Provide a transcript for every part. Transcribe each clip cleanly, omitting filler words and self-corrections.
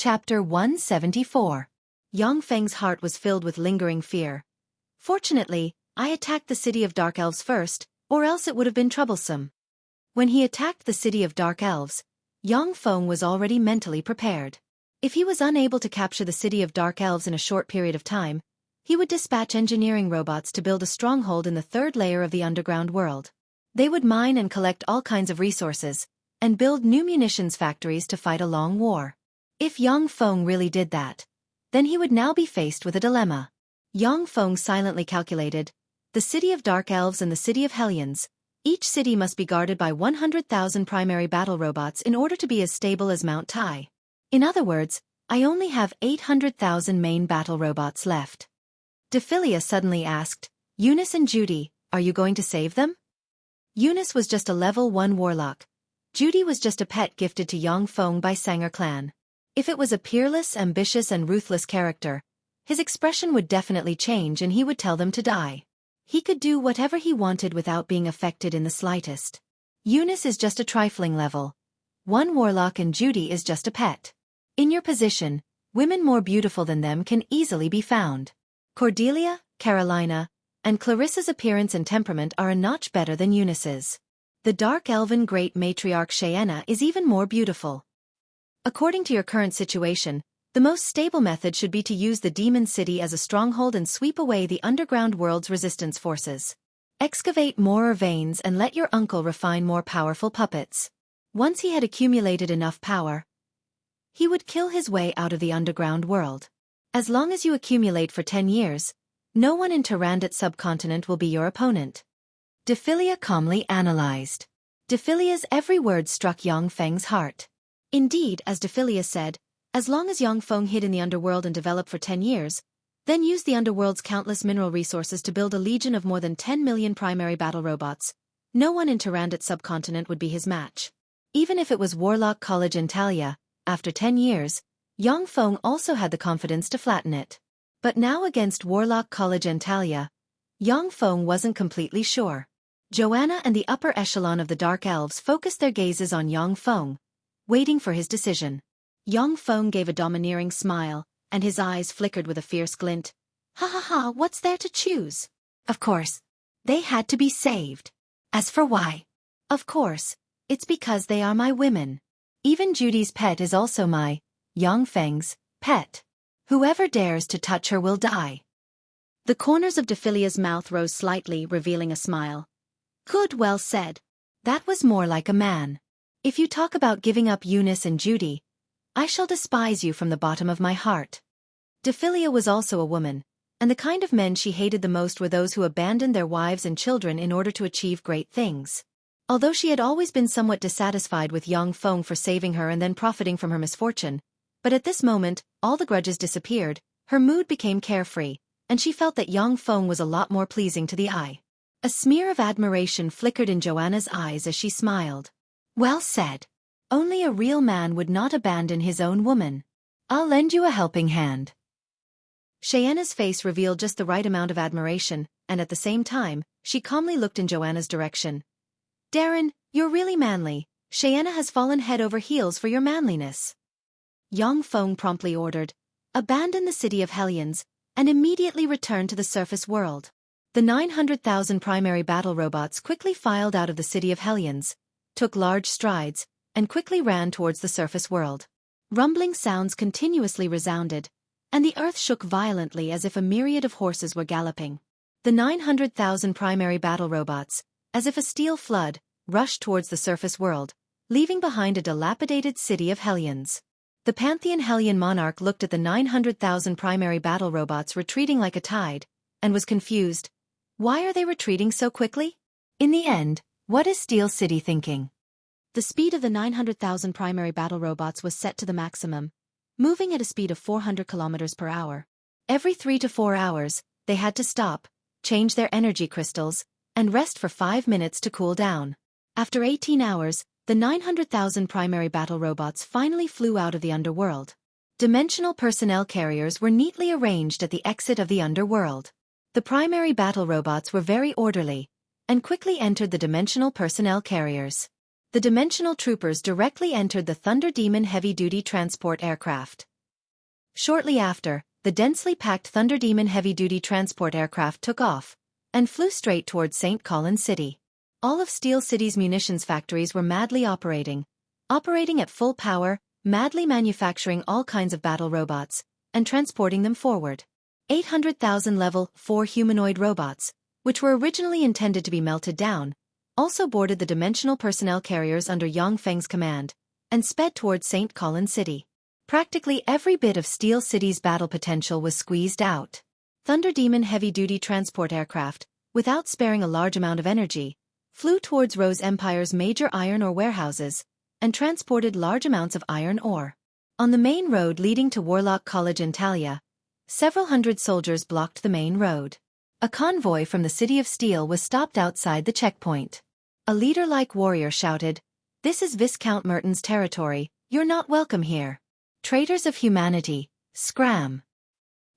Chapter 174. Yang Feng's heart was filled with lingering fear. Fortunately, I attacked the city of Dark Elves first, or else it would have been troublesome. When he attacked the city of Dark Elves, Yang Feng was already mentally prepared. If he was unable to capture the city of Dark Elves in a short period of time, he would dispatch engineering robots to build a stronghold in the third layer of the underground world. They would mine and collect all kinds of resources, and build new munitions factories to fight a long war. If Yang Feng really did that, then he would now be faced with a dilemma. Yang Feng silently calculated, the city of Dark Elves and the city of Hellions, each city must be guarded by 100,000 primary battle robots in order to be as stable as Mount Tai. In other words, I only have 800,000 main battle robots left. Dephilia suddenly asked, Eunice and Judy, are you going to save them? Eunice was just a level 1 warlock. Judy was just a pet gifted to Yang Feng by Sanger clan. If it was a peerless, ambitious and ruthless character, his expression would definitely change and he would tell them to die. He could do whatever he wanted without being affected in the slightest. Eunice is just a trifling level 1 warlock and Judy is just a pet. In your position, women more beautiful than them can easily be found. Cordelia, Carolina, and Clarissa's appearance and temperament are a notch better than Eunice's. The dark elven great matriarch Xiaofan is even more beautiful. According to your current situation, the most stable method should be to use the demon city as a stronghold and sweep away the underground world's resistance forces. Excavate more veins and let your uncle refine more powerful puppets. Once he had accumulated enough power, he would kill his way out of the underground world. As long as you accumulate for 10 years, no one in Tyrannid subcontinent will be your opponent. Dephilia calmly analyzed. Dephilia's every word struck Yang Feng's heart. Indeed, as Dephilia said, as long as Yang Feng hid in the underworld and developed for 10 years, then used the underworld's countless mineral resources to build a legion of more than 10 million primary battle robots, no one in Tyrannid subcontinent would be his match. Even if it was Warlock College in Talia, after 10 years, Yang Feng also had the confidence to flatten it. But now against Warlock College and Talia, Yang Feng wasn't completely sure. Joanna and the upper echelon of the Dark Elves focused their gazes on Yang Feng, waiting for his decision. Yang Feng gave a domineering smile, and his eyes flickered with a fierce glint. Ha ha ha, what's there to choose? Of course, they had to be saved. As for why? Of course, it's because they are my women. Even Judy's pet is also Yang Feng's, pet. Whoever dares to touch her will die. The corners of Dephilia's mouth rose slightly, revealing a smile. Good, well said. That was more like a man. If you talk about giving up Eunice and Judy, I shall despise you from the bottom of my heart. Dephilia was also a woman, and the kind of men she hated the most were those who abandoned their wives and children in order to achieve great things. Although she had always been somewhat dissatisfied with Yang Feng for saving her and then profiting from her misfortune, but at this moment, all the grudges disappeared, her mood became carefree, and she felt that Yang Feng was a lot more pleasing to the eye. A smear of admiration flickered in Joanna's eyes as she smiled. Well said. Only a real man would not abandon his own woman. I'll lend you a helping hand. Xiaofan's face revealed just the right amount of admiration, and at the same time, she calmly looked in Joanna's direction. Darren, you're really manly. Xiaofan has fallen head over heels for your manliness. Yang Feng promptly ordered, abandon the city of Hellions, and immediately return to the surface world. The 900,000 primary battle robots quickly filed out of the city of Hellions, took large strides, and quickly ran towards the surface world. Rumbling sounds continuously resounded, and the earth shook violently as if a myriad of horses were galloping. The 900,000 primary battle robots, as if a steel flood, rushed towards the surface world, leaving behind a dilapidated city of Hellions. The Pantheon Hellion monarch looked at the 900,000 primary battle robots retreating like a tide, and was confused. Why are they retreating so quickly? In the end, what is Steel City thinking? The speed of the 900,000 primary battle robots was set to the maximum, moving at a speed of 400 kilometers per hour. Every 3 to 4 hours, they had to stop, change their energy crystals, and rest for 5 minutes to cool down. After 18 hours, the 900,000 primary battle robots finally flew out of the underworld. Dimensional personnel carriers were neatly arranged at the exit of the underworld. The primary battle robots were very orderly, and quickly entered the dimensional personnel carriers. The dimensional troopers directly entered the Thunder Demon heavy-duty transport aircraft. Shortly after, the densely packed Thunder Demon heavy-duty transport aircraft took off and flew straight towards St. Colin's City. All of Steel City's munitions factories were madly operating at full power, madly manufacturing all kinds of battle robots and transporting them forward. 800,000 Level 4 humanoid robots, which were originally intended to be melted down, also boarded the dimensional personnel carriers under Yang Feng's command and sped towards St. Colin's City. Practically every bit of Steel City's battle potential was squeezed out. Thunder Demon heavy-duty transport aircraft, without sparing a large amount of energy, flew towards Rose Empire's major iron ore warehouses and transported large amounts of iron ore. On the main road leading to Warlock College in Talia, several hundred soldiers blocked the main road. A convoy from the City of Steel was stopped outside the checkpoint. A leader-like warrior shouted, "This is Viscount Merton's territory, you're not welcome here. Traitors of humanity, scram.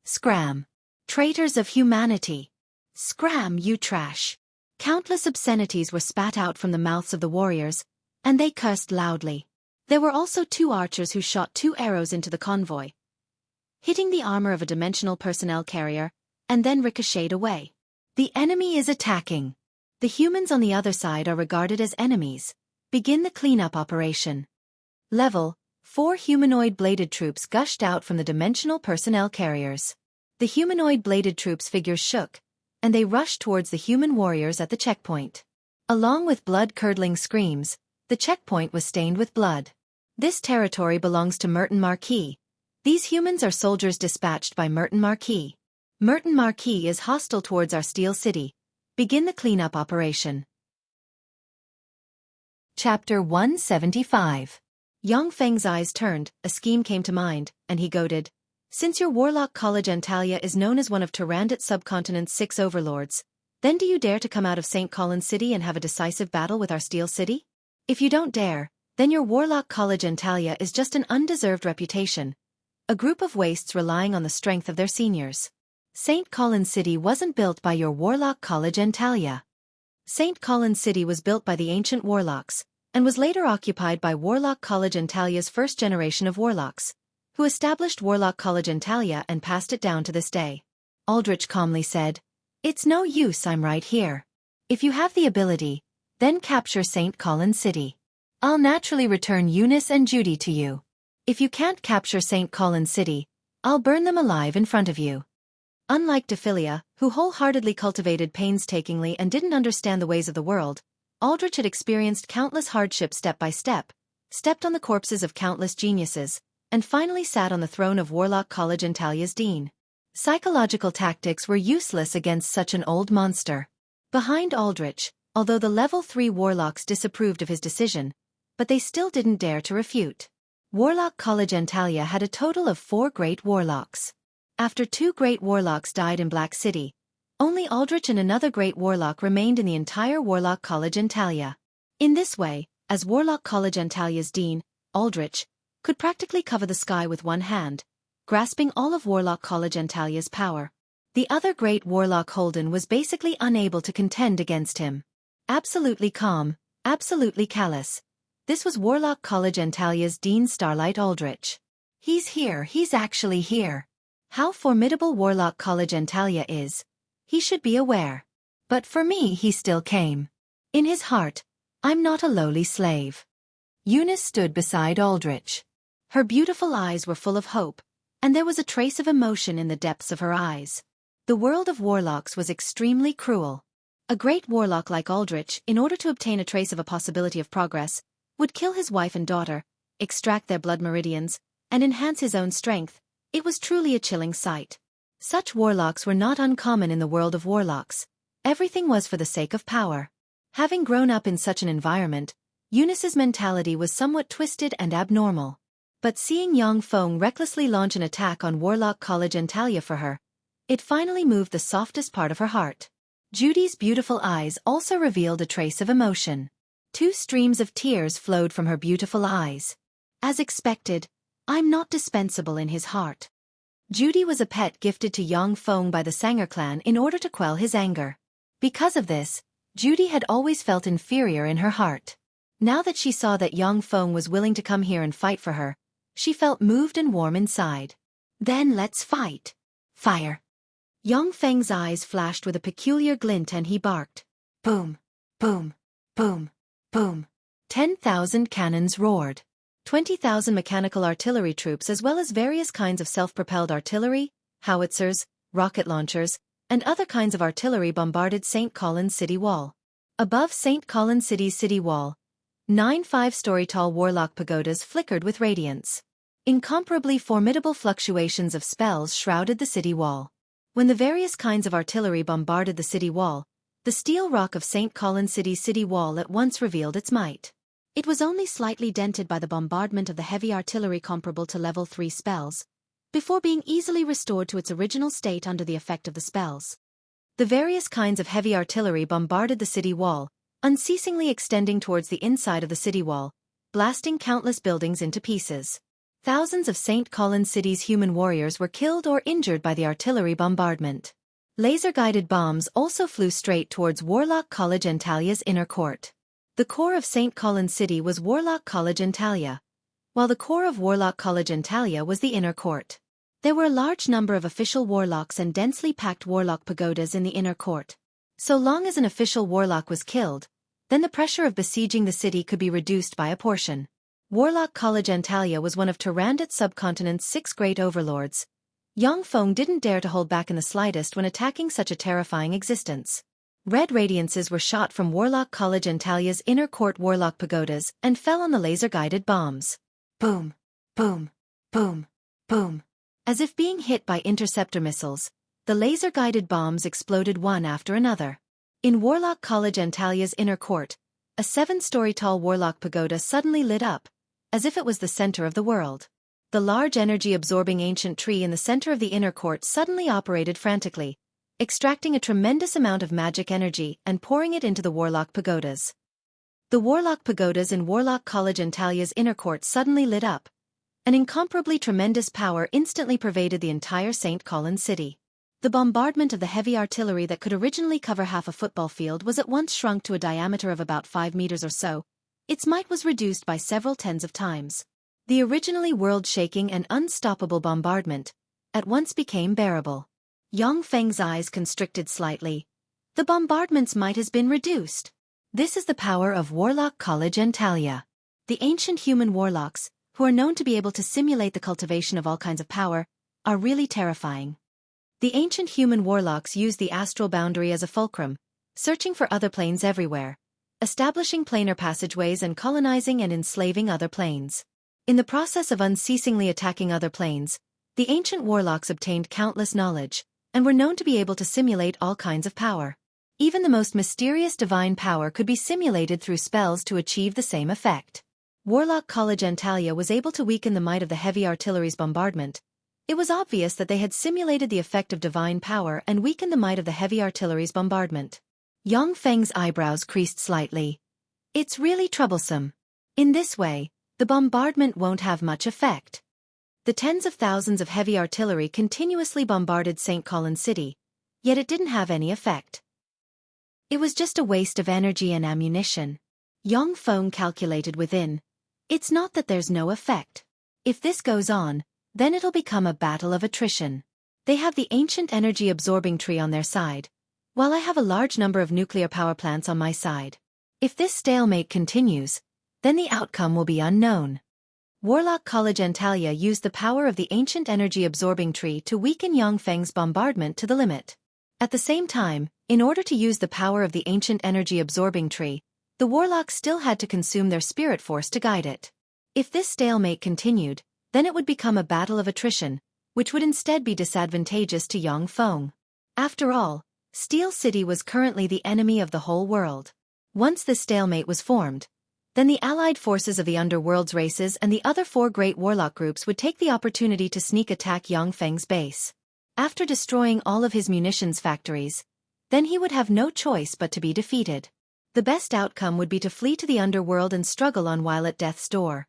Scram. Traitors of humanity. Scram, you trash." Countless obscenities were spat out from the mouths of the warriors, and they cursed loudly. There were also 2 archers who shot 2 arrows into the convoy, hitting the armor of a dimensional personnel carrier, and then ricocheted away. The enemy is attacking. The humans on the other side are regarded as enemies. Begin the cleanup operation. Level 4 humanoid bladed troops gushed out from the dimensional personnel carriers. The humanoid bladed troops figures shook, and they rushed towards the human warriors at the checkpoint. Along with blood-curdling screams, the checkpoint was stained with blood. This territory belongs to Merton Marquis. These humans are soldiers dispatched by Merton Marquis. Merton Marquis is hostile towards our Steel City. Begin the cleanup operation. Chapter 175. Yang Feng's eyes turned, a scheme came to mind, and he goaded. "Since your Warlock College Antalya is known as one of Tyrandot subcontinent's 6 overlords, then do you dare to come out of St. Colin's City and have a decisive battle with our Steel City? If you don't dare, then your Warlock College Antalya is just an undeserved reputation, a group of wastes relying on the strength of their seniors. St. Colin's City wasn't built by your Warlock College Antalya. St. Colin's City was built by the ancient warlocks, and was later occupied by Warlock College Antalya's first generation of warlocks, who established Warlock College Antalya and passed it down to this day." Aldrich calmly said, "It's no use, I'm right here. If you have the ability, then capture St. Colin's City. I'll naturally return Eunice and Judy to you. If you can't capture St. Colin's City, I'll burn them alive in front of you." Unlike Dephilia, who wholeheartedly cultivated painstakingly and didn't understand the ways of the world, Aldrich had experienced countless hardships step by step, stepped on the corpses of countless geniuses, and finally sat on the throne of Warlock College Antalya's dean. Psychological tactics were useless against such an old monster. Behind Aldrich, although the level 3 warlocks disapproved of his decision, but they still didn't dare to refute. Warlock College Antalya had a total of 4 great warlocks. After 2 great warlocks died in Black City, only Aldrich and another great warlock remained in the entire Warlock College Antalya. In this way, as Warlock College Antalya's dean, Aldrich could practically cover the sky with one hand, grasping all of Warlock College Antalya's power. The other great warlock Holden was basically unable to contend against him. Absolutely calm, absolutely callous. This was Warlock College Antalya's dean Starlight Aldrich. He's here, he's actually here. How formidable Warlock College Antalya is, he should be aware. But for me he still came. In his heart, I'm not a lowly slave. Eunice stood beside Aldrich. Her beautiful eyes were full of hope, and there was a trace of emotion in the depths of her eyes. The world of warlocks was extremely cruel. A great warlock like Aldrich, in order to obtain a trace of a possibility of progress, would kill his wife and daughter, extract their blood meridians, and enhance his own strength. It was truly a chilling sight. Such warlocks were not uncommon in the world of warlocks. Everything was for the sake of power. Having grown up in such an environment, Eunice's mentality was somewhat twisted and abnormal. But seeing Yang Feng recklessly launch an attack on Warlock College Antalya for her, it finally moved the softest part of her heart. Judy's beautiful eyes also revealed a trace of emotion. 2 streams of tears flowed from her beautiful eyes. As expected, I'm not dispensable in his heart. Judy was a pet gifted to Yang Feng by the Sanger clan in order to quell his anger. Because of this, Judy had always felt inferior in her heart. Now that she saw that Yang Feng was willing to come here and fight for her, she felt moved and warm inside. Then let's fight. Fire. Yang Feng's eyes flashed with a peculiar glint and he barked. Boom, boom, boom, boom. 10,000 cannons roared. 20,000 mechanical artillery troops as well as various kinds of self-propelled artillery, howitzers, rocket launchers, and other kinds of artillery bombarded St. Colin's city wall. Above St. Colin's city's city wall, 9 5-story-tall warlock pagodas flickered with radiance. Incomparably formidable fluctuations of spells shrouded the city wall. When the various kinds of artillery bombarded the city wall, the steel rock of St. Colin's city's city wall at once revealed its might. It was only slightly dented by the bombardment of the heavy artillery comparable to level 3 spells, before being easily restored to its original state under the effect of the spells. The various kinds of heavy artillery bombarded the city wall, unceasingly extending towards the inside of the city wall, blasting countless buildings into pieces. Thousands of St. Colin's city's human warriors were killed or injured by the artillery bombardment. Laser-guided bombs also flew straight towards Warlock College Entalia's inner court. The core of St. Colin's city was Warlock College Entalia, while the core of Warlock College Entalia was the inner court. There were a large number of official warlocks and densely packed warlock pagodas in the inner court. So long as an official warlock was killed, then the pressure of besieging the city could be reduced by a portion. Warlock College Entalia was one of Tyrandot subcontinent's 6 great overlords. Yang Feng didn't dare to hold back in the slightest when attacking such a terrifying existence. Red radiances were shot from Warlock College Entalia's inner court warlock pagodas and fell on the laser-guided bombs. Boom, boom, boom, boom. As if being hit by interceptor missiles, the laser-guided bombs exploded one after another. In Warlock College Entalia's inner court, a 7-story-tall warlock pagoda suddenly lit up, as if it was the center of the world. The large energy-absorbing ancient tree in the center of the inner court suddenly operated frantically, extracting a tremendous amount of magic energy and pouring it into the warlock pagodas. The warlock pagodas in Warlock College Entalia's inner court suddenly lit up. An incomparably tremendous power instantly pervaded the entire St. Colin's city. The bombardment of the heavy artillery that could originally cover half a football field was at once shrunk to a diameter of about 5 meters or so. Its might was reduced by several tens of times. The originally world-shaking and unstoppable bombardment at once became bearable. Yang Feng's eyes constricted slightly. The bombardment's might has been reduced. This is the power of Warlock College Entalia. The ancient human warlocks, who are known to be able to simulate the cultivation of all kinds of power, are really terrifying. The ancient human warlocks used the astral boundary as a fulcrum, searching for other planes everywhere, establishing planar passageways and colonizing and enslaving other planes. In the process of unceasingly attacking other planes, the ancient warlocks obtained countless knowledge, and were known to be able to simulate all kinds of power. Even the most mysterious divine power could be simulated through spells to achieve the same effect. Warlock College Entalia was able to weaken the might of the heavy artillery's bombardment. It was obvious that they had simulated the effect of divine power and weakened the might of the heavy artillery's bombardment. Yang Feng's eyebrows creased slightly. It's really troublesome. In this way, the bombardment won't have much effect. The tens of thousands of heavy artillery continuously bombarded St. Colin's city, yet it didn't have any effect. It was just a waste of energy and ammunition. Yang Feng calculated within. It's not that there's no effect. If this goes on, then it'll become a battle of attrition. They have the ancient energy-absorbing tree on their side, while I have a large number of nuclear power plants on my side. If this stalemate continues, then the outcome will be unknown. Warlock College Entalia used the power of the ancient energy-absorbing tree to weaken Yang Feng's bombardment to the limit. At the same time, in order to use the power of the ancient energy-absorbing tree, the warlocks still had to consume their spirit force to guide it. If this stalemate continued, then it would become a battle of attrition, which would instead be disadvantageous to Yang Feng. After all, Steel City was currently the enemy of the whole world. Once this stalemate was formed, then the allied forces of the Underworld's races and the other 4 great warlock groups would take the opportunity to sneak attack Yang Feng's base. After destroying all of his munitions factories, then he would have no choice but to be defeated. The best outcome would be to flee to the Underworld and struggle on while at death's door.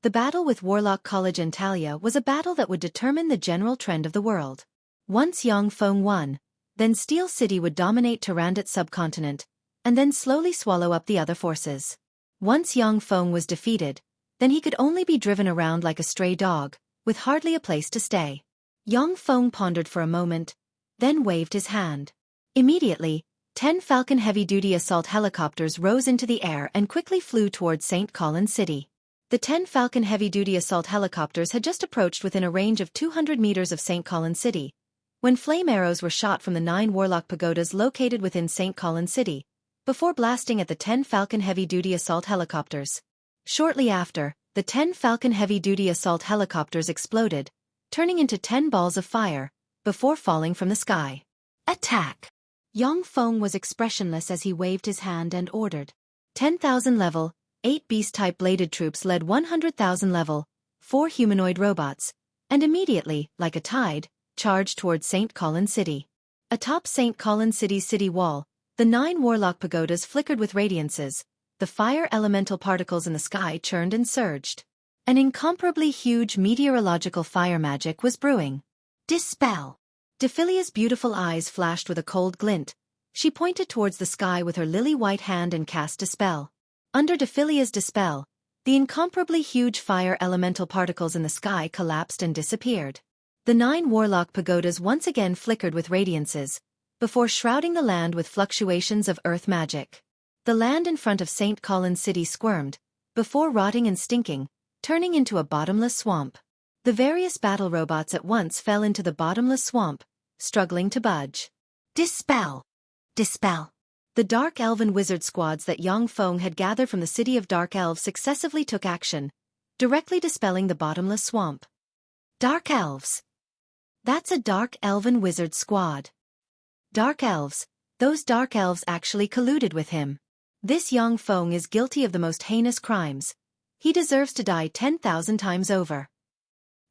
The battle with Warlock College Entalia was a battle that would determine the general trend of the world. Once Yang Feng won, then Steel City would dominate Tyrandot subcontinent, and then slowly swallow up the other forces. Once Yang Feng was defeated, then he could only be driven around like a stray dog, with hardly a place to stay. Yang Feng pondered for a moment, then waved his hand. Immediately, 10 Falcon heavy-duty assault helicopters rose into the air and quickly flew towards St. Colin City. The 10 Falcon heavy-duty assault helicopters had just approached within a range of 200 meters of St. Colin City, when flame arrows were shot from the 9 Warlock pagodas located within St. Colin City, before blasting at the 10 Falcon heavy-duty assault helicopters. Shortly after, the 10 Falcon heavy-duty assault helicopters exploded, turning into 10 balls of fire, before falling from the sky. Attack! Yang Feng was expressionless as he waved his hand and ordered. 10,000 level, 8 beast-type bladed troops led 100,000 level, 4 humanoid robots, and immediately, like a tide, charged towards St. Colin City. Atop St. Colin City's city wall, the 9 Warlock pagodas flickered with radiances, the fire elemental particles in the sky churned and surged. An incomparably huge meteorological fire magic was brewing. Dispel! Dephilia's beautiful eyes flashed with a cold glint. She pointed towards the sky with her lily-white hand and cast Dispel. Under Dephilia's Dispel, the incomparably huge fire elemental particles in the sky collapsed and disappeared. The 9 Warlock pagodas once again flickered with radiances, before shrouding the land with fluctuations of earth magic. The land in front of St. Colin City squirmed, before rotting and stinking, turning into a bottomless swamp. The various battle robots at once fell into the bottomless swamp, struggling to budge. Dispel! Dispel! The Dark Elven wizard squads that Yang Feng had gathered from the city of Dark Elves successively took action, directly dispelling the bottomless swamp. Dark Elves! That's a Dark Elven wizard squad. Dark Elves, those Dark Elves actually colluded with him. This Yang Feng is guilty of the most heinous crimes. He deserves to die 10,000 times over.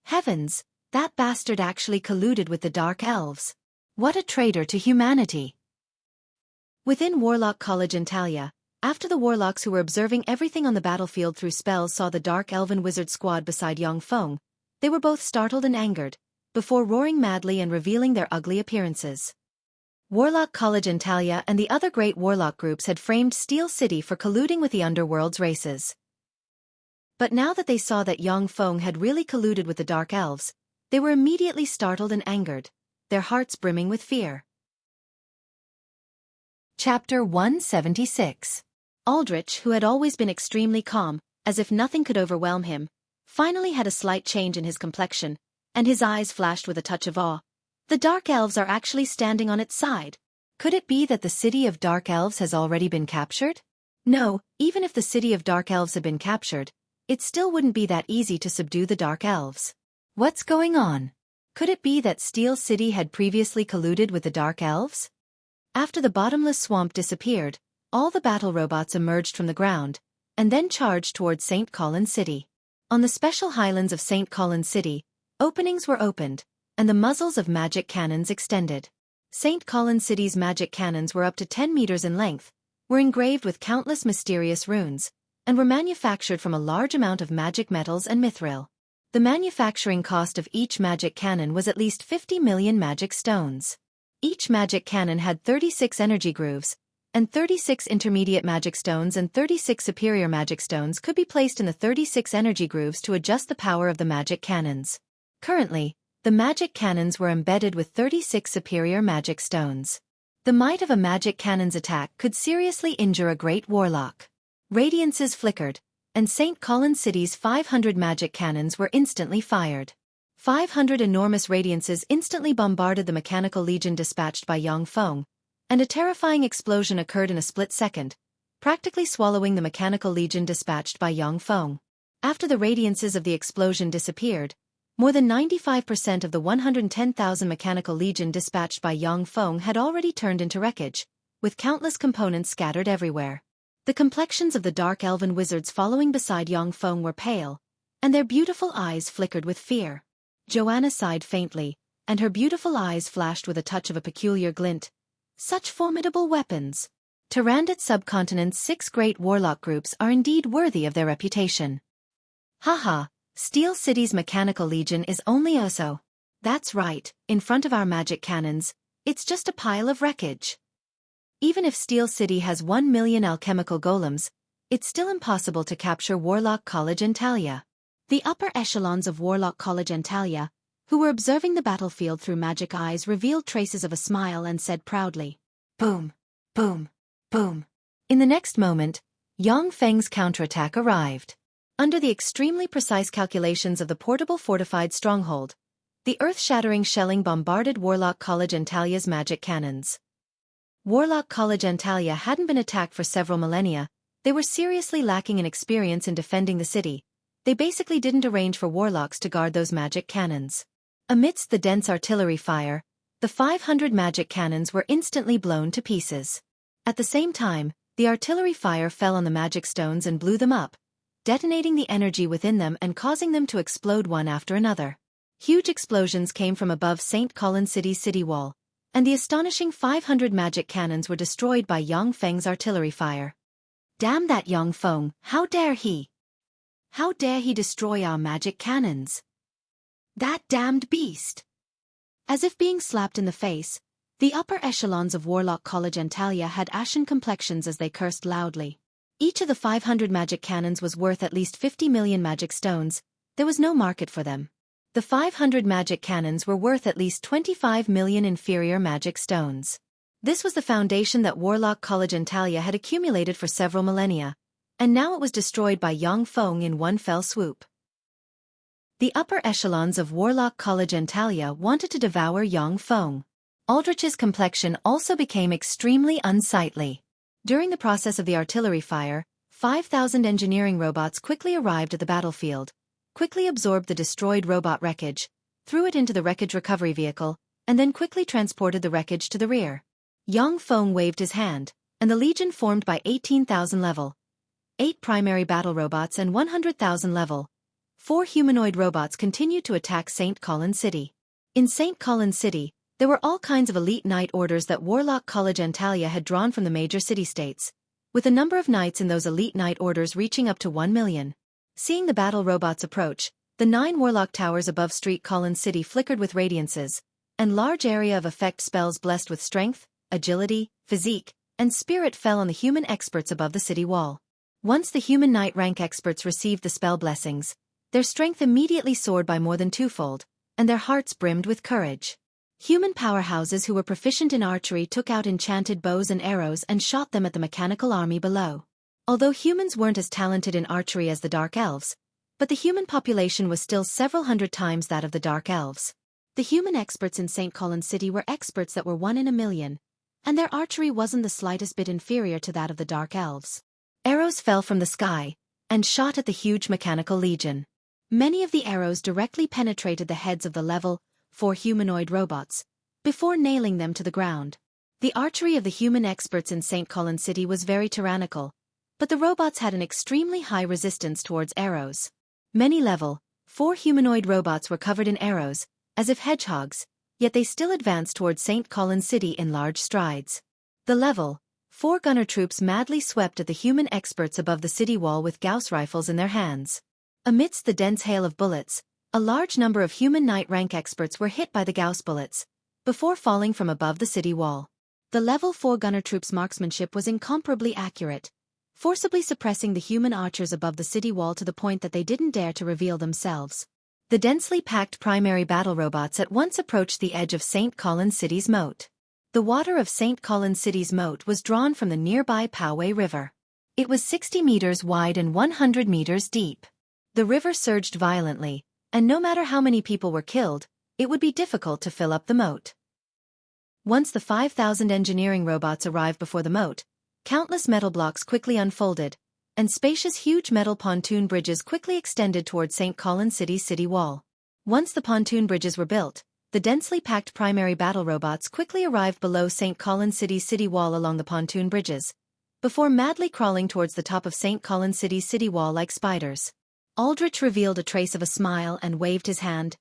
Heavens, that bastard actually colluded with the Dark Elves. What a traitor to humanity. Within Warlock College Antalya, after the Warlocks who were observing everything on the battlefield through spells saw the Dark Elven wizard squad beside Yang Feng, they were both startled and angered, before roaring madly and revealing their ugly appearances. Warlock College Antalya and the other great Warlock groups had framed Steel City for colluding with the Underworld's races. But now that they saw that Yang Feng had really colluded with the Dark Elves, they were immediately startled and angered, their hearts brimming with fear. Chapter 176. Aldrich, who had always been extremely calm, as if nothing could overwhelm him, finally had a slight change in his complexion, and his eyes flashed with a touch of awe. The Dark Elves are actually standing on its side. Could it be that the city of Dark Elves has already been captured? No, even if the city of Dark Elves had been captured, it still wouldn't be that easy to subdue the Dark Elves. What's going on? Could it be that Steel City had previously colluded with the Dark Elves? After the bottomless swamp disappeared, all the battle robots emerged from the ground, and then charged towards St. Colin City. On the special highlands of St. Colin City, openings were opened, and the muzzles of magic cannons extended. St. Colin City's magic cannons were up to 10 meters in length, were engraved with countless mysterious runes, and were manufactured from a large amount of magic metals and mithril. The manufacturing cost of each magic cannon was at least 50 million magic stones. Each magic cannon had 36 energy grooves, and 36 intermediate magic stones and 36 superior magic stones could be placed in the 36 energy grooves to adjust the power of the magic cannons. Currently, the magic cannons were embedded with 36 superior magic stones. The might of a magic cannon's attack could seriously injure a great warlock. Radiances flickered, and St. Colin City's 500 magic cannons were instantly fired. 500 enormous radiances instantly bombarded the mechanical legion dispatched by Yang Feng, and a terrifying explosion occurred in a split second, practically swallowing the mechanical legion dispatched by Yang Feng. After the radiances of the explosion disappeared, more than 95% of the 110,000 mechanical legion dispatched by Yang Feng had already turned into wreckage, with countless components scattered everywhere. The complexions of the Dark Elven wizards following beside Yang Feng were pale, and their beautiful eyes flickered with fear. Joanna sighed faintly, and her beautiful eyes flashed with a touch of a peculiar glint. Such formidable weapons! Tyrandot subcontinent's 6 great warlock groups are indeed worthy of their reputation. Haha, Steel City's mechanical legion is only so. That's right, in front of our magic cannons, it's just a pile of wreckage. Even if Steel City has 1 million alchemical golems, it's still impossible to capture Warlock College Antalya. The upper echelons of Warlock College Antalya, who were observing the battlefield through magic eyes, revealed traces of a smile and said proudly, "Boom, boom, boom." In the next moment, Yang Feng's counterattack arrived. Under the extremely precise calculations of the portable fortified stronghold, the earth-shattering shelling bombarded Warlock College Antalya's magic cannons. Warlock College Antalya hadn't been attacked for several millennia. They were seriously lacking in experience in defending the city. They basically didn't arrange for warlocks to guard those magic cannons. Amidst the dense artillery fire, the 500 magic cannons were instantly blown to pieces. At the same time, the artillery fire fell on the magic stones and blew them up, detonating the energy within them and causing them to explode one after another. Huge explosions came from above St. Colin City's city wall, and the astonishing 500 magic cannons were destroyed by Yang Feng's artillery fire. "Damn that Yang Feng, how dare he! How dare he destroy our magic cannons? That damned beast!" As if being slapped in the face, the upper echelons of Warlock College Antalya had ashen complexions as they cursed loudly. Each of the 500 magic cannons was worth at least 50 million magic stones. There was no market for them. The 500 magic cannons were worth at least 25 million inferior magic stones. This was the foundation that Warlock College Antalya had accumulated for several millennia, and now it was destroyed by Yang Feng in one fell swoop. The upper echelons of Warlock College Antalya wanted to devour Yang Feng. Aldrich's complexion also became extremely unsightly. During the process of the artillery fire, 5,000 engineering robots quickly arrived at the battlefield, quickly absorbed the destroyed robot wreckage, threw it into the wreckage recovery vehicle, and then quickly transported the wreckage to the rear. Yang Feng waved his hand, and the legion formed by 18,000 level 8 primary battle robots and 100,000 level 4 humanoid robots continued to attack St. Colin City. In St. Colin City, there were all kinds of elite knight orders that Warlock College Antalya had drawn from the major city-states, with a number of knights in those elite knight orders reaching up to 1 million. Seeing the battle robots approach, the 9 Warlock towers above St. Colin City flickered with radiances, and large area of effect spells blessed with strength, agility, physique, and spirit fell on the human experts above the city wall. Once the human knight rank experts received the spell blessings, their strength immediately soared by more than twofold, and their hearts brimmed with courage. Human powerhouses who were proficient in archery took out enchanted bows and arrows and shot them at the mechanical army below. Although humans weren't as talented in archery as the Dark Elves, but the human population was still several hundred times that of the Dark Elves. The human experts in St. Colin City were experts that were 1 in a million, and their archery wasn't the slightest bit inferior to that of the Dark Elves. Arrows fell from the sky, and shot at the huge mechanical legion. Many of the arrows directly penetrated the heads of the level 4 humanoid robots, before nailing them to the ground. The archery of the human experts in St. Colin City was very tyrannical, but the robots had an extremely high resistance towards arrows. Many level 4 humanoid robots were covered in arrows, as if hedgehogs, yet they still advanced towards St. Colin City in large strides. The level 4 gunner troops madly swept at the human experts above the city wall with Gauss rifles in their hands. Amidst the dense hail of bullets, a large number of human knight rank experts were hit by the Gauss bullets, before falling from above the city wall. The level 4 gunner troops' marksmanship was incomparably accurate, forcibly suppressing the human archers above the city wall to the point that they didn't dare to reveal themselves. The densely packed primary battle robots at once approached the edge of St. Colin City's moat. The water of St. Colin City's moat was drawn from the nearby Poway River. It was 60 meters wide and 100 meters deep. The river surged violently, and no matter how many people were killed, it would be difficult to fill up the moat. Once the 5,000 engineering robots arrived before the moat, countless metal blocks quickly unfolded, and spacious huge metal pontoon bridges quickly extended toward St. Colin City's city wall. Once the pontoon bridges were built, the densely packed primary battle robots quickly arrived below St. Colin City's city wall along the pontoon bridges, before madly crawling towards the top of St. Colin City's city wall like spiders. Aldrich revealed a trace of a smile and waved his hand.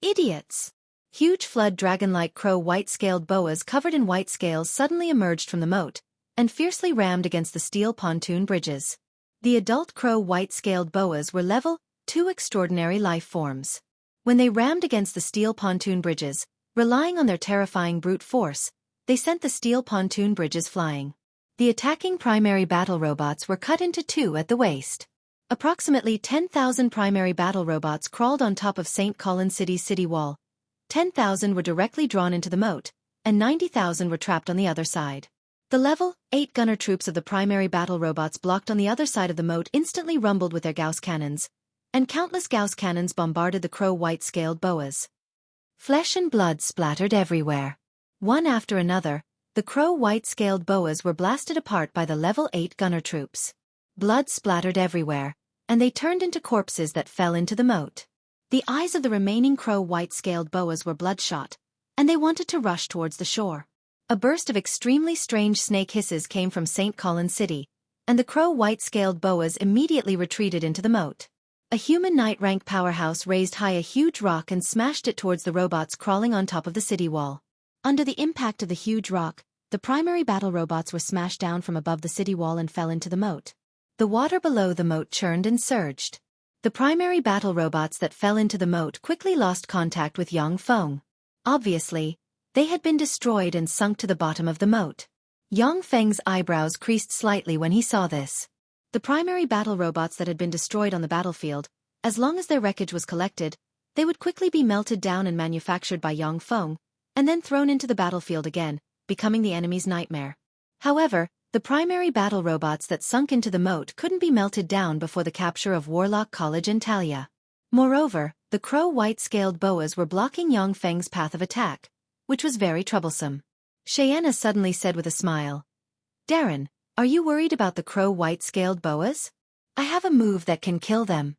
"Idiots!" Huge flood dragon-like crow white-scaled boas covered in white scales suddenly emerged from the moat, and fiercely rammed against the steel pontoon bridges. The adult crow white-scaled boas were level 2 extraordinary life forms. When they rammed against the steel pontoon bridges, relying on their terrifying brute force, they sent the steel pontoon bridges flying. The attacking primary battle robots were cut into 2 at the waist. Approximately 10,000 primary battle robots crawled on top of St. Colin's City's city wall. 10,000 were directly drawn into the moat, and 90,000 were trapped on the other side. The level 8 gunner troops of the primary battle robots blocked on the other side of the moat instantly rumbled with their Gauss cannons, and countless Gauss cannons bombarded the crow white-scaled boas. Flesh and blood splattered everywhere. One after another, the crow white-scaled boas were blasted apart by the level 8 gunner troops. Blood splattered everywhere, and they turned into corpses that fell into the moat. The eyes of the remaining crow white-scaled boas were bloodshot, and they wanted to rush towards the shore. A burst of extremely strange snake hisses came from St. Colin's City, and the crow white-scaled boas immediately retreated into the moat. A human knight rank powerhouse raised high a huge rock and smashed it towards the robots crawling on top of the city wall. Under the impact of the huge rock, the primary battle robots were smashed down from above the city wall and fell into the moat. The water below the moat churned and surged. The primary battle robots that fell into the moat quickly lost contact with Yang Feng. Obviously, they had been destroyed and sunk to the bottom of the moat. Yang Feng's eyebrows creased slightly when he saw this. The primary battle robots that had been destroyed on the battlefield, as long as their wreckage was collected, they would quickly be melted down and manufactured by Yang Feng, and then thrown into the battlefield again, becoming the enemy's nightmare. However, the primary battle robots that sunk into the moat couldn't be melted down before the capture of Warlock College and Talia. Moreover, the crow white-scaled boas were blocking Yang Feng's path of attack, which was very troublesome. Xiaofan suddenly said with a smile, "Darren, are you worried about the crow white-scaled boas? I have a move that can kill them."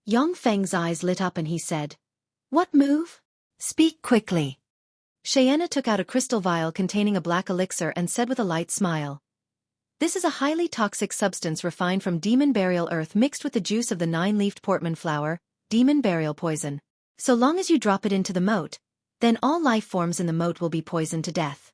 Yang Feng's eyes lit up and he said, "What move? Speak quickly." Xiaofan took out a crystal vial containing a black elixir and said with a light smile, "This is a highly toxic substance refined from demon burial earth mixed with the juice of the 9-leafed portman flower, demon burial poison. So long as you drop it into the moat, then all life forms in the moat will be poisoned to death."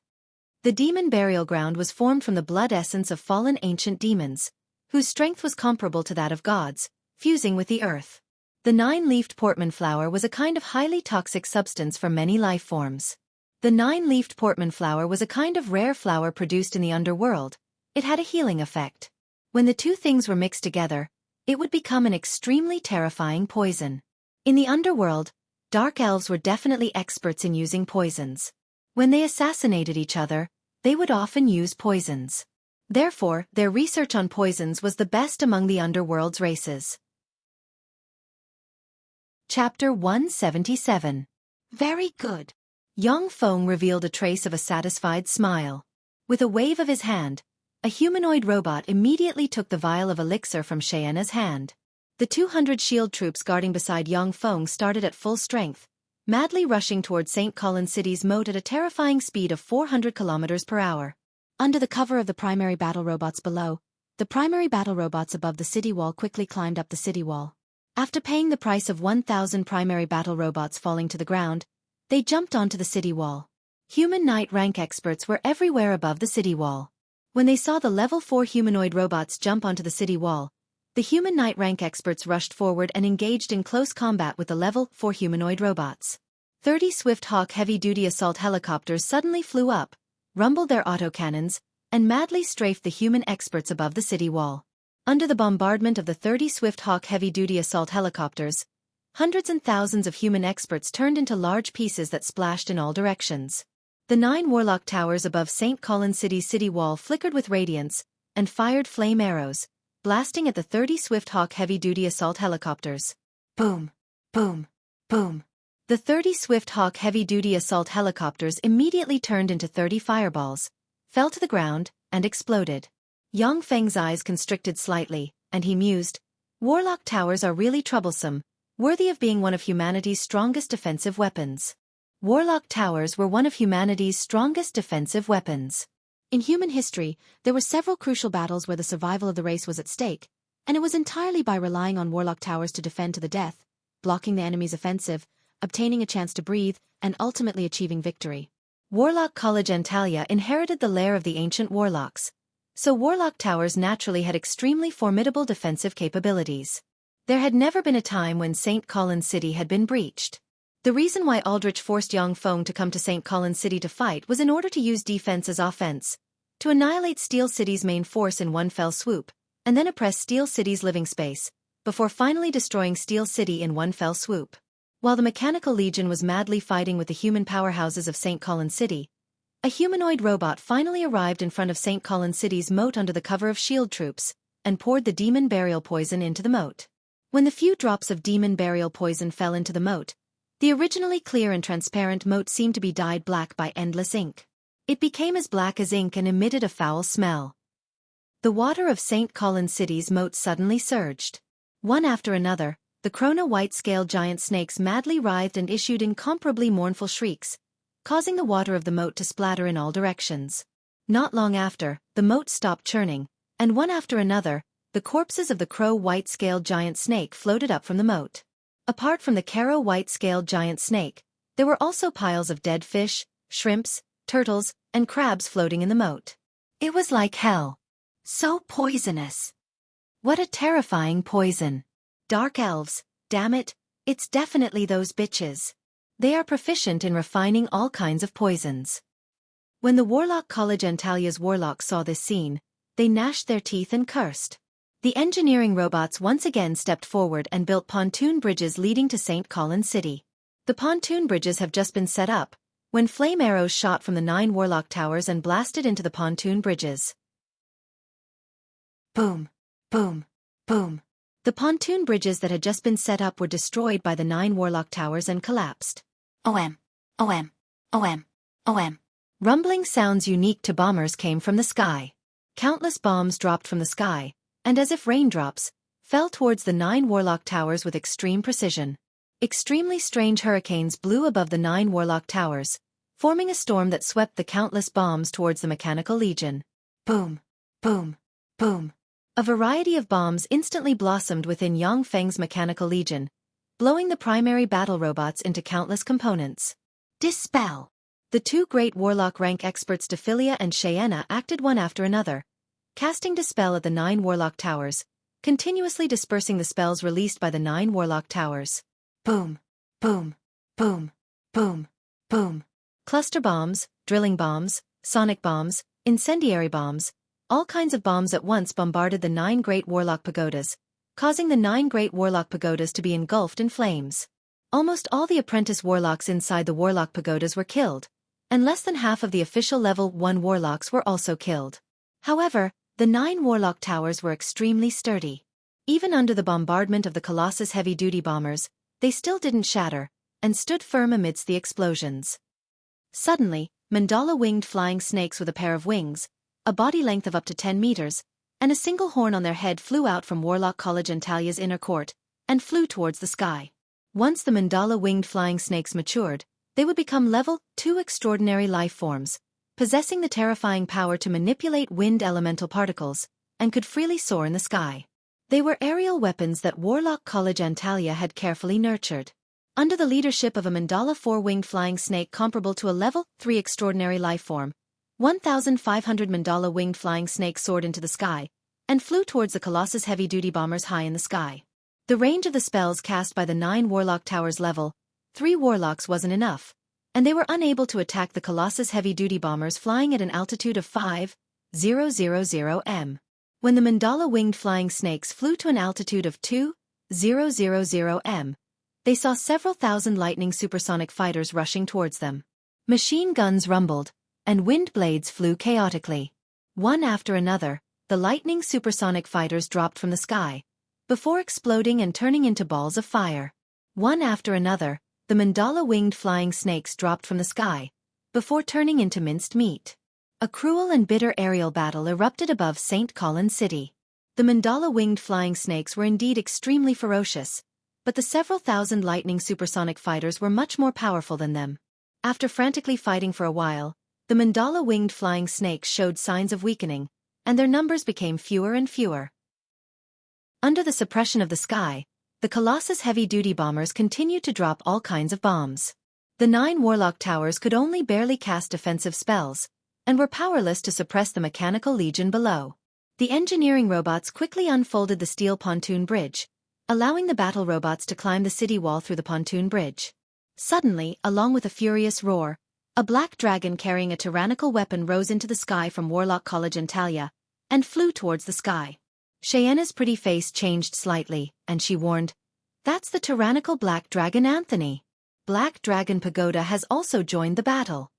The demon burial ground was formed from the blood essence of fallen ancient demons, whose strength was comparable to that of gods, fusing with the earth. The 9-leafed portman flower was a kind of highly toxic substance for many life forms. The 9-leafed portman flower was a kind of rare flower produced in the underworld. It had a healing effect. When the two things were mixed together, it would become an extremely terrifying poison. In the underworld, dark elves were definitely experts in using poisons. When they assassinated each other, they would often use poisons. Therefore, their research on poisons was the best among the underworld's races. Chapter 177. Very good. Yang Feng revealed a trace of a satisfied smile. With a wave of his hand, a humanoid robot immediately took the vial of elixir from Xiaofan's hand. The 200 shield troops guarding beside Yang Feng started at full strength, madly rushing toward St. Colin's City's moat at a terrifying speed of 400 kilometers per hour. Under the cover of the primary battle robots below, the primary battle robots above the city wall quickly climbed up the city wall. After paying the price of 1,000 primary battle robots falling to the ground, they jumped onto the city wall. Human knight rank experts were everywhere above the city wall. When they saw the level 4 humanoid robots jump onto the city wall, the human knight rank experts rushed forward and engaged in close combat with the level 4 humanoid robots. 30 Swift Hawk heavy-duty assault helicopters suddenly flew up, rumbled their autocannons, and madly strafed the human experts above the city wall. Under the bombardment of the 30 Swift Hawk heavy-duty assault helicopters, hundreds and thousands of human experts turned into large pieces that splashed in all directions. The 9 Warlock towers above St. Colin's City's city wall flickered with radiance, and fired flame arrows, blasting at the 30 Swift Hawk heavy-duty assault helicopters. Boom! Boom! Boom! The 30 Swift Hawk heavy-duty assault helicopters immediately turned into 30 fireballs, fell to the ground, and exploded. Yang Feng's eyes constricted slightly, and he mused, "Warlock towers are really troublesome, worthy of being one of humanity's strongest defensive weapons." Warlock towers were one of humanity's strongest defensive weapons. In human history, there were several crucial battles where the survival of the race was at stake, and it was entirely by relying on warlock towers to defend to the death, blocking the enemy's offensive, obtaining a chance to breathe, and ultimately achieving victory. Warlock College and Talia inherited the lair of the ancient warlocks, so warlock towers naturally had extremely formidable defensive capabilities. There had never been a time when St. Colin's City had been breached. The reason why Aldrich forced Yang Feng to come to St. Colin's City to fight was in order to use defense as offense, to annihilate Steel City's main force in one fell swoop, and then oppress Steel City's living space, before finally destroying Steel City in one fell swoop. While the Mechanical Legion was madly fighting with the human powerhouses of St. Colin City, a humanoid robot finally arrived in front of St. Colin City's moat under the cover of shield troops, and poured the demon burial poison into the moat. When the few drops of demon burial poison fell into the moat, the originally clear and transparent moat seemed to be dyed black by endless ink. It became as black as ink and emitted a foul smell. The water of St. Colin City's moat suddenly surged. One after another, the chrono white-scaled giant snakes madly writhed and issued incomparably mournful shrieks, causing the water of the moat to splatter in all directions. Not long after, the moat stopped churning, and one after another, the corpses of the crow white-scaled giant snake floated up from the moat. Apart from the Caro white-scaled giant snake, there were also piles of dead fish, shrimps, turtles, and crabs floating in the moat. It was like hell. So poisonous. What a terrifying poison. Dark elves, damn it, it's definitely those bitches. They are proficient in refining all kinds of poisons. When the Warlock College Antalia's warlocks saw this scene, they gnashed their teeth and cursed. The engineering robots once again stepped forward and built pontoon bridges leading to St. Colin City. The pontoon bridges have just been set up, when flame arrows shot from the 9 warlock towers and blasted into the pontoon bridges. Boom, boom, boom. The pontoon bridges that had just been set up were destroyed by the 9 warlock towers and collapsed. OM, OM, OM, OM. Rumbling sounds unique to bombers came from the sky. Countless bombs dropped from the sky, and as if raindrops, fell towards the 9 warlock towers with extreme precision. Extremely strange hurricanes blew above the 9 warlock towers, forming a storm that swept the countless bombs towards the Mechanical Legion. Boom, boom, boom. A variety of bombs instantly blossomed within Yang Feng's Mechanical Legion, blowing the primary battle robots into countless components. Dispel! The 2 great warlock rank experts Dephilia and Cheyenne acted one after another, casting Dispel at the 9 warlock towers, continuously dispersing the spells released by the 9 warlock towers. Boom, boom, boom, boom, boom. Cluster bombs, drilling bombs, sonic bombs, incendiary bombs, all kinds of bombs at once bombarded the 9 great warlock pagodas, causing the 9 great warlock pagodas to be engulfed in flames. Almost all the apprentice warlocks inside the warlock pagodas were killed, and less than half of the official level 1 warlocks were also killed. However, the 9 warlock towers were extremely sturdy. Even under the bombardment of the Colossus heavy-duty bombers, they still didn't shatter, and stood firm amidst the explosions. Suddenly, mandala-winged flying snakes with a pair of wings, a body length of up to 10 meters, and a single horn on their head flew out from Warlock College Antalia's inner court, and flew towards the sky. Once the mandala-winged flying snakes matured, they would become level 2 extraordinary life forms, possessing the terrifying power to manipulate wind elemental particles, and could freely soar in the sky. They were aerial weapons that Warlock College Antalya had carefully nurtured. Under the leadership of a mandala 4-winged flying snake comparable to a level 3 extraordinary life form, 1,500 mandala-winged flying snakes soared into the sky, and flew towards the Colossus heavy-duty bombers high in the sky. The range of the spells cast by the 9 warlock towers level 3 warlocks wasn't enough, and they were unable to attack the Colossus heavy-duty bombers flying at an altitude of 5,000 m. When the mandala-winged flying snakes flew to an altitude of 2,000 m, they saw several thousand lightning supersonic fighters rushing towards them. Machine guns rumbled, and wind blades flew chaotically. One after another, the lightning supersonic fighters dropped from the sky, before exploding and turning into balls of fire. One after another, the mandala-winged flying snakes dropped from the sky, before turning into minced meat. A cruel and bitter aerial battle erupted above St. Colin City. The mandala-winged flying snakes were indeed extremely ferocious, but the several thousand lightning supersonic fighters were much more powerful than them. After frantically fighting for a while, the mandala-winged flying snakes showed signs of weakening, and their numbers became fewer and fewer. Under the suppression of the sky, the Colossus heavy-duty bombers continued to drop all kinds of bombs. The 9 warlock towers could only barely cast defensive spells, and were powerless to suppress the Mechanical Legion below. The engineering robots quickly unfolded the steel pontoon bridge, allowing the battle robots to climb the city wall through the pontoon bridge. Suddenly, along with a furious roar, a black dragon carrying a tyrannical weapon rose into the sky from Warlock College Antalya, and flew towards the sky. Cheyenne's pretty face changed slightly, and she warned, "That's the tyrannical Black Dragon Anthony. Black Dragon Pagoda has also joined the battle."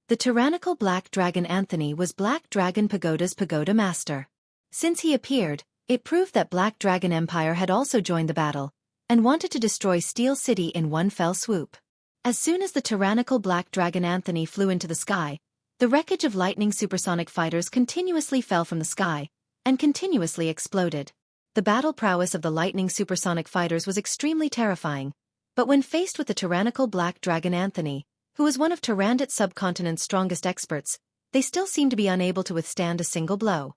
The tyrannical Black Dragon Anthony was Black Dragon Pagoda's pagoda master. Since he appeared, it proved that Black Dragon Empire had also joined the battle, and wanted to destroy Steel City in one fell swoop. As soon as the tyrannical Black Dragon Anthony flew into the sky, the wreckage of lightning supersonic fighters continuously fell from the sky, and continuously exploded. The battle prowess of the lightning supersonic fighters was extremely terrifying, but when faced with the tyrannical Black Dragon Anthony, who was one of Tyrandot subcontinent's strongest experts, they still seemed to be unable to withstand a single blow.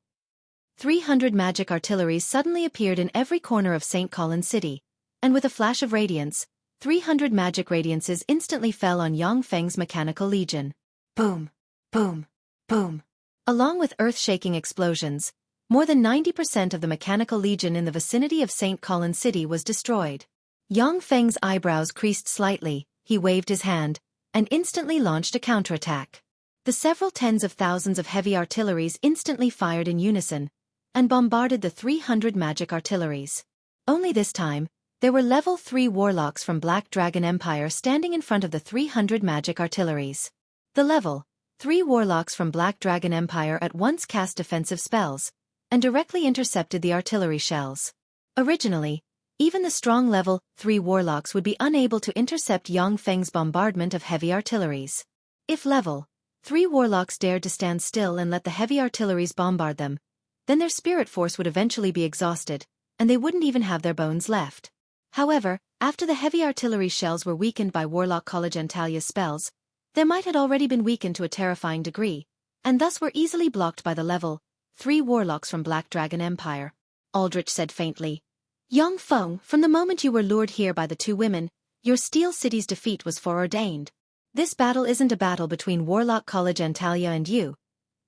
300 magic artilleries suddenly appeared in every corner of St. Colin City, and with a flash of radiance, 300 magic radiances instantly fell on Yang Feng's mechanical legion. Boom, boom, boom. Along with earth-shaking explosions, more than 90% of the mechanical legion in the vicinity of St. Colin City was destroyed. Yang Feng's eyebrows creased slightly, he waved his hand, and instantly launched a counterattack. The several tens of thousands of heavy artilleries instantly fired in unison, and bombarded the 300 magic artilleries. Only this time, there were level 3 warlocks from Black Dragon Empire standing in front of the 300 magic artilleries. The level 3 warlocks from Black Dragon Empire at once cast defensive spells, and directly intercepted the artillery shells. Originally, even the strong level 3 warlocks would be unable to intercept Yang Feng's bombardment of heavy artilleries. If level 3 warlocks dared to stand still and let the heavy artilleries bombard them, then their spirit force would eventually be exhausted, and they wouldn't even have their bones left. However, after the heavy artillery shells were weakened by Warlock College Antalia's spells, their might had already been weakened to a terrifying degree, and thus were easily blocked by the level 3 warlocks from Black Dragon Empire. Aldrich said faintly, "Yang Feng, from the moment you were lured here by the 2 women, your Steel City's defeat was foreordained. This battle isn't a battle between Warlock College Antalya and you,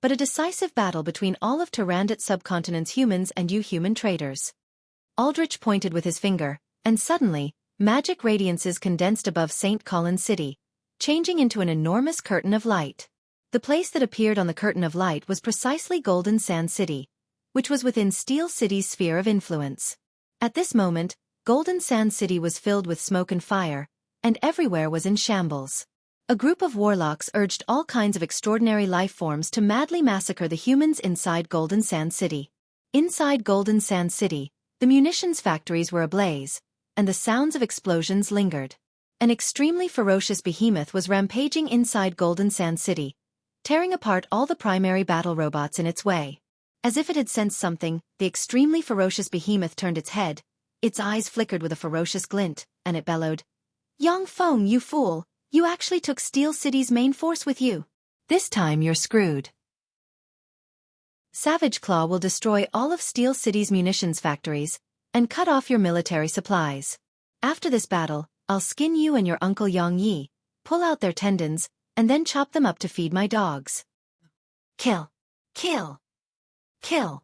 but a decisive battle between all of Tyrandot subcontinent's humans and you human traitors." Aldrich pointed with his finger, and suddenly, magic radiances condensed above St. Colin City, changing into an enormous curtain of light. The place that appeared on the curtain of light was precisely Golden Sand City, which was within Steel City's sphere of influence. At this moment, Golden Sand City was filled with smoke and fire, and everywhere was in shambles. A group of warlocks urged all kinds of extraordinary life forms to madly massacre the humans inside Golden Sand City. Inside Golden Sand City, the munitions factories were ablaze, and the sounds of explosions lingered. An extremely ferocious behemoth was rampaging inside Golden Sand City, tearing apart all the primary battle robots in its way. As if it had sensed something, the extremely ferocious behemoth turned its head, its eyes flickered with a ferocious glint, and it bellowed, "Yang Feng, you fool, you actually took Steel City's main force with you. This time you're screwed. Savage Claw will destroy all of Steel City's munitions factories, and cut off your military supplies. After this battle, I'll skin you and your uncle Yang Yi, pull out their tendons, and then chop them up to feed my dogs. Kill! Kill! Kill!"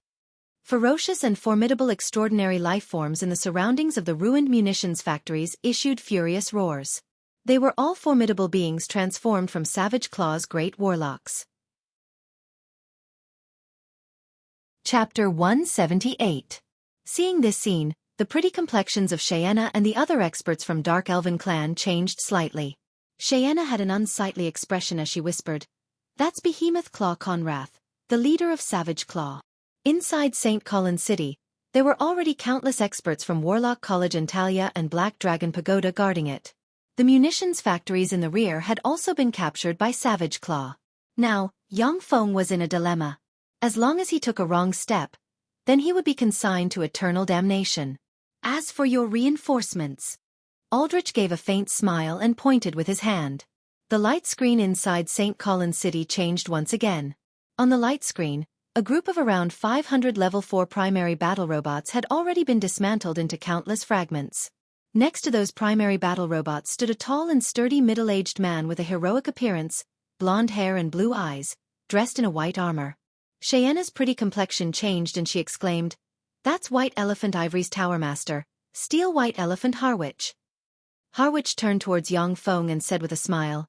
Ferocious and formidable extraordinary life forms in the surroundings of the ruined munitions factories issued furious roars. They were all formidable beings transformed from Savage Claw's great warlocks. Chapter 178. Seeing this scene, the pretty complexions of Cheyenne and the other experts from Dark Elven clan changed slightly. Cheyenne had an unsightly expression as she whispered, "That's Behemoth Claw Conrath, the leader of Savage Claw." Inside St. Colin City, there were already countless experts from Warlock College Antalya and Black Dragon Pagoda guarding it. The munitions factories in the rear had also been captured by Savage Claw. Now, Yang Feng was in a dilemma. As long as he took a wrong step, then he would be consigned to eternal damnation. "As for your reinforcements..." Aldrich gave a faint smile and pointed with his hand. The light screen inside St. Colin City changed once again. On the light screen, a group of around 500 level 4 primary battle robots had already been dismantled into countless fragments. Next to those primary battle robots stood a tall and sturdy middle-aged man with a heroic appearance, blonde hair and blue eyes, dressed in a white armor. Cheyenne's pretty complexion changed and she exclaimed, "That's White Elephant Ivory's Tower Master, Steel White Elephant Harwich." Harwich turned towards Yang Feng and said with a smile,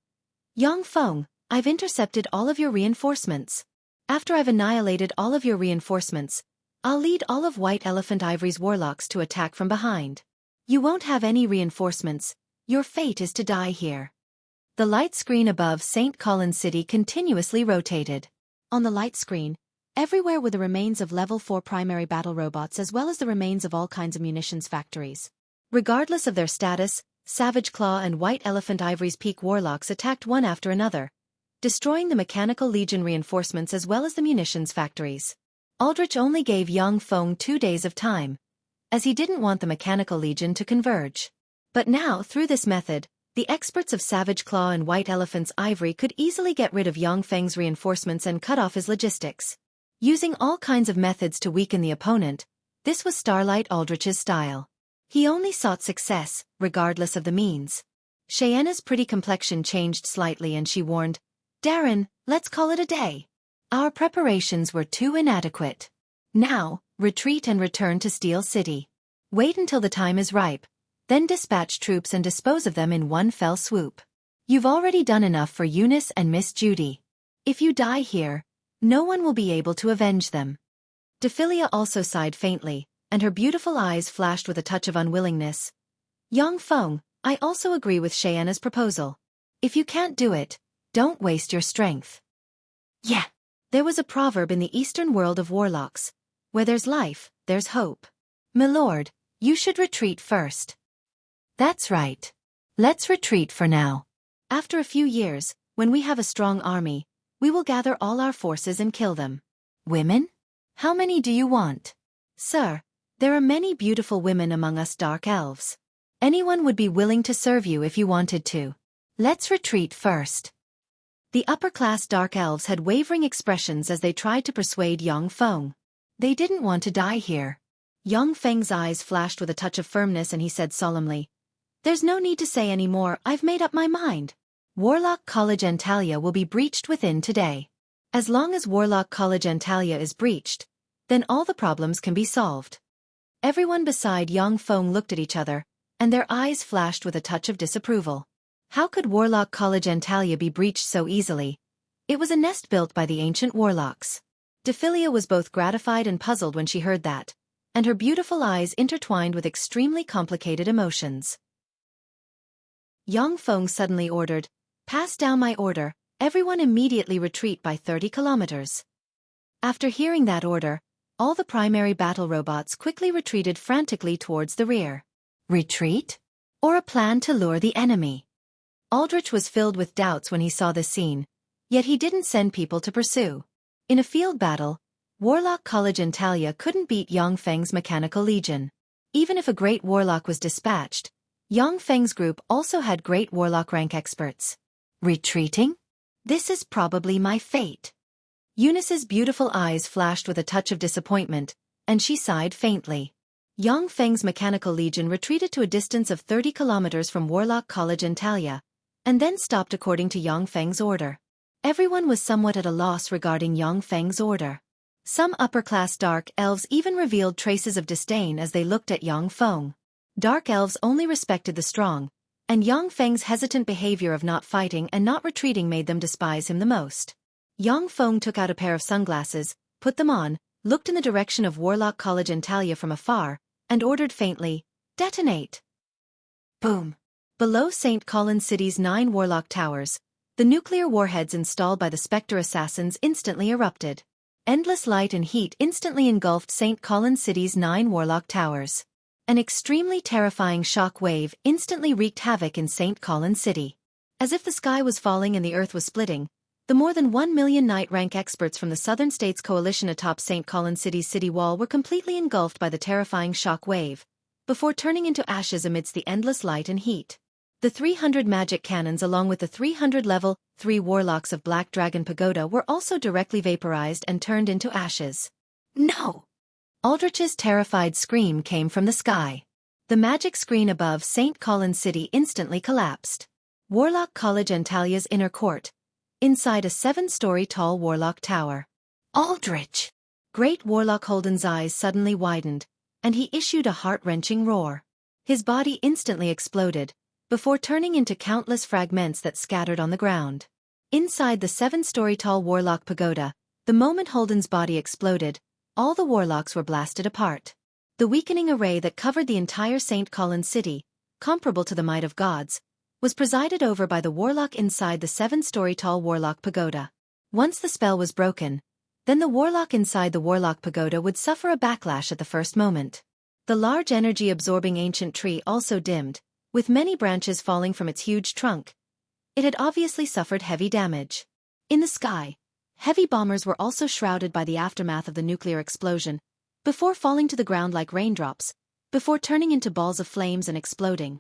"Yang Feng, I've intercepted all of your reinforcements. After I've annihilated all of your reinforcements, I'll lead all of White Elephant Ivory's warlocks to attack from behind. You won't have any reinforcements. Your fate is to die here. The light screen above St. Colin's City continuously rotated. On the light screen, everywhere were the remains of Level 4 primary battle robots as well as the remains of all kinds of munitions factories. Regardless of their status, Savage Claw and White Elephant Ivory's peak warlocks attacked one after another, destroying the Mechanical Legion reinforcements as well as the munitions factories. Aldrich only gave Yang Feng 2 days of time, as he didn't want the Mechanical Legion to converge. But now, through this method, the experts of Savage Claw and White Elephant's Ivory could easily get rid of Yang Feng's reinforcements and cut off his logistics. Using all kinds of methods to weaken the opponent, this was Starlight Aldrich's style. He only sought success, regardless of the means. Cheyenne's pretty complexion changed slightly and she warned, "Darren, let's call it a day. Our preparations were too inadequate. Now, retreat and return to Steel City. Wait until the time is ripe, then dispatch troops and dispose of them in one fell swoop. You've already done enough for Eunice and Miss Judy. If you die here, no one will be able to avenge them." Dephilia also sighed faintly, and her beautiful eyes flashed with a touch of unwillingness. "Yang Feng, I also agree with Cheyenne's proposal. If you can't do it, don't waste your strength." Yeah. There was a proverb in the eastern world of warlocks. Where there's life, there's hope. "Milord, you should retreat first." "That's right. Let's retreat for now. After a few years, when we have a strong army, we will gather all our forces and kill them." "Women? How many do you want?" "Sir, there are many beautiful women among us dark elves. Anyone would be willing to serve you if you wanted to. Let's retreat first." The upper-class dark elves had wavering expressions as they tried to persuade Yang Feng. They didn't want to die here. Yang Feng's eyes flashed with a touch of firmness and he said solemnly, "There's no need to say any more, I've made up my mind. Warlock College Antalya will be breached within today. As long as Warlock College Antalya is breached, then all the problems can be solved." Everyone beside Yang Feng looked at each other, and their eyes flashed with a touch of disapproval. How could Warlock College Antalya be breached so easily? It was a nest built by the ancient warlocks. Dephilia was both gratified and puzzled when she heard that, and her beautiful eyes intertwined with extremely complicated emotions. Yang Feng suddenly ordered, "Pass down my order, everyone immediately retreat by 30 kilometers." After hearing that order, all the primary battle robots quickly retreated frantically towards the rear. Retreat? Or a plan to lure the enemy? Aldrich was filled with doubts when he saw this scene, yet he didn't send people to pursue. In a field battle, Warlock College Antalya couldn't beat Yang Feng's Mechanical Legion. Even if a great warlock was dispatched, Yang Feng's group also had great warlock rank experts. Retreating? This is probably my fate. Eunice's beautiful eyes flashed with a touch of disappointment, and she sighed faintly. Yang Feng's Mechanical Legion retreated to a distance of 30 kilometers from Warlock College Antalya, and then stopped according to Yang Feng's order. Everyone was somewhat at a loss regarding Yang Feng's order. Some upper-class dark elves even revealed traces of disdain as they looked at Yang Feng. Dark elves only respected the strong, and Yang Feng's hesitant behavior of not fighting and not retreating made them despise him the most. Yang Feng took out a pair of sunglasses, put them on, looked in the direction of Warlock College Antalya from afar, and ordered faintly, "Detonate." Boom. Below St. Colin's City's 9 warlock towers, the nuclear warheads installed by the Spectre assassins instantly erupted. Endless light and heat instantly engulfed St. Colin's City's 9 warlock towers. An extremely terrifying shock wave instantly wreaked havoc in St. Colin's City. As if the sky was falling and the earth was splitting, the more than 1 million night-rank experts from the Southern States Coalition atop St. Colin's City's city wall were completely engulfed by the terrifying shock wave, before turning into ashes amidst the endless light and heat. The 300 magic cannons along with the 300 level 3 warlocks of Black Dragon Pagoda were also directly vaporized and turned into ashes. No! Aldrich's terrified scream came from the sky. The magic screen above St. Colin's City instantly collapsed. Warlock College Antalya's inner court, inside a 7-story tall warlock tower. Aldrich! Great Warlock Holden's eyes suddenly widened, and he issued a heart-wrenching roar. His body instantly exploded, before turning into countless fragments that scattered on the ground. Inside the 7-story tall warlock pagoda, the moment Holden's body exploded, all the warlocks were blasted apart. The weakening array that covered the entire St. Colin's city, comparable to the might of gods, was presided over by the warlock inside the 7-story-tall Warlock Pagoda. Once the spell was broken, then the warlock inside the Warlock Pagoda would suffer a backlash at the first moment. The large energy-absorbing ancient tree also dimmed, with many branches falling from its huge trunk. It had obviously suffered heavy damage. In the sky, heavy bombers were also shrouded by the aftermath of the nuclear explosion, before falling to the ground like raindrops, before turning into balls of flames and exploding.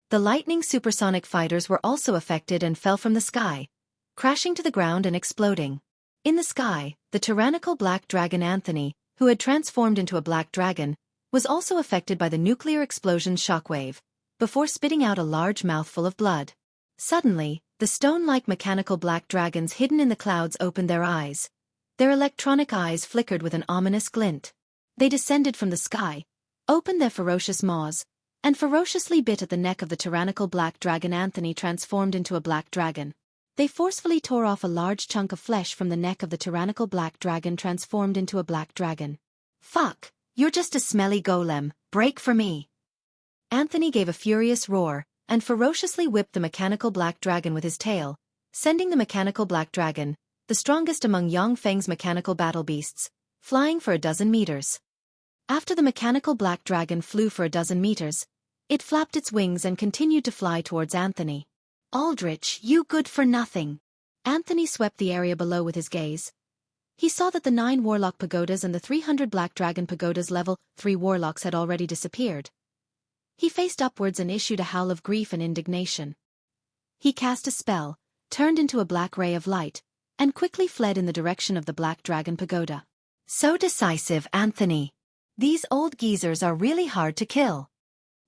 The lightning supersonic fighters were also affected and fell from the sky, crashing to the ground and exploding. In the sky, the tyrannical black dragon Anthony, who had transformed into a black dragon, was also affected by the nuclear explosion's shockwave, before spitting out a large mouthful of blood. Suddenly, the stone-like mechanical black dragons hidden in the clouds opened their eyes. Their electronic eyes flickered with an ominous glint. They descended from the sky, opened their ferocious maws, and ferociously bit at the neck of the tyrannical black dragon Anthony transformed into a black dragon. They forcefully tore off a large chunk of flesh from the neck of the tyrannical black dragon transformed into a black dragon. "Fuck, you're just a smelly golem, break for me." Anthony gave a furious roar, and ferociously whipped the mechanical black dragon with his tail, sending the mechanical black dragon, the strongest among Yang Feng's mechanical battle beasts, flying for a dozen meters. After the mechanical black dragon flew for a dozen meters, it flapped its wings and continued to fly towards Anthony. "Aldrich, you good-for-nothing." Anthony swept the area below with his gaze. He saw that the 9 Warlock Pagodas and the 300 Black Dragon Pagodas level 3 warlocks had already disappeared. He faced upwards and issued a howl of grief and indignation. He cast a spell, turned into a black ray of light, and quickly fled in the direction of the Black Dragon Pagoda. "So decisive, Anthony. These old geezers are really hard to kill."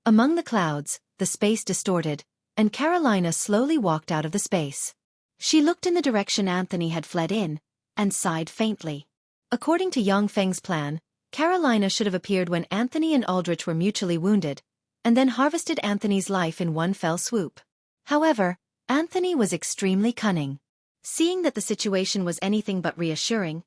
Among the clouds, the space distorted, and Carolina slowly walked out of the space. She looked in the direction Anthony had fled in, and sighed faintly. According to Yang Feng's plan, Carolina should have appeared when Anthony and Aldrich were mutually wounded, and then harvested Anthony's life in one fell swoop. However, Anthony was extremely cunning. Seeing that the situation was anything but reassuring,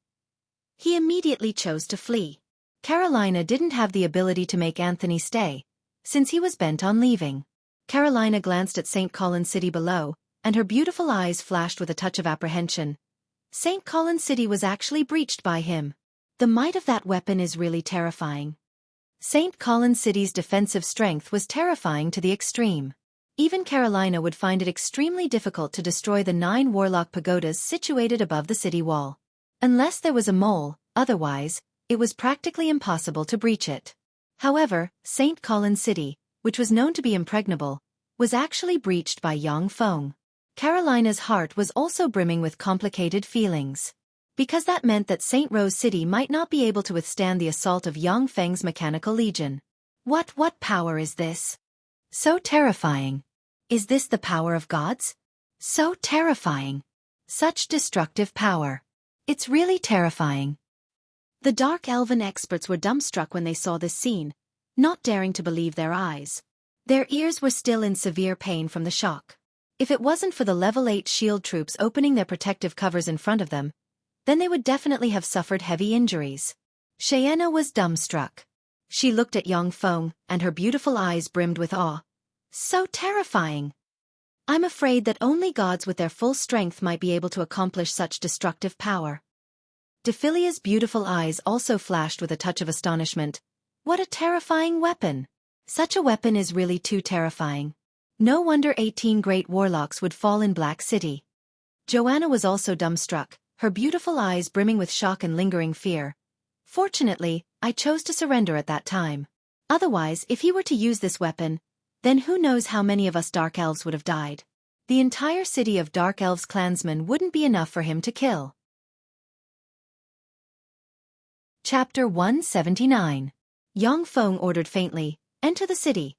he immediately chose to flee. Carolina didn't have the ability to make Anthony stay, since he was bent on leaving. Carolina glanced at St. Colin's City below, and her beautiful eyes flashed with a touch of apprehension. St. Colin's City was actually breached by him. The might of that weapon is really terrifying. St. Colin's City's defensive strength was terrifying to the extreme. Even Carolina would find it extremely difficult to destroy the 9 Warlock Pagodas situated above the city wall. Unless there was a mole, otherwise, it was practically impossible to breach it. However, St. Colin's City, which was known to be impregnable, was actually breached by Yang Feng. Carolina's heart was also brimming with complicated feelings. Because that meant that St. Rose City might not be able to withstand the assault of Yang Feng's mechanical legion. What power is this? So terrifying. Is this the power of gods? So terrifying. Such destructive power. It's really terrifying. The Dark Elven experts were dumbstruck when they saw this scene, not daring to believe their eyes. Their ears were still in severe pain from the shock. If it wasn't for the level 8 shield troops opening their protective covers in front of them, then they would definitely have suffered heavy injuries. Cheyenne was dumbstruck. She looked at Yang Feng, and her beautiful eyes brimmed with awe. So terrifying. I'm afraid that only gods with their full strength might be able to accomplish such destructive power. Dephilia's beautiful eyes also flashed with a touch of astonishment. What a terrifying weapon! Such a weapon is really too terrifying. No wonder 18 great warlocks would fall in Black City. Joanna was also dumbstruck, her beautiful eyes brimming with shock and lingering fear. Fortunately, I chose to surrender at that time. Otherwise, if he were to use this weapon, then who knows how many of us Dark Elves would have died. The entire city of Dark Elves clansmen wouldn't be enough for him to kill. Chapter 179. Yang Feng ordered faintly, "Enter the city."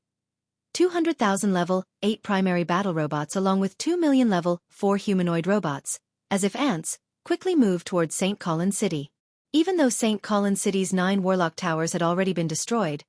200,000 level 8 primary battle robots along with 2 million level 4 humanoid robots, as if ants, quickly moved towards St. Colin's City. Even though St. Colin's City's 9 warlock towers had already been destroyed,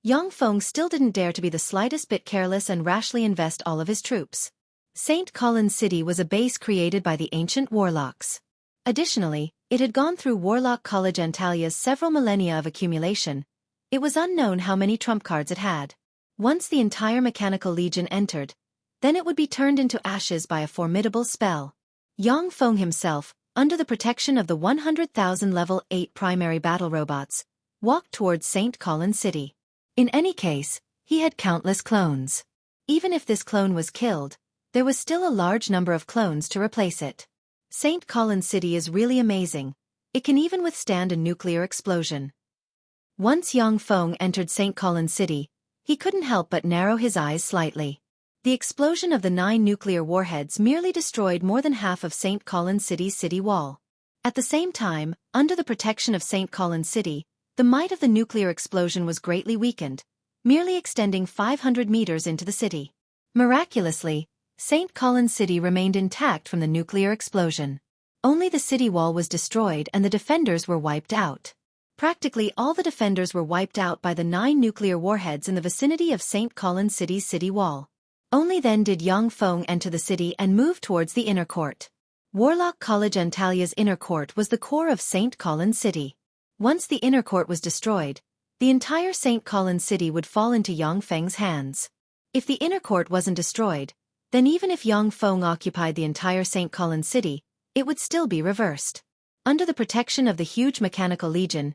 Yang Feng still didn't dare to be the slightest bit careless and rashly invest all of his troops. St. Colin's City was a base created by the ancient warlocks. Additionally, it had gone through Warlock College Antalia's several millennia of accumulation. It was unknown how many trump cards it had. Once the entire Mechanical Legion entered, then it would be turned into ashes by a formidable spell. Yang Feng himself, under the protection of the 100,000 level 8 primary battle robots, walked towards St. Colin City. In any case, he had countless clones. Even if this clone was killed, there was still a large number of clones to replace it. St. Colin City is really amazing. It can even withstand a nuclear explosion. Once Yang Feng entered St. Colin City, he couldn't help but narrow his eyes slightly. The explosion of the 9 nuclear warheads merely destroyed more than half of St. Colin City's city wall. At the same time, under the protection of St. Colin City, the might of the nuclear explosion was greatly weakened, merely extending 500 meters into the city. Miraculously, St. Colin City remained intact from the nuclear explosion. Only the city wall was destroyed and the defenders were wiped out. Practically all the defenders were wiped out by the 9 nuclear warheads in the vicinity of St. Colin City's city wall. Only then did Yang Feng enter the city and move towards the inner court. Warlock College Antalia's inner court was the core of St. Colin City. Once the inner court was destroyed, the entire St. Colin City would fall into Yang Feng's hands. If the inner court wasn't destroyed, then even if Yang Feng occupied the entire St. Colin City, it would still be reversed. Under the protection of the huge Mechanical Legion,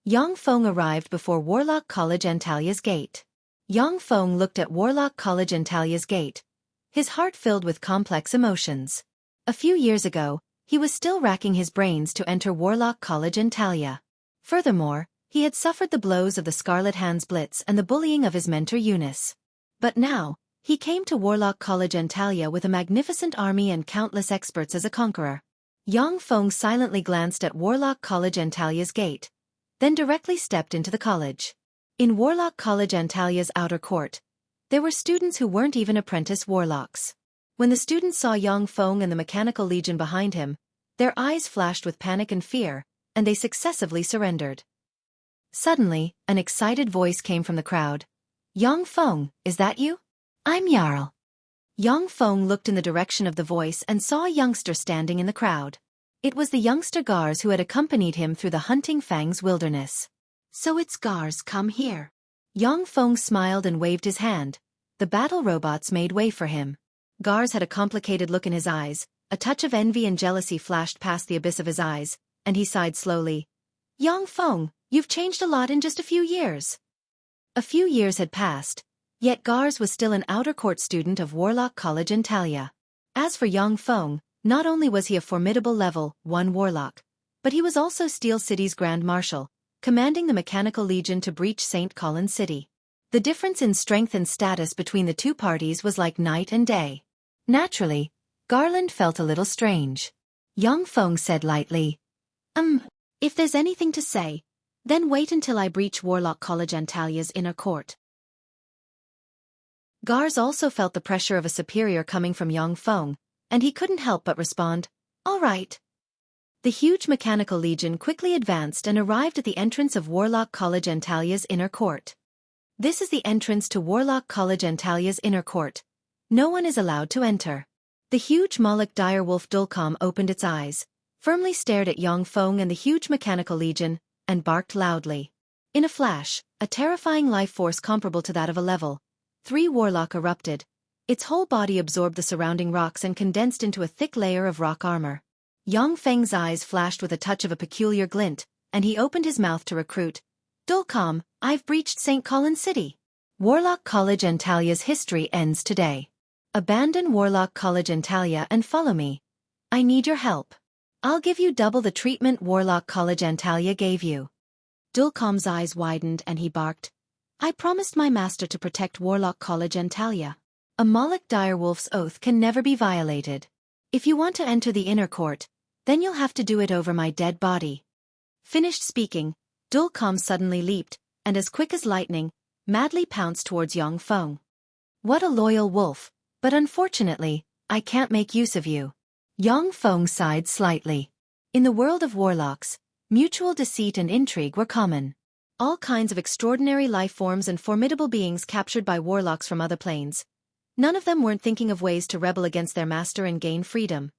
Yang Feng arrived before Warlock College Antalia's gate. Yang Feng looked at Warlock College Antalia's gate, his heart filled with complex emotions. A few years ago, he was still racking his brains to enter Warlock College Antalia. Furthermore, he had suffered the blows of the Scarlet Hands Blitz and the bullying of his mentor Eunice. But now, he came to Warlock College Antalia with a magnificent army and countless experts as a conqueror. Yang Feng silently glanced at Warlock College Antalia's gate, then directly stepped into the college. In Warlock College Antalia's outer court, there were students who weren't even apprentice warlocks. When the students saw Yang Feng and the Mechanical Legion behind him, their eyes flashed with panic and fear, and they successively surrendered. Suddenly, an excited voice came from the crowd. Yang Feng, is that you? I'm Jarl. Yang Feng looked in the direction of the voice and saw a youngster standing in the crowd. It was the youngster Gars who had accompanied him through the Hunting Fangs wilderness. So it's Gars come here. Yang Feng smiled and waved his hand. The battle robots made way for him. Gars had a complicated look in his eyes, a touch of envy and jealousy flashed past the abyss of his eyes, and he sighed slowly. Yang Feng, you've changed a lot in just a few years. A few years had passed, yet Gars was still an outer court student of Warlock College Antalia. As for Yang Feng, not only was he a formidable level 1 warlock, but he was also Steel City's Grand Marshal, commanding the Mechanical Legion to breach St. Colin City. The difference in strength and status between the two parties was like night and day. Naturally, Garland felt a little strange. Yang Feng said lightly, if there's anything to say, then wait until I breach Warlock College Antalia's inner court. Gars also felt the pressure of a superior coming from Yang Feng, and he couldn't help but respond, all right. The huge Mechanical Legion quickly advanced and arrived at the entrance of Warlock College Antalia's inner court. This is the entrance to Warlock College Antalia's inner court. No one is allowed to enter. The huge Moloch direwolf Dulcom opened its eyes, firmly stared at Yang Feng and the huge Mechanical Legion, and barked loudly. In a flash, a terrifying life force comparable to that of a level 3 warlock erupted. Its whole body absorbed the surrounding rocks and condensed into a thick layer of rock armor. Yang Feng's eyes flashed with a touch of a peculiar glint, and he opened his mouth to recruit. Dulcom, I've breached St. Colin City. Warlock College Antalia's history ends today. Abandon Warlock College Antalia and follow me. I need your help. I'll give you double the treatment Warlock College Antalia gave you. Dulcom's eyes widened and he barked. I promised my master to protect Warlock College Antalia. A Moloch direwolf's oath can never be violated. If you want to enter the inner court, then you'll have to do it over my dead body. Finished speaking, Dulcom suddenly leaped, and as quick as lightning, madly pounced towards Yang Feng. What a loyal wolf, but unfortunately, I can't make use of you. Yang Feng sighed slightly. In the world of warlocks, mutual deceit and intrigue were common. All kinds of extraordinary life forms and formidable beings captured by warlocks from other planes. None of them weren't thinking of ways to rebel against their master and gain freedom.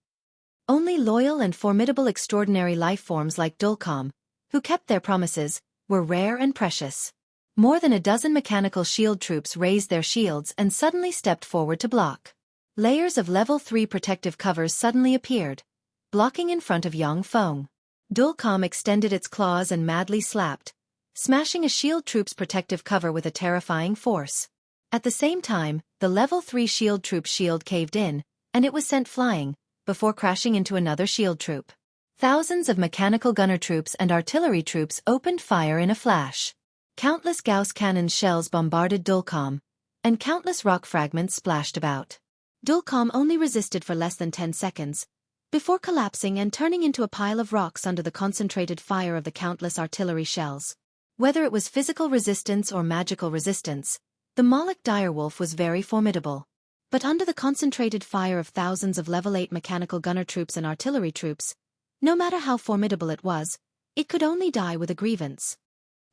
Only loyal and formidable extraordinary life forms like Dulcom, who kept their promises, were rare and precious. More than a dozen mechanical shield troops raised their shields and suddenly stepped forward to block. Layers of level 3 protective covers suddenly appeared, blocking in front of Yang Feng. Dulcom extended its claws and madly slapped, smashing a shield troop's protective cover with a terrifying force. At the same time, the level 3 shield troop's shield caved in, and it was sent flying, before crashing into another shield troop. Thousands of mechanical gunner troops and artillery troops opened fire in a flash. Countless Gauss cannon's shells bombarded Dulcom, and countless rock fragments splashed about. Dulcom only resisted for less than 10 seconds, before collapsing and turning into a pile of rocks under the concentrated fire of the countless artillery shells. Whether it was physical resistance or magical resistance, the Moloch direwolf was very formidable. But under the concentrated fire of thousands of level 8 mechanical gunner troops and artillery troops, no matter how formidable it could only die with a grievance.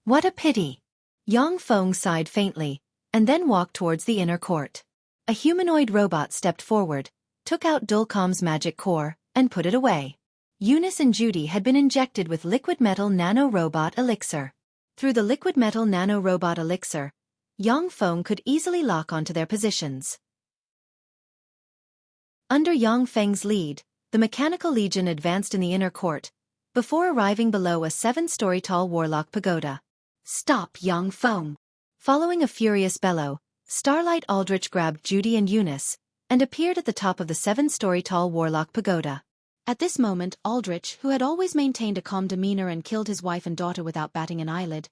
What a pity! Yang Feng sighed faintly, and then walked towards the inner court. A humanoid robot stepped forward, took out Dulcom's magic core, and put it away. Eunice and Judy had been injected with liquid metal nano-robot elixir. Through the liquid metal nano-robot elixir, Yang Feng could easily lock onto their positions. Under Yang Feng's lead, the Mechanical Legion advanced in the inner court, before arriving below a 7-story tall warlock pagoda. "Stop, Yang Feng!" Following a furious bellow, Starlight Aldrich grabbed Judy and Eunice, and appeared at the top of the 7-story tall warlock pagoda. At this moment, Aldrich, who had always maintained a calm demeanor and killed his wife and daughter without batting an eyelid,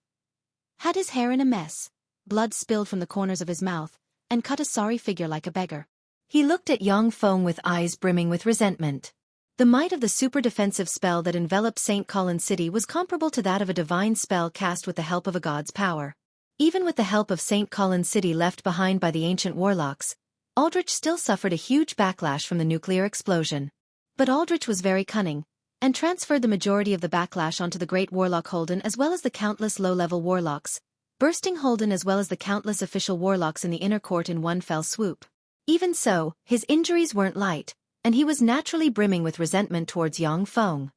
had his hair in a mess, blood spilled from the corners of his mouth, and cut a sorry figure like a beggar. He looked at Yang Feng with eyes brimming with resentment. The might of the super defensive spell that enveloped St. Colin's City was comparable to that of a divine spell cast with the help of a god's power. Even with the help of St. Colin's City left behind by the ancient warlocks, Aldrich still suffered a huge backlash from the nuclear explosion. But Aldrich was very cunning, and transferred the majority of the backlash onto the great warlock Holden as well as the countless low-level warlocks, bursting Holden as well as the countless official warlocks in the inner court in one fell swoop. Even so, his injuries weren't light, and he was naturally brimming with resentment towards Yang Feng.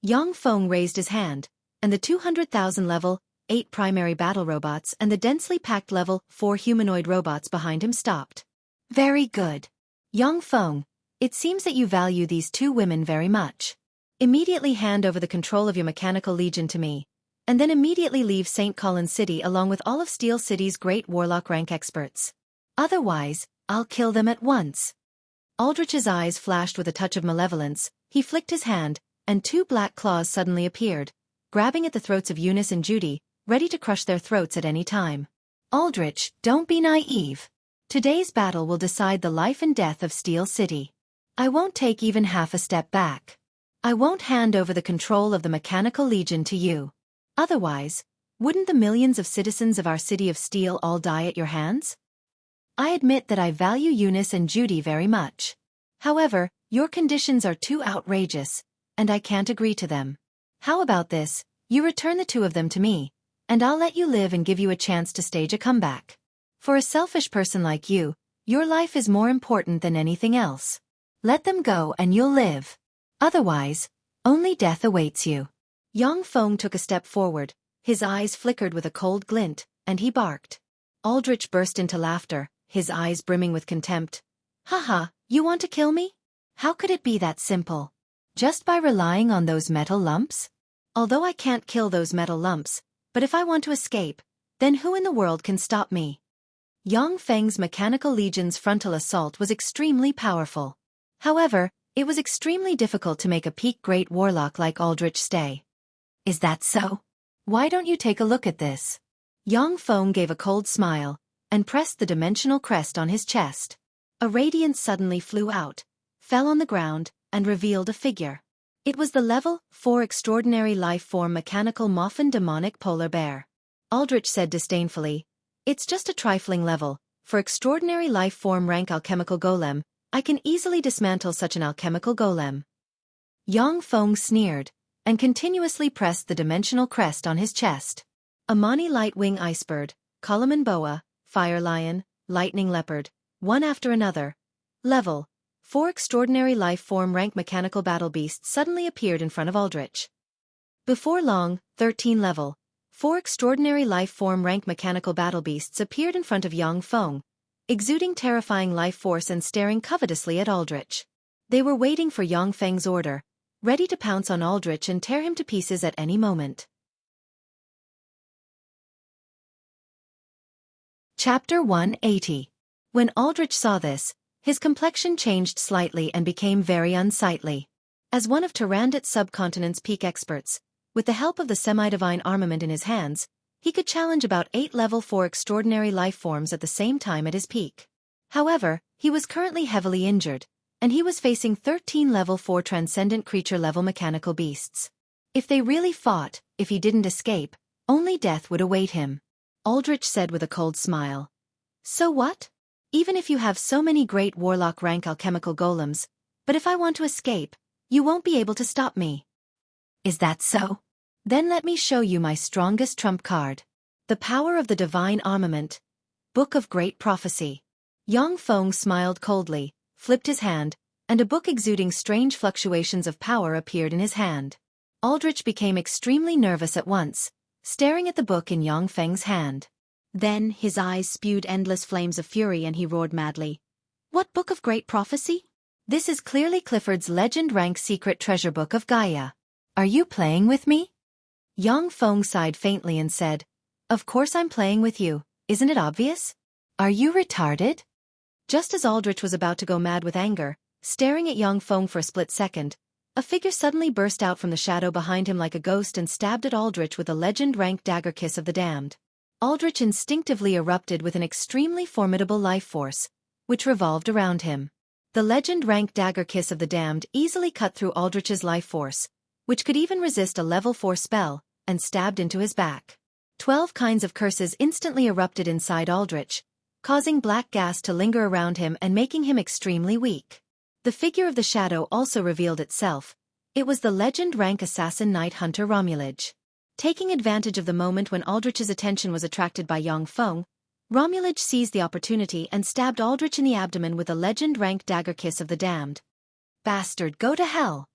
Yang Feng raised his hand, and the 200,000 level 8 primary battle robots and the densely packed level 4 humanoid robots behind him stopped. "Very good. Yang Feng, it seems that you value these 2 women very much. Immediately hand over the control of your Mechanical Legion to me, and then immediately leave St. Colin's City along with all of Steel City's great warlock rank experts. Otherwise, I'll kill them at once." Aldrich's eyes flashed with a touch of malevolence. He flicked his hand, and 2 black claws suddenly appeared, grabbing at the throats of Eunice and Judy, ready to crush their throats at any time. "Aldrich, don't be naive. Today's battle will decide the life and death of Steel City. I won't take even half a step back. I won't hand over the control of the Mechanical Legion to you. Otherwise, wouldn't the millions of citizens of our city of steel all die at your hands? I admit that I value Eunice and Judy very much. However, your conditions are too outrageous, and I can't agree to them. How about this, you return the 2 of them to me, and I'll let you live and give you a chance to stage a comeback. For a selfish person like you, your life is more important than anything else. Let them go and you'll live. Otherwise, only death awaits you." Yang Feng took a step forward, his eyes flickered with a cold glint, and he barked. Aldrich burst into laughter, his eyes brimming with contempt. "Haha, you want to kill me? How could it be that simple? Just by relying on those metal lumps? Although I can't kill those metal lumps, but if I want to escape, then who in the world can stop me?" Yang Feng's Mechanical Legion's frontal assault was extremely powerful. However, it was extremely difficult to make a peak great warlock like Aldrich stay. "Is that so? Why don't you take a look at this?" Yang Feng gave a cold smile, and pressed the dimensional crest on his chest. A radiance suddenly flew out, fell on the ground, and revealed a figure. It was the level 4 extraordinary life form mechanical Moffin demonic polar bear. Aldrich said disdainfully, "It's just a trifling level. For extraordinary life form rank alchemical golem, I can easily dismantle such an alchemical golem." Yang Feng sneered, and continuously pressed the dimensional crest on his chest. Amani Lightwing Icebird, Kalaman Boa, Fire Lion, Lightning Leopard, one after another. Level 4 extraordinary life form rank mechanical battle beasts suddenly appeared in front of Aldrich. Before long, 13 level, 4 extraordinary life form rank mechanical battle beasts appeared in front of Yang Feng, exuding terrifying life force and staring covetously at Aldrich. They were waiting for Yang Feng's order, ready to pounce on Aldrich and tear him to pieces at any moment. Chapter 180. When Aldrich saw this, his complexion changed slightly and became very unsightly. As one of Tyrannid subcontinent's peak experts, with the help of the semi-divine armament in his hands, he could challenge about 8 level 4 extraordinary life forms at the same time at his peak. However, he was currently heavily injured, and he was facing 13 level 4 transcendent creature level mechanical beasts. If they really fought, if he didn't escape, only death would await him. Aldrich said with a cold smile. So what? Even if you have so many great warlock rank alchemical golems, but if I want to escape, you won't be able to stop me. Is that so? Then let me show you my strongest trump card. The power of the divine armament. Book of Great Prophecy. Yang Feng smiled coldly, flipped his hand, and a book exuding strange fluctuations of power appeared in his hand. Aldrich became extremely nervous at once, staring at the book in Yang Feng's hand. Then his eyes spewed endless flames of fury and he roared madly. What Book of Great Prophecy? This is clearly Clifford's legend rank secret treasure book of Gaia. Are you playing with me? Yang Feng sighed faintly and said, Of course I'm playing with you, isn't it obvious? Are you retarded? Just as Aldrich was about to go mad with anger, staring at Yang Feng for a split second, a figure suddenly burst out from the shadow behind him like a ghost and stabbed at Aldrich with a legend-rank dagger kiss of the damned. Aldrich instinctively erupted with an extremely formidable life force, which revolved around him. The legend-rank dagger kiss of the damned easily cut through Aldrich's life force, which could even resist a level 4 spell, and stabbed into his back. 12 kinds of curses instantly erupted inside Aldrich, causing black gas to linger around him and making him extremely weak. The figure of the shadow also revealed itself. It was the legend-rank assassin knight hunter Romulage. Taking advantage of the moment when Aldrich's attention was attracted by Yang Feng, Romulage seized the opportunity and stabbed Aldrich in the abdomen with a legend-rank dagger kiss of the damned. Bastard, go to hell!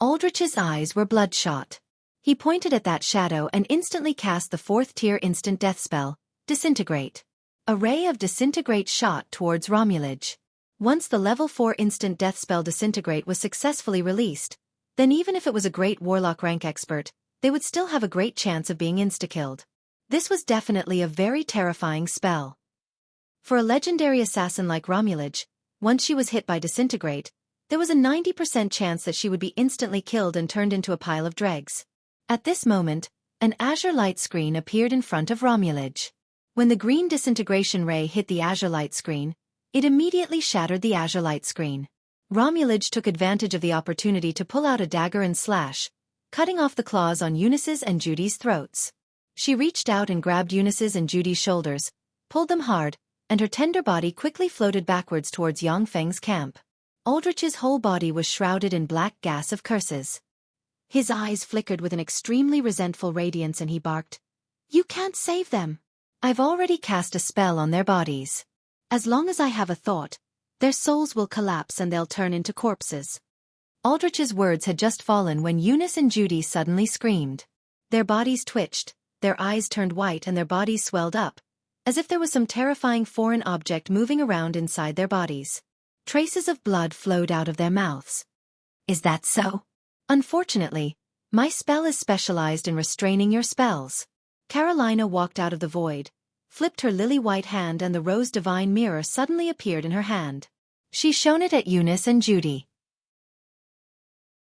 Aldrich's eyes were bloodshot. He pointed at that shadow and instantly cast the 4th tier instant death spell, Disintegrate. A ray of Disintegrate shot towards Romulage. Once the level 4 instant death spell Disintegrate was successfully released, then even if it was a great warlock rank expert, they would still have a great chance of being insta-killed. This was definitely a very terrifying spell. For a legendary assassin like Romulage, once she was hit by Disintegrate, there was a 90% chance that she would be instantly killed and turned into a pile of dregs. At this moment, an azure light screen appeared in front of Romulage. When the green disintegration ray hit the azure light screen, it immediately shattered the azure light screen. Romulage took advantage of the opportunity to pull out a dagger and slash, cutting off the claws on Eunice's and Judy's throats. She reached out and grabbed Eunice's and Judy's shoulders, pulled them hard, and her tender body quickly floated backwards towards Yang Feng's camp. Aldrich's whole body was shrouded in black gas of curses. His eyes flickered with an extremely resentful radiance and he barked, You can't save them. I've already cast a spell on their bodies. As long as I have a thought, their souls will collapse and they'll turn into corpses. Aldrich's words had just fallen when Eunice and Judy suddenly screamed. Their bodies twitched, their eyes turned white and their bodies swelled up, as if there was some terrifying foreign object moving around inside their bodies. Traces of blood flowed out of their mouths. Is that so? Unfortunately, my spell is specialized in restraining your spells. Carolina walked out of the void, flipped her lily-white hand and the rose divine mirror suddenly appeared in her hand. She shone it at Eunice and Judy.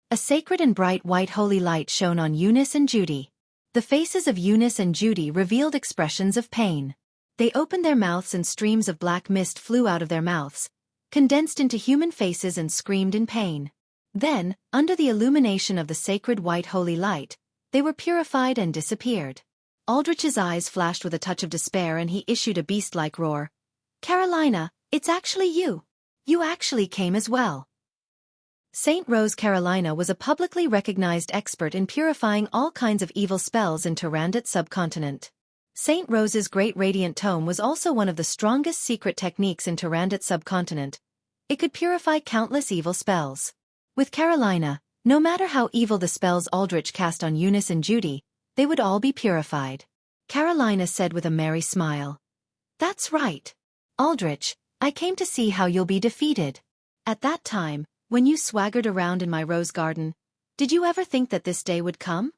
A sacred and bright white holy light shone on Eunice and Judy. The faces of Eunice and Judy revealed expressions of pain. They opened their mouths and streams of black mist flew out of their mouths, condensed into human faces and screamed in pain. Then, under the illumination of the sacred white holy light, they were purified and disappeared. Aldrich's eyes flashed with a touch of despair and he issued a beast-like roar. Carolina, it's actually you. You actually came as well. Saint Rose Carolina was a publicly recognized expert in purifying all kinds of evil spells in Tyrannid subcontinent. Saint Rose's Great Radiant Tome was also one of the strongest secret techniques in Tyrannid subcontinent. It could purify countless evil spells. With Carolina, no matter how evil the spells Aldrich cast on Eunice and Judy, they would all be purified. Carolina said with a merry smile. That's right. Aldrich, I came to see how you'll be defeated. At that time, when you swaggered around in my rose garden, did you ever think that this day would come?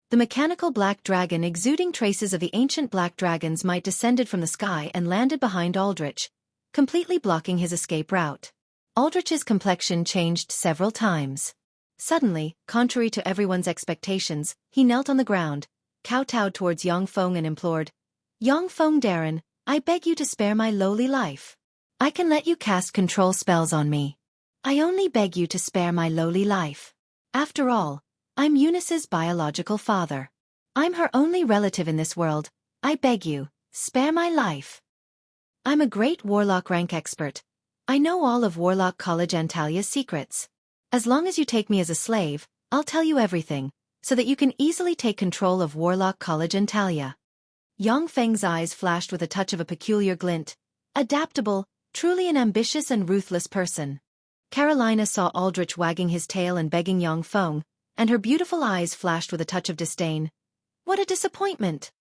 The mechanical black dragon exuding traces of the ancient black dragon's might descended from the sky and landed behind Aldrich, completely blocking his escape route. Aldrich's complexion changed several times. Suddenly, contrary to everyone's expectations, he knelt on the ground, kowtowed towards Yang Feng and implored, Yang Feng Darren, I beg you to spare my lowly life. I can let you cast control spells on me. I only beg you to spare my lowly life. After all, I'm Eunice's biological father. I'm her only relative in this world. I beg you, spare my life. I'm a great warlock rank expert. I know all of Warlock College Antalia's secrets. As long as you take me as a slave, I'll tell you everything, so that you can easily take control of Warlock College Antalia. Yang Feng's eyes flashed with a touch of a peculiar glint. Adaptable, truly an ambitious and ruthless person. Carolina saw Aldrich wagging his tail and begging Yang Feng, and her beautiful eyes flashed with a touch of disdain. What a disappointment!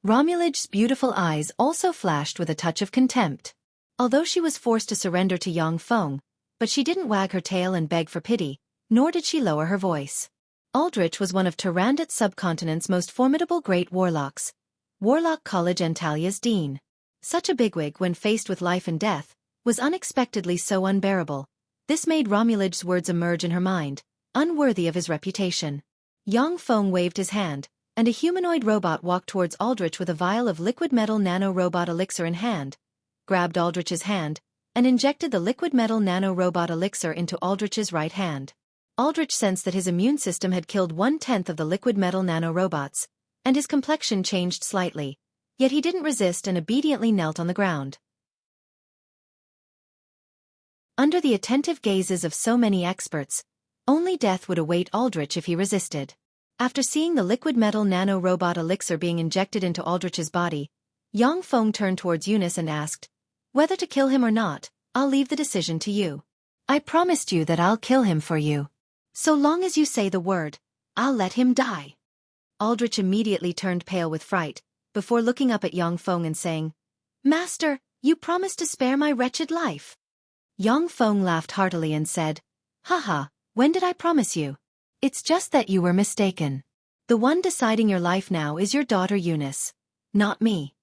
Romulaj's beautiful eyes also flashed with a touch of contempt. Although she was forced to surrender to Yang Feng, but she didn't wag her tail and beg for pity, nor did she lower her voice. Aldrich was one of Tyrandot subcontinent's most formidable great warlocks, Warlock College Antalia's dean. Such a bigwig when faced with life and death, was unexpectedly so unbearable. This made Romulaj's words emerge in her mind, unworthy of his reputation. Yang Feng waved his hand, and a humanoid robot walked towards Aldrich with a vial of liquid metal nano-robot elixir in hand, grabbed Aldrich's hand, and injected the liquid metal nano-robot elixir into Aldrich's right hand. Aldrich sensed that his immune system had killed 1/10 of the liquid metal nano-robots, and his complexion changed slightly, yet he didn't resist and obediently knelt on the ground. Under the attentive gazes of so many experts, only death would await Aldrich if he resisted. After seeing the liquid metal nano-robot elixir being injected into Aldrich's body, Yang Feng turned towards Eunice and asked, whether to kill him or not, I'll leave the decision to you. I promised you that I'll kill him for you. So long as you say the word, I'll let him die. Aldrich immediately turned pale with fright, before looking up at Yang Feng and saying, Master, you promised to spare my wretched life. Yang Feng laughed heartily and said, Haha, when did I promise you? It's just that you were mistaken. The one deciding your life now is your daughter Eunice, not me.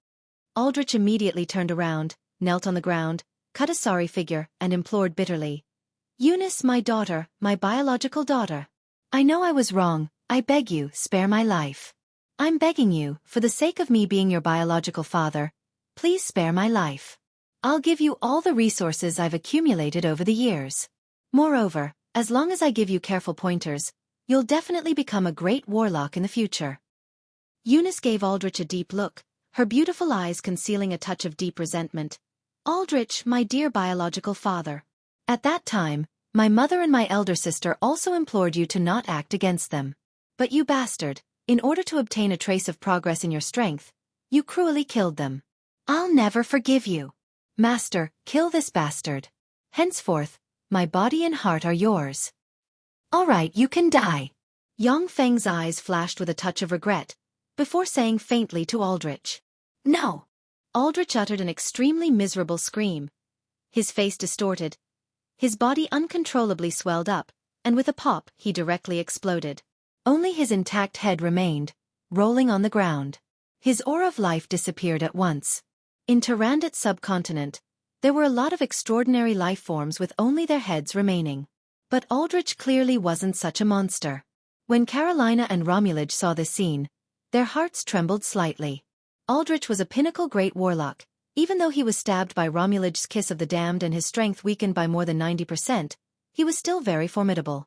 Aldrich immediately turned around, knelt on the ground, cut a sorry figure, and implored bitterly. Eunice, my daughter, my biological daughter. I know I was wrong, I beg you, spare my life. I'm begging you, for the sake of me being your biological father, please spare my life. I'll give you all the resources I've accumulated over the years. Moreover, as long as I give you careful pointers, you'll definitely become a great warlock in the future. Eunice gave Aldrich a deep look, her beautiful eyes concealing a touch of deep resentment. Aldrich, my dear biological father. At that time, my mother and my elder sister also implored you to not act against them. But you bastard, in order to obtain a trace of progress in your strength, you cruelly killed them. I'll never forgive you. Master, kill this bastard. Henceforth, my body and heart are yours. All right, you can die. Yang Feng's eyes flashed with a touch of regret, before saying faintly to Aldrich, No. Aldrich uttered an extremely miserable scream. His face distorted. His body uncontrollably swelled up, and with a pop he directly exploded. Only his intact head remained, rolling on the ground. His aura of life disappeared at once. In Tyrandot subcontinent, there were a lot of extraordinary life forms with only their heads remaining. But Aldrich clearly wasn't such a monster. When Carolina and Romulaj saw this scene, their hearts trembled slightly. Aldrich was a pinnacle great warlock. Even though he was stabbed by Romulaj's kiss of the damned and his strength weakened by more than 90%, he was still very formidable.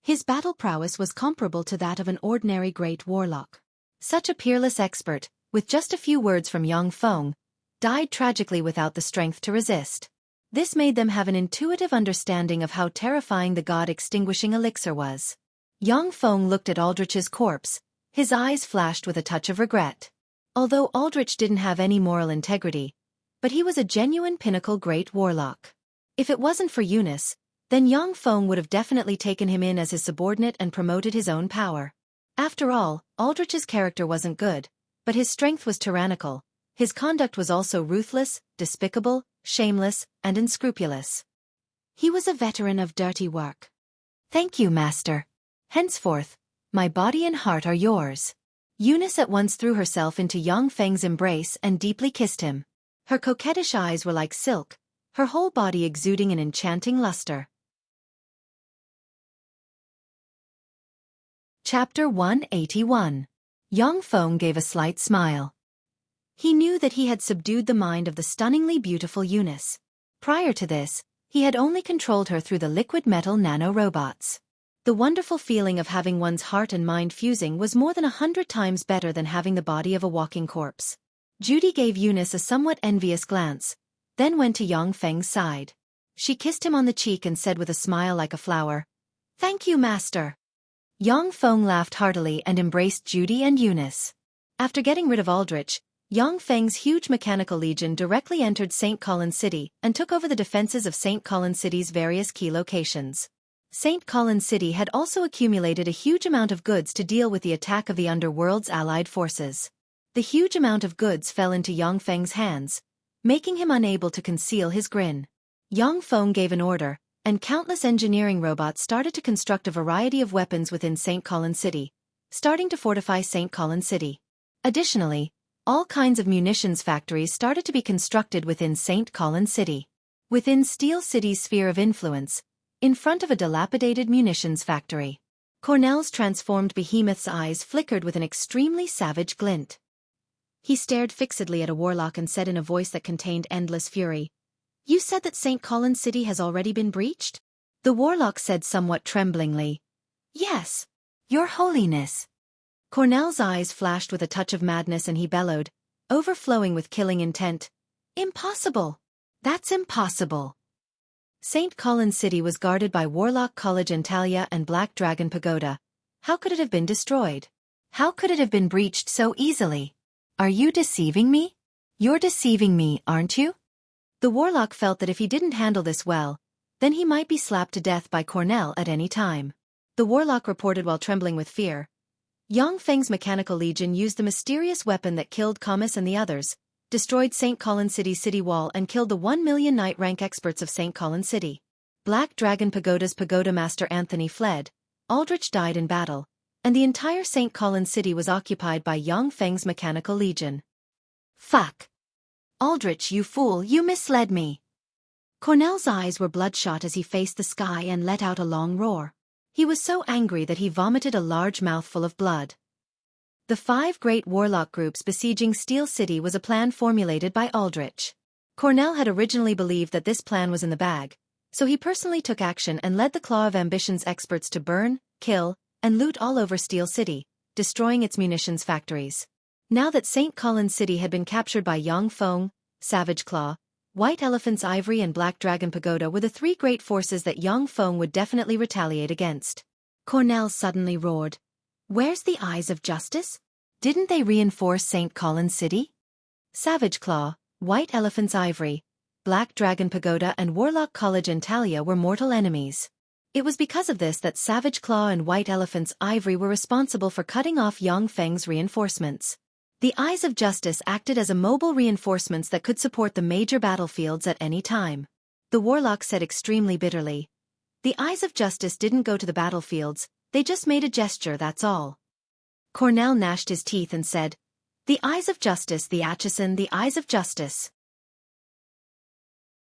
His battle prowess was comparable to that of an ordinary great warlock. Such a peerless expert, with just a few words from Yang Feng, died tragically without the strength to resist. This made them have an intuitive understanding of how terrifying the god-extinguishing elixir was. Yang Feng looked at Aldrich's corpse, his eyes flashed with a touch of regret. Although Aldrich didn't have any moral integrity, but he was a genuine pinnacle great warlock. If it wasn't for Eunice, then Yang Feng would have definitely taken him in as his subordinate and promoted his own power. After all, Aldrich's character wasn't good, but his strength was tyrannical. His conduct was also ruthless, despicable, shameless, and unscrupulous. He was a veteran of dirty work. Thank you, master. Henceforth, my body and heart are yours. Eunice at once threw herself into Yang Feng's embrace and deeply kissed him. Her coquettish eyes were like silk, her whole body exuding an enchanting luster. Chapter 181. Yang Feng gave a slight smile. He knew that he had subdued the mind of the stunningly beautiful Eunice. Prior to this, he had only controlled her through the liquid metal nano-robots. The wonderful feeling of having one's heart and mind fusing was more than 100 times better than having the body of a walking corpse. Judy gave Eunice a somewhat envious glance, then went to Yang Feng's side. She kissed him on the cheek and said with a smile like a flower, "Thank you, master." Yang Feng laughed heartily and embraced Judy and Eunice. After getting rid of Aldrich, Yang Feng's huge mechanical legion directly entered St. Colin City and took over the defenses of St. Colin City's various key locations. St. Colin City had also accumulated a huge amount of goods to deal with the attack of the underworld's allied forces. The huge amount of goods fell into Yang Feng's hands, making him unable to conceal his grin. Yang Feng gave an order, and countless engineering robots started to construct a variety of weapons within St. Colin City, starting to fortify St. Colin City. Additionally, all kinds of munitions factories started to be constructed within St. Colin City. Within Steel City's sphere of influence, in front of a dilapidated munitions factory, Cornell's transformed behemoth's eyes flickered with an extremely savage glint. He stared fixedly at a warlock and said in a voice that contained endless fury, "You said that St. Colin City has already been breached?" The warlock said somewhat tremblingly, "Yes, Your Holiness." Cornell's eyes flashed with a touch of madness and he bellowed, overflowing with killing intent, "Impossible! That's impossible!" St. Colin City was guarded by Warlock College Antalya and Black Dragon Pagoda. How could it have been destroyed? How could it have been breached so easily? Are you deceiving me? You're deceiving me, aren't you? The warlock felt that if he didn't handle this well, then he might be slapped to death by Cornell at any time. The warlock reported while trembling with fear. Yang Feng's mechanical legion used the mysterious weapon that killed Comus and the others, destroyed St. Colin City's city wall and killed the 1 million knight rank experts of St. Colin City. Black Dragon Pagoda's pagoda master Anthony fled, Aldrich died in battle, and the entire St. Colin City was occupied by Yang Feng's mechanical legion. Fuck! Aldrich, you fool, you misled me. Cornell's eyes were bloodshot as he faced the sky and let out a long roar. He was so angry that he vomited a large mouthful of blood. The 5 great warlock groups besieging Steel City was a plan formulated by Aldrich. Cornell had originally believed that this plan was in the bag, so he personally took action and led the Claw of Ambition's experts to burn, kill, and loot all over Steel City, destroying its munitions factories. Now that St. Colin City had been captured by Yang Feng, Savage Claw, White Elephant's Ivory and Black Dragon Pagoda were the 3 great forces that Yang Feng would definitely retaliate against. Cornell suddenly roared, "Where's the eyes of justice? Didn't they reinforce St. Colin City?" Savage Claw, White Elephant's Ivory, Black Dragon Pagoda and Warlock College Antalya were mortal enemies. It was because of this that Savage Claw and White Elephant's Ivory were responsible for cutting off Yang Feng's reinforcements. The Eyes of Justice acted as a mobile reinforcements that could support the major battlefields at any time. The warlock said extremely bitterly, "The Eyes of Justice didn't go to the battlefields, they just made a gesture, that's all." Cornell gnashed his teeth and said, "The Eyes of Justice, the Atchison, the Eyes of Justice.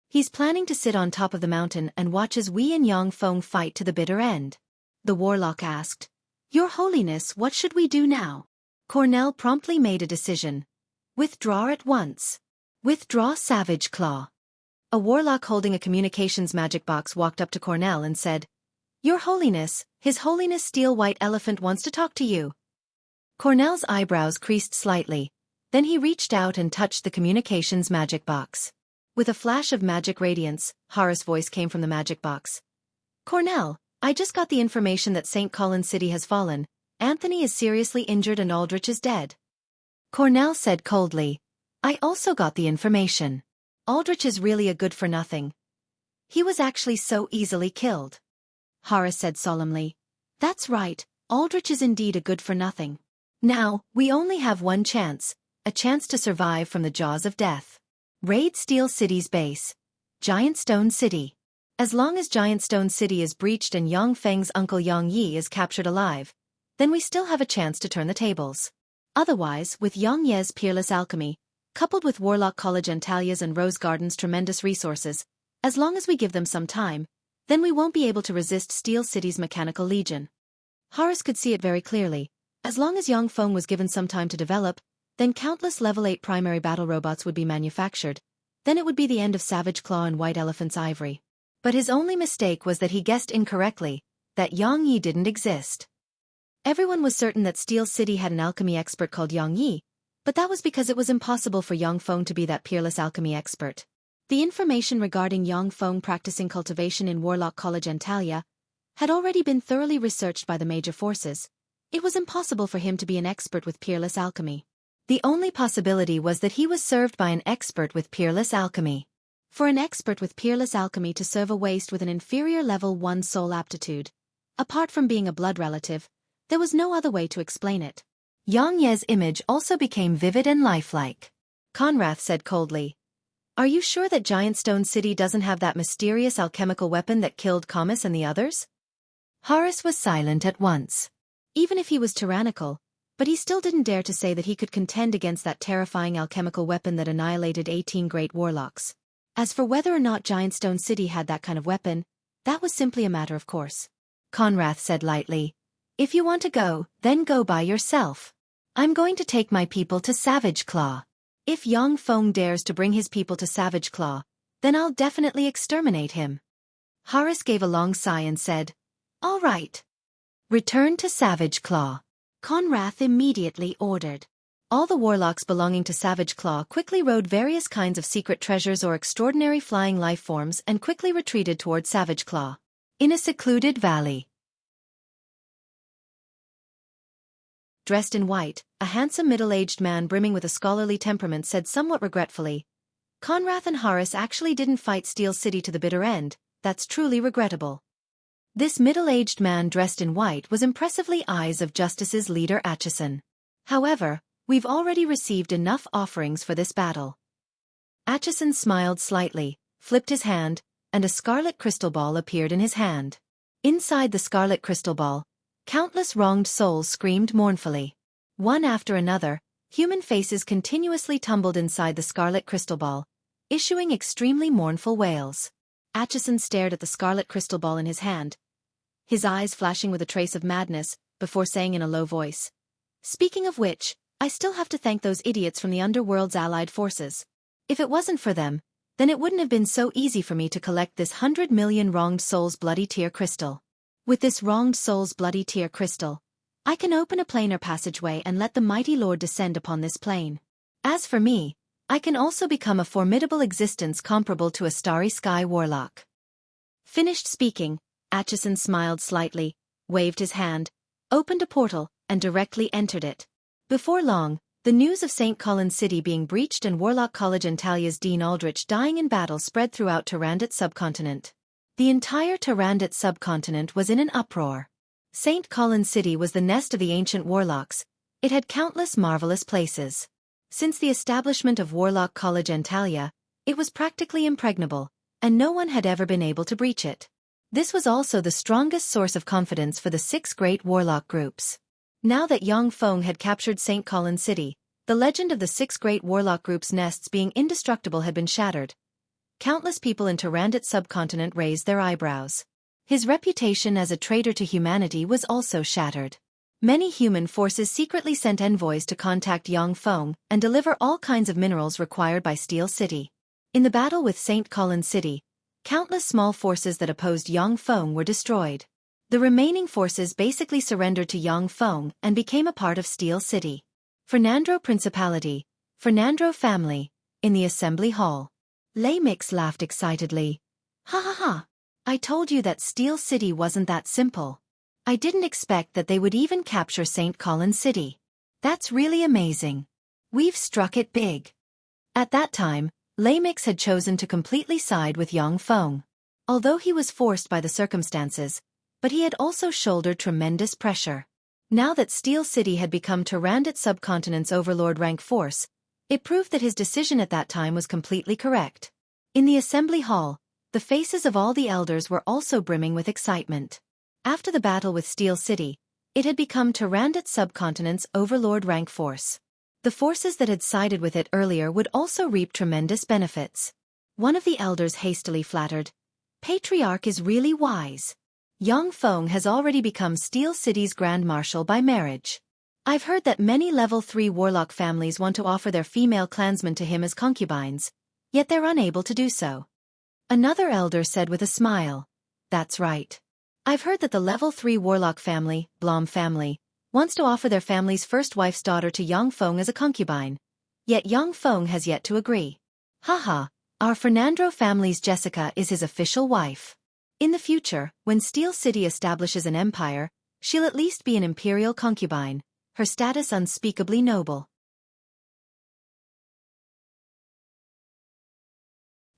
He's planning to sit on top of the mountain and watch as we and Yang Feng fight to the bitter end." The warlock asked, "Your Holiness, what should we do now?" Cornell promptly made a decision. "Withdraw at once. Withdraw, Savage Claw." A warlock holding a communications magic box walked up to Cornell and said, "Your Holiness, His Holiness Steel White Elephant wants to talk to you." Cornell's eyebrows creased slightly, then he reached out and touched the communications magic box. With a flash of magic radiance, Hara's voice came from the magic box. "Cornell, I just got the information that St. Colin City has fallen. Anthony is seriously injured and Aldrich is dead." Cornell said coldly, "I also got the information. Aldrich is really a good-for-nothing. He was actually so easily killed. Horace said solemnly. That's right, Aldrich is indeed a good-for-nothing. Now, we only have one chance, a chance to survive from the jaws of death. Raid Steel City's base. Giant Stone City. As long as Giant Stone City is breached and Yang Feng's uncle Yang Yi is captured alive, then we still have a chance to turn the tables. Otherwise, with Yang Ye's peerless alchemy, coupled with Warlock College Antalia's and Rose Garden's tremendous resources, as long as we give them some time, then we won't be able to resist Steel City's mechanical legion. Horace could see it very clearly. As long as Yang Feng was given some time to develop, then countless level 8 primary battle robots would be manufactured. Then it would be the end of Savage Claw and White Elephant's ivory. But his only mistake was that he guessed incorrectly, that Yang Yi didn't exist. Everyone was certain that Steel City had an alchemy expert called Yang Yi, but that was because it was impossible for Yang Feng to be that peerless alchemy expert. The information regarding Yang Feng practicing cultivation in Warlock College Antalya had already been thoroughly researched by the major forces. It was impossible for him to be an expert with peerless alchemy. The only possibility was that he was served by an expert with peerless alchemy. For an expert with peerless alchemy to serve a waste with an inferior level 1 soul aptitude, apart from being a blood relative, there was no other way to explain it. Yang Ye's image also became vivid and lifelike. Conrath said coldly, "Are you sure that Giant Stone City doesn't have that mysterious alchemical weapon that killed Comus and the others?" Horace was silent at once. Even if he was tyrannical, but he still didn't dare to say that he could contend against that terrifying alchemical weapon that annihilated 18 great warlocks. As for whether or not Giant Stone City had that kind of weapon, that was simply a matter of course. Conrath said lightly, "If you want to go, then go by yourself. I'm going to take my people to Savage Claw. If Yang Feng dares to bring his people to Savage Claw, then I'll definitely exterminate him." Horace gave a long sigh and said, "All right. Return to Savage Claw." Conrath immediately ordered. All the warlocks belonging to Savage Claw quickly rode various kinds of secret treasures or extraordinary flying life forms and quickly retreated toward Savage Claw. In a secluded valley. Dressed in white, a handsome middle-aged man brimming with a scholarly temperament said somewhat regretfully, "Conrath and Horace actually didn't fight Steel City to the bitter end. That's truly regrettable." This middle-aged man dressed in white was impressively Eyes of Justice's leader Atchison. "However, we've already received enough offerings for this battle." Atchison smiled slightly, flipped his hand, and a scarlet crystal ball appeared in his hand. Inside the scarlet crystal ball, countless wronged souls screamed mournfully. One after another, human faces continuously tumbled inside the scarlet crystal ball, issuing extremely mournful wails. Atchison stared at the scarlet crystal ball in his hand, his eyes flashing with a trace of madness, before saying in a low voice, "Speaking of which, I still have to thank those idiots from the underworld's allied forces. If it wasn't for them, then it wouldn't have been so easy for me to collect this 100 million wronged souls bloody tear crystal. With this wronged souls bloody tear crystal, I can open a planar passageway and let the mighty Lord descend upon this plane. As for me, I can also become a formidable existence comparable to a starry sky warlock." Finished speaking, Atchison smiled slightly, waved his hand, opened a portal, and directly entered it. Before long, the news of St. Colin's City being breached and Warlock College Antalya's Dean Aldrich dying in battle spread throughout Tyrandot subcontinent. The entire Tyrandot subcontinent was in an uproar. St. Colin's City was the nest of the ancient warlocks. It had countless marvelous places. Since the establishment of Warlock College Antalya, it was practically impregnable, and no one had ever been able to breach it. This was also the strongest source of confidence for the 6 great warlock groups. Now that Yang Feng had captured St. Colin's City, the legend of the 6 great warlock groups' nests being indestructible had been shattered. Countless people in Tyrandot subcontinent raised their eyebrows. His reputation as a traitor to humanity was also shattered. Many human forces secretly sent envoys to contact Yang Feng and deliver all kinds of minerals required by Steel City. In the battle with St. Colin's City, countless small forces that opposed Yang Feng were destroyed. The remaining forces basically surrendered to Yang Feng and became a part of Steel City. Fernandro Principality, Fernandro family, in the assembly hall. Lamix laughed excitedly. "Ha ha ha! I told you that Steel City wasn't that simple. I didn't expect that they would even capture St. Colin's City. That's really amazing. We've struck it big." At that time, Lamix had chosen to completely side with Yang Feng. Although he was forced by the circumstances, but he had also shouldered tremendous pressure. Now that Steel City had become Tyrannid Subcontinent's overlord rank force, it proved that his decision at that time was completely correct. In the assembly hall, the faces of all the elders were also brimming with excitement. After the battle with Steel City, it had become Tyrannid Subcontinent's overlord rank force. The forces that had sided with it earlier would also reap tremendous benefits. One of the elders hastily flattered, "Patriarch is really wise. Yang Feng has already become Steel City's Grand Marshal by marriage. I've heard that many level 3 warlock families want to offer their female clansmen to him as concubines, yet they're unable to do so." Another elder said with a smile, "That's right. I've heard that the level 3 warlock family, Blom family, wants to offer their family's first wife's daughter to Yang Feng as a concubine, yet Yang Feng has yet to agree. Haha, our Fernando family's Jessica is his official wife. In the future, when Steel City establishes an empire, she'll at least be an imperial concubine, her status unspeakably noble."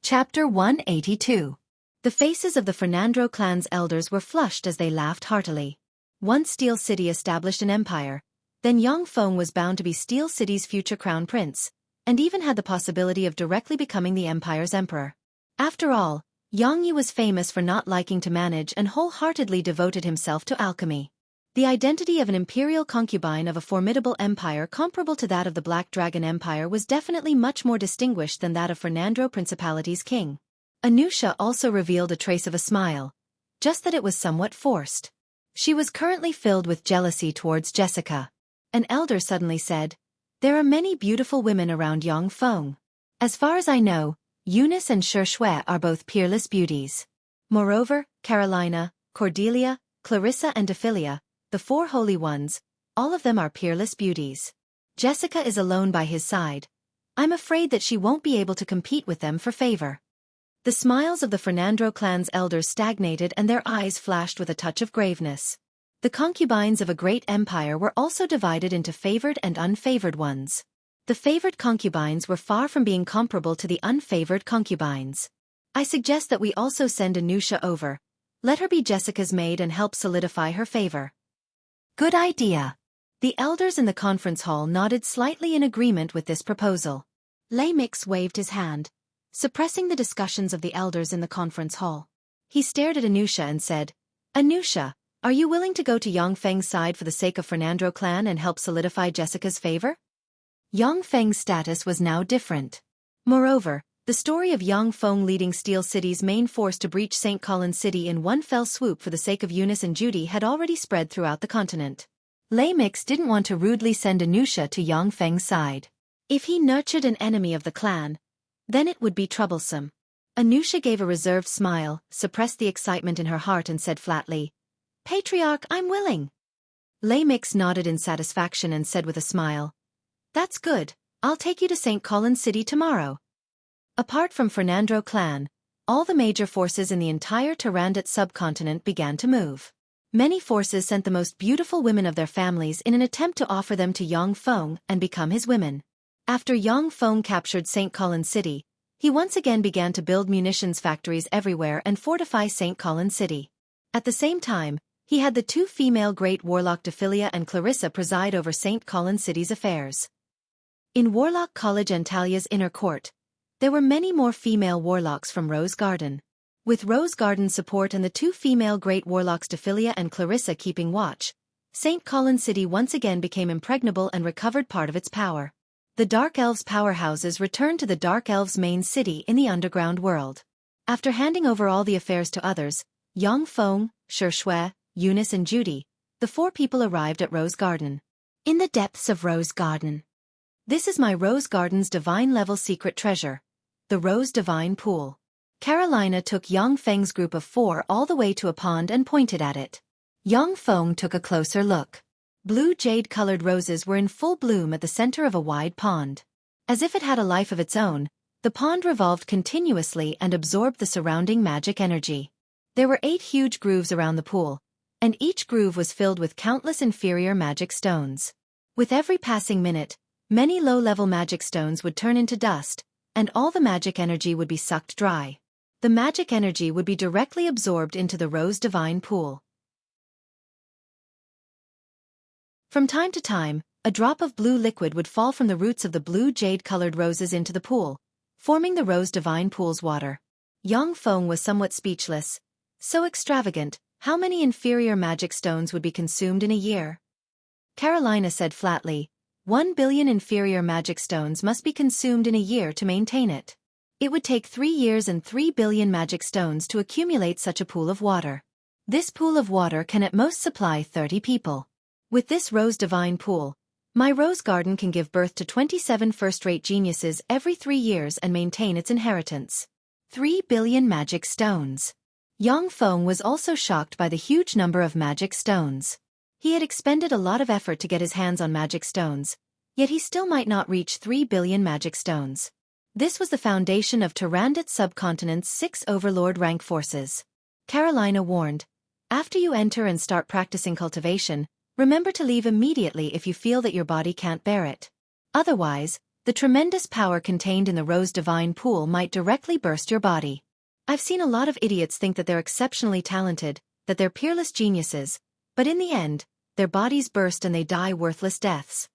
Chapter 182. The faces of the Fernando clan's elders were flushed as they laughed heartily. Once Steel City established an empire, then Yang Feng was bound to be Steel City's future crown prince, and even had the possibility of directly becoming the empire's emperor. After all, Yang Yi was famous for not liking to manage and wholeheartedly devoted himself to alchemy. The identity of an imperial concubine of a formidable empire comparable to that of the Black Dragon Empire was definitely much more distinguished than that of Fernando Principality's king. Anusha also revealed a trace of a smile, just that it was somewhat forced. She was currently filled with jealousy towards Jessica. An elder suddenly said, "There are many beautiful women around Yang Feng. As far as I know, Eunice and Xiaofan are both peerless beauties. Moreover, Carolina, Cordelia, Clarissa and Ophelia, the 4 holy ones, all of them are peerless beauties. Jessica is alone by his side. I'm afraid that she won't be able to compete with them for favor." The smiles of the Fernando clan's elders stagnated and their eyes flashed with a touch of graveness. The concubines of a great empire were also divided into favored and unfavored ones. The favored concubines were far from being comparable to the unfavored concubines. "I suggest that we also send Anusha over. Let her be Jessica's maid and help solidify her favor." "Good idea." The elders in the conference hall nodded slightly in agreement with this proposal. Lei Mix waved his hand, suppressing the discussions of the elders in the conference hall. He stared at Anusha and said, "Anusha, are you willing to go to Yang Feng's side for the sake of Fernando clan and help solidify Jessica's favor?" Yang Feng's status was now different. Moreover, the story of Yang Feng leading Steel City's main force to breach St. Colin's City in one fell swoop for the sake of Eunice and Judy had already spread throughout the continent. Lei Mix didn't want to rudely send Anusha to Yang Feng's side. If he nurtured an enemy of the clan, then it would be troublesome. Anusha gave a reserved smile, suppressed the excitement in her heart and said flatly, "Patriarch, I'm willing." Lei Mix nodded in satisfaction and said with a smile, "That's good, I'll take you to St. Colin's City tomorrow." Apart from Fernando clan, all the major forces in the entire Tyrannid subcontinent began to move. Many forces sent the most beautiful women of their families in an attempt to offer them to Yang Feng and become his women. After Yang Feng captured St. Colin's City, he once again began to build munitions factories everywhere and fortify St. Colin's City. At the same time, he had the 2 female great warlock Ophelia and Clarissa preside over St. Colin's City's affairs. In Warlock College Antalia's inner court, there were many more female warlocks from Rose Garden. With Rose Garden's support and the 2 female great warlocks Ophelia and Clarissa keeping watch, St. Colin's City once again became impregnable and recovered part of its power. The Dark Elves' powerhouses returned to the Dark Elves' main city in the underground world. After handing over all the affairs to others, Yang Feng, Xiaofan, Eunice and Judy, the 4 people arrived at Rose Garden. In the depths of Rose Garden. This is my Rose Garden's divine-level secret treasure, the Rose Divine Pool. Carolina took Yang Feng's group of 4 all the way to a pond and pointed at it. Yang Feng took a closer look. Blue jade-colored roses were in full bloom at the center of a wide pond. As if it had a life of its own, the pond revolved continuously and absorbed the surrounding magic energy. There were 8 huge grooves around the pool, and each groove was filled with countless inferior magic stones. With every passing minute, many low-level magic stones would turn into dust, and all the magic energy would be sucked dry. the magic energy would be directly absorbed into the rose divine pool. From time to time, a drop of blue liquid would fall from the roots of the blue jade-colored roses into the pool, forming the rose divine pool's water. Yang Feng was somewhat speechless. So extravagant, how many inferior magic stones would be consumed in a year? Carolina said flatly, 1 billion inferior magic stones must be consumed in a year to maintain it. It would take 3 years and 3 billion magic stones to accumulate such a pool of water. This pool of water can at most supply 30 people. With this rose divine pool, my rose garden can give birth to 27 first-rate geniuses every 3 years and maintain its inheritance. 3 billion magic stones. Yang Feng was also shocked by the huge number of magic stones. He had expended a lot of effort to get his hands on magic stones, yet he still might not reach 3 billion magic stones. This was the foundation of Tyrannid subcontinent's 6 overlord rank forces. Carolina warned, after you enter and start practicing cultivation, remember to leave immediately if you feel that your body can't bear it. Otherwise, the tremendous power contained in the rose divine pool might directly burst your body. I've seen a lot of idiots think that they're exceptionally talented, that they're peerless geniuses, but in the end, their bodies burst and they die worthless deaths.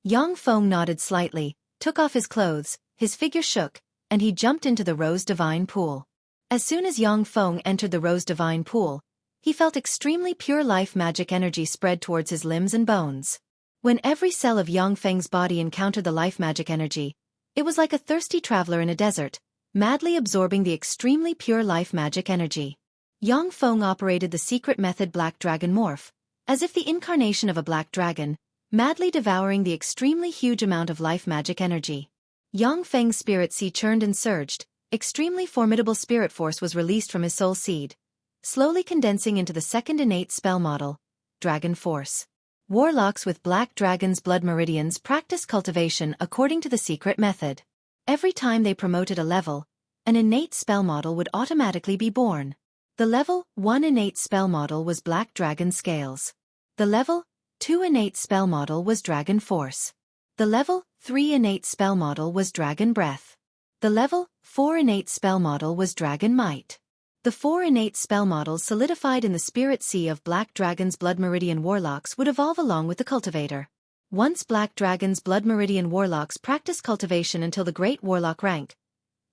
Yang Feng nodded slightly, took off his clothes, his figure shook, and he jumped into the rose divine pool. As soon as Yang Feng entered the rose divine pool, he felt extremely pure life magic energy spread towards his limbs and bones. When every cell of Yang Feng's body encountered the life magic energy, it was like a thirsty traveler in a desert, madly absorbing the extremely pure life magic energy. Yang Feng operated the secret method Black Dragon Morph, as if the incarnation of a black dragon, madly devouring the extremely huge amount of life magic energy. Yang Feng's spirit sea churned and surged, extremely formidable spirit force was released from his soul seed, slowly condensing into the second innate spell model, Dragon Force. Warlocks with Black Dragon's blood meridians practiced cultivation according to the secret method. Every time they promoted a level, an innate spell model would automatically be born. The level 1 innate spell model was Black Dragon Scales. The level 2 innate spell model was Dragon Force. The level 3 innate spell model was Dragon Breath. The level 4 innate spell model was Dragon Might. The 4 innate spell models solidified in the spirit sea of Black Dragon's Blood Meridian Warlocks would evolve along with the cultivator. Once Black Dragon's Blood Meridian Warlocks practiced cultivation until the Great Warlock rank,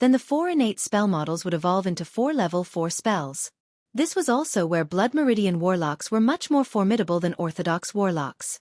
then the 4 innate spell models would evolve into 4 level 4 spells. This was also where Blood Meridian Warlocks were much more formidable than Orthodox Warlocks.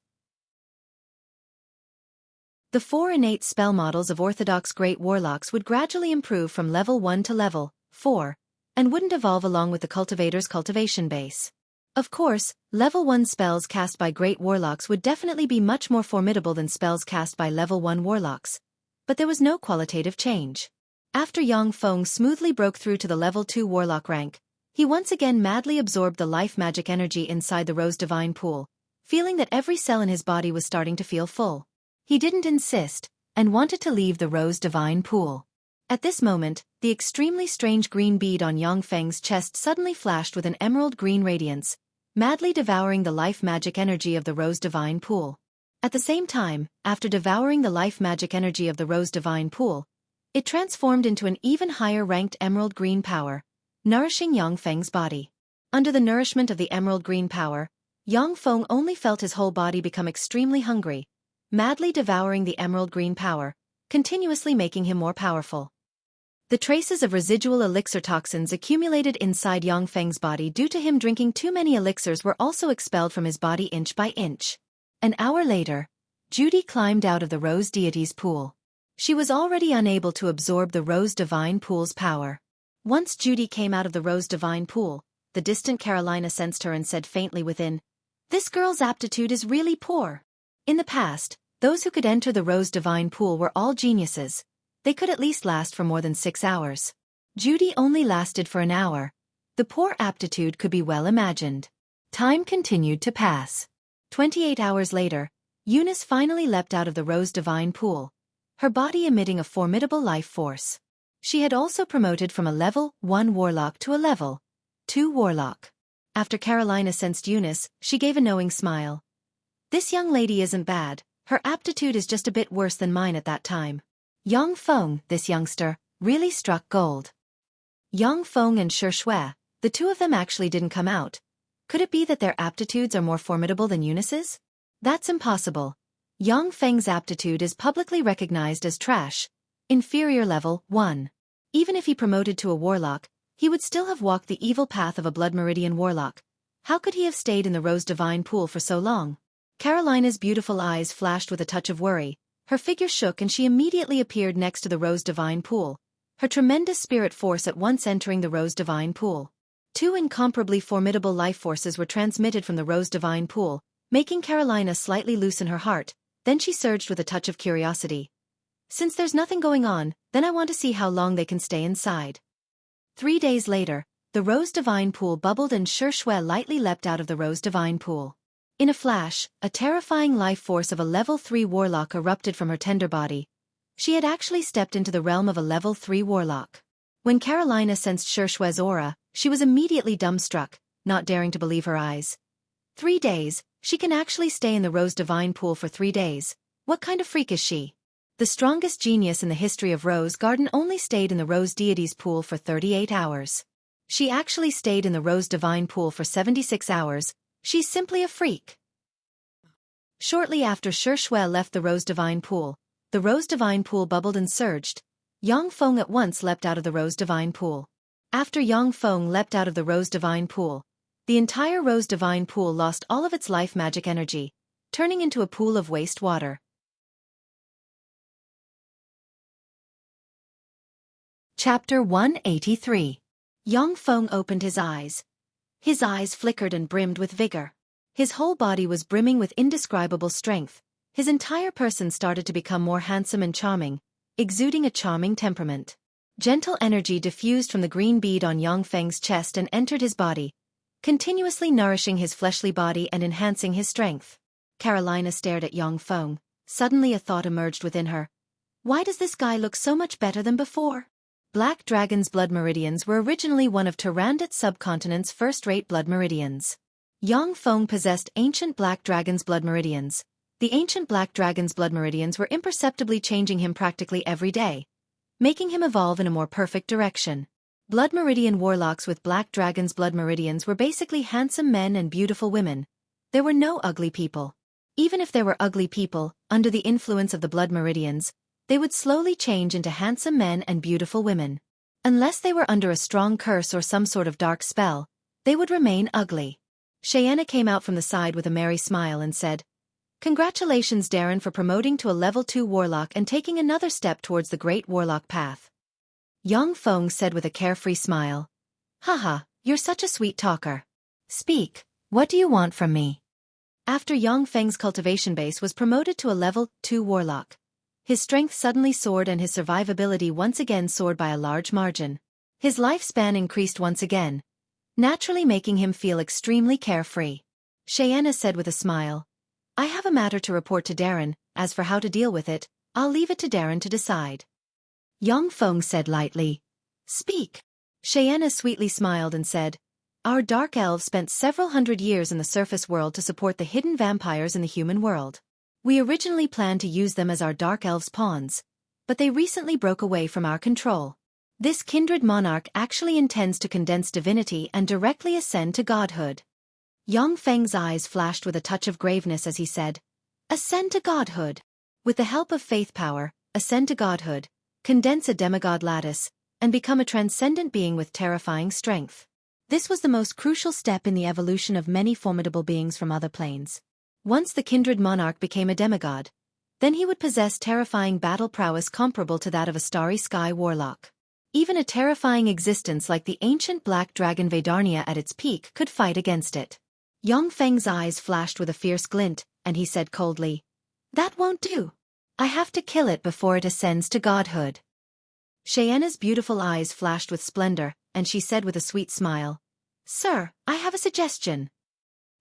The 4 innate spell models of Orthodox Great Warlocks would gradually improve from level 1 to level 4, and wouldn't evolve along with the cultivator's cultivation base. Of course, level 1 spells cast by Great Warlocks would definitely be much more formidable than spells cast by level 1 Warlocks, but there was no qualitative change. After Yang Feng smoothly broke through to the level 2 Warlock rank, he once again madly absorbed the life magic energy inside the Rose Divine Pool, feeling that every cell in his body was starting to feel full. He didn't insist, and wanted to leave the Rose Divine Pool. At this moment, the extremely strange green bead on Yang Feng's chest suddenly flashed with an emerald green radiance, madly devouring the life magic energy of the Rose Divine Pool. At the same time, after devouring the life magic energy of the Rose Divine Pool, it transformed into an even higher ranked emerald green power, nourishing Yang Feng's body. Under the nourishment of the emerald green power, Yang Feng only felt his whole body become extremely hungry, madly devouring the emerald green power, continuously making him more powerful. The traces of residual elixir toxins accumulated inside Yang Feng's body due to him drinking too many elixirs were also expelled from his body inch by inch. An hour later, Judy climbed out of the Rose Deity's pool. She was already unable to absorb the Rose Divine Pool's power. Once Judy came out of the Rose Divine Pool, the distant Carolina sensed her and said faintly within, "This girl's aptitude is really poor." In the past, those who could enter the Rose Divine Pool were all geniuses. They could at least last for more than 6 hours. Judy only lasted for an hour. The poor aptitude could be well imagined. Time continued to pass. 28 hours later, Eunice finally leapt out of the Rose Divine Pool, her body emitting a formidable life force. She had also promoted from a level 1 Warlock to a level 2 Warlock. After Carolina sensed Eunice, she gave a knowing smile. "This young lady isn't bad, her aptitude is just a bit worse than mine at that time." Yang Feng, this youngster, really struck gold. Yang Feng and Shi Shui, the two of them actually didn't come out. Could it be that their aptitudes are more formidable than Eunice's? That's impossible. Yang Feng's aptitude is publicly recognized as trash. Inferior level 1. Even if he promoted to a warlock, he would still have walked the evil path of a Blood Meridian warlock. How could he have stayed in the Rose Divine pool for so long? Carolina's beautiful eyes flashed with a touch of worry. Her figure shook and she immediately appeared next to the Rose Divine pool, her tremendous spirit force at once entering the Rose Divine pool. Two incomparably formidable life forces were transmitted from the Rose Divine pool, making Carolina slightly loosen her heart. Then she surged with a touch of curiosity. Since there's nothing going on, then I want to see how long they can stay inside. 3 days later, the Rose Divine pool bubbled and Shi Shui lightly leapt out of the Rose Divine pool. In a flash, a terrifying life force of a level 3 warlock erupted from her tender body. She had actually stepped into the realm of a level 3 warlock. When Carolina sensed Shi Shui's aura, she was immediately dumbstruck, not daring to believe her eyes. 3 days, she can actually stay in the Rose Divine pool for 3 days. What kind of freak is she? The strongest genius in the history of Rose Garden only stayed in the Rose Deity's pool for 38 hours. She actually stayed in the Rose Divine pool for 76 hours. She's simply a freak. Shortly after Shi Shui left the Rose Divine pool, the Rose Divine pool bubbled and surged. Yang Feng at once leapt out of the Rose Divine pool. After Yang Feng leapt out of the Rose Divine pool, the entire Rose Divine pool lost all of its life magic energy, turning into a pool of waste water. Chapter 183. Yang Feng opened his eyes. His eyes flickered and brimmed with vigor. His whole body was brimming with indescribable strength. His entire person started to become more handsome and charming, exuding a charming temperament. Gentle energy diffused from the green bead on Yang Feng's chest and entered his body, continuously nourishing his fleshly body and enhancing his strength. Carolina stared at Yang Feng. Suddenly a thought emerged within her. Why does this guy look so much better than before? Black Dragon's blood meridians were originally one of Tyrandot subcontinent's first-rate blood meridians. Yang Feng possessed ancient Black Dragon's blood meridians. The ancient Black Dragon's blood meridians were imperceptibly changing him practically every day, making him evolve in a more perfect direction. Blood Meridian warlocks with Black Dragon's blood meridians were basically handsome men and beautiful women. There were no ugly people. Even if there were ugly people, under the influence of the blood meridians, they would slowly change into handsome men and beautiful women. Unless they were under a strong curse or some sort of dark spell, they would remain ugly. Xiaofan came out from the side with a merry smile and said, "Congratulations, Darren, for promoting to a level 2 warlock and taking another step towards the great warlock path." Yang Feng said with a carefree smile, "Haha, you're such a sweet talker. Speak, what do you want from me?" After Yang Feng's cultivation base was promoted to a level 2 warlock, his strength suddenly soared and his survivability once again soared by a large margin. His lifespan increased once again, naturally making him feel extremely carefree. Xiaofan said with a smile, "I have a matter to report to Darren. As for how to deal with it, I'll leave it to Darren to decide." Yang Feng said lightly, "Speak." Xiaofan sweetly smiled and said, "Our dark elves spent several hundred years in the surface world to support the hidden vampires in the human world. We originally planned to use them as our dark elves' pawns, but they recently broke away from our control. This kindred monarch actually intends to condense divinity and directly ascend to godhood." Yang Feng's eyes flashed with a touch of graveness as he said, "Ascend to godhood. With the help of faith power, ascend to godhood, condense a demigod lattice, and become a transcendent being with terrifying strength." This was the most crucial step in the evolution of many formidable beings from other planes. Once the kindred monarch became a demigod, then he would possess terrifying battle prowess comparable to that of a starry sky warlock. Even a terrifying existence like the ancient black dragon Vedarnia at its peak could fight against it. Yang Feng's eyes flashed with a fierce glint, and he said coldly, "That won't do. I have to kill it before it ascends to godhood." Xiaofan's beautiful eyes flashed with splendor, and she said with a sweet smile, "Sir, I have a suggestion."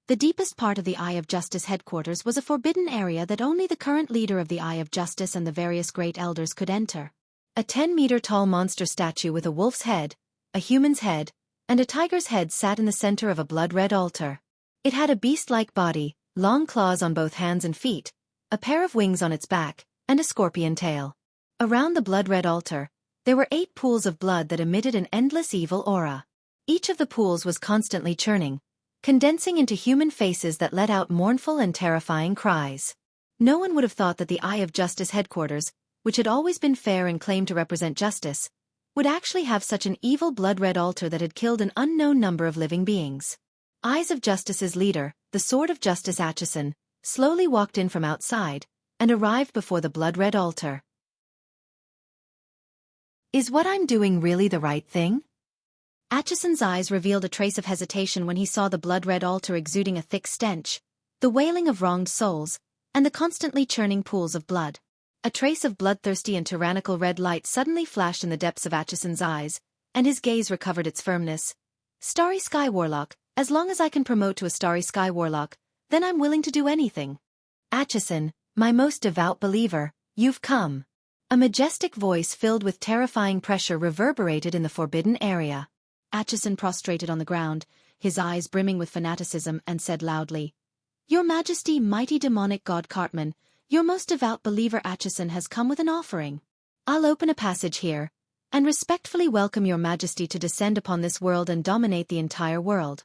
The deepest part of the Eye of Justice headquarters was a forbidden area that only the current leader of the Eye of Justice and the various great elders could enter. A 10-meter-tall monster statue with a wolf's head, a human's head, and a tiger's head sat in the center of a blood-red altar. It had a beast-like body, long claws on both hands and feet, a pair of wings on its back, and a scorpion tail. Around the blood-red altar, There were 8 pools of blood that emitted an endless evil aura. Each of the pools was constantly churning, condensing into human faces that let out mournful and terrifying cries. No one would have thought that the Eye of Justice headquarters, which had always been fair and claimed to represent justice, would actually have such an evil blood-red altar that had killed an unknown number of living beings. Eyes of Justice's leader, the Sword of Justice Atchison, slowly walked in from outside, and arrived before the blood-red altar. Is what I'm doing really the right thing? Atchison's eyes revealed a trace of hesitation when he saw the blood-red altar exuding a thick stench, the wailing of wronged souls, and the constantly churning pools of blood. A trace of bloodthirsty and tyrannical red light suddenly flashed in the depths of Atchison's eyes, and his gaze recovered its firmness. Starry Sky Warlock, as long as I can promote to a Starry Sky Warlock, then I'm willing to do anything. Atchison, my most devout believer, you've come. A majestic voice filled with terrifying pressure reverberated in the forbidden area. Atchison prostrated on the ground, his eyes brimming with fanaticism, and said loudly, Your Majesty, mighty demonic god Cartman, your most devout believer Atchison has come with an offering. I'll open a passage here, and respectfully welcome your Majesty to descend upon this world and dominate the entire world.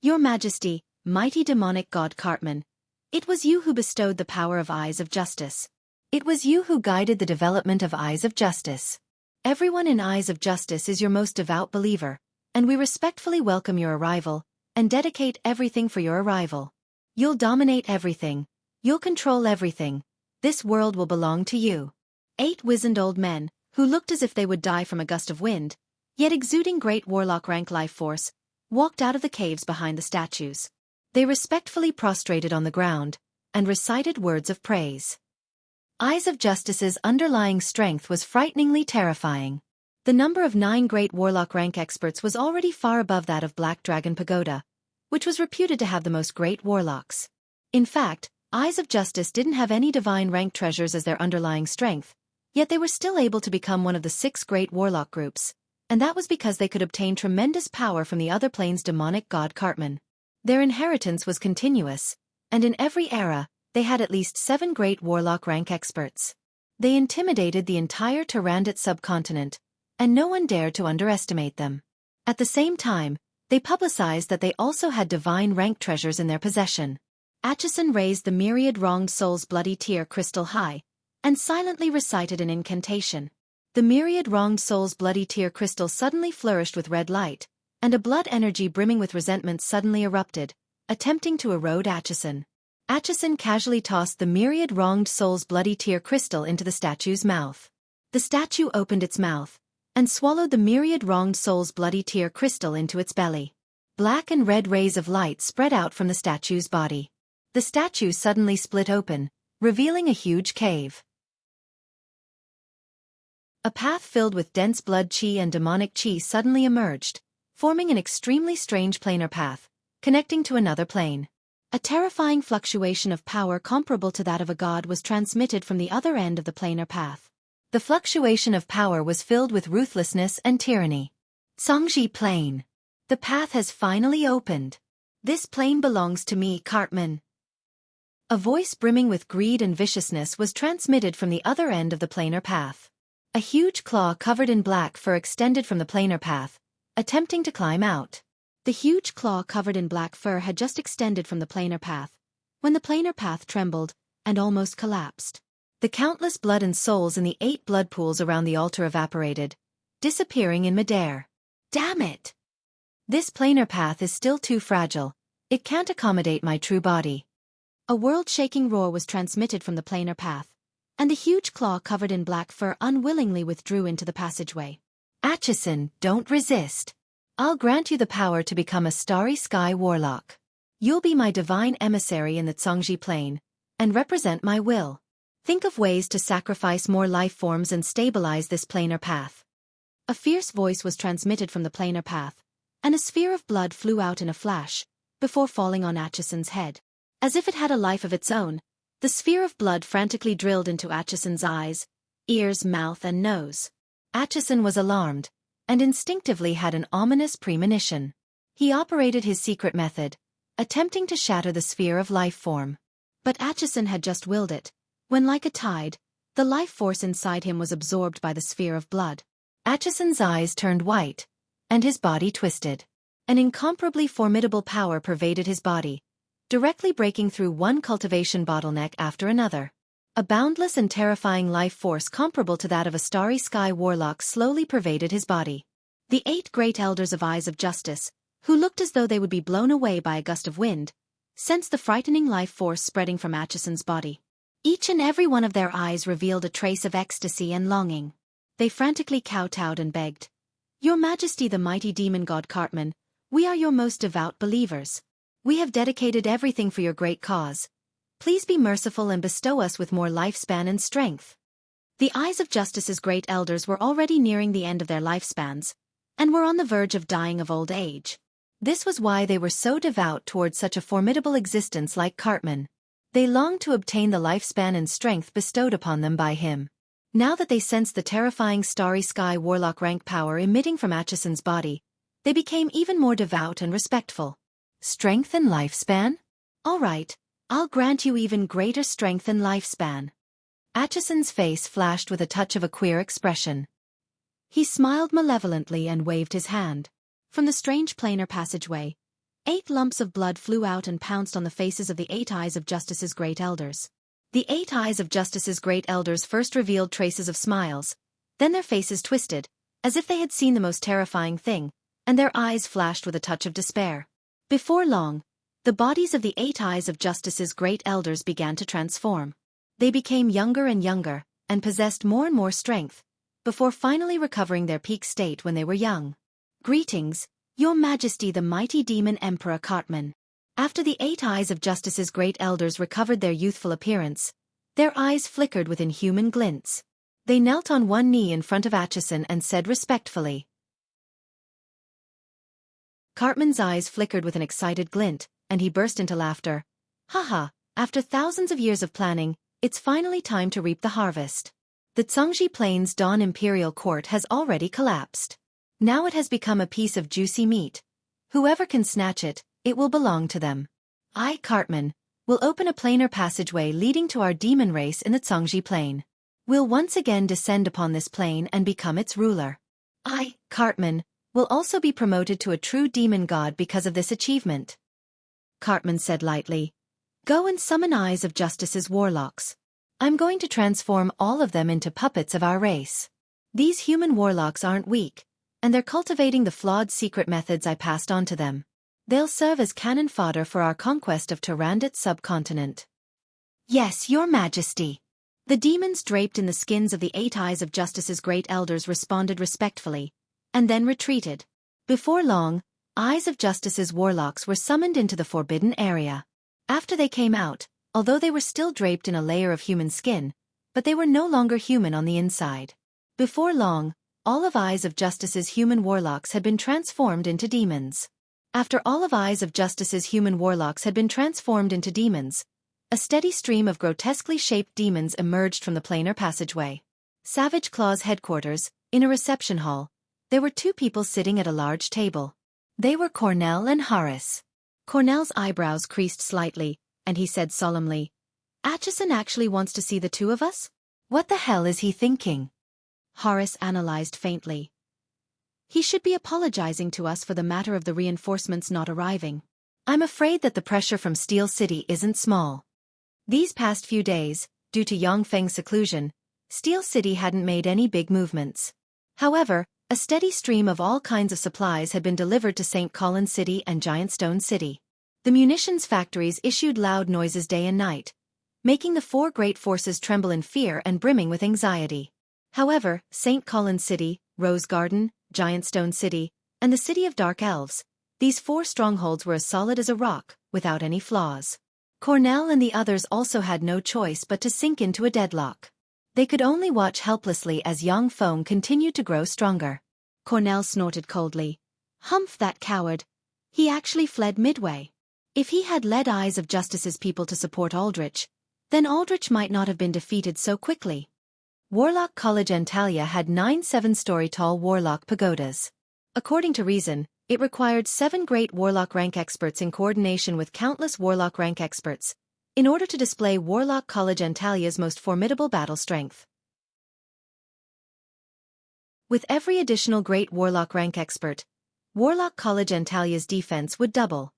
Your Majesty, mighty demonic god Cartman, it was you who bestowed the power of Eyes of Justice. It was you who guided the development of Eyes of Justice. Everyone in Eyes of Justice is your most devout believer, and we respectfully welcome your arrival, and dedicate everything for your arrival. You'll dominate everything. You'll control everything. This world will belong to you. 8 wizened old men, who looked as if they would die from a gust of wind, yet exuding great warlock rank life force, walked out of the caves behind the statues. They respectfully prostrated on the ground, and recited words of praise. Eyes of Justice's underlying strength was frighteningly terrifying. The number of 9 great warlock rank experts was already far above that of Black Dragon Pagoda, which was reputed to have the most great warlocks. In fact, Eyes of Justice didn't have any divine rank treasures as their underlying strength, yet they were still able to become one of the 6 great warlock groups, and that was because they could obtain tremendous power from the other plane's demonic god Cartman. Their inheritance was continuous, and in every era, they had at least 7 great warlock rank experts. They intimidated the entire Tyrandot subcontinent, and no one dared to underestimate them. At the same time, they publicized that they also had divine rank treasures in their possession. Atchison raised the myriad wronged soul's bloody tear crystal high, and silently recited an incantation. The myriad wronged soul's bloody tear crystal suddenly flourished with red light, and a blood energy brimming with resentment suddenly erupted, attempting to erode Atchison. Atchison casually tossed the myriad wronged soul's bloody tear crystal into the statue's mouth. The statue opened its mouth, and swallowed the myriad wronged soul's bloody tear crystal into its belly. Black and red rays of light spread out from the statue's body. The statue suddenly split open, revealing a huge cave. A path filled with dense blood chi and demonic chi suddenly emerged, forming an extremely strange planar path, connecting to another plane. A terrifying fluctuation of power comparable to that of a god was transmitted from the other end of the planar path. The fluctuation of power was filled with ruthlessness and tyranny. Songji Plane. The path has finally opened. This plane belongs to me, Cartman. A voice brimming with greed and viciousness was transmitted from the other end of the planar path. A huge claw covered in black fur extended from the planar path, attempting to climb out. The huge claw covered in black fur had just extended from the planar path, when the planar path trembled and almost collapsed. The countless blood and souls in the 8 blood pools around the altar evaporated, disappearing in midair. Damn it! This planar path is still too fragile. It can't accommodate my true body. A world-shaking roar was transmitted from the planar path, and the huge claw covered in black fur unwillingly withdrew into the passageway. Atchison, don't resist. I'll grant you the power to become a Starry Sky Warlock. You'll be my divine emissary in the Songji Plane, and represent my will. Think of ways to sacrifice more life forms and stabilize this planar path. A fierce voice was transmitted from the planar path, and a sphere of blood flew out in a flash, before falling on Atchison's head. As if it had a life of its own, the sphere of blood frantically drilled into Atchison's eyes, ears, mouth, and nose. Atchison was alarmed, and instinctively had an ominous premonition. He operated his secret method, attempting to shatter the sphere of life form. But Atchison had just willed it, when like a tide, the life force inside him was absorbed by the sphere of blood. Acheson's eyes turned white, and his body twisted. An incomparably formidable power pervaded his body, directly breaking through one cultivation bottleneck after another. A boundless and terrifying life force comparable to that of a starry sky warlock slowly pervaded his body. The 8 great elders of Eyes of Justice, who looked as though they would be blown away by a gust of wind, sensed the frightening life force spreading from Acheson's body. Each and every one of their eyes revealed a trace of ecstasy and longing. They frantically kowtowed and begged, "Your Majesty, the mighty demon god Cartman, we are your most devout believers. We have dedicated everything for your great cause. Please be merciful and bestow us with more lifespan and strength." The Eyes of Justice's great elders were already nearing the end of their lifespans, and were on the verge of dying of old age. This was why they were so devout towards such a formidable existence like Cartman. They longed to obtain the lifespan and strength bestowed upon them by him. Now that they sensed the terrifying starry sky warlock rank power emitting from Acheson's body, they became even more devout and respectful. Strength and lifespan? All right, I'll grant you even greater strength and lifespan. Acheson's face flashed with a touch of a queer expression. He smiled malevolently and waved his hand. From the strange planar passageway, 8 lumps of blood flew out and pounced on the faces of the 8 Eyes of Justice's great elders. The 8 Eyes of Justice's great elders first revealed traces of smiles, then their faces twisted, as if they had seen the most terrifying thing, and their eyes flashed with a touch of despair. Before long, the bodies of the 8 Eyes of Justice's great elders began to transform. They became younger and possessed more and more strength, before finally recovering their peak state when they were young. "Greetings, Your Majesty, the mighty demon Emperor Cartman." After the 8 Eyes of Justice's great elders recovered their youthful appearance, their eyes flickered with inhuman glints. They knelt on one knee in front of Acheson and said respectfully. Cartman's eyes flickered with an excited glint, and he burst into laughter. "Haha, after thousands of years of planning, it's finally time to reap the harvest. The Zhongji Plains Dawn Imperial Court has already collapsed. Now it has become a piece of juicy meat. Whoever can snatch it, it will belong to them. I, Cartman, will open a planar passageway leading to our demon race in the Zhongji Plain. We'll once again descend upon this plain and become its ruler. I, Cartman, will also be promoted to a true demon god because of this achievement." Cartman said lightly, "Go and summon Eyes of Justice's warlocks. I'm going to transform all of them into puppets of our race. These human warlocks aren't weak, and they're cultivating the flawed secret methods I passed on to them. They'll serve as cannon fodder for our conquest of Tyrandot subcontinent." "Yes, Your Majesty." The demons draped in the skins of the 8 Eyes of Justice's great elders responded respectfully, and then retreated. Before long, Eyes of Justice's warlocks were summoned into the forbidden area. After they came out, although they were still draped in a layer of human skin, but they were no longer human on the inside. Before long, all of Eyes of Justice's human warlocks had been transformed into demons. After all of Eyes of Justice's human warlocks had been transformed into demons, a steady stream of grotesquely shaped demons emerged from the planar passageway. Savage Claw's headquarters, in a reception hall, there were 2 people sitting at a large table. They were Cornell and Horace. Cornell's eyebrows creased slightly, and he said solemnly, "Acheson actually wants to see the 2 of us? What the hell is he thinking?" Horace analyzed faintly. "He should be apologizing to us for the matter of the reinforcements not arriving. I'm afraid that the pressure from Steel City isn't small. These past few days, due to Yongfeng's seclusion, Steel City hadn't made any big movements. However, a steady stream of all kinds of supplies had been delivered to St. Colin City and Giant Stone City. The munitions factories issued loud noises day and night, making the 4 great forces tremble in fear and brimming with anxiety. However, St. Colin City, Rose Garden, Giant Stone City, and the City of Dark Elves, these 4 strongholds were as solid as a rock, without any flaws. Cornell and the others also had no choice but to sink into a deadlock. They could only watch helplessly as Yongfeng continued to grow stronger. Cornell snorted coldly. "Humph, that coward. He actually fled midway. If he had led Eyes of Justice's people to support Aldrich, then Aldrich might not have been defeated so quickly." Warlock College Antalya had 9 7-story-tall warlock pagodas. According to Reason, it required 7 great warlock rank experts in coordination with countless warlock rank experts, in order to display Warlock College Antalya's most formidable battle strength. With every additional Great Warlock rank expert, Warlock College Antalia's defense would double.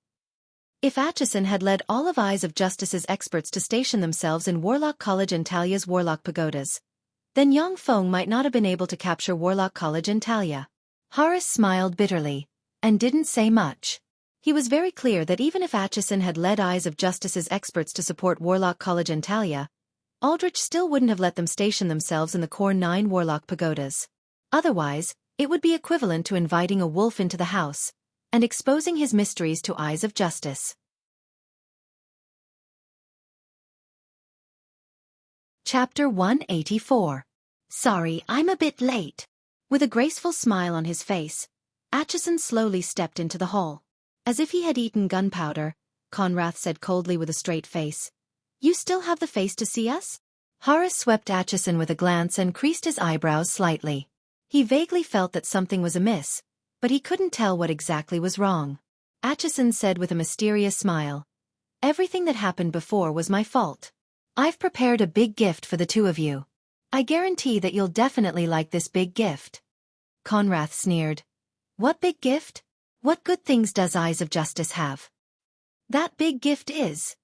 If Atchison had led all of Eyes of Justice's experts to station themselves in Warlock College Antalia's Warlock Pagodas, then Yang Feng might not have been able to capture Warlock College Antalya. Horace smiled bitterly, and didn't say much. He was very clear that even if Atchison had led Eyes of Justice's experts to support Warlock College Antalya, Aldrich still wouldn't have let them station themselves in the core 9 Warlock Pagodas. Otherwise, it would be equivalent to inviting a wolf into the house, and exposing his mysteries to Eyes of Justice. Chapter 184. Sorry, I'm a bit late. With a graceful smile on his face, Atchison slowly stepped into the hall. As if he had eaten gunpowder, Conrath said coldly with a straight face. You still have the face to see us? Horace swept Atchison with a glance and creased his eyebrows slightly. He vaguely felt that something was amiss, but he couldn't tell what exactly was wrong. Atchison said with a mysterious smile, Everything that happened before was my fault. I've prepared a big gift for the two of you. I guarantee that you'll definitely like this big gift. Conrath sneered. What big gift? What good things does Eyes of Justice have? That big gift is...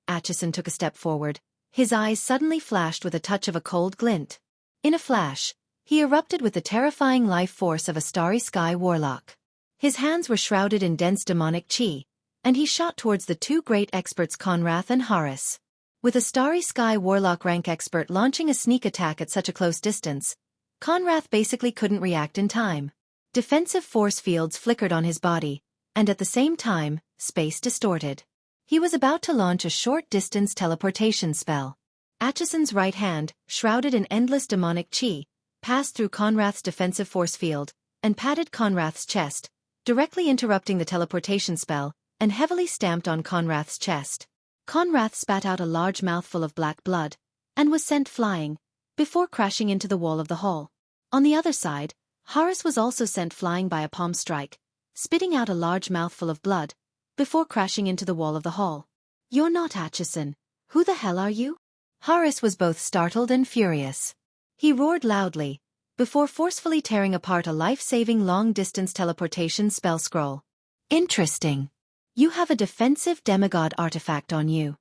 Atchison took a step forward. His eyes suddenly flashed with a touch of a cold glint. In a flash, he erupted with the terrifying life force of a starry sky warlock. His hands were shrouded in dense demonic chi, and he shot towards the two great experts Conrath and Horace. With a starry sky warlock rank expert launching a sneak attack at such a close distance, Conrath basically couldn't react in time. Defensive force fields flickered on his body, and at the same time, space distorted. He was about to launch a short-distance teleportation spell. Atchison's right hand, shrouded in endless demonic chi, passed through Conrath's defensive force field, and patted Conrath's chest, directly interrupting the teleportation spell, and heavily stamped on Conrath's chest. Conrath spat out a large mouthful of black blood, and was sent flying, before crashing into the wall of the hall. On the other side, Horace was also sent flying by a palm strike, spitting out a large mouthful of blood, before crashing into the wall of the hall. You're not Atchison. Who the hell are you? Horace was both startled and furious. He roared loudly, before forcefully tearing apart a life-saving long-distance teleportation spell scroll. Interesting. You have a defensive demigod artifact on you.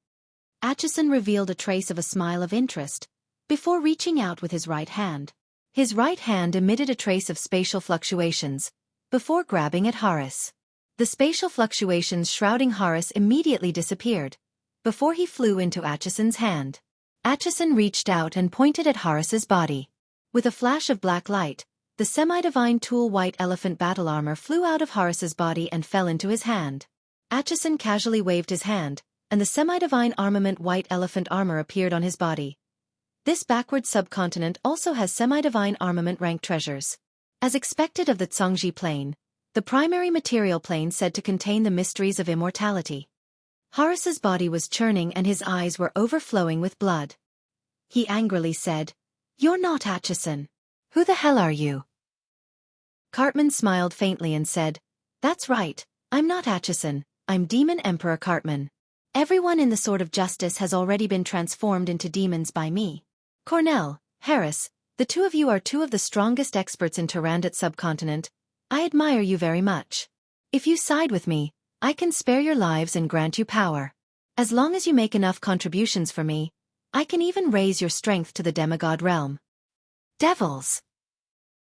Atchison revealed a trace of a smile of interest, before reaching out with his right hand. His right hand emitted a trace of spatial fluctuations, before grabbing at Horace. The spatial fluctuations shrouding Horace immediately disappeared, before he flew into Atchison's hand. Atchison reached out and pointed at Horace's body. With a flash of black light, the semi-divine tool white elephant battle armor flew out of Horace's body and fell into his hand. Atchison casually waved his hand, and the semi-divine armament white elephant armor appeared on his body. This backward subcontinent also has semi-divine armament rank treasures. As expected of the Tsongji plane, the primary material plane said to contain the mysteries of immortality. Horace's body was churning and his eyes were overflowing with blood. He angrily said, You're not Atchison. Who the hell are you? Cartman smiled faintly and said, That's right, I'm not Atchison, I'm Demon Emperor Cartman. Everyone in the Sword of Justice has already been transformed into demons by me. Cornell, Harris, the two of you are two of the strongest experts in Tyrannid subcontinent. I admire you very much. If you side with me, I can spare your lives and grant you power. As long as you make enough contributions for me, I can even raise your strength to the demigod realm. Devils!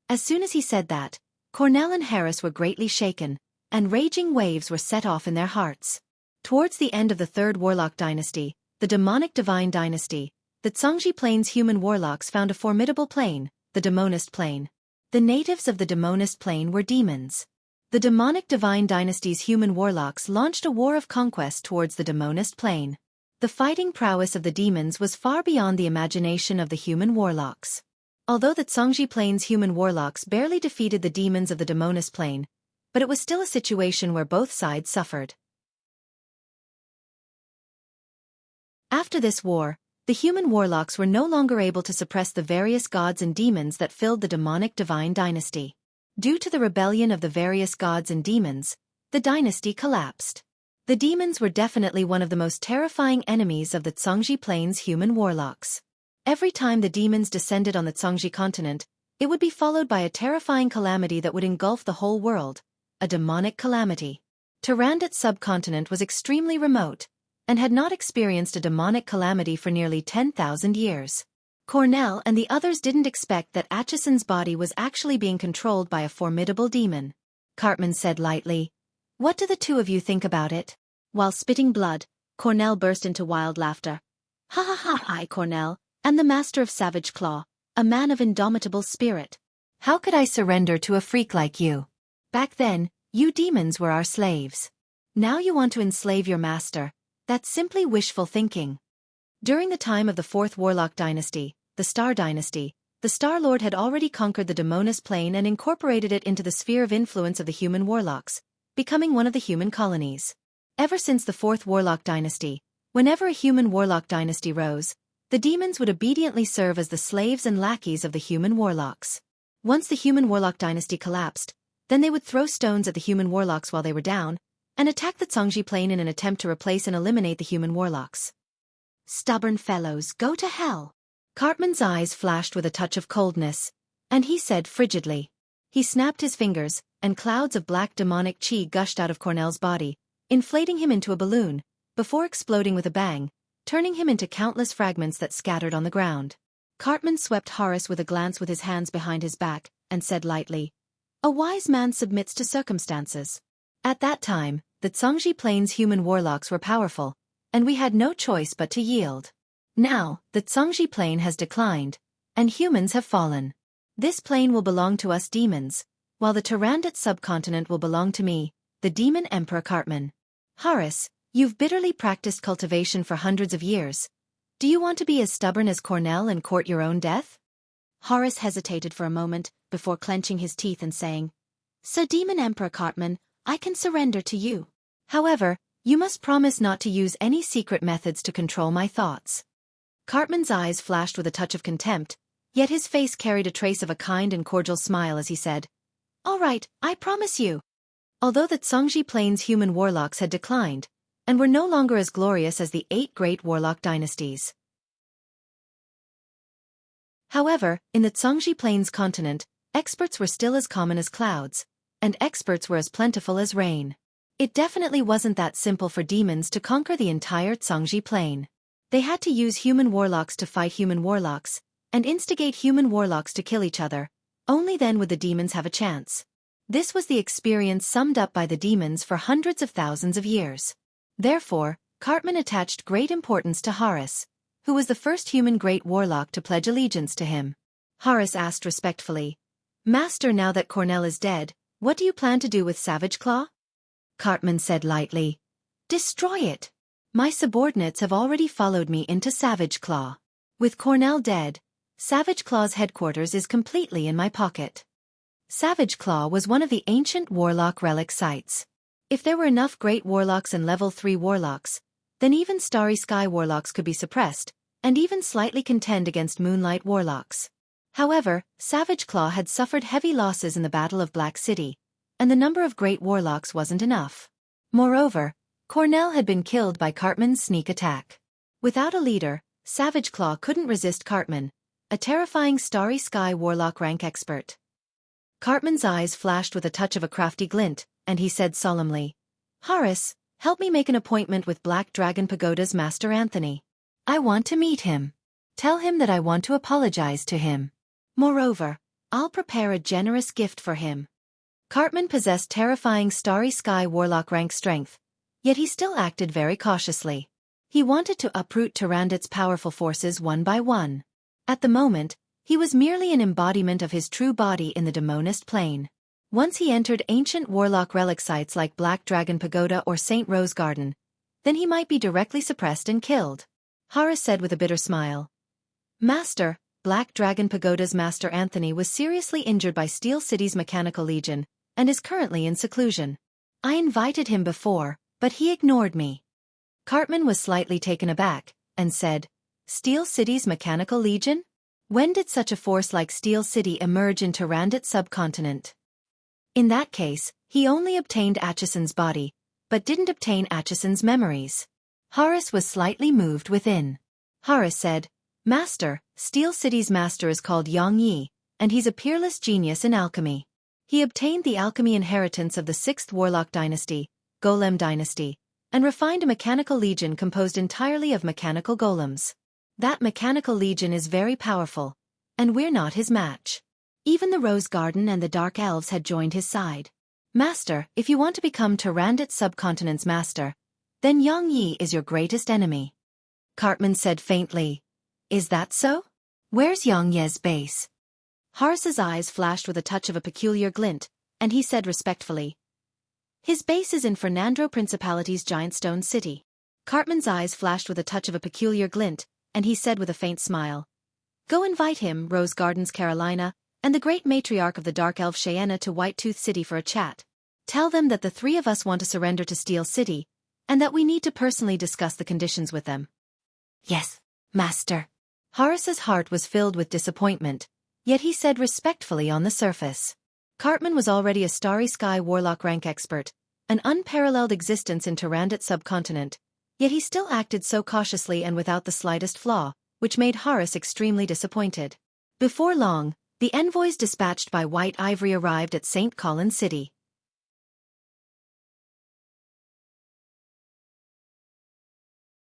As soon as he said that, Cornell and Harris were greatly shaken, and raging waves were set off in their hearts. Towards the end of the Third Warlock Dynasty, the Demonic Divine Dynasty, the Tsongji Plane's human warlocks found a formidable plane, the Demonist Plane. The natives of the Demonist Plane were demons. The Demonic Divine Dynasty's human warlocks launched a war of conquest towards the Demonist Plane. The fighting prowess of the demons was far beyond the imagination of the human warlocks. Although the Tsongji Plane's human warlocks barely defeated the demons of the Demonist Plane, but it was still a situation where both sides suffered. After this war, the human warlocks were no longer able to suppress the various gods and demons that filled the Demonic Divine Dynasty. Due to the rebellion of the various gods and demons, the dynasty collapsed. The demons were definitely one of the most terrifying enemies of the Tsongji Plane's human warlocks. Every time the demons descended on the Tsongji continent, It would be followed by a terrifying calamity that would engulf the whole world, a demonic calamity. Tarandit's subcontinent was extremely remote, and had not experienced a demonic calamity for nearly 10,000 years. Cornell and the others didn't expect that Acheson's body was actually being controlled by a formidable demon. Cartman said lightly, "What do the two of you think about it?" While spitting blood, Cornell burst into wild laughter. "Ha ha ha, I, Cornell, and the master of Savage Claw, a man of indomitable spirit. How could I surrender to a freak like you? Back then, you demons were our slaves. Now you want to enslave your master. That's simply wishful thinking." During the time of the Fourth Warlock Dynasty, the Star Dynasty, the Star Lord had already conquered the Demonus Plane and incorporated it into the sphere of influence of the human warlocks, becoming one of the human colonies. Ever since the Fourth Warlock Dynasty, whenever a human warlock dynasty rose, the demons would obediently serve as the slaves and lackeys of the human warlocks. Once the human warlock dynasty collapsed, then they would throw stones at the human warlocks while they were down, and attack the Zhongji Plane in an attempt to replace and eliminate the human warlocks. "Stubborn fellows, go to hell." Cartman's eyes flashed with a touch of coldness, and he said frigidly. He snapped his fingers, and clouds of black demonic chi gushed out of Cornell's body, inflating him into a balloon, before exploding with a bang, turning him into countless fragments that scattered on the ground. Cartman swept Horace with a glance with his hands behind his back, and said lightly, "A wise man submits to circumstances." At that time, the Zhongji Plane's human warlocks were powerful, and we had no choice but to yield. Now, the Zhongji Plane has declined, and humans have fallen. This plane will belong to us demons, while the Tarandit subcontinent will belong to me, the Demon Emperor Cartman. Horace, you've bitterly practiced cultivation for hundreds of years. Do you want to be as stubborn as Cornell and court your own death? Horace hesitated for a moment, before clenching his teeth and saying, "Sir Demon Emperor Cartman, I can surrender to you. However, you must promise not to use any secret methods to control my thoughts." Cartman's eyes flashed with a touch of contempt, yet his face carried a trace of a kind and cordial smile as he said, "All right, I promise you." Although the Zhongji Plane's human warlocks had declined, and were no longer as glorious as the 8 great warlock dynasties. However, in the Zhongji Plane's continent, experts were still as common as clouds, and experts were as plentiful as rain. It definitely wasn't that simple for demons to conquer the entire Zhongji Plane. They had to use human warlocks to fight human warlocks, and instigate human warlocks to kill each other. Only then would the demons have a chance. This was the experience summed up by the demons for hundreds of thousands of years. Therefore, Cartman attached great importance to Horace, who was the first human great warlock to pledge allegiance to him. Horace asked respectfully, "Master, now that Cornell is dead, what do you plan to do with Savage Claw?" Cartman said lightly, "Destroy it. My subordinates have already followed me into Savage Claw. With Cornell dead, Savage Claw's headquarters is completely in my pocket." Savage Claw was one of the ancient warlock relic sites. If there were enough great warlocks and level 3 warlocks, then even Starry Sky warlocks could be suppressed, and even slightly contend against Moonlight warlocks. However, Savage Claw had suffered heavy losses in the Battle of Black City, and the number of great warlocks wasn't enough. Moreover, Cornell had been killed by Cartman's sneak attack. Without a leader, Savage Claw couldn't resist Cartman, a terrifying Starry Sky warlock rank expert. Cartman's eyes flashed with a touch of a crafty glint, and he said solemnly, "Horace, help me make an appointment with Black Dragon Pagoda's Master Anthony. I want to meet him. Tell him that I want to apologize to him. Moreover, I'll prepare a generous gift for him." Cartman possessed terrifying Starry Sky warlock rank strength, yet he still acted very cautiously. He wanted to uproot Tarandit's powerful forces one by one. At the moment, he was merely an embodiment of his true body in the Demonist Plane. Once he entered ancient warlock relic sites like Black Dragon Pagoda or St. Rose Garden, then he might be directly suppressed and killed. Horace said with a bitter smile, "Master, Black Dragon Pagoda's Master Anthony was seriously injured by Steel City's Mechanical Legion, and is currently in seclusion. I invited him before, but he ignored me." Cartman was slightly taken aback, and said, "Steel City's Mechanical Legion? When did such a force like Steel City emerge in Tarandit subcontinent?" In that case, he only obtained Acheson's body, but didn't obtain Acheson's memories. Horace was slightly moved within. Horace said, "Master, Steel City's master is called Yang Yi, and he's a peerless genius in alchemy. He obtained the alchemy inheritance of the 6th Warlock dynasty, Golem dynasty, and refined a mechanical legion composed entirely of mechanical golems. That mechanical legion is very powerful, and we're not his match. Even the Rose Garden and the Dark Elves had joined his side. Master, if you want to become Tyrandot subcontinent's master, then Yang Yi is your greatest enemy. Cartman said faintly. Is that so? Where's Yang Ye's base? Horace's eyes flashed with a touch of a peculiar glint, and he said respectfully. His base is in Fernandro Principality's giant stone city. Cartman's eyes flashed with a touch of a peculiar glint, and he said with a faint smile. Go invite him, Rose Gardens Carolina, and the great matriarch of the Dark Elf Cheyenne to White-Tooth City for a chat. Tell them that the 3 of us want to surrender to Steel City, and that we need to personally discuss the conditions with them. Yes, Master. Horace's heart was filled with disappointment, yet he said respectfully on the surface. Cartman was already a Starry Sky Warlock rank expert, an unparalleled existence in Tyrandot subcontinent, yet he still acted so cautiously and without the slightest flaw, which made Horace extremely disappointed. Before long, the envoys dispatched by White Ivory arrived at St. Collins City.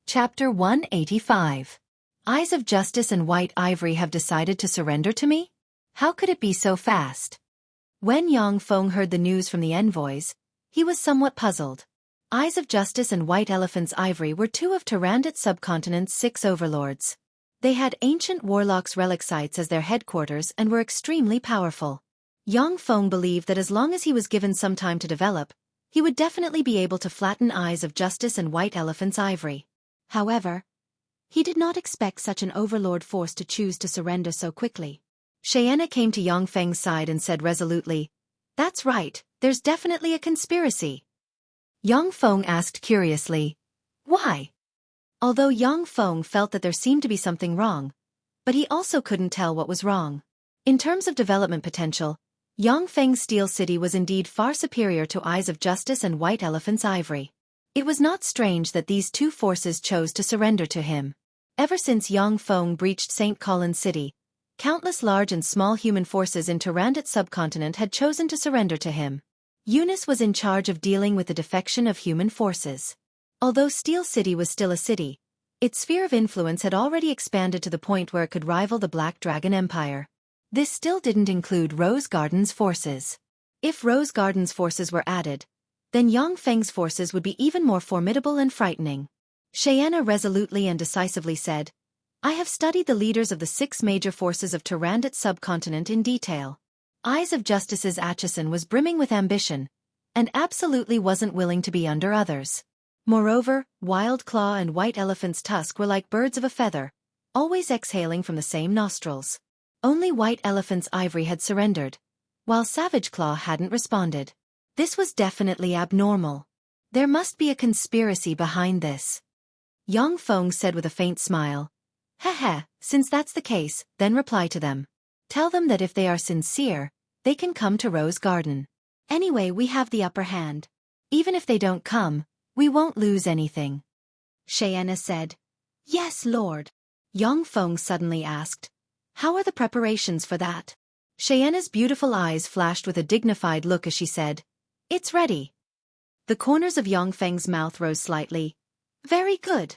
Chapter 185. Eyes of Justice and White Ivory have decided to surrender to me? How could it be so fast? When Yang Feng heard the news from the envoys, he was somewhat puzzled. Eyes of Justice and White Elephant's Ivory were 2 of Tyrandot subcontinent's 6 overlords. They had ancient warlocks' relic sites as their headquarters and were extremely powerful. Yang Feng believed that as long as he was given some time to develop, he would definitely be able to flatten Eyes of Justice and White Elephant's Ivory. However, he did not expect such an overlord force to choose to surrender so quickly. Cheyenne came to Yang Feng's side and said resolutely, That's right, there's definitely a conspiracy. Yang Feng asked curiously, Why? Although Yang Feng felt that there seemed to be something wrong, but he also couldn't tell what was wrong. In terms of development potential, Yang Feng's Steel City was indeed far superior to Eyes of Justice and White Elephant's Ivory. It was not strange that these 2 forces chose to surrender to him. Ever since Yang Feng breached St. Collins City, countless large and small human forces in Tyrandot subcontinent had chosen to surrender to him. Eunice was in charge of dealing with the defection of human forces. Although Steel City was still a city, its sphere of influence had already expanded to the point where it could rival the Black Dragon Empire. This still didn't include Rose Garden's forces. If Rose Garden's forces were added, then Yang Feng's forces would be even more formidable and frightening. Cheyenne resolutely and decisively said, I have studied the leaders of the 6 major forces of Tyrandot subcontinent in detail. Eyes of Justice's Atchison was brimming with ambition, and absolutely wasn't willing to be under others. Moreover, Wild Claw and White Elephant's Tusk were like birds of a feather, always exhaling from the same nostrils. Only White Elephant's Ivory had surrendered, while Savage Claw hadn't responded. This was definitely abnormal. There must be a conspiracy behind this. Yang Feng said with a faint smile. Heh, since that's the case, then reply to them. Tell them that if they are sincere, they can come to Rose Garden. Anyway, we have the upper hand. Even if they don't come, we won't lose anything. Cheyenne said. Yes, Lord. Yang Feng suddenly asked. How are the preparations for that? Cheyenne's beautiful eyes flashed with a dignified look as she said. It's ready. The corners of Yang Feng's mouth rose slightly. Very good.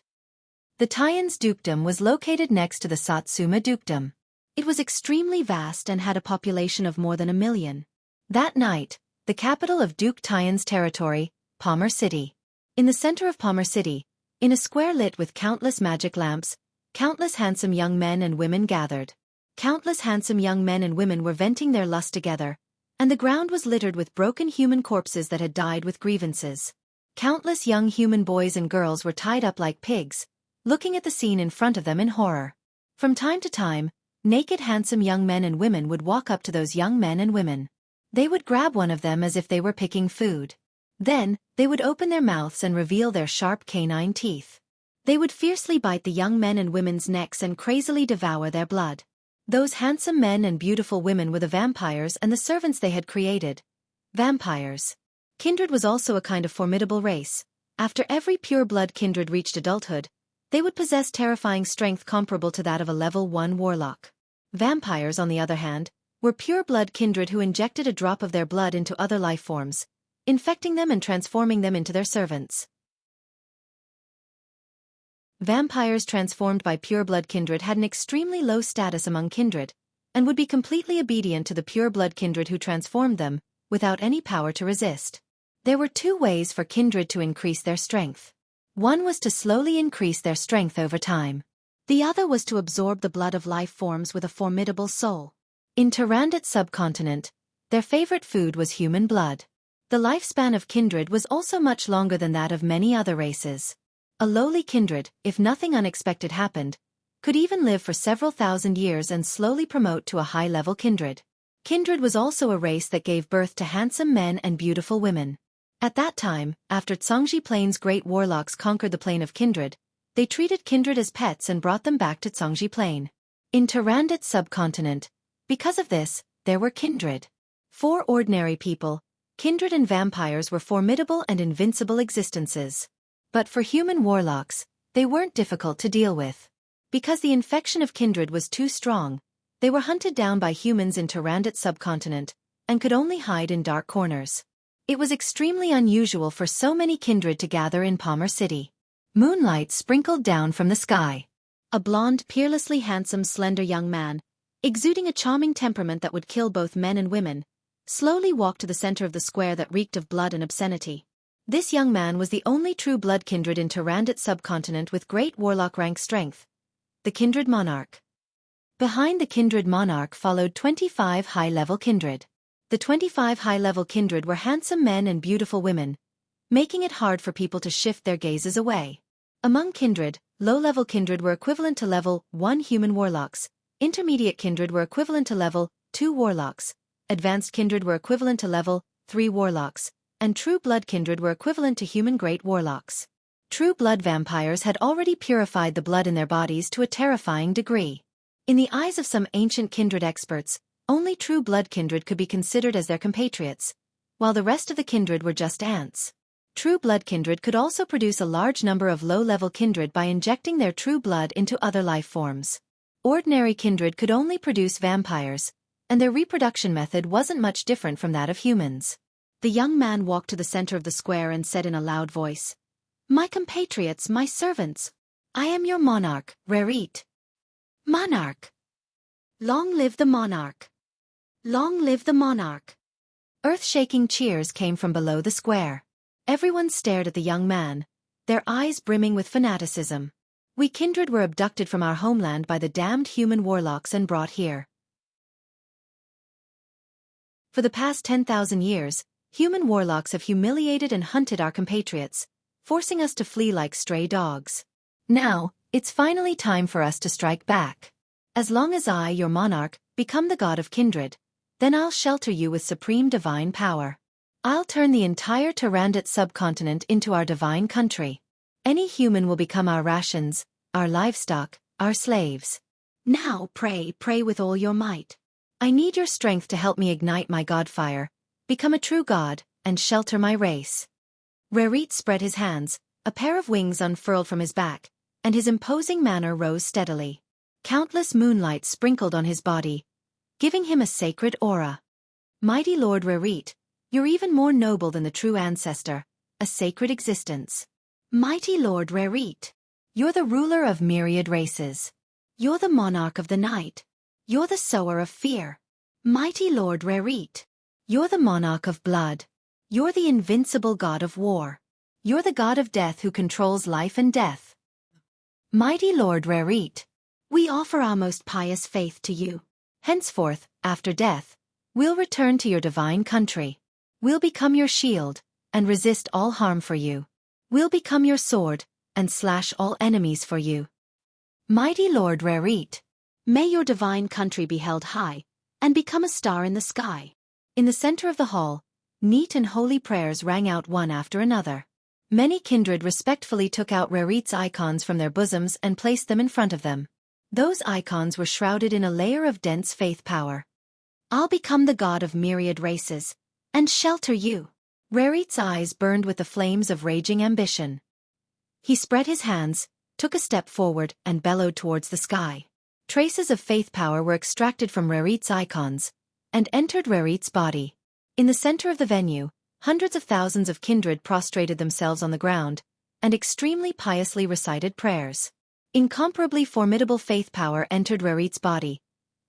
The Taiyan's dukedom was located next to the Satsuma dukedom. It was extremely vast and had a population of more than 1 million. That night, the capital of Duke Taiyan's territory, Palmer City. In the center of Palmer City, in a square lit with countless magic lamps, countless handsome young men and women gathered. Countless handsome young men and women were venting their lust together, and the ground was littered with broken human corpses that had died with grievances. Countless young human boys and girls were tied up like pigs, looking at the scene in front of them in horror. From time to time, naked handsome young men and women would walk up to those young men and women. They would grab one of them as if they were picking food. Then, they would open their mouths and reveal their sharp canine teeth. They would fiercely bite the young men and women's necks and crazily devour their blood. Those handsome men and beautiful women were the vampires and the servants they had created. Vampires. Kindred was also a kind of formidable race. After every pure-blood kindred reached adulthood, they would possess terrifying strength comparable to that of a level 1 warlock. Vampires, on the other hand, were pure-blood kindred who injected a drop of their blood into other life forms, infecting them and transforming them into their servants. Vampires transformed by pure-blood kindred had an extremely low status among kindred, and would be completely obedient to the pure-blood kindred who transformed them, without any power to resist. There were two ways for kindred to increase their strength. One was to slowly increase their strength over time. The other was to absorb the blood of life forms with a formidable soul. In Tyrannid subcontinent, their favorite food was human blood. The lifespan of kindred was also much longer than that of many other races. A lowly kindred, if nothing unexpected happened, could even live for several thousand years and slowly promote to a high-level kindred. Kindred was also a race that gave birth to handsome men and beautiful women. At that time, after Tsangji Plain's great warlocks conquered the plane of kindred, they treated kindred as pets and brought them back to Tsangji Plain. In Tyrannid subcontinent, because of this, there were kindred. For ordinary people, kindred and vampires were formidable and invincible existences. But for human warlocks, they weren't difficult to deal with. Because the infection of kindred was too strong, they were hunted down by humans in Tyrannid subcontinent, and could only hide in dark corners. It was extremely unusual for so many kindred to gather in Palmer City. Moonlight sprinkled down from the sky. A blonde, peerlessly handsome, slender young man, exuding a charming temperament that would kill both men and women, slowly walked to the center of the square that reeked of blood and obscenity. This young man was the only true blood kindred in Tyrannid subcontinent with great warlock rank strength, the kindred monarch. Behind the kindred monarch followed 25 high-level kindred. The 25 high-level kindred were handsome men and beautiful women, making it hard for people to shift their gazes away. Among kindred, low-level kindred were equivalent to level 1 human warlocks, intermediate kindred were equivalent to level 2 warlocks, advanced kindred were equivalent to level 3 warlocks, and true blood kindred were equivalent to human great warlocks. True blood vampires had already purified the blood in their bodies to a terrifying degree. In the eyes of some ancient kindred experts, only true blood kindred could be considered as their compatriots, while the rest of the kindred were just ants. True blood kindred could also produce a large number of low-level kindred by injecting their true blood into other life forms. Ordinary kindred could only produce vampires, and their reproduction method wasn't much different from that of humans. The young man walked to the center of the square and said in a loud voice, "My compatriots, my servants, I am your monarch, Rerit. Monarch! Long live the monarch! Long live the monarch!" Earth-shaking cheers came from below the square. Everyone stared at the young man, their eyes brimming with fanaticism. We kindred were abducted from our homeland by the damned human warlocks and brought here. For the past 10,000 years, human warlocks have humiliated and hunted our compatriots, forcing us to flee like stray dogs. Now, it's finally time for us to strike back. As long as I, your monarch, become the god of kindred, then I'll shelter you with supreme divine power. I'll turn the entire Tyrannid subcontinent into our divine country. Any human will become our rations, our livestock, our slaves. Now pray with all your might. I need your strength to help me ignite my godfire, become a true god, and shelter my race. Rerit spread his hands, a pair of wings unfurled from his back, and his imposing manner rose steadily. Countless moonlight sprinkled on his body, giving him a sacred aura. Mighty Lord Rerit, you're even more noble than the true ancestor, a sacred existence. Mighty Lord Rerit, you're the ruler of myriad races. You're the monarch of the night. You're the sower of fear. Mighty Lord Rerit, you're the monarch of blood. You're the invincible god of war. You're the god of death who controls life and death. Mighty Lord Rerit, we offer our most pious faith to you. Henceforth, after death, we'll return to your divine country. We'll become your shield, and resist all harm for you. We'll become your sword, and slash all enemies for you. Mighty Lord Rerit, may your divine country be held high, and become a star in the sky. In the center of the hall, neat and holy prayers rang out one after another. Many kindred respectfully took out Rerit's icons from their bosoms and placed them in front of them. Those icons were shrouded in a layer of dense faith power. I'll become the god of myriad races, and shelter you. Rerit's eyes burned with the flames of raging ambition. He spread his hands, took a step forward, and bellowed towards the sky. Traces of faith power were extracted from Rerit's icons, and entered Rarit's body. In the center of the venue, hundreds of thousands of kindred prostrated themselves on the ground, and extremely piously recited prayers. Incomparably formidable faith power entered Rarit's body,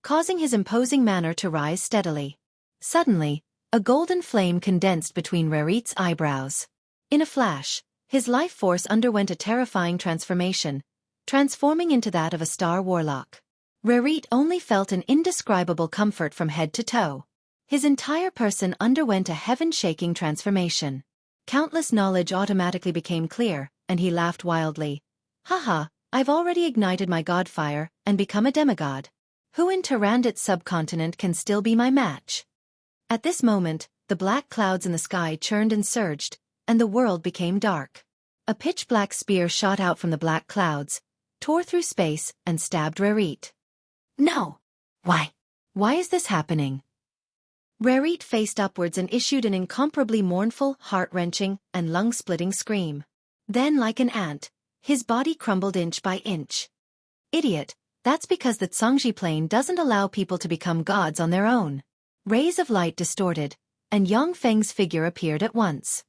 causing his imposing manner to rise steadily. Suddenly, a golden flame condensed between Rarit's eyebrows. In a flash, his life force underwent a terrifying transformation, transforming into that of a star warlock. Rarit only felt an indescribable comfort from head to toe. His entire person underwent a heaven-shaking transformation. Countless knowledge automatically became clear, and he laughed wildly. Haha, I've already ignited my god fire and become a demigod. Who in Tyrandit's subcontinent can still be my match? At this moment, the black clouds in the sky churned and surged, and the world became dark. A pitch-black spear shot out from the black clouds, tore through space, and stabbed Rarit. No! Why? Why is this happening? Rarit faced upwards and issued an incomparably mournful, heart-wrenching, and lung-splitting scream. Then, like an ant, his body crumbled inch by inch. Idiot, that's because the Zhongji plane doesn't allow people to become gods on their own. Rays of light distorted, and Yang Feng's figure appeared at once.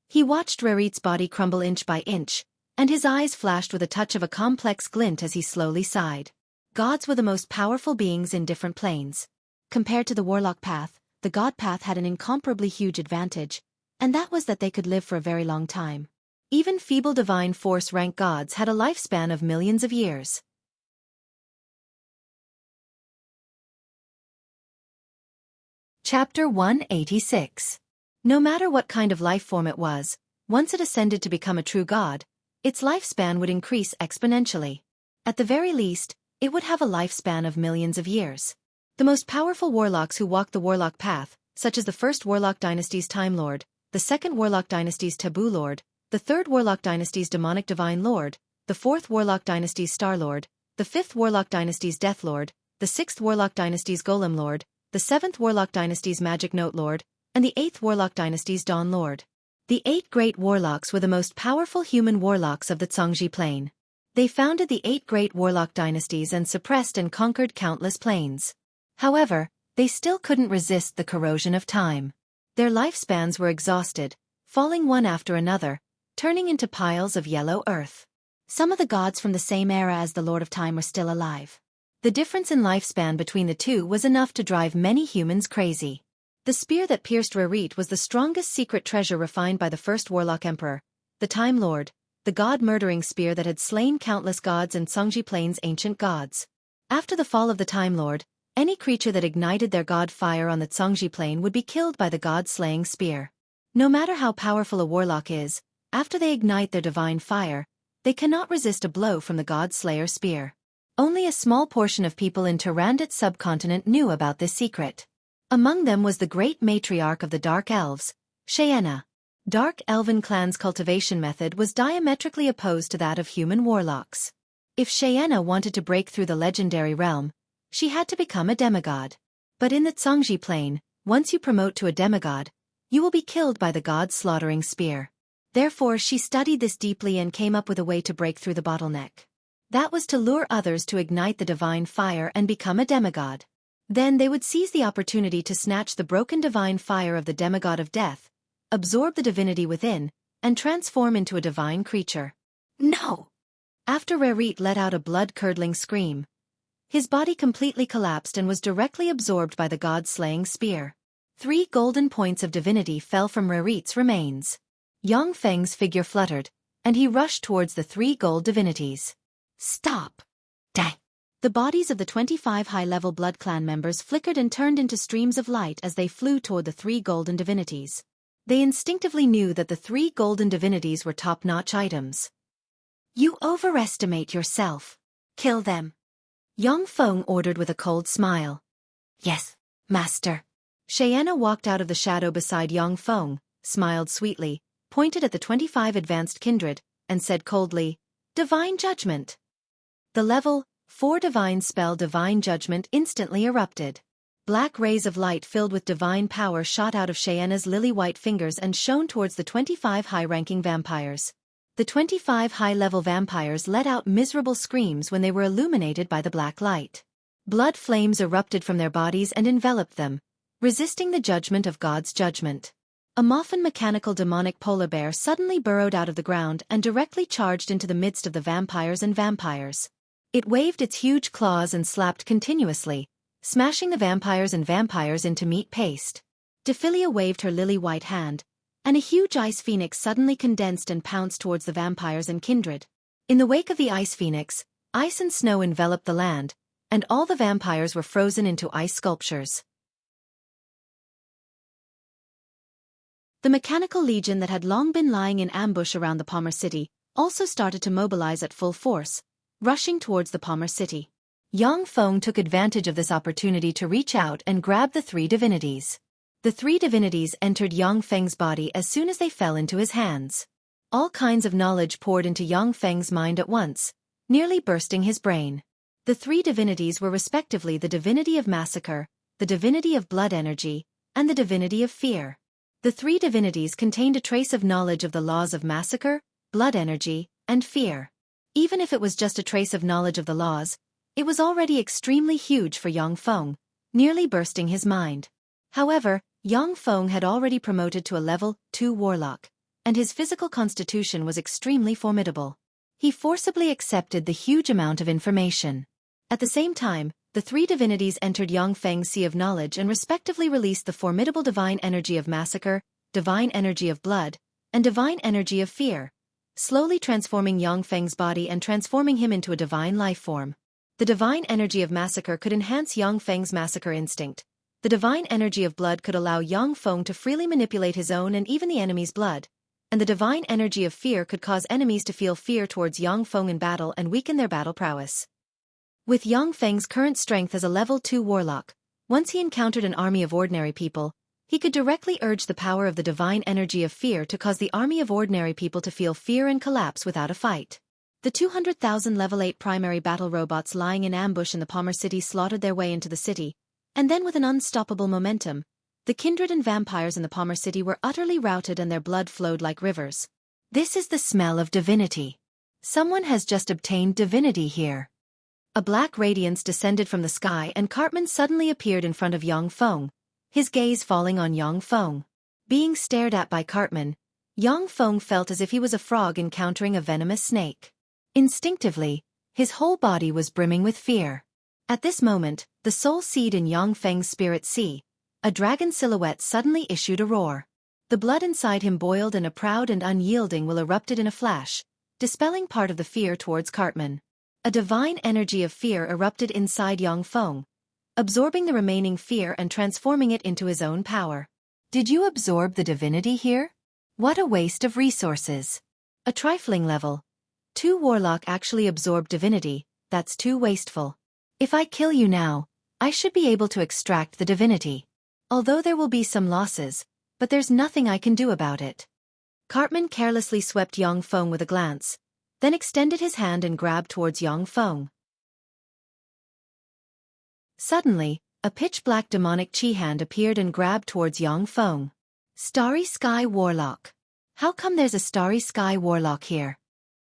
He watched Rarit's body crumble inch by inch, and his eyes flashed with a touch of a complex glint as he slowly sighed. Gods were the most powerful beings in different planes. Compared to the warlock path, the god path had an incomparably huge advantage, and that was that they could live for a very long time. Even feeble divine force rank gods had a lifespan of millions of years. Chapter 186. No matter what kind of life form it was, once it ascended to become a true god, its lifespan would increase exponentially. At the very least, it would have a lifespan of millions of years. The most powerful warlocks who walked the warlock path, such as the first warlock dynasty's Time Lord, the second warlock dynasty's Taboo Lord, the third warlock dynasty's Demonic Divine Lord, the fourth warlock dynasty's Star Lord, the fifth warlock dynasty's Death Lord, the sixth warlock dynasty's Golem Lord, the seventh warlock dynasty's Magic Note Lord, and the eighth warlock dynasty's Dawn Lord. The 8 great warlocks were the most powerful human warlocks of the Zhongji plane. They founded the 8 great warlock dynasties and suppressed and conquered countless planes. However, they still couldn't resist the corrosion of time. Their lifespans were exhausted, falling one after another, turning into piles of yellow earth. Some of the gods from the same era as the Lord of Time were still alive. The difference in lifespan between the two was enough to drive many humans crazy. The spear that pierced Rarit was the strongest secret treasure refined by the first Warlock Emperor, the Time Lord, the god-murdering spear that had slain countless gods and Zhongji Plain's ancient gods. After the fall of the Time Lord, any creature that ignited their god fire on the Zhongji Plain would be killed by the god-slaying spear. No matter how powerful a warlock is, after they ignite their divine fire, they cannot resist a blow from the god-slayer spear. Only a small portion of people in Tyrandit's subcontinent knew about this secret. Among them was the great matriarch of the Dark Elves, Xiaofan. Dark Elven clan's cultivation method was diametrically opposed to that of human warlocks. If Xiaofan wanted to break through the legendary realm, she had to become a demigod. But in the Zhongji plane, once you promote to a demigod, you will be killed by the god-slaughtering spear. Therefore she studied this deeply and came up with a way to break through the bottleneck. That was to lure others to ignite the divine fire and become a demigod. Then they would seize the opportunity to snatch the broken divine fire of the demigod of death, absorb the divinity within, and transform into a divine creature. No! After Rarit let out a blood-curdling scream, his body completely collapsed and was directly absorbed by the god-slaying spear. 3 golden points of divinity fell from Rarit's remains. Yang Feng's figure fluttered, and he rushed towards the 3 gold divinities. Stop! Dang! The bodies of the 25 high-level Blood Clan members flickered and turned into streams of light as they flew toward the 3 golden divinities. They instinctively knew that the 3 golden divinities were top-notch items. You overestimate yourself. Kill them. Yang Feng ordered with a cold smile. Yes, master. Xiaofan walked out of the shadow beside Yang Feng, smiled sweetly, pointed at the 25 advanced kindred, and said coldly, Divine Judgment. The level 4 divine spell Divine Judgment instantly erupted. Black rays of light filled with divine power shot out of Xiaofan's lily-white fingers and shone towards the 25 high-ranking vampires. The 25 high-level vampires let out miserable screams when they were illuminated by the black light. Blood flames erupted from their bodies and enveloped them, resisting the judgment of God's judgment. A Moffin mechanical demonic polar bear suddenly burrowed out of the ground and directly charged into the midst of the vampires and vampires. It waved its huge claws and slapped continuously, smashing the vampires and vampires into meat paste. Dephilia waved her lily-white hand, and a huge ice phoenix suddenly condensed and pounced towards the vampires and kindred. In the wake of the ice phoenix, ice and snow enveloped the land, and all the vampires were frozen into ice sculptures. The mechanical legion that had long been lying in ambush around the Palmer city also started to mobilize at full force, rushing towards the Palmer city. Yang Feng took advantage of this opportunity to reach out and grab the three divinities. The three divinities entered Yang Feng's body as soon as they fell into his hands. All kinds of knowledge poured into Yang Feng's mind at once, nearly bursting his brain. The three divinities were respectively the divinity of massacre, the divinity of blood energy, and the divinity of fear. The three divinities contained a trace of knowledge of the laws of massacre, blood energy, and fear. Even if it was just a trace of knowledge of the laws, it was already extremely huge for Yang Feng, nearly bursting his mind. However, Yang Feng had already promoted to a level 2 warlock, and his physical constitution was extremely formidable. He forcibly accepted the huge amount of information. At the same time, the three divinities entered Yang Feng's sea of knowledge and respectively released the formidable divine energy of massacre, divine energy of blood, and divine energy of fear, slowly transforming Yang Feng's body and transforming him into a divine life form. The divine energy of massacre could enhance Yang Feng's massacre instinct. The divine energy of blood could allow Yang Feng to freely manipulate his own and even the enemy's blood, and the divine energy of fear could cause enemies to feel fear towards Yang Feng in battle and weaken their battle prowess. With Yang Feng's current strength as a level 2 warlock, once he encountered an army of ordinary people, he could directly urge the power of the divine energy of fear to cause the army of ordinary people to feel fear and collapse without a fight. The 200,000 level 8 primary battle robots lying in ambush in the Palmer city slaughtered their way into the city, and then with an unstoppable momentum, the kindred and vampires in the Palmer city were utterly routed and their blood flowed like rivers. This is the smell of divinity. Someone has just obtained divinity here. A black radiance descended from the sky and Cartman suddenly appeared in front of Yang Feng, his gaze falling on Yang Feng. Being stared at by Cartman, Yang Feng felt as if he was a frog encountering a venomous snake. Instinctively, his whole body was brimming with fear. At this moment, the soul seed in Yang Feng's spirit sea, a dragon silhouette suddenly issued a roar. The blood inside him boiled and a proud and unyielding will erupted in a flash, dispelling part of the fear towards Cartman. A divine energy of fear erupted inside Yang Feng, absorbing the remaining fear and transforming it into his own power. Did you absorb the divinity here? What a waste of resources. A trifling level 2 warlock actually absorbed divinity, that's too wasteful. If I kill you now, I should be able to extract the divinity. Although there will be some losses, but there's nothing I can do about it. Cartman carelessly swept Yang Feng with a glance, then extended his hand and grabbed towards Yang Feng. Suddenly, a pitch-black demonic chi hand appeared and grabbed towards Yang Feng. Starry Sky Warlock. How come there's a Starry Sky Warlock here?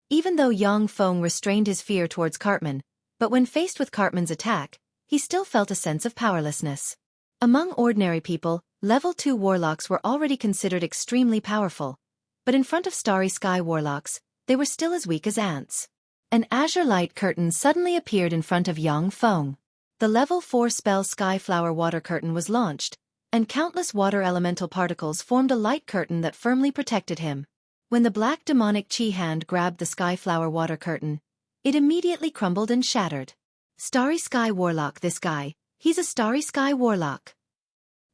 Even though Yang Feng restrained his fear towards Cartman, but when faced with Cartman's attack, he still felt a sense of powerlessness. Among ordinary people, level 2 warlocks were already considered extremely powerful, but in front of Starry Sky Warlocks, they were still as weak as ants. An azure light curtain suddenly appeared in front of Yang Feng. The level 4 spell Skyflower water curtain was launched, and countless water elemental particles formed a light curtain that firmly protected him. When the black demonic chi hand grabbed the Skyflower water curtain, it immediately crumbled and shattered. Starry Sky Warlock, this guy, he's a Starry Sky Warlock.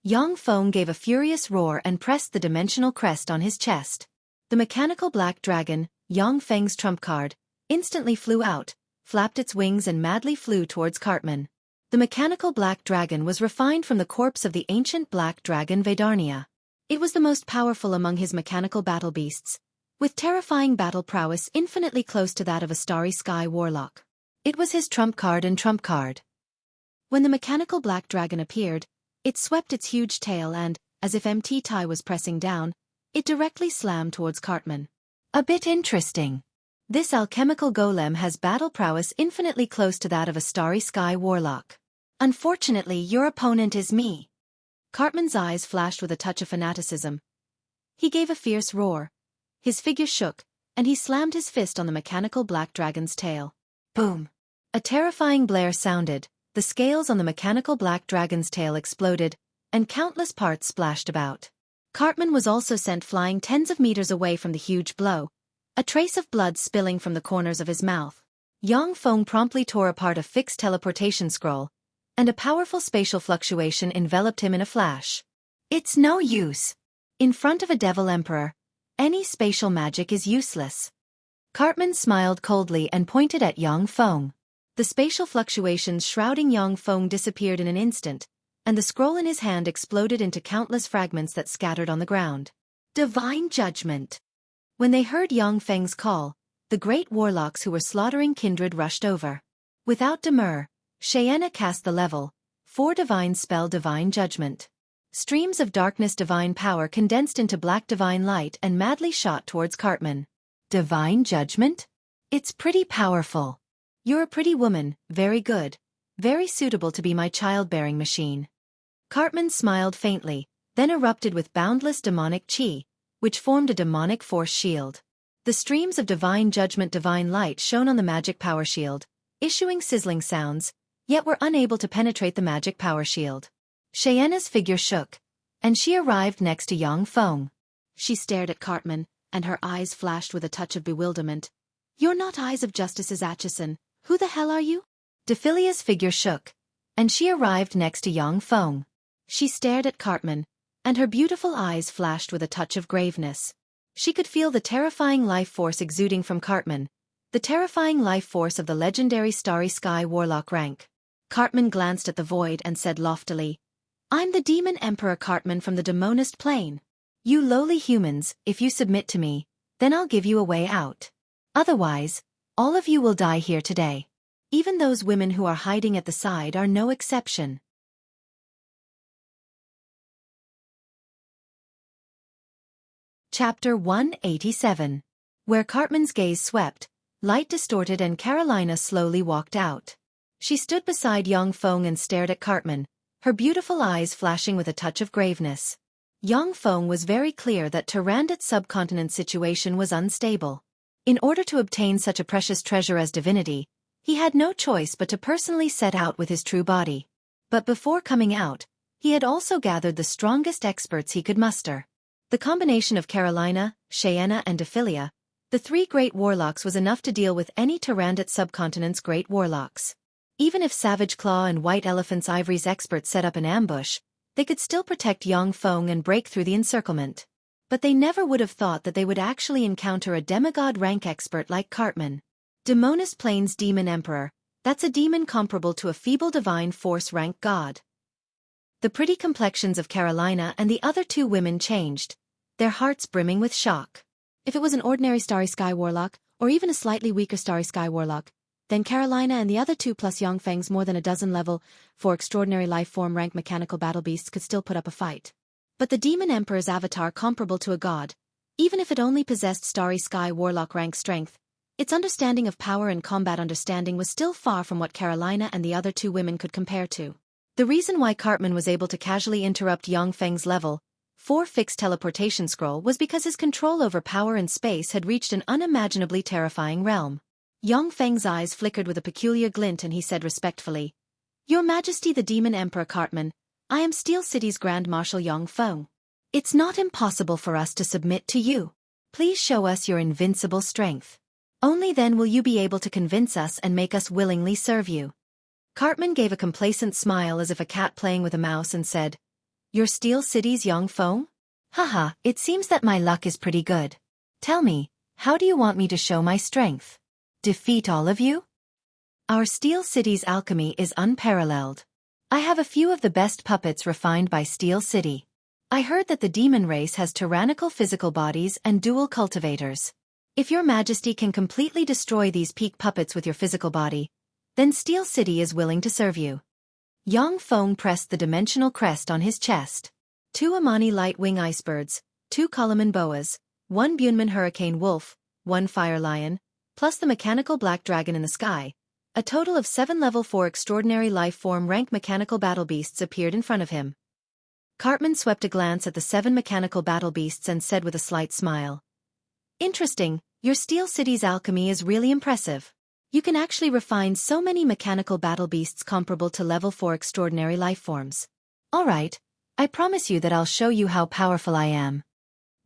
Yang Feng gave a furious roar and pressed the dimensional crest on his chest. The mechanical black dragon, Yang Feng's trump card, instantly flew out, flapped its wings and madly flew towards Cartman. The mechanical black dragon was refined from the corpse of the ancient black dragon Vedarnia. It was the most powerful among his mechanical battle beasts, with terrifying battle prowess infinitely close to that of a Starry Sky Warlock. It was his trump card and trump card. When the mechanical black dragon appeared, it swept its huge tail and, as if MT Tai was pressing down, it directly slammed towards Cartman. A bit interesting. This alchemical golem has battle prowess infinitely close to that of a Starry Sky Warlock. Unfortunately, your opponent is me. Cartman's eyes flashed with a touch of fanaticism. He gave a fierce roar. His figure shook, and he slammed his fist on the mechanical black dragon's tail. Boom! A terrifying blare sounded, the scales on the mechanical black dragon's tail exploded, and countless parts splashed about. Cartman was also sent flying tens of meters away from the huge blow, a trace of blood spilling from the corners of his mouth. Yang Feng promptly tore apart a fixed teleportation scroll, and a powerful spatial fluctuation enveloped him in a flash. It's no use. In front of a devil emperor, any spatial magic is useless. Cartman smiled coldly and pointed at Yang Feng. The spatial fluctuations shrouding Yang Feng disappeared in an instant, and the scroll in his hand exploded into countless fragments that scattered on the ground. Divine judgment! When they heard Yang Feng's call, the great warlocks who were slaughtering kindred rushed over. Without demur, Xiaofan cast the level 4 divine spell Divine Judgment. Streams of darkness divine power condensed into black divine light and madly shot towards Cartman. Divine Judgment? It's pretty powerful. You're a pretty woman, very good. Very suitable to be my childbearing machine. Cartman smiled faintly, then erupted with boundless demonic chi, which formed a demonic force shield. The streams of divine judgment divine light shone on the magic power shield, issuing sizzling sounds, yet were unable to penetrate the magic power shield. Xiaofan's figure shook, and she arrived next to Yang Feng. She stared at Cartman, and her eyes flashed with a touch of bewilderment. You're not Eyes of Justice's Atchison. Who the hell are you? Dephilia's figure shook, and she arrived next to Yang Feng. She stared at Cartman, and her beautiful eyes flashed with a touch of graveness. She could feel the terrifying life force exuding from Cartman, the terrifying life force of the legendary Starry Sky Warlock rank. Cartman glanced at the void and said loftily, I'm the Demon Emperor Cartman from the Demonist Plane. You lowly humans, if you submit to me, then I'll give you a way out. Otherwise, all of you will die here today. Even those women who are hiding at the side are no exception. Chapter 187. Where Cartman's gaze swept, light distorted and Carolina slowly walked out. She stood beside Yang Feng and stared at Cartman, her beautiful eyes flashing with a touch of graveness. Yang Feng was very clear that Tyrannet's subcontinent situation was unstable. In order to obtain such a precious treasure as divinity, he had no choice but to personally set out with his true body. But before coming out, he had also gathered the strongest experts he could muster. The combination of Carolina, Xiaofan and Dephilia, the 3 great warlocks, was enough to deal with any Tyrannet subcontinent's great warlocks. Even if Savage Claw and White Elephant's Ivory's experts set up an ambush, they could still protect Yang Feng and break through the encirclement. But they never would have thought that they would actually encounter a demigod rank expert like Cartman. Demonist Plane's Demon Emperor, that's a demon comparable to a feeble divine force rank god. The pretty complexions of Carolina and the other 2 women changed, their hearts brimming with shock. If it was an ordinary Starry Sky Warlock, or even a slightly weaker Starry Sky Warlock, then Carolina and the other 2 plus Yang Feng's more than a dozen level 4 extraordinary life form rank mechanical battle beasts could still put up a fight. But the Demon Emperor's avatar comparable to a god, even if it only possessed Starry Sky Warlock rank strength, its understanding of power and combat understanding was still far from what Carolina and the other 2 women could compare to. The reason why Cartman was able to casually interrupt Yang Feng's level 4 fixed teleportation scroll was because his control over power and space had reached an unimaginably terrifying realm. Yang Feng's eyes flickered with a peculiar glint and he said respectfully, Your Majesty the Demon Emperor Cartman, I am Steel City's Grand Marshal Yang Feng. It's not impossible for us to submit to you. Please show us your invincible strength. Only then will you be able to convince us and make us willingly serve you. Cartman gave a complacent smile as if a cat playing with a mouse and said, Your Steel City's Yang Feng? Haha, it seems that my luck is pretty good. Tell me, how do you want me to show my strength? Defeat all of you? Our Steel City's alchemy is unparalleled. I have a few of the best puppets refined by Steel City. I heard that the demon race has tyrannical physical bodies and dual cultivators. If your Majesty can completely destroy these peak puppets with your physical body, then Steel City is willing to serve you. Yang Feng pressed the dimensional crest on his chest. 2 Amani light wing icebirds, 2 Kalaman boas, 1 Bunman hurricane wolf, 1 fire lion, plus the mechanical black dragon in the sky, A total of 7 level 4 extraordinary life form rank mechanical battle beasts appeared in front of him. Cartman swept a glance at the 7 mechanical battle beasts and said with a slight smile. Interesting, your Steel City's alchemy is really impressive. You can actually refine so many mechanical battle beasts comparable to level 4 extraordinary life forms. Alright, I promise you that I'll show you how powerful I am.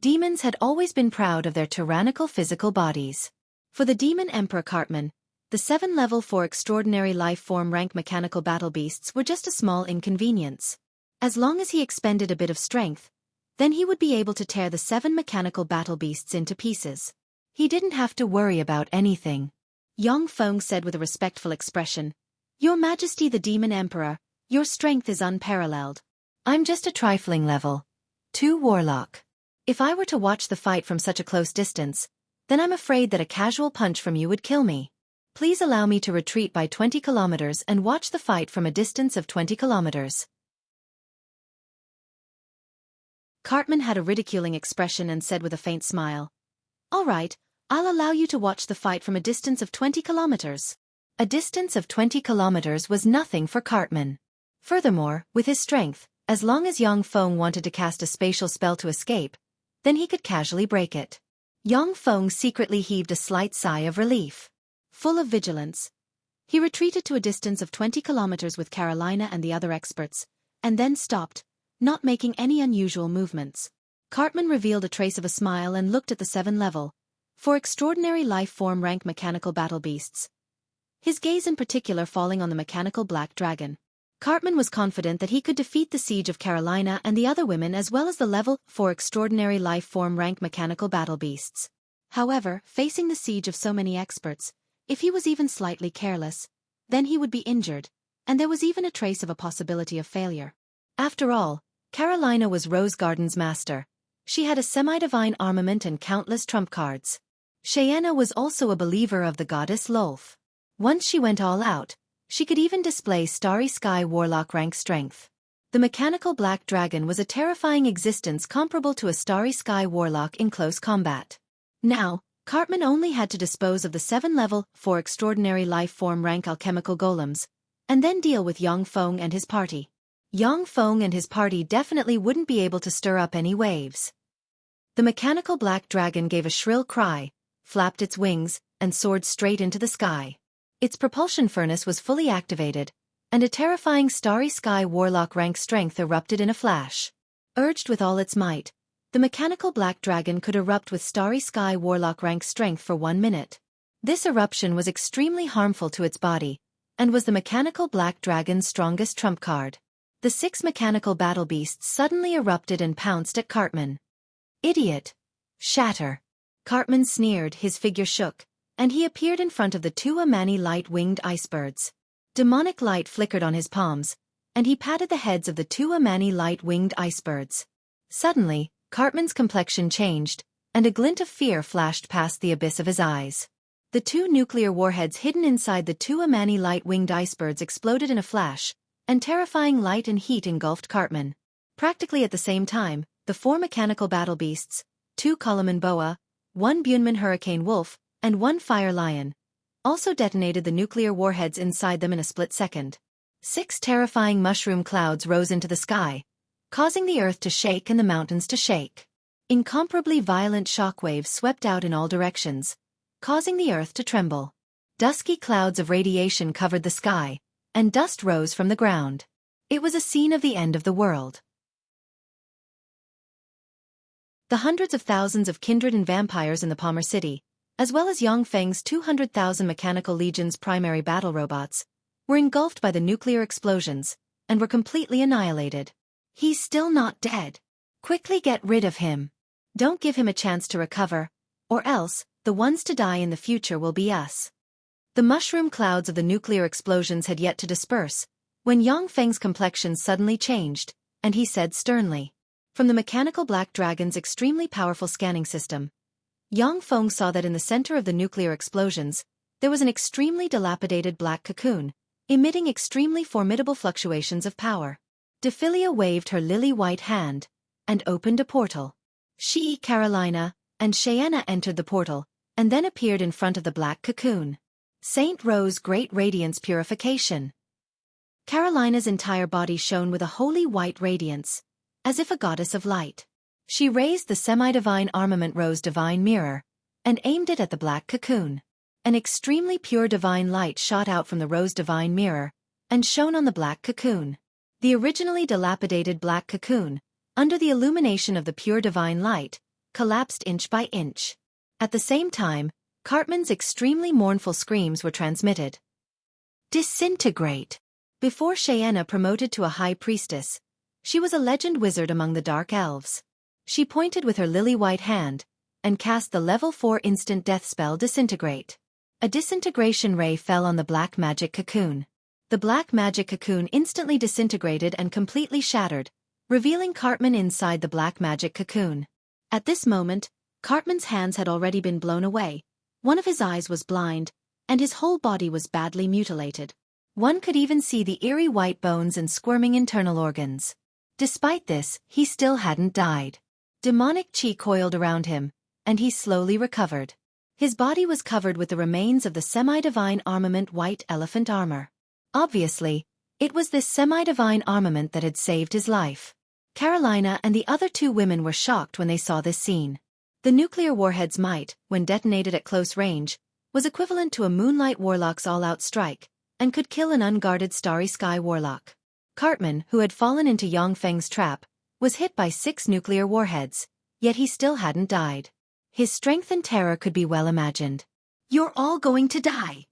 Demons had always been proud of their tyrannical physical bodies. For the Demon Emperor Cartman, the 7 level 4 extraordinary life form rank mechanical battle beasts were just a small inconvenience. As long as he expended a bit of strength, then he would be able to tear the 7 mechanical battle beasts into pieces. He didn't have to worry about anything. Yang Feng said with a respectful expression, Your Majesty the Demon Emperor, your strength is unparalleled. I'm just a trifling level 2 warlock. If I were to watch the fight from such a close distance, then I'm afraid that a casual punch from you would kill me. Please allow me to retreat by 20 kilometers and watch the fight from a distance of 20 kilometers. Cartman had a ridiculing expression and said with a faint smile, All right, I'll allow you to watch the fight from a distance of 20 kilometers. A distance of 20 kilometers was nothing for Cartman. Furthermore, with his strength, as long as Yang Feng wanted to cast a spatial spell to escape, then he could casually break it. Yang Feng secretly heaved a slight sigh of relief. Full of vigilance, he retreated to a distance of 20 kilometers with Carolina and the other experts, and then stopped, not making any unusual movements. Cartman revealed a trace of a smile and looked at the 7 level 4 extraordinary life form rank mechanical battle beasts, his gaze in particular falling on the mechanical black dragon. Cartman was confident that he could defeat the siege of Carolina and the other women as well as the level 4 extraordinary life form rank mechanical battle beasts. However, facing the siege of so many experts, if he was even slightly careless, then he would be injured, and there was even a trace of a possibility of failure. After all, Carolina was Rose Garden's master. She had a semi-divine armament and countless trump cards. Cheyenne was also a believer of the goddess Lolth. Once she went all out, she could even display Starry Sky Warlock rank strength. The mechanical black dragon was a terrifying existence comparable to a Starry Sky Warlock in close combat. Now, Cartman only had to dispose of the 7 level 4 extraordinary life form rank alchemical golems, and then deal with Yang Feng and his party. Yang Feng and his party definitely wouldn't be able to stir up any waves. The mechanical black dragon gave a shrill cry, flapped its wings, and soared straight into the sky. Its propulsion furnace was fully activated, and a terrifying Starry Sky Warlock rank strength erupted in a flash. Urged with all its might, the mechanical black dragon could erupt with Starry Sky Warlock rank strength for 1 minute. This eruption was extremely harmful to its body, and was the mechanical black dragon's strongest trump card. The 6 mechanical battle beasts suddenly erupted and pounced at Cartman. Idiot! Shatter! Cartman sneered, his figure shook, and he appeared in front of the 2 Amani light-winged icebirds. Demonic light flickered on his palms, and he patted the heads of the 2 Amani light-winged icebirds. Suddenly, Cartman's complexion changed, and a glint of fear flashed past the abyss of his eyes. The 2 nuclear warheads hidden inside the 2 Amani light-winged icebirds exploded in a flash, and terrifying light and heat engulfed Cartman. Practically at the same time, the 4 mechanical battle beasts, 2 Kalaman boa, 1 Bunman hurricane wolf, and 1 fire lion, also detonated the nuclear warheads inside them in a split second. 6 terrifying mushroom clouds rose into the sky, causing the earth to shake and the mountains to shake. Incomparably violent shockwaves swept out in all directions, causing the earth to tremble. Dusky clouds of radiation covered the sky, and dust rose from the ground. It was a scene of the end of the world. The hundreds of thousands of kindred and vampires in the Palmer City, as well as Yang Feng's 200,000 mechanical legion's primary battle robots, were engulfed by the nuclear explosions, and were completely annihilated. He's still not dead. Quickly get rid of him. Don't give him a chance to recover, or else, the ones to die in the future will be us. The mushroom clouds of the nuclear explosions had yet to disperse, when Yang Feng's complexion suddenly changed, and he said sternly. From the mechanical black dragon's extremely powerful scanning system, Yang Feng saw that in the center of the nuclear explosions, there was an extremely dilapidated black cocoon, emitting extremely formidable fluctuations of power. Defilia waved her lily-white hand, and opened a portal. She, Carolina, and Cheyenne entered the portal, and then appeared in front of the black cocoon. Saint Rose Great Radiance Purification. Carolina's entire body shone with a holy white radiance, as if a goddess of light. She raised the semi-divine armament Rose Divine Mirror, and aimed it at the black cocoon. An extremely pure divine light shot out from the Rose Divine Mirror, and shone on the black cocoon. The originally dilapidated black cocoon, under the illumination of the pure divine light, collapsed inch by inch. At the same time, Cartman's extremely mournful screams were transmitted. Disintegrate! Before Cheyenne promoted to a high priestess, she was a legend wizard among the dark elves. She pointed with her lily-white hand, and cast the level 4 instant death spell Disintegrate. A disintegration ray fell on the black magic cocoon. The black magic cocoon instantly disintegrated and completely shattered, revealing Cartman inside the black magic cocoon. At this moment, Cartman's hands had already been blown away, one of his eyes was blind, and his whole body was badly mutilated. One could even see the eerie white bones and squirming internal organs. Despite this, he still hadn't died. Demonic chi coiled around him, and he slowly recovered. His body was covered with the remains of the semi-divine armament white elephant armor. Obviously, it was this semi-divine armament that had saved his life. Carolina and the other 2 women were shocked when they saw this scene. The nuclear warhead's might, when detonated at close range, was equivalent to a Moonlight Warlock's all-out strike, and could kill an unguarded Starry Sky Warlock. Cartman, who had fallen into Yang Feng's trap, was hit by 6 nuclear warheads, yet he still hadn't died. His strength and terror could be well imagined. "You're all going to die!"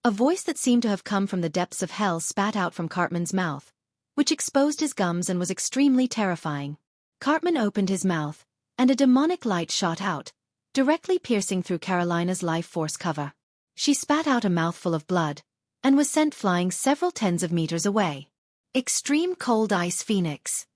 A voice that seemed to have come from the depths of hell spat out from Cartman's mouth, which exposed his gums and was extremely terrifying. Cartman opened his mouth, and a demonic light shot out, directly piercing through Carolina's life force cover. She spat out a mouthful of blood, and was sent flying several tens of meters away. Extreme Cold Ice Phoenix.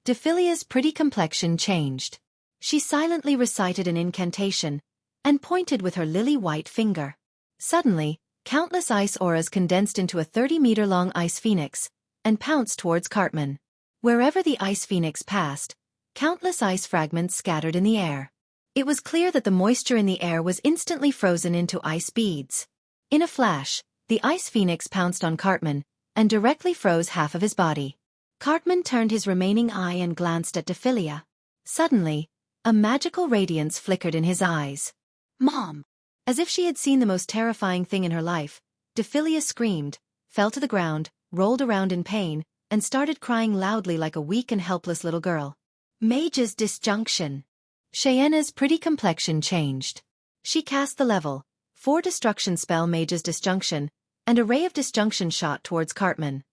Dephilia's pretty complexion changed. She silently recited an incantation, and pointed with her lily-white finger. Suddenly, countless ice auras condensed into a 30-meter-long ice phoenix, and pounced towards Cartman. Wherever the ice phoenix passed, countless ice fragments scattered in the air. It was clear that the moisture in the air was instantly frozen into ice beads. In a flash, the ice phoenix pounced on Cartman, and directly froze half of his body. Cartman turned his remaining eye and glanced at Dephilia. Suddenly, a magical radiance flickered in his eyes. "Mom!" As if she had seen the most terrifying thing in her life, Dephilia screamed, fell to the ground, rolled around in pain, and started crying loudly like a weak and helpless little girl. Mage's Disjunction. Cheyenne's pretty complexion changed. She cast the level 4 destruction spell Mage's Disjunction, and a ray of disjunction shot towards Cartman.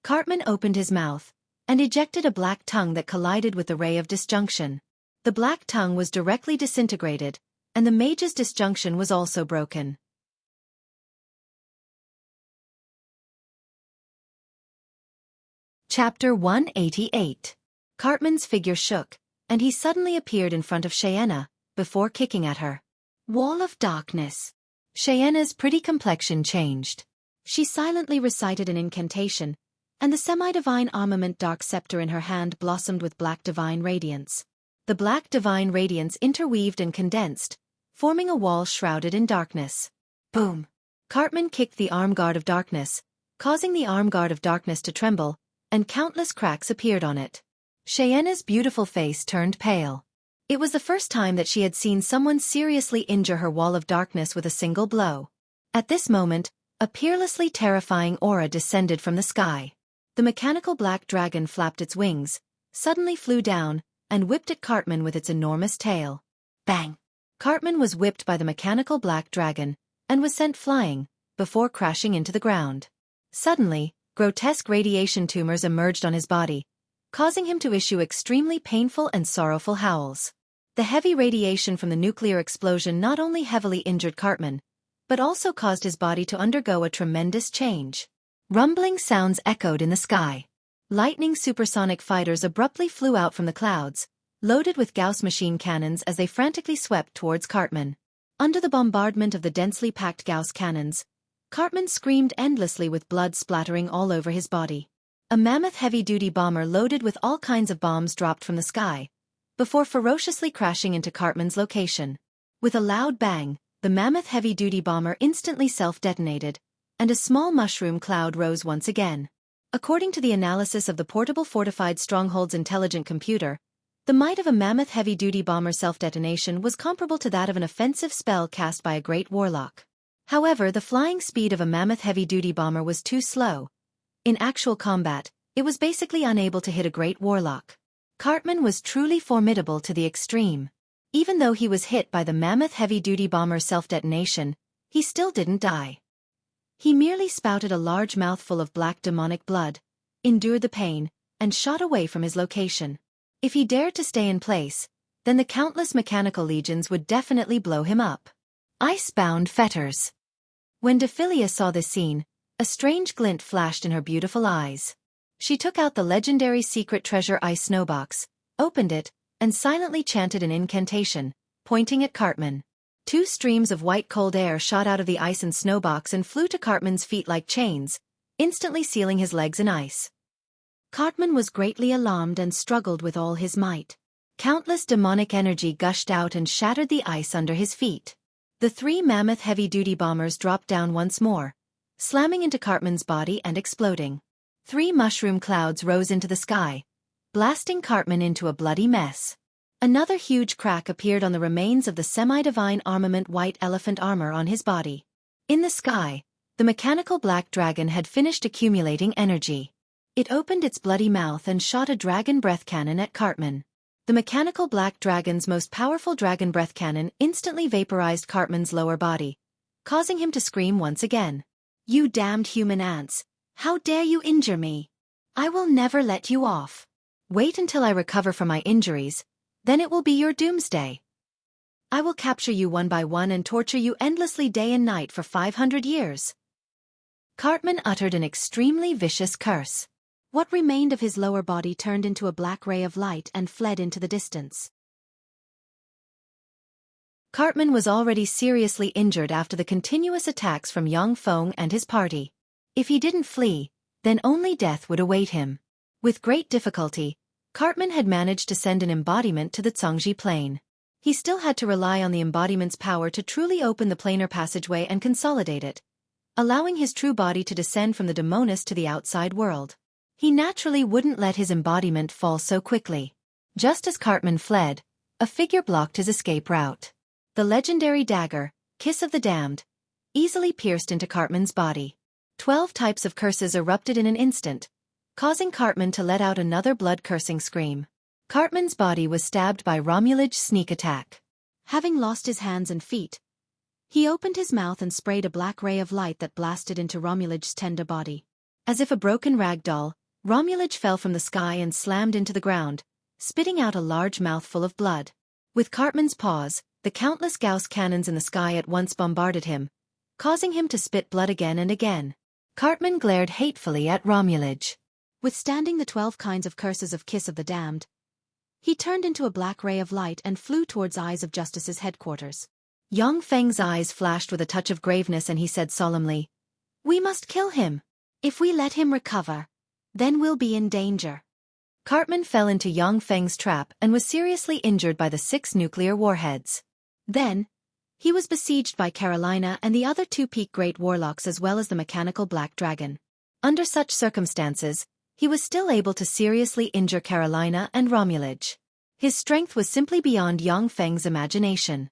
Cartman opened his mouth, and ejected a black tongue that collided with the ray of disjunction. The black tongue was directly disintegrated, and the Mage's Disjunction was also broken. Chapter 188. Cartman's figure shook, and he suddenly appeared in front of Cheyenne, before kicking at her. Wall of Darkness. Cheyenne's pretty complexion changed. She silently recited an incantation, and the semi-divine armament dark scepter in her hand blossomed with black divine radiance. The black divine radiance interweaved and condensed, forming a wall shrouded in darkness. Boom! Cartman kicked the arm guard of darkness, causing the arm guard of darkness to tremble, and countless cracks appeared on it. Cheyenne's beautiful face turned pale. It was the first time that she had seen someone seriously injure her wall of darkness with a single blow. At this moment, a peerlessly terrifying aura descended from the sky. The mechanical black dragon flapped its wings, suddenly flew down, and whipped at Cartman with its enormous tail. Bang! Cartman was whipped by the mechanical black dragon, and was sent flying, before crashing into the ground. Suddenly, grotesque radiation tumors emerged on his body, causing him to issue extremely painful and sorrowful howls. The heavy radiation from the nuclear explosion not only heavily injured Cartman, but also caused his body to undergo a tremendous change. Rumbling sounds echoed in the sky. Lightning supersonic fighters abruptly flew out from the clouds, loaded with Gauss machine cannons as they frantically swept towards Cartman. Under the bombardment of the densely packed Gauss cannons, Cartman screamed endlessly with blood splattering all over his body. A mammoth heavy-duty bomber loaded with all kinds of bombs dropped from the sky, before ferociously crashing into Cartman's location. With a loud bang, the mammoth heavy-duty bomber instantly self-detonated, and a small mushroom cloud rose once again. According to the analysis of the Portable Fortified Strongholds intelligent computer, the might of a mammoth heavy-duty bomber self-detonation was comparable to that of an offensive spell cast by a great warlock. However, the flying speed of a mammoth heavy-duty bomber was too slow. In actual combat, it was basically unable to hit a great warlock. Cartman was truly formidable to the extreme. Even though he was hit by the mammoth heavy-duty bomber's self-detonation, he still didn't die. He merely spouted a large mouthful of black demonic blood, endured the pain, and shot away from his location. If he dared to stay in place, then the countless mechanical legions would definitely blow him up. Ice-bound fetters. When Dephilia saw this scene, a strange glint flashed in her beautiful eyes. She took out the legendary secret treasure ice snowbox, opened it, and silently chanted an incantation, pointing at Cartman. 2 streams of white cold air shot out of the ice and snowbox and flew to Cartman's feet like chains, instantly sealing his legs in ice. Cartman was greatly alarmed and struggled with all his might. Countless demonic energy gushed out and shattered the ice under his feet. The 3 mammoth heavy-duty bombers dropped down once more, slamming into Cartman's body and exploding. 3 mushroom clouds rose into the sky, blasting Cartman into a bloody mess. Another huge crack appeared on the remains of the semi-divine armament white elephant armor on his body. In the sky, the mechanical black dragon had finished accumulating energy. It opened its bloody mouth and shot a dragon breath cannon at Cartman. The mechanical black dragon's most powerful dragon breath cannon instantly vaporized Cartman's lower body, causing him to scream once again. "You damned human ants! How dare you injure me? I will never let you off. Wait until I recover from my injuries, then it will be your doomsday. I will capture you one by one and torture you endlessly day and night for 500 years. Cartman uttered an extremely vicious curse. What remained of his lower body turned into a black ray of light and fled into the distance. Cartman was already seriously injured after the continuous attacks from Yang Feng and his party. If he didn't flee, then only death would await him. With great difficulty, Cartman had managed to send an embodiment to the Zhongji plane. He still had to rely on the embodiment's power to truly open the planar passageway and consolidate it, allowing his true body to descend from the Demonis to the outside world. He naturally wouldn't let his embodiment fall so quickly. Just as Cartman fled, a figure blocked his escape route. The legendary dagger, Kiss of the Damned, easily pierced into Cartman's body. 12 types of curses erupted in an instant, causing Cartman to let out another blood-cursing scream. Cartman's body was stabbed by Romulaj's sneak attack. Having lost his hands and feet, he opened his mouth and sprayed a black ray of light that blasted into Romulaj's tender body. As if a broken rag doll, Romulaj fell from the sky and slammed into the ground, spitting out a large mouthful of blood. With Cartman's pause, the countless Gauss cannons in the sky at once bombarded him, causing him to spit blood again and again. Cartman glared hatefully at Romulaj. Withstanding the 12 kinds of curses of Kiss of the Damned, he turned into a black ray of light and flew towards Eyes of Justice's headquarters. Yang Feng's eyes flashed with a touch of graveness and he said solemnly, "We must kill him. If we let him recover, then we'll be in danger." Cartman fell into Yang Feng's trap and was seriously injured by the 6 nuclear warheads. Then, he was besieged by Carolina and the other 2 peak great warlocks as well as the mechanical black dragon. Under such circumstances, he was still able to seriously injure Carolina and Romulaj. His strength was simply beyond Yang Feng's imagination.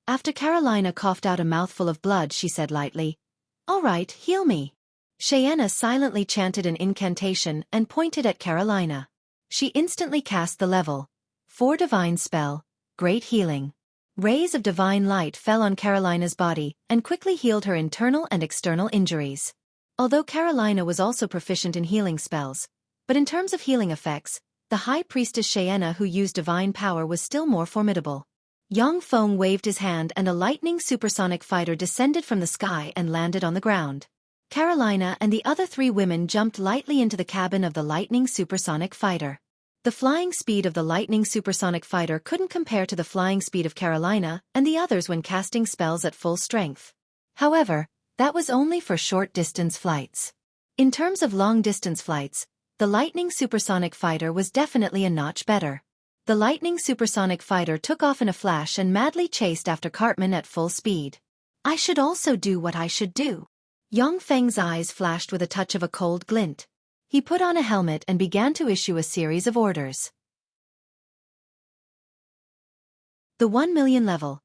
After Carolina coughed out a mouthful of blood, she said lightly, "All right, heal me." Cheyenne silently chanted an incantation and pointed at Carolina. She instantly cast the level 4 divine spell, Great Healing. Rays of divine light fell on Carolina's body and quickly healed her internal and external injuries. Although Carolina was also proficient in healing spells, but in terms of healing effects, the High Priestess Cheyenne who used divine power was still more formidable. Yang Feng waved his hand and a lightning supersonic fighter descended from the sky and landed on the ground. Carolina and the other 3 women jumped lightly into the cabin of the lightning supersonic fighter. The flying speed of the lightning supersonic fighter couldn't compare to the flying speed of Carolina and the others when casting spells at full strength. However, that was only for short-distance flights. In terms of long-distance flights, the lightning supersonic fighter was definitely a notch better. The lightning supersonic fighter took off in a flash and madly chased after Cartman at full speed. I should also do what I should do. Yang Feng's eyes flashed with a touch of a cold glint. He put on a helmet and began to issue a series of orders. The 1 million level.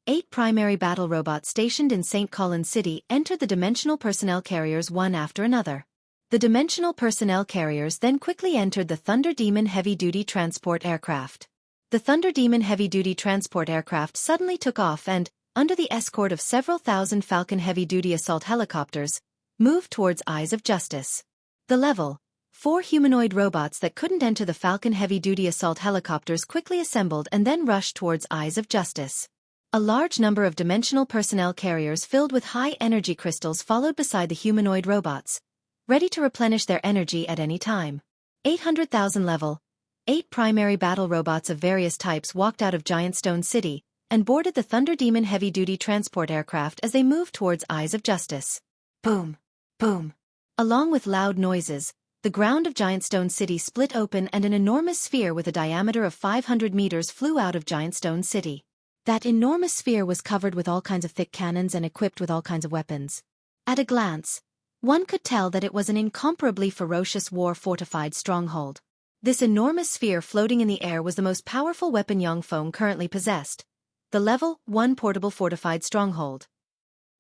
8 primary battle robots stationed in St. Collins City entered the dimensional personnel carriers one after another. The dimensional personnel carriers then quickly entered the Thunder Demon heavy-duty transport aircraft. The Thunder Demon heavy-duty transport aircraft suddenly took off and, under the escort of several thousand Falcon heavy-duty assault helicopters, moved towards Eyes of Justice. The level 4 humanoid robots that couldn't enter the Falcon heavy-duty assault helicopters quickly assembled and then rushed towards Eyes of Justice. A large number of dimensional personnel carriers filled with high-energy crystals followed beside the humanoid robots, ready to replenish their energy at any time. 800,000 level. 8 primary battle robots of various types walked out of Giant Stone City and boarded the Thunder Demon heavy-duty transport aircraft as they moved towards Eyes of Justice. Boom! Boom! Along with loud noises, the ground of Giant Stone City split open and an enormous sphere with a diameter of 500 meters flew out of Giant Stone City. That enormous sphere was covered with all kinds of thick cannons and equipped with all kinds of weapons. At a glance, one could tell that it was an incomparably ferocious war-fortified stronghold. This enormous sphere floating in the air was the most powerful weapon Yang Feng currently possessed, the Level 1 Portable Fortified Stronghold.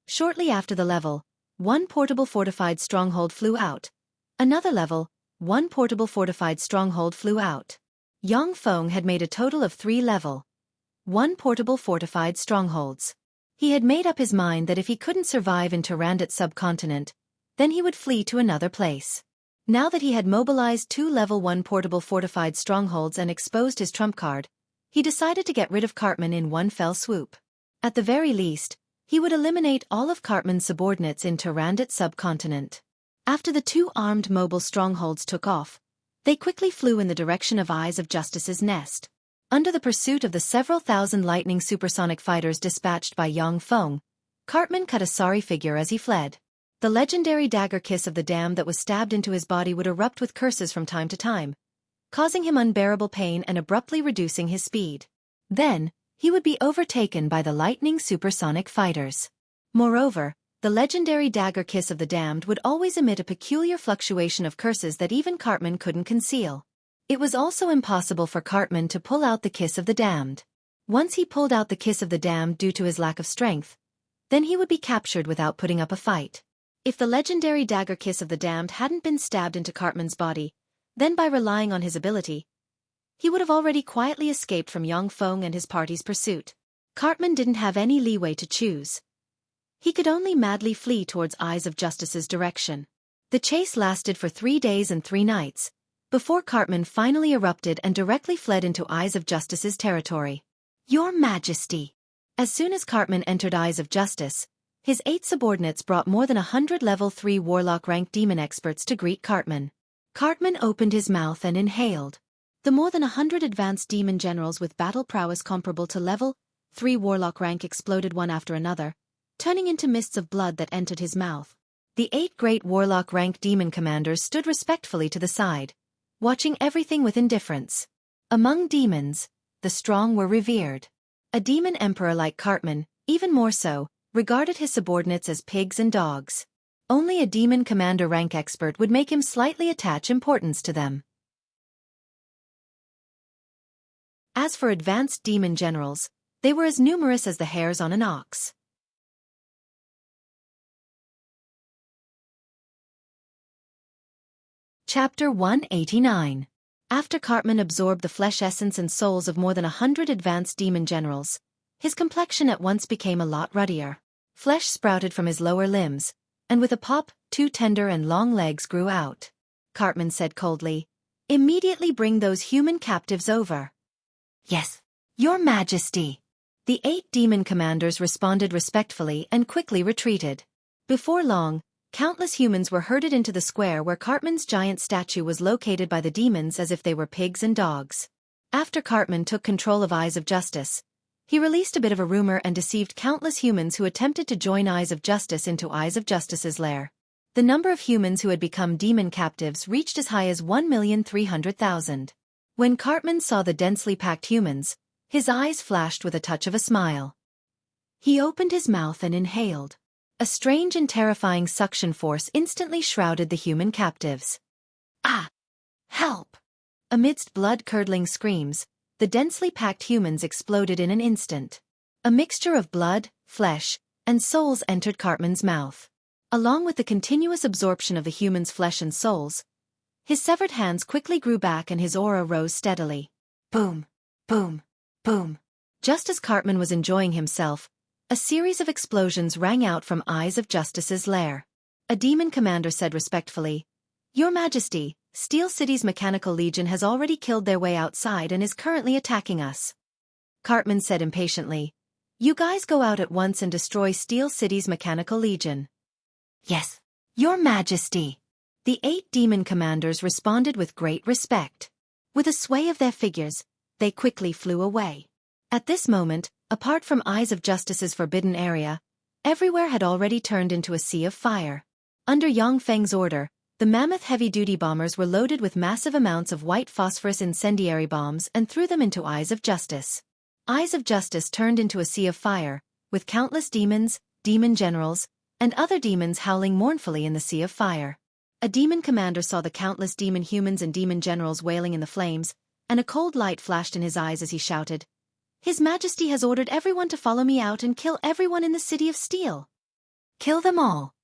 Shortly after the Level 1 Portable Fortified Stronghold flew out, another Level 1 Portable Fortified Stronghold flew out. Yang Feng had made a total of 3 Level 1 Portable Fortified Strongholds. He had made up his mind that if he couldn't survive in Tyrandot subcontinent, then he would flee to another place. Now that he had mobilized 2 Level 1 Portable Fortified Strongholds and exposed his trump card, he decided to get rid of Cartman in one fell swoop. At the very least, he would eliminate all of Cartman's subordinates in Tyrandot subcontinent. After the 2 armed mobile strongholds took off, they quickly flew in the direction of Eyes of Justice's nest. Under the pursuit of the several thousand lightning supersonic fighters dispatched by Yang Feng, Cartman cut a sorry figure as he fled. The legendary dagger kiss of the dam that was stabbed into his body would erupt with curses from time to time, causing him unbearable pain and abruptly reducing his speed. Then, he would be overtaken by the lightning supersonic fighters. Moreover, the legendary dagger kiss of the damned would always emit a peculiar fluctuation of curses that even Cartman couldn't conceal. It was also impossible for Cartman to pull out the kiss of the damned. Once he pulled out the kiss of the damned due to his lack of strength, then he would be captured without putting up a fight. If the legendary dagger kiss of the damned hadn't been stabbed into Cartman's body, then by relying on his ability, he would have already quietly escaped from Yang Feng and his party's pursuit. Cartman didn't have any leeway to choose. He could only madly flee towards Eyes of Justice's direction. The chase lasted for 3 days and 3 nights, before Cartman finally erupted and directly fled into Eyes of Justice's territory. Your Majesty! As soon as Cartman entered Eyes of Justice, his 8 subordinates brought more than 100 Level 3 Warlock-ranked demon experts to greet Cartman. Cartman opened his mouth and inhaled. The more than 100 advanced demon generals with battle prowess comparable to Level 3 Warlock rank exploded one after another, turning into mists of blood that entered his mouth. The 8 great Warlock-ranked demon commanders stood respectfully to the side, watching everything with indifference. Among demons, the strong were revered. A demon emperor like Cartman, even more so, regarded his subordinates as pigs and dogs. Only a demon commander rank expert would make him slightly attach importance to them. As for advanced demon generals, they were as numerous as the hairs on an ox. Chapter 189. After Cartman absorbed the flesh essence and souls of more than 100 advanced demon generals, his complexion at once became a lot ruddier. Flesh sprouted from his lower limbs, and with a pop, 2 tender and long legs grew out. Cartman said coldly, "Immediately bring those human captives over." "Yes, Your Majesty." The 8 demon commanders responded respectfully and quickly retreated. Before long, countless humans were herded into the square where Cartman's giant statue was located by the demons as if they were pigs and dogs. After Cartman took control of Eyes of Justice, he released a bit of a rumor and deceived countless humans who attempted to join Eyes of Justice into Eyes of Justice's lair. The number of humans who had become demon captives reached as high as 1,300,000. When Cartman saw the densely packed humans, his eyes flashed with a touch of a smile. He opened his mouth and inhaled. A strange and terrifying suction force instantly shrouded the human captives. Ah! Help! Amidst blood-curdling screams, the densely packed humans exploded in an instant. A mixture of blood, flesh, and souls entered Cartman's mouth. Along with the continuous absorption of the humans' flesh and souls, his severed hands quickly grew back and his aura rose steadily. Boom! Boom! Boom! Just as Cartman was enjoying himself, a series of explosions rang out from Eyes of Justice's lair. A demon commander said respectfully, "Your Majesty, Steel City's Mechanical Legion has already killed their way outside and is currently attacking us." Cartman said impatiently, "You guys go out at once and destroy Steel City's Mechanical Legion." "Yes, Your Majesty." The 8 demon commanders responded with great respect. With a sway of their figures, they quickly flew away. At this moment, apart from Eyes of Justice's forbidden area, everywhere had already turned into a sea of fire. Under Yang Feng's order, the mammoth heavy-duty bombers were loaded with massive amounts of white phosphorus incendiary bombs and threw them into Eyes of Justice. Eyes of Justice turned into a sea of fire, with countless demons, demon generals, and other demons howling mournfully in the sea of fire. A demon commander saw the countless demon humans and demon generals wailing in the flames, and a cold light flashed in his eyes as he shouted, "His Majesty has ordered everyone to follow me out and kill everyone in the City of Steel. Kill them all.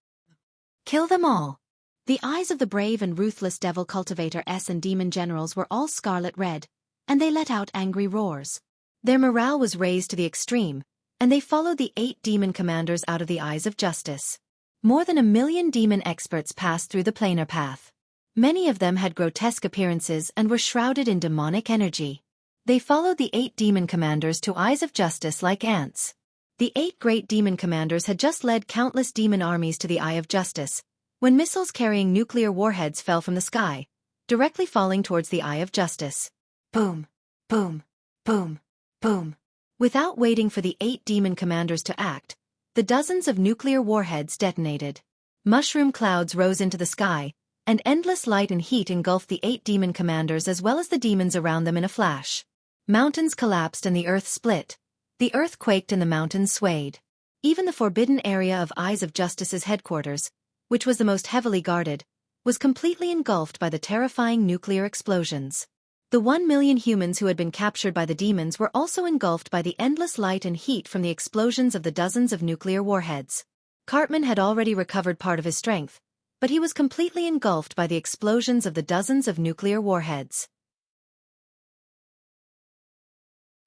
Kill them all." The eyes of the brave and ruthless Devil Cultivator S and demon generals were all scarlet red, and they let out angry roars. Their morale was raised to the extreme, and they followed the 8 demon commanders out of the Eyes of Justice. More than 1 million demon experts passed through the planar path. Many of them had grotesque appearances and were shrouded in demonic energy. They followed the 8 demon commanders to Eyes of Justice like ants. The 8 great demon commanders had just led countless demon armies to the Eye of Justice, when missiles carrying nuclear warheads fell from the sky, directly falling towards the Eye of Justice. Boom! Boom! Boom! Boom! Without waiting for the 8 demon commanders to act, the dozens of nuclear warheads detonated. Mushroom clouds rose into the sky, and endless light and heat engulfed the 8 demon commanders as well as the demons around them in a flash. Mountains collapsed and the earth split. The earth quaked and the mountains swayed. Even the forbidden area of Eyes of Justice's headquarters, which was the most heavily guarded, was completely engulfed by the terrifying nuclear explosions. The 1 million humans who had been captured by the demons were also engulfed by the endless light and heat from the explosions of the dozens of nuclear warheads. Cartman had already recovered part of his strength, but he was completely engulfed by the explosions of the dozens of nuclear warheads.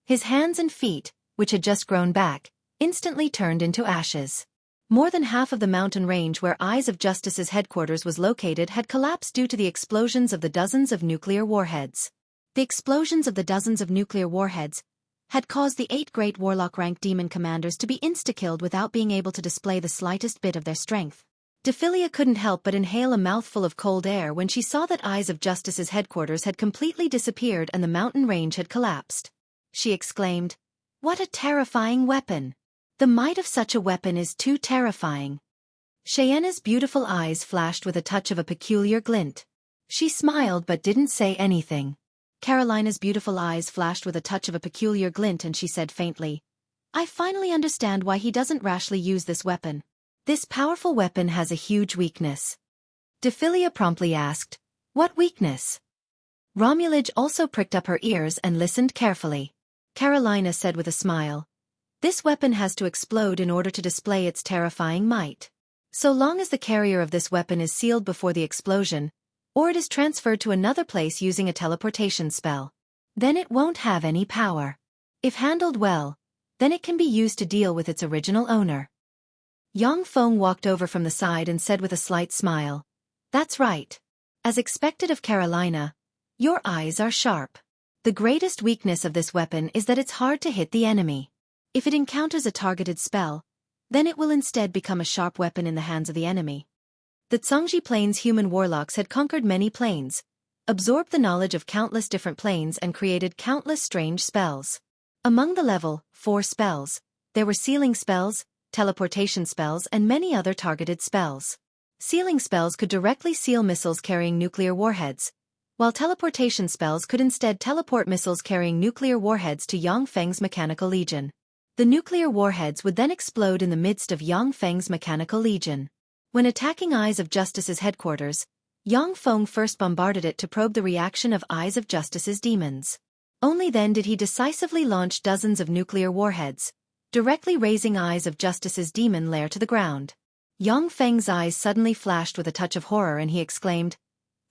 His hands and feet, which had just grown back, instantly turned into ashes. More than half of the mountain range where Eyes of Justice's headquarters was located had collapsed due to the explosions of the dozens of nuclear warheads. The explosions of the dozens of nuclear warheads had caused the 8 great warlock-ranked demon commanders to be insta-killed without being able to display the slightest bit of their strength. Dephilia couldn't help but inhale a mouthful of cold air when she saw that Eyes of Justice's headquarters had completely disappeared and the mountain range had collapsed. She exclaimed, "What a terrifying weapon! The might of such a weapon is too terrifying." Cheyenne's beautiful eyes flashed with a touch of a peculiar glint. She smiled but didn't say anything. Carolina's beautiful eyes flashed with a touch of a peculiar glint and she said faintly, "I finally understand why he doesn't rashly use this weapon. This powerful weapon has a huge weakness." Dephilia promptly asked, "What weakness?" Romulage also pricked up her ears and listened carefully. Carolina said with a smile, "This weapon has to explode in order to display its terrifying might. So long as the carrier of this weapon is sealed before the explosion, or it is transferred to another place using a teleportation spell, then it won't have any power. If handled well, then it can be used to deal with its original owner." Yang Feng walked over from the side and said with a slight smile, "That's right. As expected of Carolina, your eyes are sharp. The greatest weakness of this weapon is that it's hard to hit the enemy. If it encounters a targeted spell, then it will instead become a sharp weapon in the hands of the enemy." The Zhongji Plains human warlocks had conquered many planes, absorbed the knowledge of countless different planes and created countless strange spells. Among the level 4 spells, there were sealing spells, teleportation spells and many other targeted spells. Sealing spells could directly seal missiles carrying nuclear warheads, while teleportation spells could instead teleport missiles carrying nuclear warheads to Yang Feng's mechanical legion. The nuclear warheads would then explode in the midst of Yang Feng's mechanical legion. When attacking Eyes of Justice's headquarters, Yang Feng first bombarded it to probe the reaction of Eyes of Justice's demons. Only then did he decisively launch dozens of nuclear warheads, directly razing Eyes of Justice's demon lair to the ground. Yang Feng's eyes suddenly flashed with a touch of horror and he exclaimed,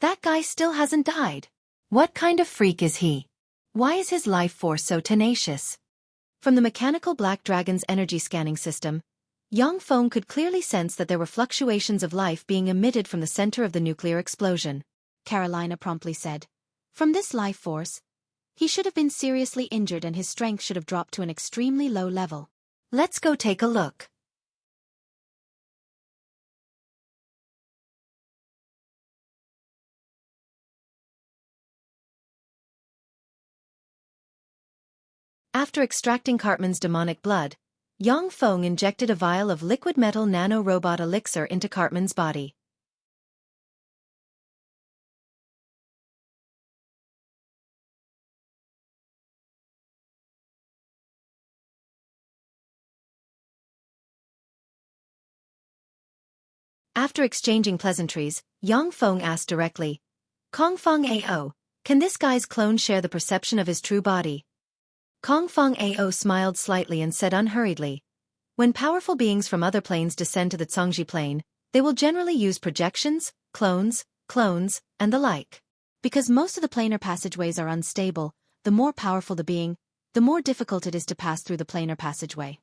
"That guy still hasn't died. What kind of freak is he? Why is his life force so tenacious?" From the mechanical Black Dragon's energy scanning system, Yang Feng could clearly sense that there were fluctuations of life being emitted from the center of the nuclear explosion. Carolina promptly said, "From this life force, he should have been seriously injured and his strength should have dropped to an extremely low level. Let's go take a look." After extracting Cartman's demonic blood, Yang Feng injected a vial of liquid metal nano-robot elixir into Cartman's body. After exchanging pleasantries, Yang Feng asked directly, "Kong Feng Ao, can this guy's clone share the perception of his true body?" Kong Feng Ao smiled slightly and said unhurriedly, "When powerful beings from other planes descend to the Zhongji plane, they will generally use projections, clones, and the like. Because most of the planar passageways are unstable, the more powerful the being, the more difficult it is to pass through the planar passageway.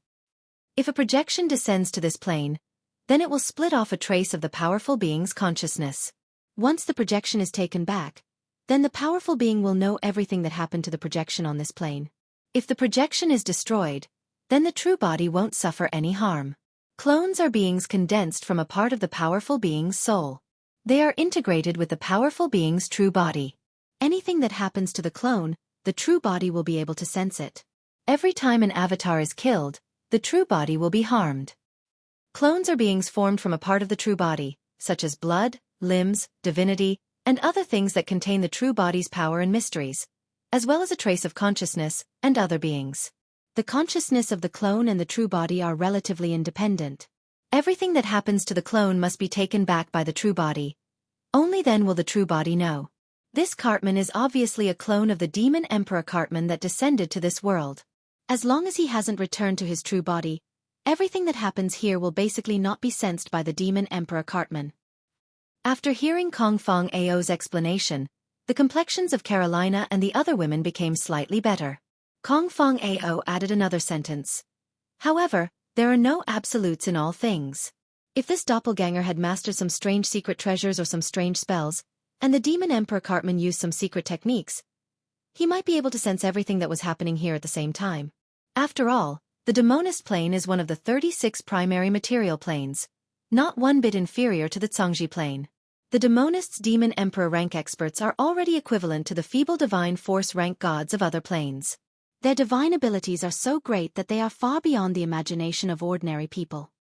If a projection descends to this plane, then it will split off a trace of the powerful being's consciousness. Once the projection is taken back, then the powerful being will know everything that happened to the projection on this plane. If the projection is destroyed, then the true body won't suffer any harm. Clones are beings condensed from a part of the powerful being's soul. They are integrated with the powerful being's true body. Anything that happens to the clone, the true body will be able to sense it. Every time an avatar is killed, the true body will be harmed. Clones are beings formed from a part of the true body, such as blood, limbs, divinity, and other things that contain the true body's power and mysteries, as well as a trace of consciousness and other beings. The consciousness of the clone and the true body are relatively independent. Everything that happens to the clone must be taken back by the true body. Only then will the true body know. This Cartman is obviously a clone of the demon Emperor Cartman that descended to this world. As long as he hasn't returned to his true body, everything that happens here will basically not be sensed by the demon Emperor Cartman." After hearing Kong Feng Ao's explanation, the complexions of Carolina and the other women became slightly better. Kong Feng Ao added another sentence. "However, there are no absolutes in all things. If this doppelganger had mastered some strange secret treasures or some strange spells, and the demon Emperor Cartman used some secret techniques, he might be able to sense everything that was happening here at the same time. After all, the Demonist plane is one of the 36 primary material planes, not one bit inferior to the Zhongji plane. The Demonist's demon Emperor rank experts are already equivalent to the feeble divine force rank gods of other planes. Their divine abilities are so great that they are far beyond the imagination of ordinary people.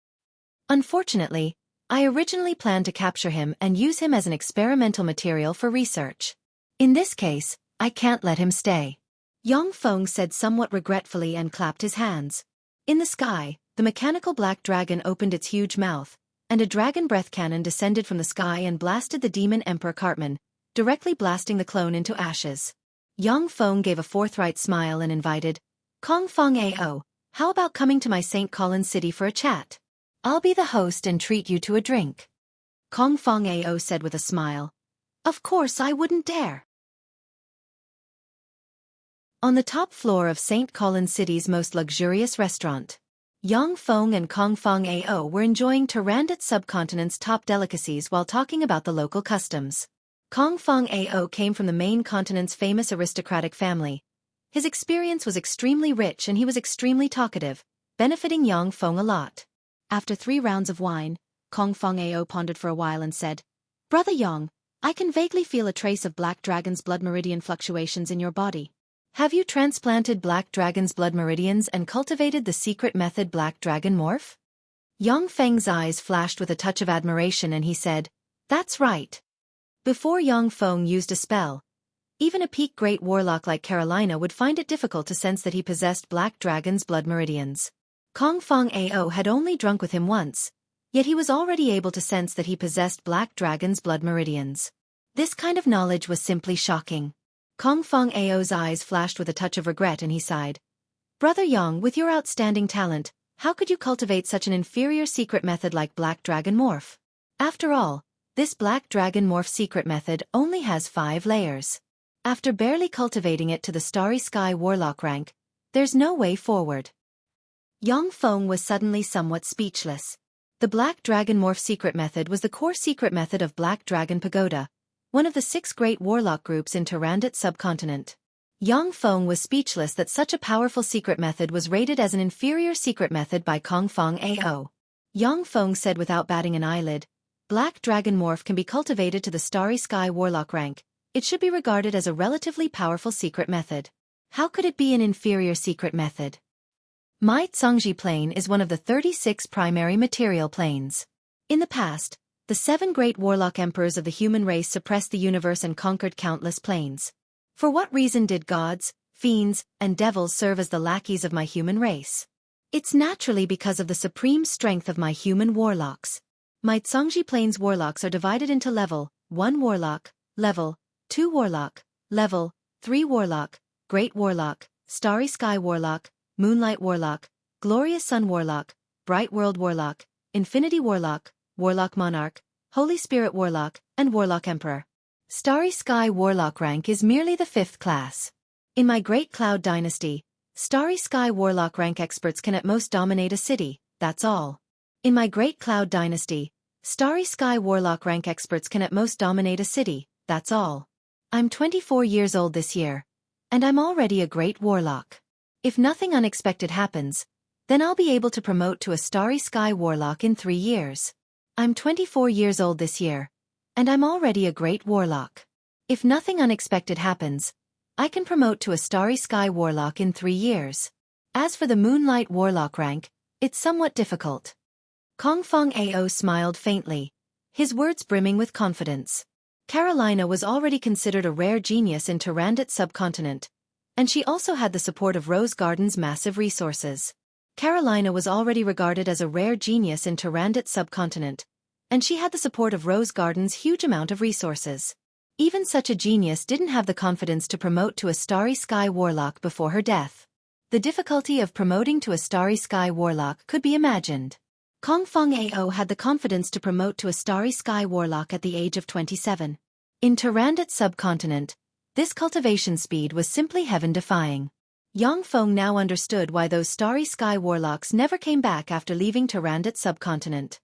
Unfortunately, I originally planned to capture him and use him as an experimental material for research. In this case, I can't let him stay." Yang Feng said somewhat regretfully and clapped his hands. In the sky, the mechanical black dragon opened its huge mouth, and a dragon breath cannon descended from the sky and blasted the demon Emperor Cartman, directly blasting the clone into ashes. Yang Feng gave a forthright smile and invited, "Kong Feng Ao, how about coming to my St. Colin's city for a chat? I'll be the host and treat you to a drink." Kong Feng Ao said with a smile, "Of course I wouldn't dare." On the top floor of St. Colin's City's most luxurious restaurant, Yang Feng and Kong Feng Ao were enjoying Tarandat's subcontinent's top delicacies while talking about the local customs. Kong Feng Ao came from the main continent's famous aristocratic family. His experience was extremely rich and he was extremely talkative, benefiting Yang Feng a lot. After 3 rounds of wine, Kong Feng Ao pondered for a while and said, "Brother Yang, I can vaguely feel a trace of Black Dragon's blood meridian fluctuations in your body. Have you transplanted Black Dragon's blood meridians and cultivated the secret method Black Dragon Morph?" Yang Feng's eyes flashed with a touch of admiration and he said, "That's right." Before Yang Feng used a spell, Even a peak great warlock like Carolina would find it difficult to sense that he possessed Black Dragon's blood meridians. Kong Fong Ao had only drunk with him once, yet he was already able to sense that he possessed Black Dragon's blood meridians. This kind of knowledge was simply shocking. Kong Fong Ao's eyes flashed with a touch of regret and he sighed. Brother Yang, with your outstanding talent, how could you cultivate such an inferior secret method like Black Dragon Morph? After all, this Black Dragon Morph secret method only has 5 layers. After barely cultivating it to the Starry Sky Warlock rank, there's no way forward. Yang Feng was suddenly somewhat speechless. The Black Dragon Morph secret method was the core secret method of Black Dragon Pagoda, one of the 6 great warlock groups in Tyrandot subcontinent. Yang Feng was speechless that such a powerful secret method was rated as an inferior secret method by Kong Fong Ao. Yang Feng said without batting an eyelid, Black Dragon Morph can be cultivated to the Starry Sky Warlock rank. It should be regarded as a relatively powerful secret method. How could it be an inferior secret method? Mai Tsongji Plane is one of the 36 primary material planes. In the past, the 7 great warlock emperors of the human race suppressed the universe and conquered countless planes. For what reason did gods, fiends, and devils serve as the lackeys of my human race? It's naturally because of the supreme strength of my human warlocks. My Tsongji Plane's warlocks are divided into level 1 warlock, level 2 warlock, level 3 warlock, great warlock, starry sky warlock, moonlight warlock, glorious sun warlock, bright world warlock, infinity warlock, warlock monarch, holy spirit warlock, and warlock emperor. Starry Sky Warlock rank is merely the 5th class. In my Great Cloud Dynasty, Starry Sky Warlock rank experts can at most dominate a city, that's all. In my Great Cloud Dynasty, Starry Sky Warlock rank experts can at most dominate a city, that's all. I'm 24 years old this year, and I'm already a great warlock. If nothing unexpected happens, then I'll be able to promote to a Starry Sky Warlock in 3 years. I'm 24 years old this year, and I'm already a great warlock. If nothing unexpected happens, I can promote to a Starry Sky Warlock in 3 years. As for the Moonlight Warlock rank, it's somewhat difficult. Kong Fong Ao smiled faintly, his words brimming with confidence. Carolina was already considered a rare genius in Tyrandot subcontinent, and she also had the support of Rose Garden's massive resources. Carolina was already regarded as a rare genius in Tyrandot subcontinent, and she had the support of Rose Garden's huge amount of resources. Even such a genius didn't have the confidence to promote to a Starry Sky Warlock before her death. The difficulty of promoting to a Starry Sky Warlock could be imagined. Kong Fong Ao had the confidence to promote to a Starry Sky Warlock at the age of 27. In Tyrandot subcontinent, this cultivation speed was simply heaven-defying. Yang Feng now understood why those Starry Sky Warlocks never came back after leaving Tyrandot subcontinent.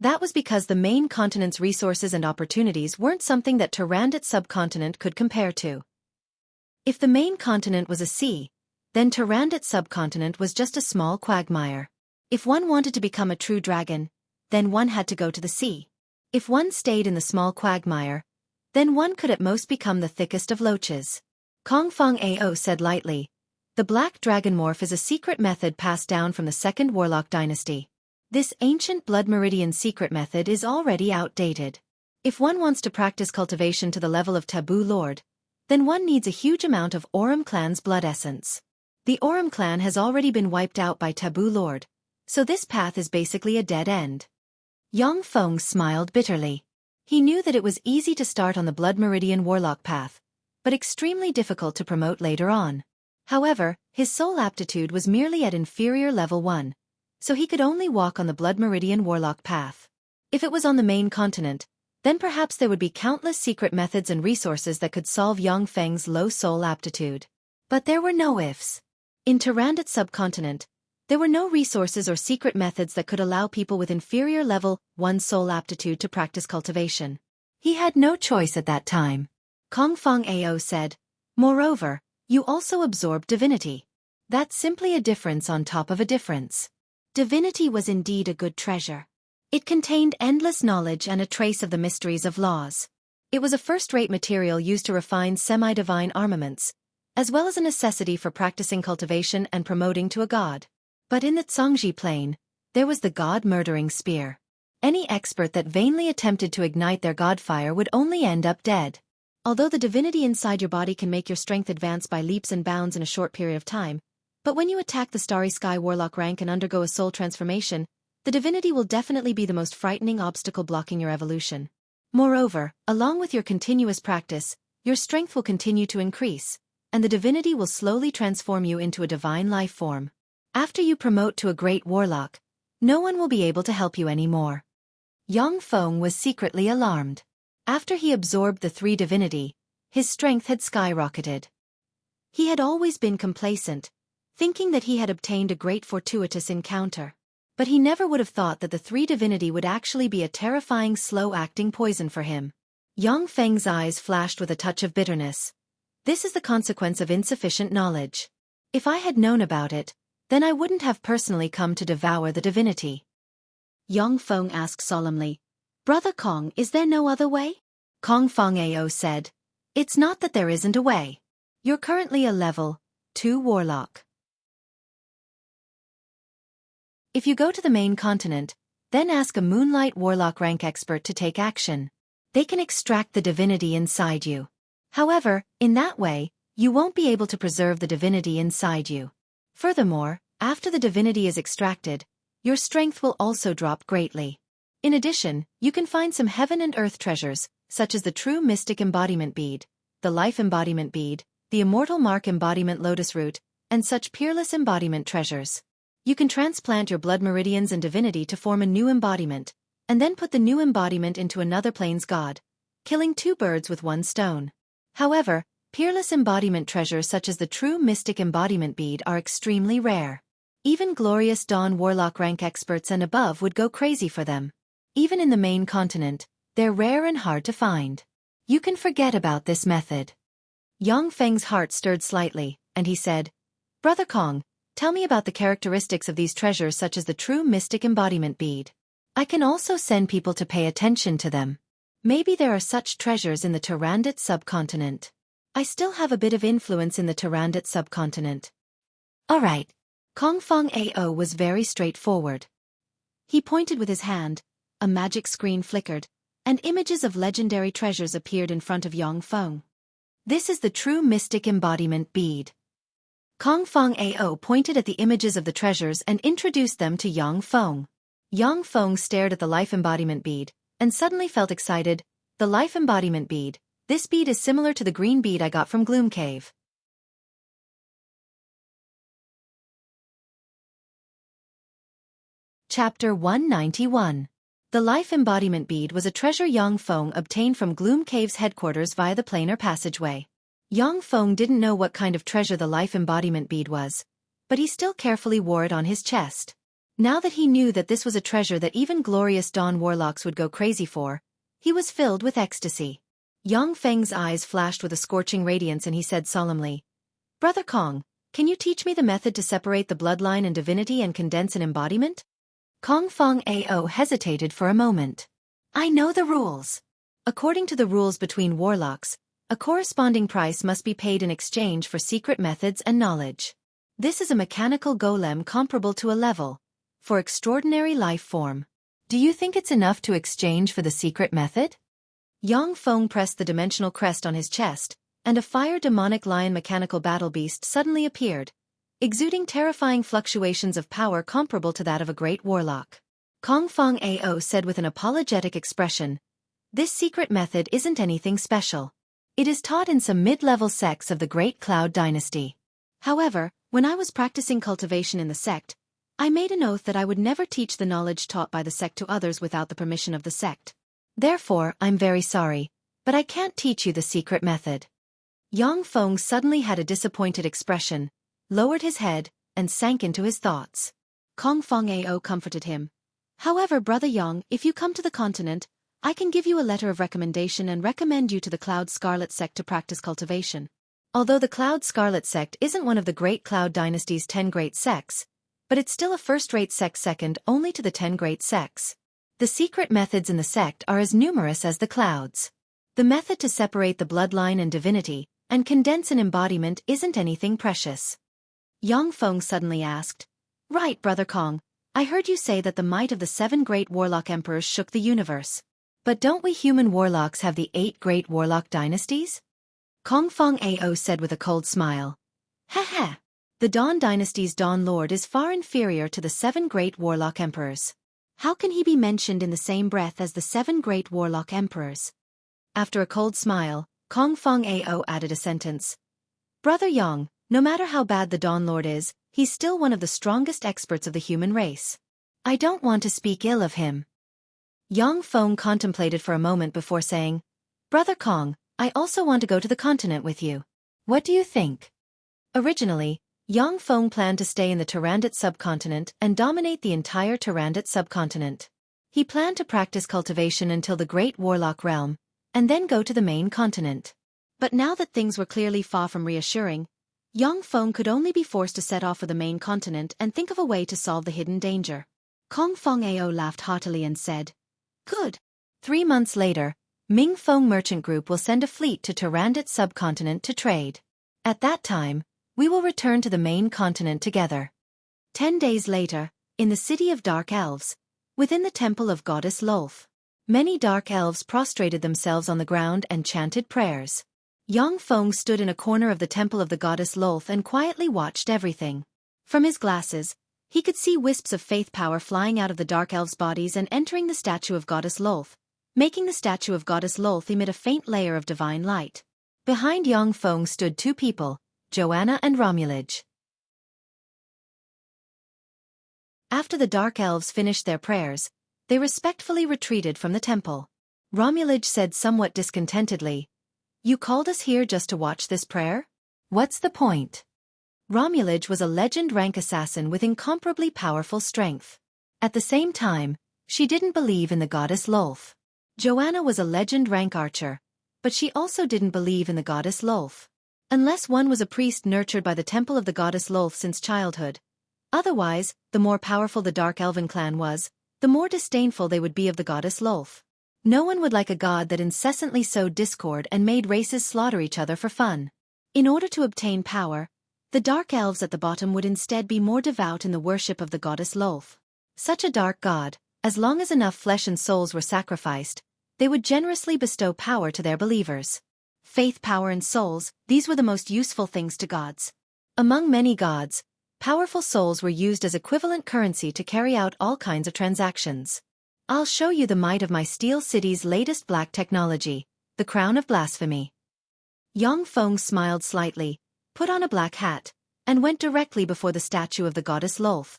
That was because the main continent's resources and opportunities weren't something that Tyrandot subcontinent could compare to. If the main continent was a sea, then Tyrandot subcontinent was just a small quagmire. If one wanted to become a true dragon, then one had to go to the sea. If one stayed in the small quagmire, then one could at most become the thickest of loaches. Kong Fong Ao said lightly, the Black Dragon Morph is a secret method passed down from the 2nd Warlock dynasty. This ancient blood meridian secret method is already outdated. If one wants to practice cultivation to the level of Taboo Lord, then one needs a huge amount of Aurum clan's blood essence. The Aurum clan has already been wiped out by Taboo Lord, so this path is basically a dead end. Yang Feng smiled bitterly. He knew that it was easy to start on the Blood Meridian Warlock path, but extremely difficult to promote later on. However, his soul aptitude was merely at inferior level 1, so he could only walk on the Blood Meridian Warlock path. If it was on the main continent, then perhaps there would be countless secret methods and resources that could solve Yang Feng's low soul aptitude. But there were no ifs. In Tyrandot subcontinent, there were no resources or secret methods that could allow people with inferior level 1 soul aptitude to practice cultivation. He had no choice at that time. Kong Fong Ao said, moreover, you also absorb divinity. That's simply a difference on top of a difference. Divinity was indeed a good treasure. It contained endless knowledge and a trace of the mysteries of laws. It was a first-rate material used to refine semi-divine armaments, as well as a necessity for practicing cultivation and promoting to a god. But in the Tsongji Plain, there was the god-murdering spear. Any expert that vainly attempted to ignite their godfire would only end up dead. Although the divinity inside your body can make your strength advance by leaps and bounds in a short period of time, but when you attack the Starry Sky Warlock rank and undergo a soul transformation, the divinity will definitely be the most frightening obstacle blocking your evolution. Moreover, along with your continuous practice, your strength will continue to increase, and the divinity will slowly transform you into a divine life form. After you promote to a great warlock, no one will be able to help you anymore. Yang Feng was secretly alarmed. After he absorbed the 3 divinity, his strength had skyrocketed. He had always been complacent, thinking that he had obtained a great fortuitous encounter. But he never would have thought that the 3 divinity would actually be a terrifying slow-acting poison for him. Yang Feng's eyes flashed with a touch of bitterness. This is the consequence of insufficient knowledge. If I had known about it, then I wouldn't have personally come to devour the divinity. Yang Feng asked solemnly, Brother Kong, is there no other way? Kong Fong Ao said, It's not that there isn't a way. You're currently a level 2 warlock. If you go to the main continent, then ask a Moonlight Warlock rank expert to take action. They can extract the divinity inside you. However, in that way, you won't be able to preserve the divinity inside you. Furthermore, after the divinity is extracted, your strength will also drop greatly. In addition, you can find some heaven and earth treasures, such as the True Mystic Embodiment Bead, the Life Embodiment Bead, the Immortal Mark Embodiment Lotus Root, and such peerless embodiment treasures. You can transplant your blood meridians and divinity to form a new embodiment, and then put the new embodiment into another plane's god, killing 2 birds with 1 stone. However, peerless embodiment treasures such as the True Mystic Embodiment Bead are extremely rare. Even Glorious Dawn Warlock rank experts and above would go crazy for them. Even in the main continent, they're rare and hard to find. You can forget about this method. Yang Feng's heart stirred slightly, and he said, Brother Kong, tell me about the characteristics of these treasures such as the True Mystic Embodiment Bead. I can also send people to pay attention to them. Maybe there are such treasures in the Tyrandot subcontinent. I still have a bit of influence in the Tyrandot subcontinent. Alright. Kong Fong Ao was very straightforward. He pointed with his hand, a magic screen flickered, and images of legendary treasures appeared in front of Yang Feng. This is the True Mystic Embodiment Bead. Kong Fong Ao pointed at the images of the treasures and introduced them to Yang Feng. Yang Feng stared at the Life Embodiment Bead, and suddenly felt excited. The Life Embodiment Bead. This bead is similar to the green bead I got from Gloom Cave. Chapter 191. The Life Embodiment Bead was a treasure Yang Feng obtained from Gloom Cave's headquarters via the planar passageway. Yang Feng didn't know what kind of treasure the Life Embodiment Bead was, but he still carefully wore it on his chest. Now that he knew that this was a treasure that even Glorious Dawn Warlocks would go crazy for, he was filled with ecstasy. Yang Feng's eyes flashed with a scorching radiance and he said solemnly, Brother Kong, can you teach me the method to separate the bloodline and divinity and condense an embodiment? Kong Fong Ao hesitated for a moment. I know the rules. According to the rules between warlocks, a corresponding price must be paid in exchange for secret methods and knowledge. This is a mechanical golem comparable to a level 4 extraordinary life form. Do you think it's enough to exchange for the secret method? Yang Feng pressed the dimensional crest on his chest, and a fire demonic lion mechanical battle beast suddenly appeared, exuding terrifying fluctuations of power comparable to that of a great warlock. Kong Fong Ao said with an apologetic expression, This secret method isn't anything special. It is taught in some mid-level sects of the Great Cloud Dynasty. However, when I was practicing cultivation in the sect, I made an oath that I would never teach the knowledge taught by the sect to others without the permission of the sect. Therefore, I'm very sorry, but I can't teach you the secret method. Yang Feng suddenly had a disappointed expression, lowered his head, and sank into his thoughts. Kong Fong Ao comforted him. However, Brother Yang, if you come to the continent, I can give you a letter of recommendation and recommend you to the Cloud Scarlet sect to practice cultivation. Although the Cloud Scarlet sect isn't one of the Great Cloud Dynasty's 10 great sects, but it's still a first-rate sect second only to the 10 great sects. The secret methods in the sect are as numerous as the clouds. The method to separate the bloodline and divinity, and condense an embodiment isn't anything precious. Yang Feng suddenly asked, Right, Brother Kong, I heard you say that the might of the 7 great warlock emperors shook the universe. But don't we human warlocks have the 8 great warlock dynasties? Kong Fong Ao said with a cold smile. Heh. The Dawn dynasty's Dawn Lord is far inferior to the 7 great warlock emperors. How can he be mentioned in the same breath as the 7 great warlock emperors? After a cold smile, Kong Fong Ao added a sentence. Brother Yang, no matter how bad the Dawn Lord is, he's still one of the strongest experts of the human race. I don't want to speak ill of him. Yang Feng contemplated for a moment before saying, Brother Kong, I also want to go to the continent with you. What do you think? Originally, Yang Feng planned to stay in the Tyrandot subcontinent and dominate the entire Tyrandot subcontinent. He planned to practice cultivation until the Great Warlock realm, and then go to the main continent. But now that things were clearly far from reassuring, Yang Feng could only be forced to set off for the main continent and think of a way to solve the hidden danger. Kong Fong Ao laughed heartily and said, Good. 3 months later, Ming Feng Merchant Group will send a fleet to Tyrandot subcontinent to trade. At that time, we will return to the main continent together. 10 days later, in the city of Dark Elves, within the temple of Goddess Lolth, many Dark Elves prostrated themselves on the ground and chanted prayers. Yang Feng stood in a corner of the temple of the Goddess Lolth and quietly watched everything. From his glasses, he could see wisps of faith power flying out of the Dark Elves' bodies and entering the statue of Goddess Lolth, making the statue of Goddess Lolth emit a faint layer of divine light. Behind Yang Feng stood 2 people, Joanna and Romulage. After the Dark Elves finished their prayers, they respectfully retreated from the temple. Romulage said somewhat discontentedly, You called us here just to watch this prayer? What's the point? Romulage was a legend rank assassin with incomparably powerful strength. At the same time, she didn't believe in the Goddess Lolth. Joanna was a legend rank archer, but she also didn't believe in the Goddess Lolth. Unless one was a priest nurtured by the temple of the Goddess Lolth since childhood. Otherwise, the more powerful the Dark Elven clan was, the more disdainful they would be of the Goddess Lolth. No one would like a god that incessantly sowed discord and made races slaughter each other for fun. In order to obtain power, the Dark Elves at the bottom would instead be more devout in the worship of the Goddess Lolth. Such a dark god, as long as enough flesh and souls were sacrificed, they would generously bestow power to their believers. Faith, power and souls, these were the most useful things to gods. Among many gods, powerful souls were used as equivalent currency to carry out all kinds of transactions. I'll show you the might of my Steel City's latest black technology, the Crown of Blasphemy. Yang Feng smiled slightly, put on a black hat, and went directly before the statue of the Goddess Lolth.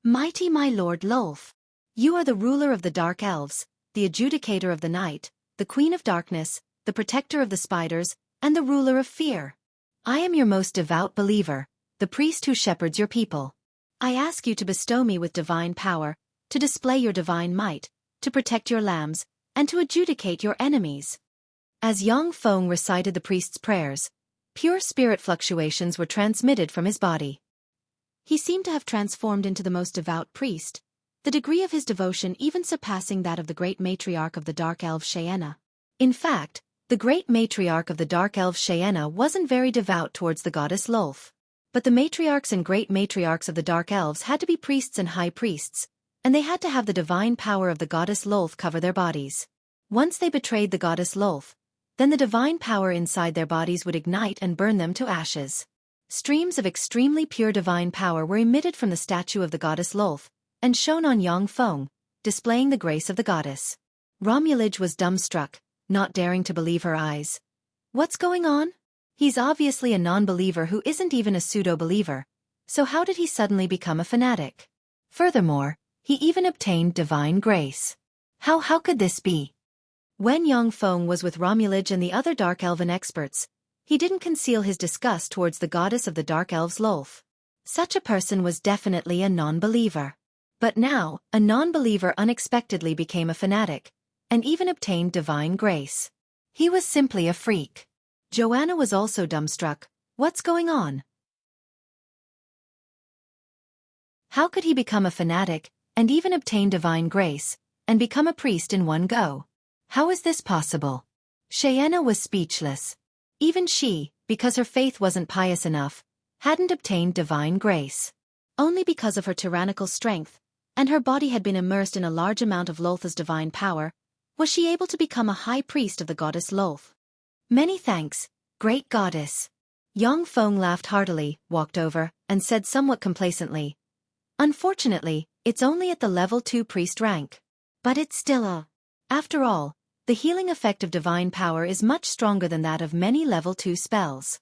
Mighty my Lord Lolth, you are the ruler of the Dark Elves, the adjudicator of the night, the Queen of Darkness, the protector of the spiders, and the ruler of fear. I am your most devout believer, the priest who shepherds your people. I ask you to bestow me with divine power, to display your divine might, to protect your lambs, and to adjudicate your enemies. As Yang Feng recited the priest's prayers, pure spirit fluctuations were transmitted from his body. He seemed to have transformed into the most devout priest, the degree of his devotion even surpassing that of the great matriarch of the Dark Elves Cheyenne. In fact, the great matriarch of the Dark Elves Cheyenne wasn't very devout towards the Goddess Lolth. But the matriarchs and great matriarchs of the Dark Elves had to be priests and high priests, and they had to have the divine power of the Goddess Lolth cover their bodies. Once they betrayed the Goddess Lolth, then the divine power inside their bodies would ignite and burn them to ashes. Streams of extremely pure divine power were emitted from the statue of the Goddess Lolth, and shone on Yang Feng, displaying the grace of the goddess. Romulage was dumbstruck, not daring to believe her eyes. What's going on? He's obviously a non-believer who isn't even a pseudo-believer, so how did he suddenly become a fanatic? Furthermore, he even obtained divine grace. How could this be? When Yang Feng was with Romulage and the other Dark Elven experts, he didn't conceal his disgust towards the goddess of the Dark Elves Lolth. Such a person was definitely a non-believer. But now, a non-believer unexpectedly became a fanatic, and even obtained divine grace. He was simply a freak. Joanna was also dumbstruck. What's going on? How could he become a fanatic, and even obtain divine grace, and become a priest in one go? How is this possible? Cheyenne was speechless. Even she, because her faith wasn't pious enough, hadn't obtained divine grace. Only because of her tyrannical strength, and her body had been immersed in a large amount of Lolth's divine power, was she able to become a high priest of the goddess Lolth. Many thanks, great goddess. Yang Feng laughed heartily, walked over, and said somewhat complacently, unfortunately, it's only at the level 2 priest rank. But it's still a... After all, the healing effect of divine power is much stronger than that of many level 2 spells.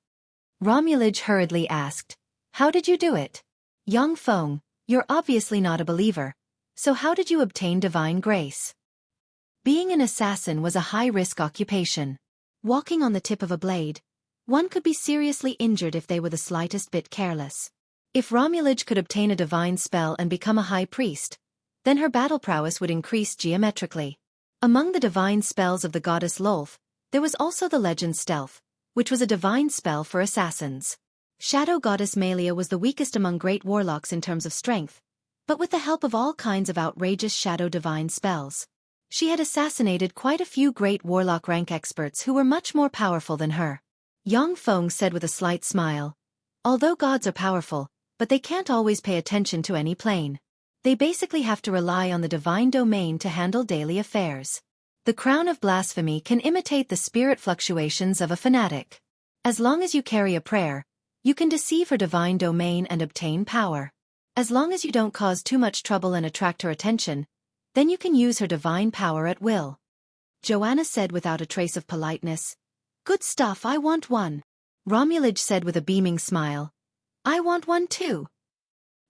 Romulage hurriedly asked, how did you do it? Yang Feng, you're obviously not a believer, so how did you obtain divine grace? Being an assassin was a high-risk occupation. Walking on the tip of a blade, one could be seriously injured if they were the slightest bit careless. If Romulage could obtain a divine spell and become a high priest, then her battle prowess would increase geometrically. Among the divine spells of the goddess Lolth, there was also the legend Stealth, which was a divine spell for assassins. Shadow goddess Malia was the weakest among great warlocks in terms of strength, but with the help of all kinds of outrageous shadow divine spells, she had assassinated quite a few great warlock rank experts who were much more powerful than her. Yang Feng said with a slight smile, although gods are powerful, but they can't always pay attention to any plane. They basically have to rely on the divine domain to handle daily affairs. The crown of blasphemy can imitate the spirit fluctuations of a fanatic. As long as you carry a prayer, you can deceive her divine domain and obtain power. As long as you don't cause too much trouble and attract her attention, then you can use her divine power at will. Joanna said without a trace of politeness, good stuff, I want one. Romulage said with a beaming smile, I want one too.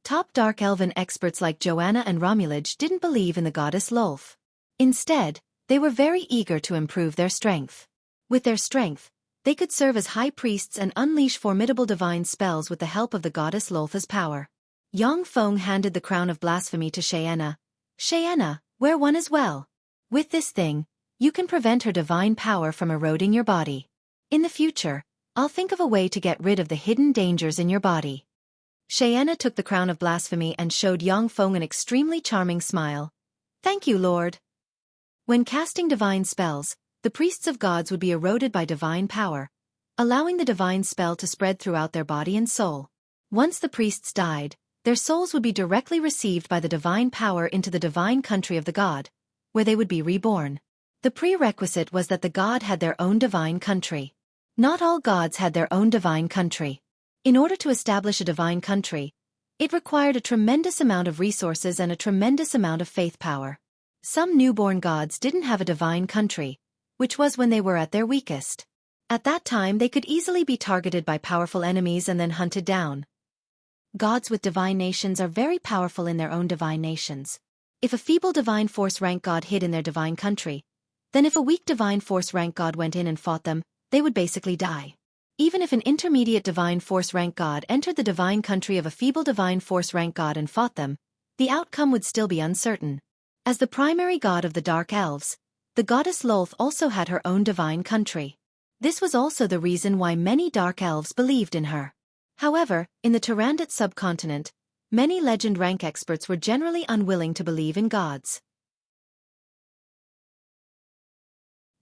Top Dark Elven experts like Joanna and Romulage didn't believe in the goddess Lolth. Instead, they were very eager to improve their strength. With their strength, they could serve as high priests and unleash formidable divine spells with the help of the goddess Lolth's power. Yang Feng handed the crown of blasphemy to Xiaofan. Xiaofan, wear one as well. With this thing, you can prevent her divine power from eroding your body. In the future, I'll think of a way to get rid of the hidden dangers in your body. Xiaofan took the crown of blasphemy and showed Yang Feng an extremely charming smile. Thank you, Lord. When casting divine spells, the priests of gods would be eroded by divine power, allowing the divine spell to spread throughout their body and soul. Once the priests died, their souls would be directly received by the divine power into the divine country of the god, where they would be reborn. The prerequisite was that the god had their own divine country. Not all gods had their own divine country. In order to establish a divine country, it required a tremendous amount of resources and a tremendous amount of faith power. Some newborn gods didn't have a divine country, which was when they were at their weakest. At that time they could easily be targeted by powerful enemies and then hunted down. Gods with divine nations are very powerful in their own divine nations. If a feeble divine force rank god hid in their divine country, then if a weak divine force rank god went in and fought them, they would basically die. Even if an intermediate divine force rank god entered the divine country of a feeble divine force rank god and fought them, the outcome would still be uncertain. As the primary god of the Dark Elves, the goddess Lolth also had her own divine country. This was also the reason why many Dark Elves believed in her. However, in the Tyrandot subcontinent, many legend rank experts were generally unwilling to believe in gods.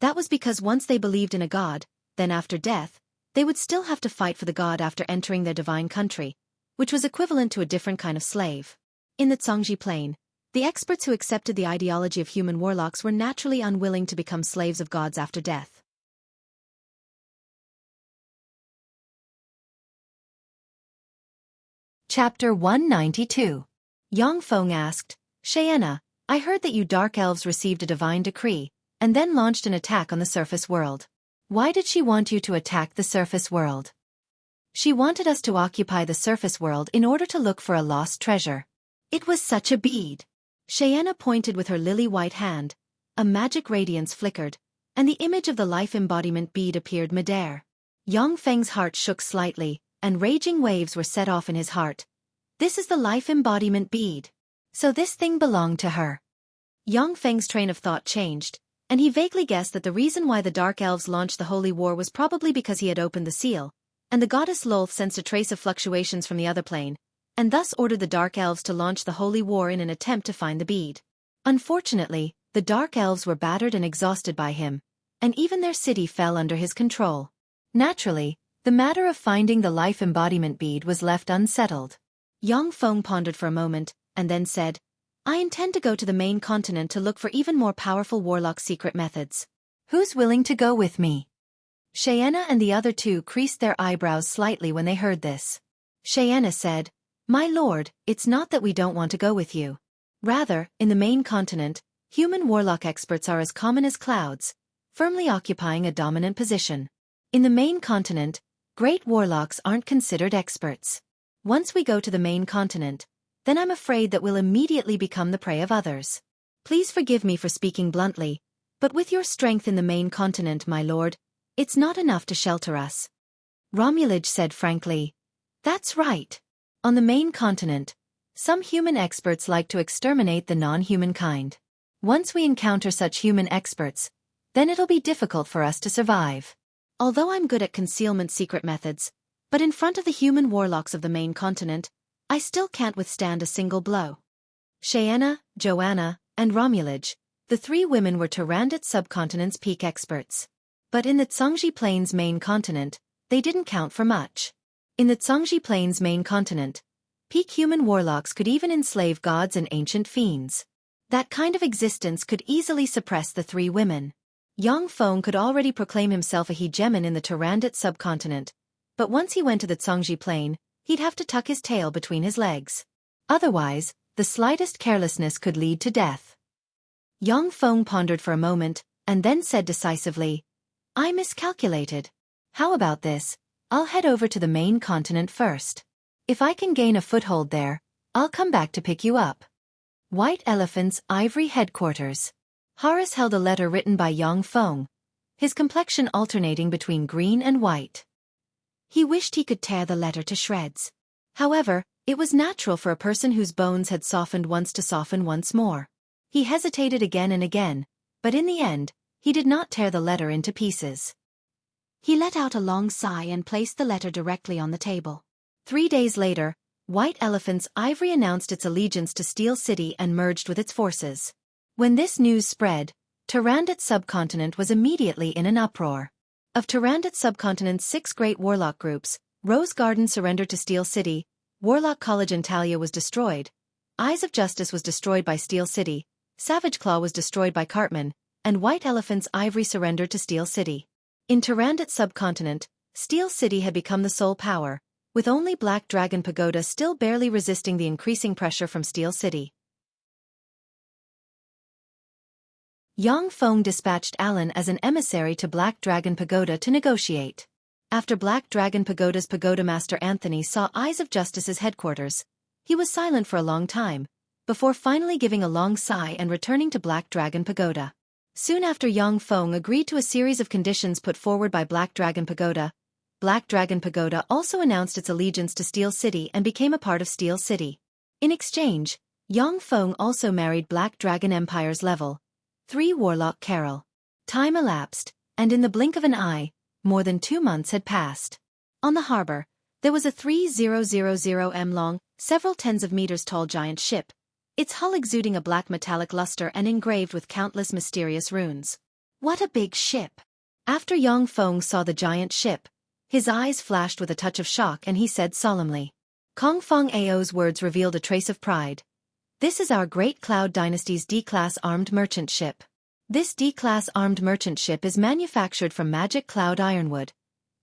That was because once they believed in a god, then after death, they would still have to fight for the god after entering their divine country, which was equivalent to a different kind of slave. In the Zhongji Plain, the experts who accepted the ideology of human warlocks were naturally unwilling to become slaves of gods after death. Chapter 192. Yang Feng asked, Xiaofan, I heard that you Dark Elves received a divine decree, and then launched an attack on the surface world. Why did she want you to attack the surface world? She wanted us to occupy the surface world in order to look for a lost treasure. It was such a bead. Xiaofan pointed with her lily-white hand, a magic radiance flickered, and the image of the life embodiment bead appeared midair. Yang Feng's heart shook slightly, and raging waves were set off in his heart. This is the life embodiment bead. So this thing belonged to her. Yang Feng's train of thought changed, and he vaguely guessed that the reason why the Dark Elves launched the Holy War was probably because he had opened the seal, and the goddess Lolth sensed a trace of fluctuations from the other plane, and thus ordered the Dark Elves to launch the Holy War in an attempt to find the bead. Unfortunately, the Dark Elves were battered and exhausted by him, and even their city fell under his control. Naturally, the matter of finding the life embodiment bead was left unsettled. Yang Feng pondered for a moment, and then said, I intend to go to the main continent to look for even more powerful warlock secret methods. Who's willing to go with me? Cheyenne and the other two creased their eyebrows slightly when they heard this. Cheyenne said, "My lord, it's not that we don't want to go with you. Rather, in the main continent, human warlock experts are as common as clouds, firmly occupying a dominant position. In the main continent, great warlocks aren't considered experts. Once we go to the main continent, then I'm afraid that we'll immediately become the prey of others. Please forgive me for speaking bluntly, but with your strength in the main continent, my lord, it's not enough to shelter us." Romulage said frankly, "That's right. On the main continent, some human experts like to exterminate the non-human kind. Once we encounter such human experts, then it'll be difficult for us to survive. Although I'm good at concealment secret methods, but in front of the human warlocks of the main continent, I still can't withstand a single blow." Cheyenne, Joanna, and Romulage, the three women were Tyrannid subcontinent's peak experts. But in the Zhongji Plains main continent, they didn't count for much. In the Zhongji Plains main continent, peak human warlocks could even enslave gods and ancient fiends. That kind of existence could easily suppress the three women. Yang Feng could already proclaim himself a hegemon in the Tyrannid subcontinent, but once he went to the Zhongji Plain, he'd have to tuck his tail between his legs. Otherwise, the slightest carelessness could lead to death. Yang Feng pondered for a moment, and then said decisively, "I miscalculated. How about this? I'll head over to the main continent first. If I can gain a foothold there, I'll come back to pick you up." White Elephant's Ivory Headquarters. Horace held a letter written by Yang Feng, his complexion alternating between green and white. He wished he could tear the letter to shreds. However, it was natural for a person whose bones had softened once to soften once more. He hesitated again and again, but in the end, he did not tear the letter into pieces. He let out a long sigh and placed the letter directly on the table. 3 days later, White Elephant's Ivory announced its allegiance to Steel City and merged with its forces. When this news spread, Tyrannid subcontinent was immediately in an uproar. Of Tyrannid subcontinent's 6 great warlock groups, Rose Garden surrendered to Steel City, Warlock College Antalya was destroyed, Eyes of Justice was destroyed by Steel City, Savage Claw was destroyed by Cartman, and White Elephant's Ivory surrendered to Steel City. In Tyrannid subcontinent, Steel City had become the sole power, with only Black Dragon Pagoda still barely resisting the increasing pressure from Steel City. Yang Feng dispatched Alan as an emissary to Black Dragon Pagoda to negotiate. After Black Dragon Pagoda's Pagoda Master Anthony saw Eyes of Justice's headquarters, he was silent for a long time, before finally giving a long sigh and returning to Black Dragon Pagoda. Soon after Yang Feng agreed to a series of conditions put forward by Black Dragon Pagoda, Black Dragon Pagoda also announced its allegiance to Steel City and became a part of Steel City. In exchange, Yang Feng also married Black Dragon Empire's level 3 warlock Carol. Time elapsed, and in the blink of an eye, more than 2 months had passed. On the harbor, there was a 3000m long, several tens of meters tall giant ship, its hull exuding a black metallic luster and engraved with countless mysterious runes. What a big ship! After Yang Feng saw the giant ship, his eyes flashed with a touch of shock and he said solemnly. Kong Fong Ao's words revealed a trace of pride. "This is our Great Cloud Dynasty's D-Class armed merchant ship. This D-Class armed merchant ship is manufactured from magic cloud ironwood,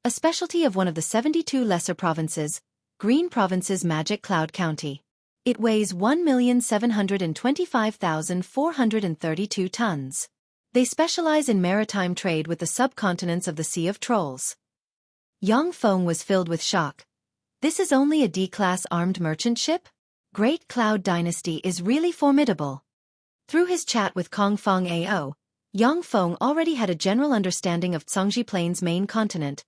a specialty of one of the 72 lesser provinces, Green Province's Magic Cloud County. It weighs 1,725,432 tons. They specialize in maritime trade with the subcontinents of the Sea of Trolls." Yang Feng was filled with shock. This is only a D-Class armed merchant ship? Great Cloud Dynasty is really formidable. Through his chat with Kong Fong Ao, Yang Feng already had a general understanding of Zhongji Plains' main continent,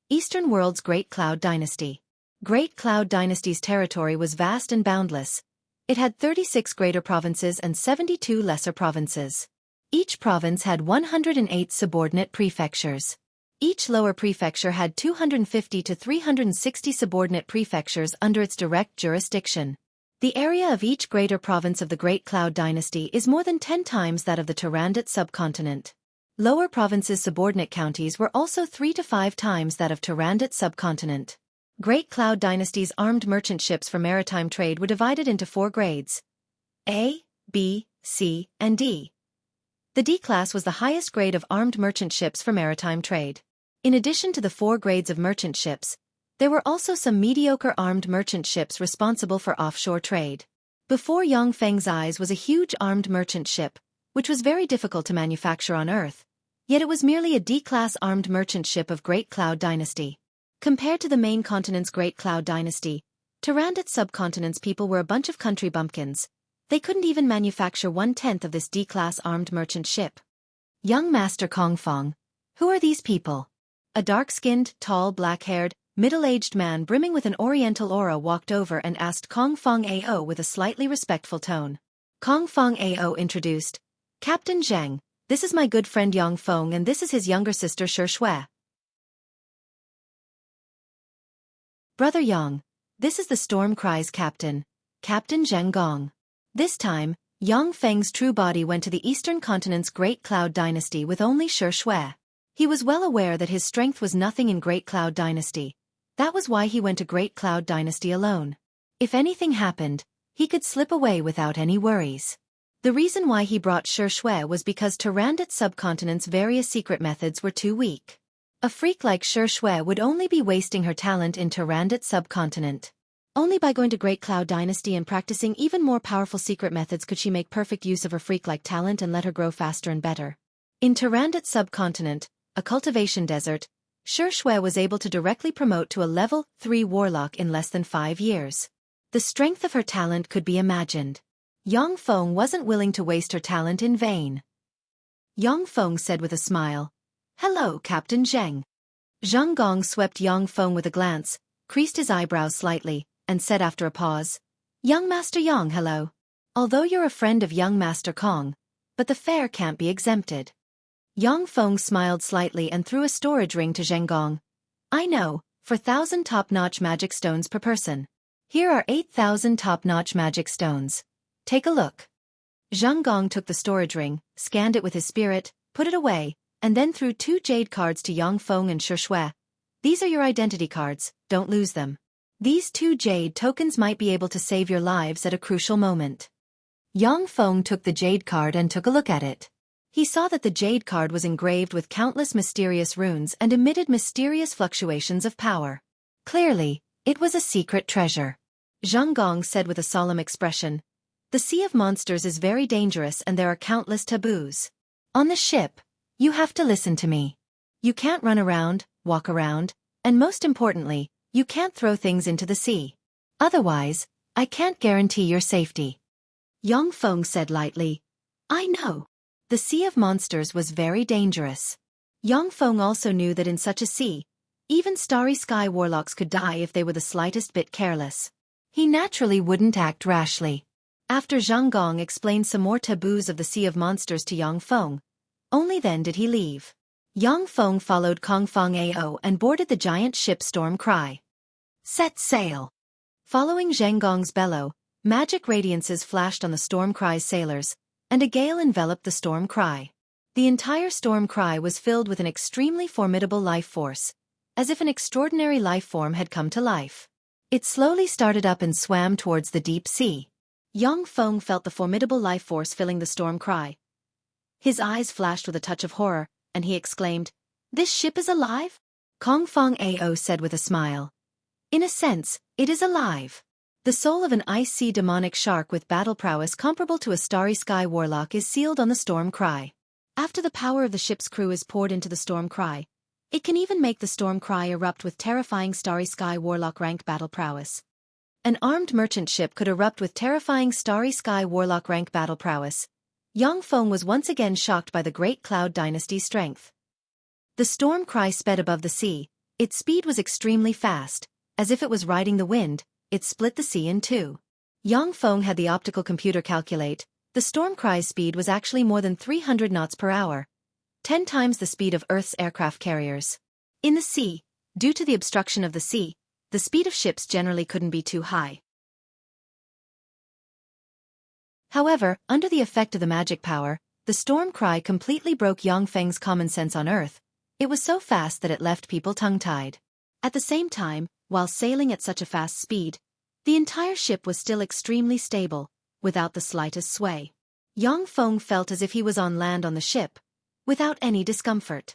Eastern World's Great Cloud Dynasty. Great Cloud Dynasty's territory was vast and boundless. It had 36 greater provinces and 72 lesser provinces. Each province had 108 subordinate prefectures. Each lower prefecture had 250 to 360 subordinate prefectures under its direct jurisdiction. The area of each greater province of the Great Cloud Dynasty is more than 10 times that of the Tyrannid subcontinent. Lower provinces' subordinate counties were also 3 to 5 times that of Tyrannid subcontinent. Great Cloud Dynasty's armed merchant ships for maritime trade were divided into 4 grades. A. B, C, and D. The D class was the highest grade of armed merchant ships for maritime trade. In addition to the 4 grades of merchant ships, there were also some mediocre armed merchant ships responsible for offshore trade. Before Yang Feng's eyes was a huge armed merchant ship, which was very difficult to manufacture on Earth, yet it was merely a D-class armed merchant ship of Great Cloud Dynasty. Compared to the main continent's Great Cloud Dynasty, Tyrannid subcontinent's people were a bunch of country bumpkins. They couldn't even manufacture 1/10 of this D-class armed merchant ship. Young Master Kong Fong. Who are these people? A dark-skinned, tall, black-haired, middle-aged man brimming with an oriental aura walked over and asked Kong Fong Ao with a slightly respectful tone. Kong Fong Ao introduced, Captain Zheng, this is my good friend Yang Feng and this is his younger sister Shi Shui. Brother Yang, this is the Storm Cry's captain, Captain Zheng Gong. This time, Yang Feng's true body went to the eastern continent's Great Cloud Dynasty with only Shi Shui. He was well aware that his strength was nothing in Great Cloud Dynasty. That was why he went to Great Cloud Dynasty alone. If anything happened, he could slip away without any worries. The reason why he brought Shi Shui was because Tyrannid subcontinent's various secret methods were too weak. A freak like Shi Shui would only be wasting her talent in Tyrannid subcontinent. Only by going to Great Cloud Dynasty and practicing even more powerful secret methods could she make perfect use of her freak-like talent and let her grow faster and better. In Tyrannid subcontinent, a cultivation desert, Shi Shui was able to directly promote to a level 3 warlock in less than 5 years. The strength of her talent could be imagined. Yang Feng wasn't willing to waste her talent in vain. Yang Feng said with a smile, Hello, Captain Zheng. Zheng Gong swept Yang Feng with a glance, creased his eyebrows slightly, and said after a pause, Young Master Yang, hello. Although you're a friend of young Master Kong, but the fare can't be exempted. Yang Feng smiled slightly and threw a storage ring to Zheng Gong. I know, for 1,000 top-notch magic stones per person. Here are 8,000 top-notch magic stones. Take a look. Zheng Gong took the storage ring, scanned it with his spirit, put it away, and then threw 2 jade cards to Yang Feng and Shi Shui. These are your identity cards, don't lose them. These 2 jade tokens might be able to save your lives at a crucial moment. Yang Feng took the jade card and took a look at it. He saw that the jade card was engraved with countless mysterious runes and emitted mysterious fluctuations of power. Clearly, it was a secret treasure. Zheng Gong said with a solemn expression, The Sea of Monsters is very dangerous and there are countless taboos. On the ship, you have to listen to me. You can't run around, walk around, and most importantly, you can't throw things into the sea. Otherwise, I can't guarantee your safety. Yang Feng said lightly, I know. The Sea of Monsters was very dangerous. Yang Feng also knew that in such a sea, even starry sky warlocks could die if they were the slightest bit careless. He naturally wouldn't act rashly. After Zheng Gong explained some more taboos of the Sea of Monsters to Yang Feng, only then did he leave. Yang Feng followed Kong Fong Ao and boarded the giant ship Storm Cry. Set sail! Following Zheng Gong's bellow, magic radiances flashed on the Storm Cry's sailors, and a gale enveloped the Storm Cry. The entire Storm Cry was filled with an extremely formidable life force, as if an extraordinary life form had come to life. It slowly started up and swam towards the deep sea. Yang Feng felt the formidable life force filling the Storm Cry. His eyes flashed with a touch of horror, and he exclaimed, This ship is alive? Kong Fong Ao said with a smile. In a sense, it is alive. The soul of an ice sea demonic shark with battle prowess comparable to a starry sky warlock is sealed on the Storm Cry. After the power of the ship's crew is poured into the Storm Cry, it can even make the Storm Cry erupt with terrifying starry sky warlock rank battle prowess. An armed merchant ship could erupt with terrifying starry sky warlock rank battle prowess. Yang Feng was once again shocked by the Great Cloud Dynasty's strength. The Storm Cry sped above the sea. Its speed was extremely fast. As if it was riding the wind, it split the sea in two. Yang Feng had the optical computer calculate. The Storm Cry's speed was actually more than 300 knots per hour, 10 times the speed of Earth's aircraft carriers. In the sea, due to the obstruction of the sea, the speed of ships generally couldn't be too high. However, under the effect of the magic power, the Storm Cry completely broke Yang Feng's common sense on Earth. It was so fast that it left people tongue-tied. At the same time, while sailing at such a fast speed, the entire ship was still extremely stable, without the slightest sway. Yang Feng felt as if he was on land on the ship, without any discomfort.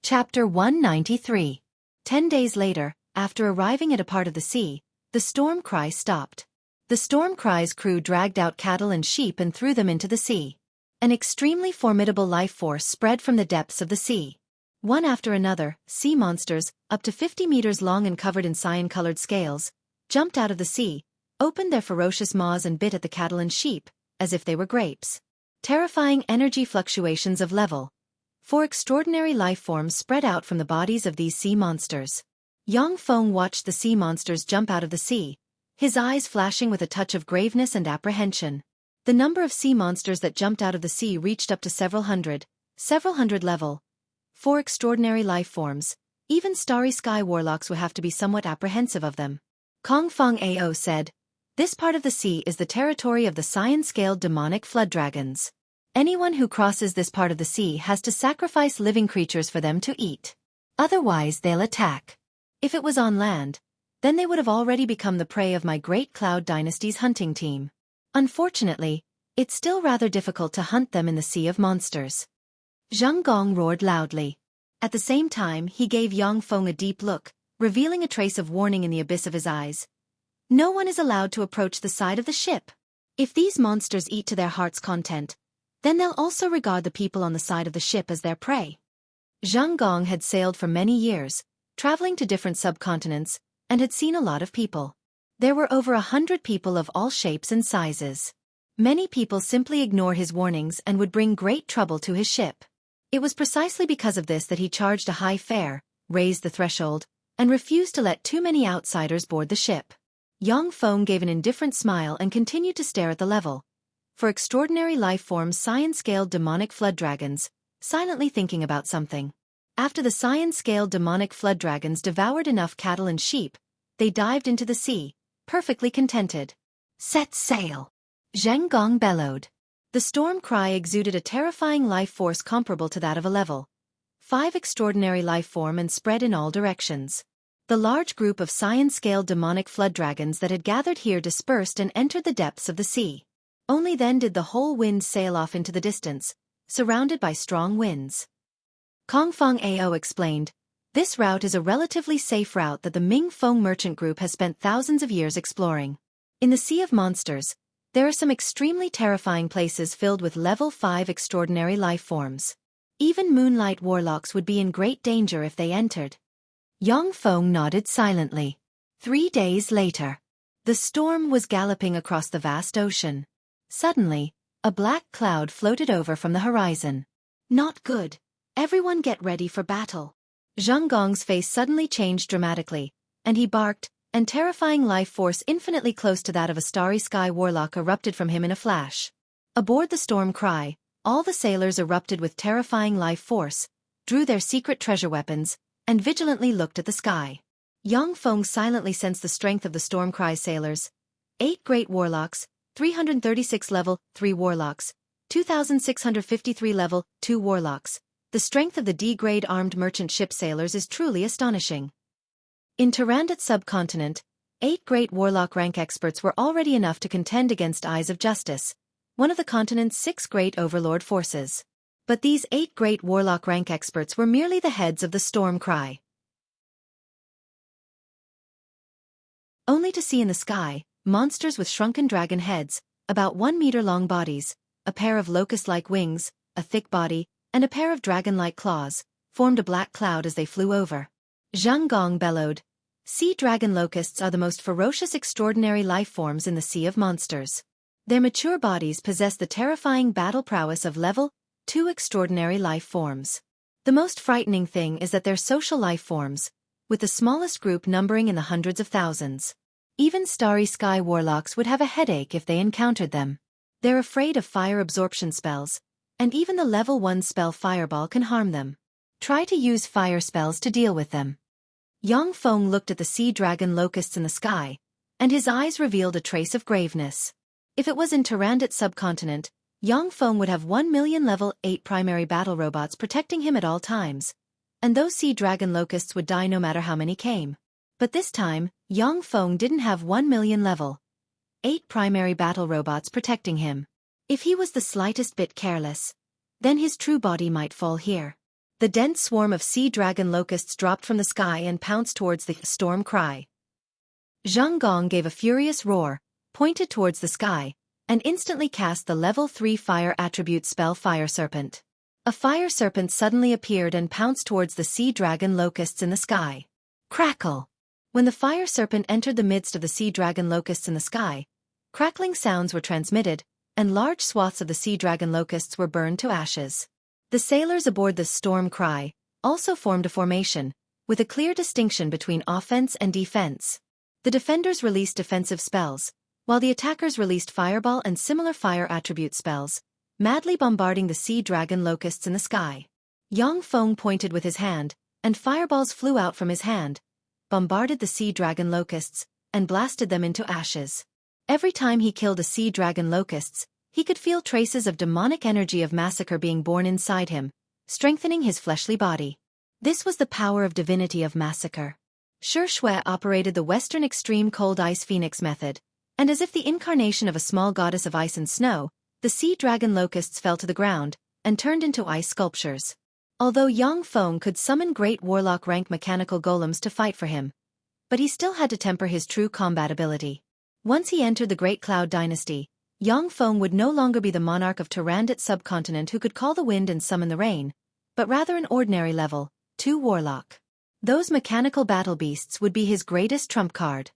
Chapter 193. 10 days later, after arriving at a part of the sea, the storm cry stopped. The storm cry's crew dragged out cattle and sheep and threw them into the sea. An extremely formidable life force spread from the depths of the sea. One after another, sea monsters, up to 50 meters long and covered in cyan-colored scales, jumped out of the sea, opened their ferocious maws and bit at the cattle and sheep, as if they were grapes. Terrifying energy fluctuations of level 4 extraordinary life forms spread out from the bodies of these sea monsters. Yang Feng watched the sea monsters jump out of the sea, his eyes flashing with a touch of graveness and apprehension. The number of sea monsters that jumped out of the sea reached up to several hundred level 4 extraordinary life forms. Even starry sky warlocks would have to be somewhat apprehensive of them. Kong Feng Ao said, "This part of the sea is the territory of the cyan-scaled demonic flood dragons. Anyone who crosses this part of the sea has to sacrifice living creatures for them to eat. Otherwise they'll attack. If it was on land, then they would have already become the prey of my Great Cloud Dynasty's hunting team. Unfortunately, it's still rather difficult to hunt them in the Sea of Monsters." Zhang Gong roared loudly. At the same time he gave Yang Feng a deep look, revealing a trace of warning in the abyss of his eyes. "No one is allowed to approach the side of the ship. If these monsters eat to their heart's content, then they'll also regard the people on the side of the ship as their prey." Zhang Gong had sailed for many years, traveling to different subcontinents, and had seen a lot of people. There were over 100 people of all shapes and sizes. Many people simply ignore his warnings and would bring great trouble to his ship. It was precisely because of this that he charged a high fare, raised the threshold, and refused to let too many outsiders board the ship. Yang Feng gave an indifferent smile and continued to stare at the level 4 extraordinary life forms cyan-scaled demonic flood dragons, silently thinking about something. After the cyan-scaled demonic flood dragons devoured enough cattle and sheep, they dived into the sea, perfectly contented. "Set sail!" Zhang Gong bellowed. The storm cry exuded a terrifying life force comparable to that of a level 5 extraordinary life form and spread in all directions. The large group of cyan-scaled demonic flood dragons that had gathered here dispersed and entered the depths of the sea. Only then did the whole wind sail off into the distance, surrounded by strong winds. Kong Feng Ao explained, "This route is a relatively safe route that the Ming Feng merchant group has spent thousands of years exploring. In the Sea of Monsters, there are some extremely terrifying places filled with level 5 extraordinary life forms. Even moonlight warlocks would be in great danger if they entered." Yang Feng nodded silently. 3 days later, the storm was galloping across the vast ocean. Suddenly, a black cloud floated over from the horizon. "Not good. Everyone get ready for battle." Zhang Gong's face suddenly changed dramatically, and he barked, and terrifying life force infinitely close to that of a starry sky warlock erupted from him in a flash. Aboard the storm cry, all the sailors erupted with terrifying life force, drew their secret treasure weapons, and vigilantly looked at the sky. Yang Feng silently sensed the strength of the storm cry's sailors. 8 great warlocks, 336 level 3 warlocks, 2653 level 2 warlocks. The strength of the D-grade armed merchant ship sailors is truly astonishing. In Tyrannid subcontinent, 8 great warlock rank experts were already enough to contend against Eyes of Justice, one of the continent's 6 great overlord forces. But these 8 great warlock rank experts were merely the heads of the storm cry. Only to see in the sky, monsters with shrunken dragon heads, about 1 meter long bodies, a pair of locust-like wings, a thick body, and a pair of dragon-like claws, formed a black cloud as they flew over. Zhang Gong bellowed, "Sea dragon locusts are the most ferocious extraordinary life forms in the Sea of Monsters. Their mature bodies possess the terrifying battle prowess of level 2 extraordinary life forms. The most frightening thing is that they're social life forms, with the smallest group numbering in the hundreds of thousands. Even starry sky warlocks would have a headache if they encountered them. They're afraid of fire absorption spells, and even the level 1 spell Fireball can harm them. Try to use fire spells to deal with them." Yang Feng looked at the sea dragon locusts in the sky, and his eyes revealed a trace of graveness. If it was in Tyrannid subcontinent, Yang Feng would have 1 million level 8 primary battle robots protecting him at all times, and those sea dragon locusts would die no matter how many came. But this time, Yang Feng didn't have 1 million level 8 primary battle robots protecting him. If he was the slightest bit careless, then his true body might fall here. The dense swarm of sea dragon locusts dropped from the sky and pounced towards the storm cry. Zhang Gong gave a furious roar, pointed towards the sky, and instantly cast the level 3 fire attribute spell Fire Serpent. A fire serpent suddenly appeared and pounced towards the sea dragon locusts in the sky. Crackle! When the fire serpent entered the midst of the sea dragon locusts in the sky, crackling sounds were transmitted, and large swaths of the sea dragon locusts were burned to ashes. The sailors aboard the Storm Cry also formed a formation, with a clear distinction between offense and defense. The defenders released defensive spells, while the attackers released fireball and similar fire attribute spells, madly bombarding the sea dragon locusts in the sky. Yang Feng pointed with his hand, and fireballs flew out from his hand, bombarded the sea dragon locusts, and blasted them into ashes. Every time he killed a sea dragon locusts, he could feel traces of demonic energy of massacre being born inside him, strengthening his fleshly body. This was the power of divinity of massacre. Shi Shui operated the Western Extreme Cold Ice Phoenix method, and as if the incarnation of a small goddess of ice and snow, the sea dragon locusts fell to the ground, and turned into ice sculptures. Although Yang Feng could summon great warlock rank mechanical golems to fight for him, but he still had to temper his true combat ability. Once he entered the Great Cloud Dynasty, Yang Feng would no longer be the monarch of Tyrannid subcontinent who could call the wind and summon the rain, but rather an ordinary level 2 warlock. Those mechanical battle beasts would be his greatest trump card.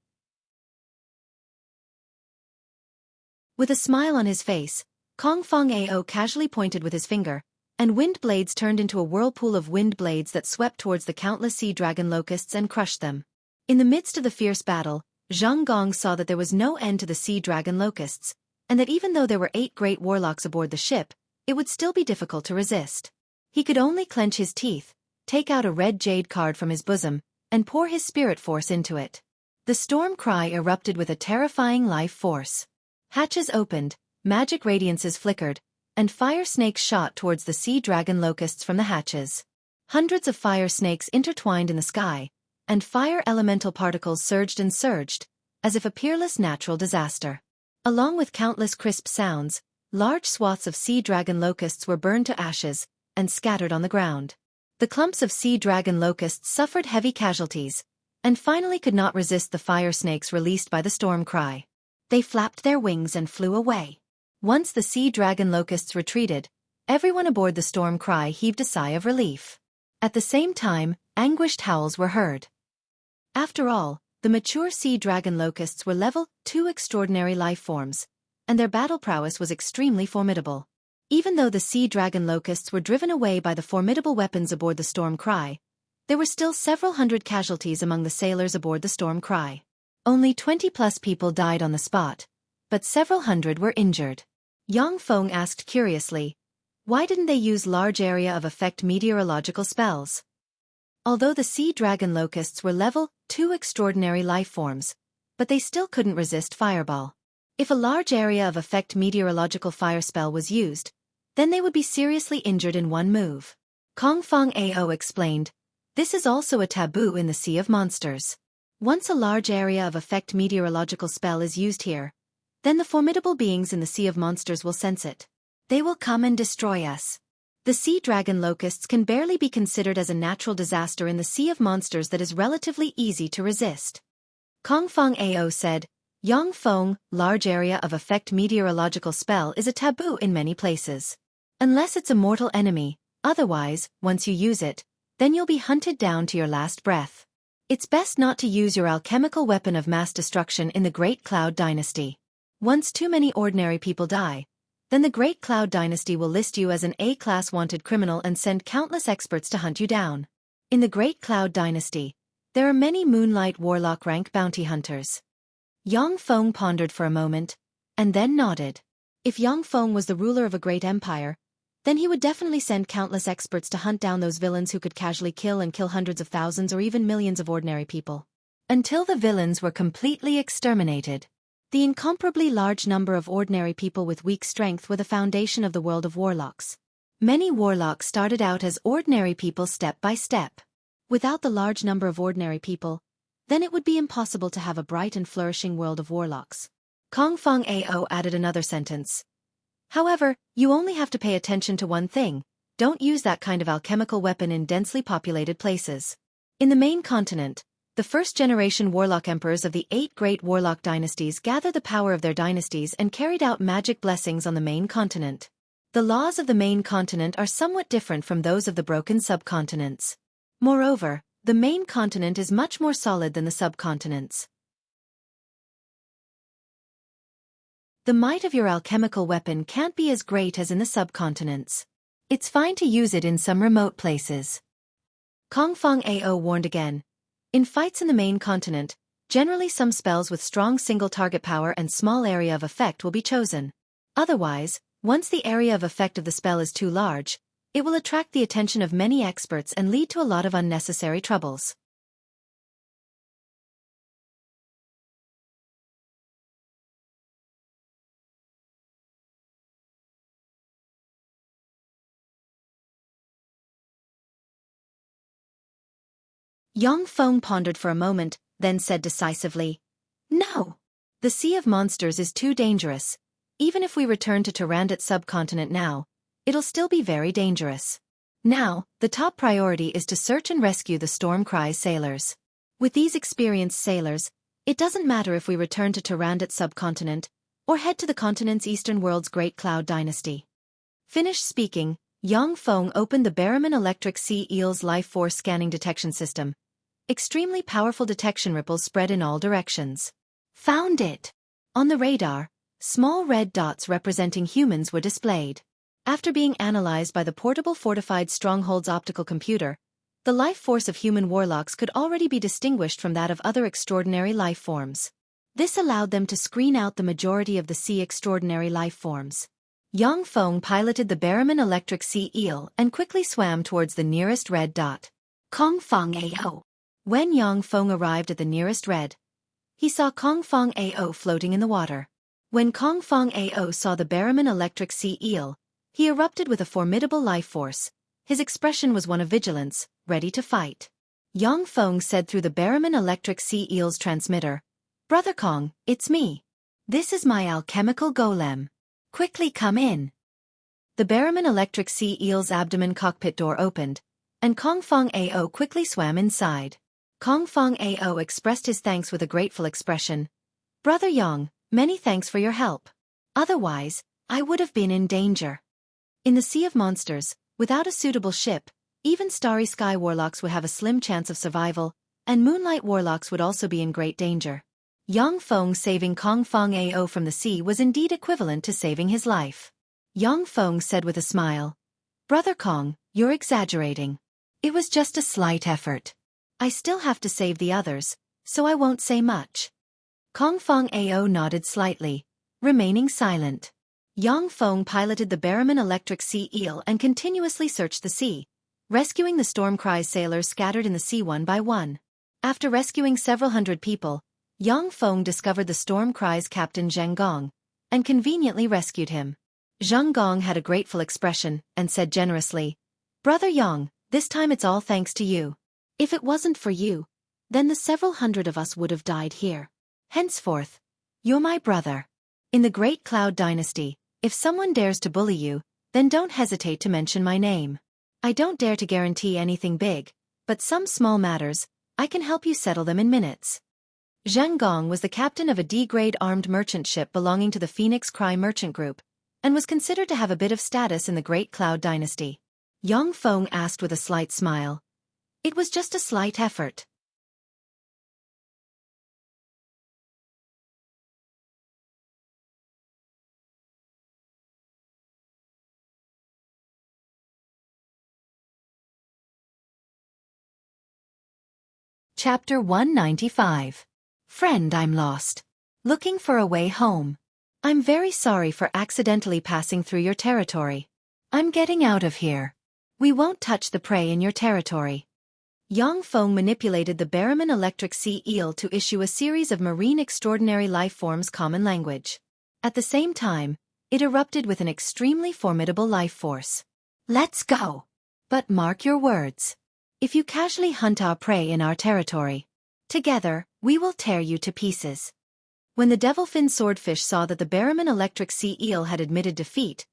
With a smile on his face, Kong Feng Ao casually pointed with his finger, and wind blades turned into a whirlpool of wind blades that swept towards the countless sea dragon locusts and crushed them. In the midst of the fierce battle, Zhang Gong saw that there was no end to the sea dragon locusts, and that even though there were 8 great warlocks aboard the ship, it would still be difficult to resist. He could only clench his teeth, take out a red jade card from his bosom, and pour his spirit force into it. The storm cry erupted with a terrifying life force. Hatches opened, magic radiances flickered, and fire snakes shot towards the sea dragon locusts from the hatches. Hundreds of fire snakes intertwined in the sky, and fire elemental particles surged and surged, as if a peerless natural disaster. Along with countless crisp sounds, large swaths of sea dragon locusts were burned to ashes, and scattered on the ground. The clumps of sea dragon locusts suffered heavy casualties, and finally could not resist the fire snakes released by the storm cry. They flapped their wings and flew away. Once the sea dragon locusts retreated, everyone aboard the storm cry heaved a sigh of relief. At the same time, anguished howls were heard. After all, the mature sea dragon locusts were level 2 extraordinary life forms, and their battle prowess was extremely formidable. Even though the sea dragon locusts were driven away by the formidable weapons aboard the Storm Cry, there were still several hundred casualties among the sailors aboard the Storm Cry. Only 20+ people died on the spot, but several hundred were injured. Yang Feng asked curiously, why didn't they use large area of effect meteorological spells? Although the sea dragon locusts were level 2 extraordinary life forms, but they still couldn't resist fireball. If a large area of effect meteorological fire spell was used, then they would be seriously injured in one move. Kong Feng Ao explained, this is also a taboo in the Sea of Monsters. Once a large area of effect meteorological spell is used here, then the formidable beings in the Sea of Monsters will sense it. They will come and destroy us. The sea dragon locusts can barely be considered as a natural disaster in the Sea of Monsters that is relatively easy to resist. Kong Feng Ao said, Yang Feng, large area of effect meteorological spell is a taboo in many places. Unless it's a mortal enemy, otherwise, once you use it, then you'll be hunted down to your last breath. It's best not to use your alchemical weapon of mass destruction in the Great Cloud Dynasty. Once too many ordinary people die, then the Great Cloud Dynasty will list you as an A-class wanted criminal and send countless experts to hunt you down. In the Great Cloud Dynasty, there are many Moonlight Warlock rank bounty hunters. Yang Feng pondered for a moment, and then nodded. If Yang Feng was the ruler of a great empire, then he would definitely send countless experts to hunt down those villains who could casually kill hundreds of thousands or even millions of ordinary people. Until the villains were completely exterminated. The incomparably large number of ordinary people with weak strength were the foundation of the world of warlocks. Many warlocks started out as ordinary people step by step. Without the large number of ordinary people, then it would be impossible to have a bright and flourishing world of warlocks. Kong Fong Ao added another sentence. However, you only have to pay attention to one thing: don't use that kind of alchemical weapon in densely populated places. In the main continent, the first-generation warlock emperors of the 8 great warlock dynasties gathered the power of their dynasties and carried out magic blessings on the main continent. The laws of the main continent are somewhat different from those of the broken subcontinents. Moreover, the main continent is much more solid than the subcontinents. The might of your alchemical weapon can't be as great as in the subcontinents. It's fine to use it in some remote places. Kong Fong Ao warned again. In fights in the main continent, generally some spells with strong single target power and small area of effect will be chosen. Otherwise, once the area of effect of the spell is too large, it will attract the attention of many experts and lead to a lot of unnecessary troubles. Yang Feng pondered for a moment, then said decisively, "No. The Sea of Monsters is too dangerous. Even if we return to Tyrannid subcontinent now, it'll still be very dangerous. Now, the top priority is to search and rescue the Stormcry's sailors. With these experienced sailors, it doesn't matter if we return to Tyrannid subcontinent or head to the continent's eastern world's Great Cloud Dynasty." Finished speaking, Yang Feng opened the Barraman Electric Sea Eel's life force scanning detection system. Extremely powerful detection ripples spread in all directions. Found it! On the radar, small red dots representing humans were displayed. After being analyzed by the portable fortified stronghold's optical computer, the life force of human warlocks could already be distinguished from that of other extraordinary life forms. This allowed them to screen out the majority of the sea extraordinary life forms. Yang Feng piloted the Barraman Electric Sea Eel and quickly swam towards the nearest red dot. Kong Fong Ao. When Yang Feng arrived at the nearest red, he saw Kong Fong Ao floating in the water. When Kong Fong Ao saw the Barraman Electric Sea Eel, he erupted with a formidable life force. His expression was one of vigilance, ready to fight. Yang Feng said through the Barraman Electric Sea Eel's transmitter, "Brother Kong, it's me. This is my alchemical golem. Quickly come in." The Barraman Electric Sea Eel's abdomen cockpit door opened, and Kong Fong Ao quickly swam inside. Kong Fong Ao expressed his thanks with a grateful expression. "Brother Yang, many thanks for your help. Otherwise, I would have been in danger." In the Sea of Monsters, without a suitable ship, even Starry Sky warlocks would have a slim chance of survival, and Moonlight warlocks would also be in great danger. Yang Feng saving Kong Fong Ao from the sea was indeed equivalent to saving his life. Yang Feng said with a smile, "Brother Kong, you're exaggerating. It was just a slight effort. I still have to save the others, so I won't say much." Kong Fong Ao nodded slightly, remaining silent. Yang Feng piloted the Barraman Electric Sea Eel and continuously searched the sea, rescuing the Stormcry's sailors scattered in the sea one by one. After rescuing several hundred people, Yang Feng discovered the Stormcry's captain Zheng Gong, and conveniently rescued him. Zheng Gong had a grateful expression, and said generously, "Brother Yang, this time it's all thanks to you. If it wasn't for you, then the several hundred of us would have died here. Henceforth, you're my brother. In the Great Cloud Dynasty, if someone dares to bully you, then don't hesitate to mention my name. I don't dare to guarantee anything big, but some small matters, I can help you settle them in minutes." Zheng Gong was the captain of a D-grade armed merchant ship belonging to the Phoenix Cry Merchant Group, and was considered to have a bit of status in the Great Cloud Dynasty. Yang Feng asked with a slight smile. "It was just a slight effort." Chapter 195. Friend, I'm lost. Looking for a way home. I'm very sorry for accidentally passing through your territory. I'm getting out of here. We won't touch the prey in your territory. Yang Feng manipulated the Barraman Electric Sea Eel to issue a series of marine extraordinary life forms common language. At the same time, it erupted with an extremely formidable life force. "Let's go. But mark your words. If you casually hunt our prey in our territory, Together, we will tear you to pieces. When the devilfin swordfish saw that the Barraman electric sea eel had admitted defeat,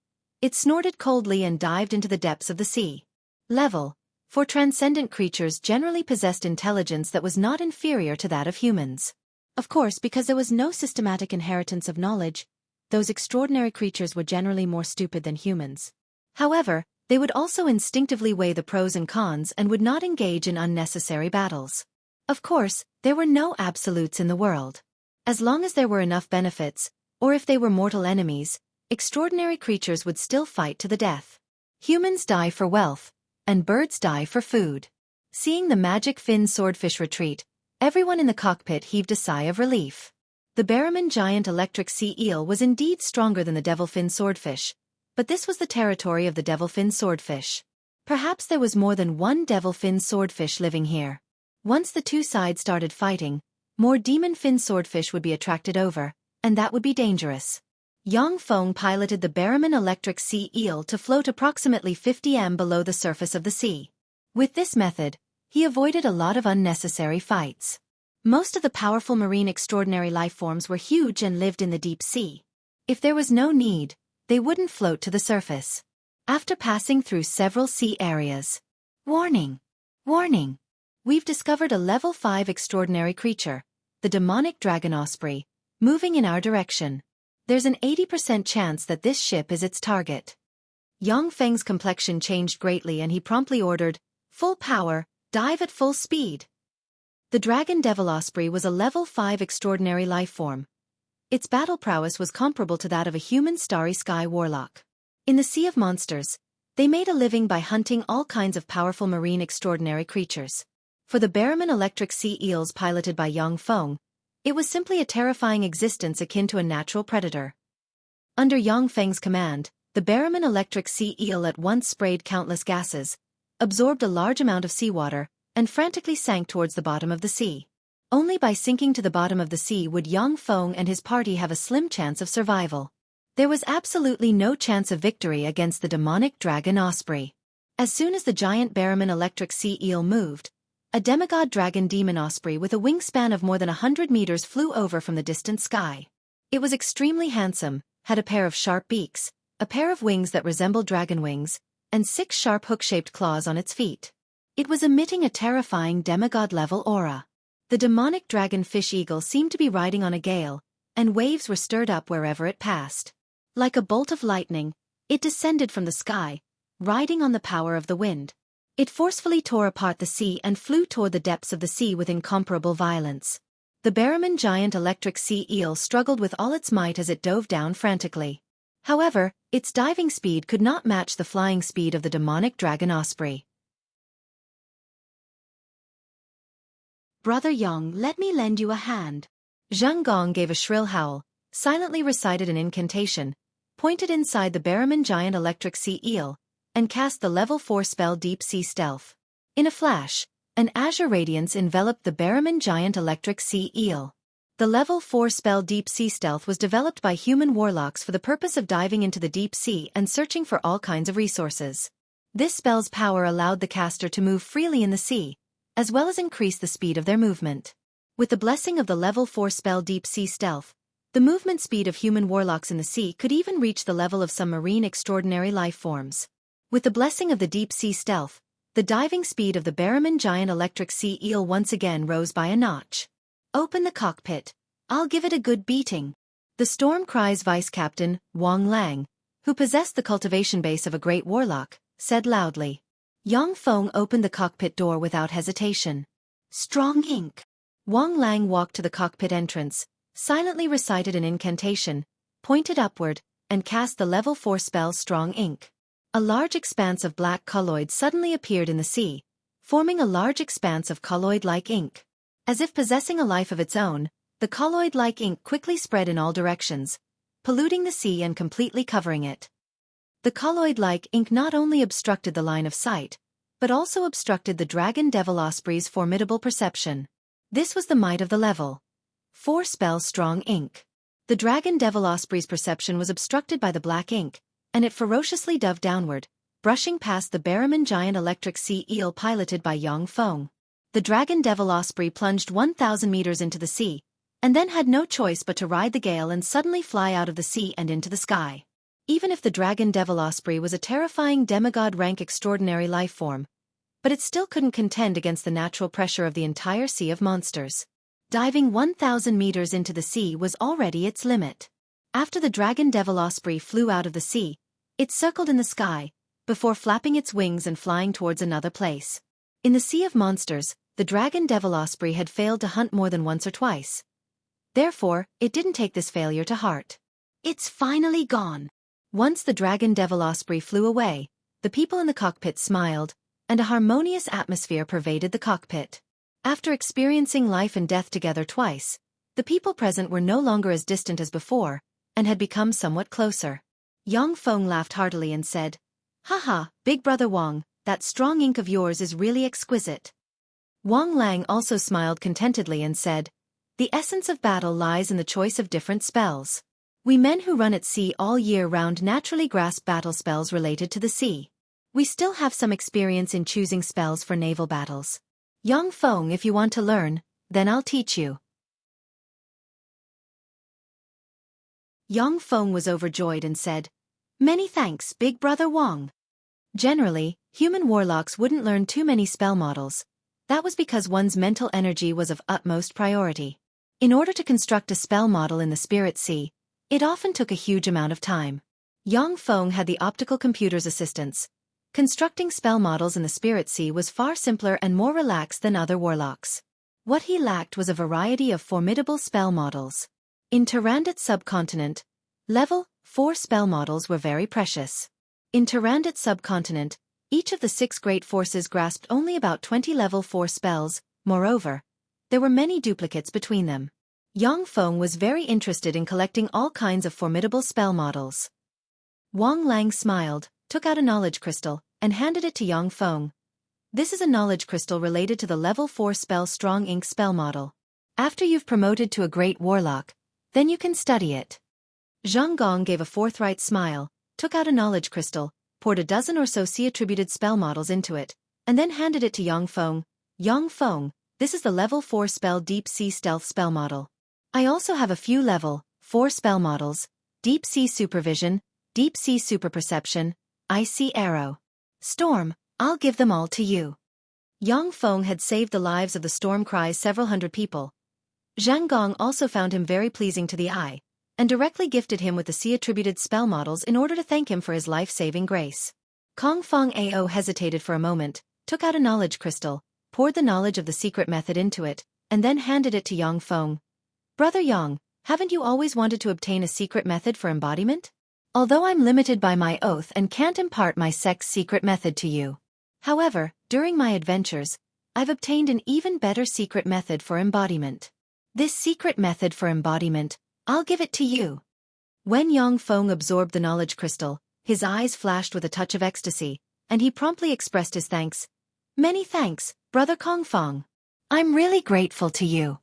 it snorted coldly and dived into the depths of the sea. Level 4 transcendent creatures generally possessed intelligence that was not inferior to that of humans. Of course, because there was no systematic inheritance of knowledge, those extraordinary creatures were generally more stupid than humans. However, they would also instinctively weigh the pros and cons and would not engage in unnecessary battles. Of course, there were no absolutes in the world. As long as there were enough benefits, or if they were mortal enemies, extraordinary creatures would still fight to the death. Humans die for wealth, and birds die for food. Seeing the magic fin swordfish retreat, everyone in the cockpit heaved a sigh of relief. The Barraman giant electric sea eel was indeed stronger than the devilfin swordfish, but this was the territory of the devilfin swordfish. Perhaps there was more than one devilfin swordfish living here. Once the two sides started fighting, more demon fin swordfish would be attracted over, and that would be dangerous. Yang Feng piloted the Barraman electric sea eel to float approximately 50 m below the surface of the sea. With this method, he avoided a lot of unnecessary fights. Most of the powerful marine extraordinary lifeforms were huge and lived in the deep sea. If there was no need, they wouldn't float to the surface. After passing through several sea areas. Warning! Warning! We've discovered a level 5 extraordinary creature, the demonic dragon osprey, moving in our direction. There's an 80% chance that this ship is its target. Yang Feng's complexion changed greatly and he promptly ordered, "Full power, dive at full speed." The dragon devil osprey was a level 5 extraordinary lifeform. Its battle prowess was comparable to that of a human starry sky warlock. In the Sea of Monsters, they made a living by hunting all kinds of powerful marine extraordinary creatures. For the Barraman electric sea eels piloted by Yang Feng, it was simply a terrifying existence akin to a natural predator. Under Yang Feng's command, the Barraman electric sea eel at once sprayed countless gases, absorbed a large amount of seawater, and frantically sank towards the bottom of the sea. Only by sinking to the bottom of the sea would Yang Feng and his party have a slim chance of survival. There was absolutely no chance of victory against the demonic dragon osprey. As soon as the giant Barraman electric sea eel moved, a demigod dragon demon osprey with a wingspan of more than 100 meters flew over from the distant sky. It was extremely handsome, had a pair of sharp beaks, a pair of wings that resembled dragon wings, and 6 sharp hook-shaped claws on its feet. It was emitting a terrifying demigod-level aura. The demonic dragon fish eagle seemed to be riding on a gale, and waves were stirred up wherever it passed. Like a bolt of lightning, it descended from the sky, riding on the power of the wind. It forcefully tore apart the sea and flew toward the depths of the sea with incomparable violence. The Barraman giant electric sea eel struggled with all its might as it dove down frantically. However, its diving speed could not match the flying speed of the demonic dragon osprey. "Brother Yang, let me lend you a hand." Zhang Gong gave a shrill howl, silently recited an incantation, pointed inside the Barraman giant electric sea eel, and cast the level 4 spell Deep Sea Stealth. In a flash, an azure radiance enveloped the Barraman giant electric sea eel. The level 4 spell Deep Sea Stealth was developed by human warlocks for the purpose of diving into the deep sea and searching for all kinds of resources. This spell's power allowed the caster to move freely in the sea, as well as increase the speed of their movement. With the blessing of the level 4 spell Deep Sea Stealth, the movement speed of human warlocks in the sea could even reach the level of some marine extraordinary life forms. With the blessing of the Deep Sea Stealth, the diving speed of the Barraman giant electric sea eel once again rose by a notch. "Open the cockpit. I'll give it a good beating." The Storm Cry's vice captain, Wang Lang, who possessed the cultivation base of a great warlock, said loudly. Yang Feng opened the cockpit door without hesitation. "Strong ink." Wang Lang walked to the cockpit entrance, silently recited an incantation, pointed upward, and cast the level 4 spell Strong Ink. A large expanse of black colloid suddenly appeared in the sea, forming a large expanse of colloid-like ink. As if possessing a life of its own, the colloid-like ink quickly spread in all directions, polluting the sea and completely covering it. The colloid-like ink not only obstructed the line of sight, but also obstructed the dragon devil osprey's formidable perception. This was the might of the level 4 spell Strong Ink. The dragon devil osprey's perception was obstructed by the black ink, and it ferociously dove downward, brushing past the Barraman giant electric sea eel piloted by Yang Feng. The dragon devil osprey plunged 1,000 meters into the sea, and then had no choice but to ride the gale and suddenly fly out of the sea and into the sky. Even if the dragon devil osprey was a terrifying demigod-rank extraordinary life form, but it still couldn't contend against the natural pressure of the entire sea of monsters. Diving 1,000 meters into the sea was already its limit. After the dragon devil osprey flew out of the sea, it circled in the sky, before flapping its wings and flying towards another place. In the sea of monsters, the dragon devil osprey had failed to hunt more than once or twice. Therefore, it didn't take this failure to heart. It's finally gone. Once the dragon devil osprey flew away, the people in the cockpit smiled, and a harmonious atmosphere pervaded the cockpit. After experiencing life and death together twice, the people present were no longer as distant as before, and had become somewhat closer. Yang Feng laughed heartily and said, "Haha, big brother Wang, that strong ink of yours is really exquisite." Wang Lang also smiled contentedly and said, "The essence of battle lies in the choice of different spells. We men who run at sea all year round naturally grasp battle spells related to the sea. We still have some experience in choosing spells for naval battles. Yang Feng, if you want to learn, then I'll teach you." Yang Feng was overjoyed and said, "Many thanks, big brother Wang." Generally, human warlocks wouldn't learn too many spell models. That was because one's mental energy was of utmost priority. In order to construct a spell model in the spirit sea, it often took a huge amount of time. Yang Feng had the optical computer's assistance. Constructing spell models in the spirit sea was far simpler and more relaxed than other warlocks. What he lacked was a variety of formidable spell models. In Tyrandot subcontinent, level 4 spell models were very precious. In Tyrandot subcontinent, each of the 6 great forces grasped only about 20 level 4 spells. Moreover, there were many duplicates between them. Yang Feng was very interested in collecting all kinds of formidable spell models. Wang Lang smiled, took out a knowledge crystal, and handed it to Yang Feng. This is a knowledge crystal related to the level 4 spell strong ink spell model. After you've promoted to a great warlock, then you can study it. Zhang Gong gave a forthright smile, took out a knowledge crystal, poured a dozen or so sea-attributed spell models into it, and then handed it to Yang Feng. "Yang Feng, this is the level 4 spell deep sea stealth spell model. I also have a few level 4 spell models: deep sea supervision, deep sea superperception, icy arrow, storm. I'll give them all to you." Yang Feng had saved the lives of the storm cries several hundred people. Zhang Gong also found him very pleasing to the eye, and directly gifted him with the sea-attributed spell models in order to thank him for his life-saving grace. Kong Fong Ao hesitated for a moment, took out a knowledge crystal, poured the knowledge of the secret method into it, and then handed it to Yang Feng. "Brother Yang, haven't you always wanted to obtain a secret method for embodiment? Although I'm limited by my oath and can't impart my sect's secret method to you. However, during my adventures, I've obtained an even better secret method for embodiment. This secret method for embodiment, I'll give it to you." When Yang Feng absorbed the knowledge crystal, his eyes flashed with a touch of ecstasy, and he promptly expressed his thanks. "Many thanks, Brother Kong Fong. I'm really grateful to you."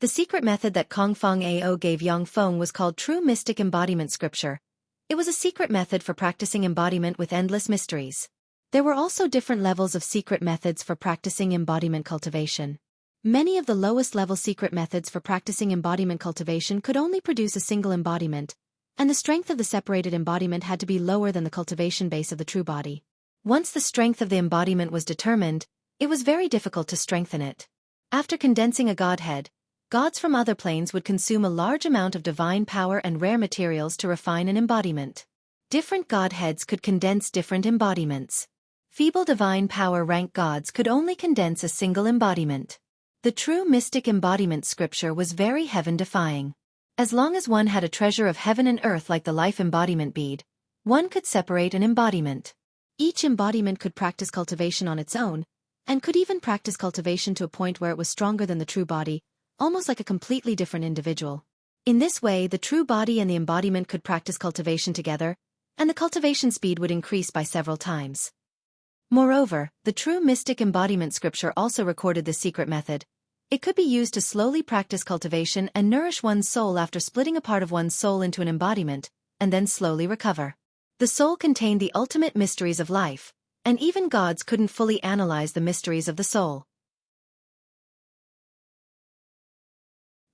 The secret method that Kong Fong Ao gave Yang Feng was called True Mystic Embodiment Scripture. It was a secret method for practicing embodiment with endless mysteries. There were also different levels of secret methods for practicing embodiment cultivation. Many of the lowest-level secret methods for practicing embodiment cultivation could only produce a single embodiment, and the strength of the separated embodiment had to be lower than the cultivation base of the true body. Once the strength of the embodiment was determined, it was very difficult to strengthen it. After condensing a godhead, gods from other planes would consume a large amount of divine power and rare materials to refine an embodiment. Different godheads could condense different embodiments. Feeble divine power rank gods could only condense a single embodiment. The true mystic embodiment scripture was very heaven-defying. As long as one had a treasure of heaven and earth like the life embodiment bead, one could separate an embodiment. Each embodiment could practice cultivation on its own, and could even practice cultivation to a point where it was stronger than the true body, almost like a completely different individual. In this way, the true body and the embodiment could practice cultivation together, and the cultivation speed would increase by several times. Moreover, the true mystic embodiment scripture also recorded this secret method. It could be used to slowly practice cultivation and nourish one's soul after splitting a part of one's soul into an embodiment, and then slowly recover. The soul contained the ultimate mysteries of life, and even gods couldn't fully analyze the mysteries of the soul.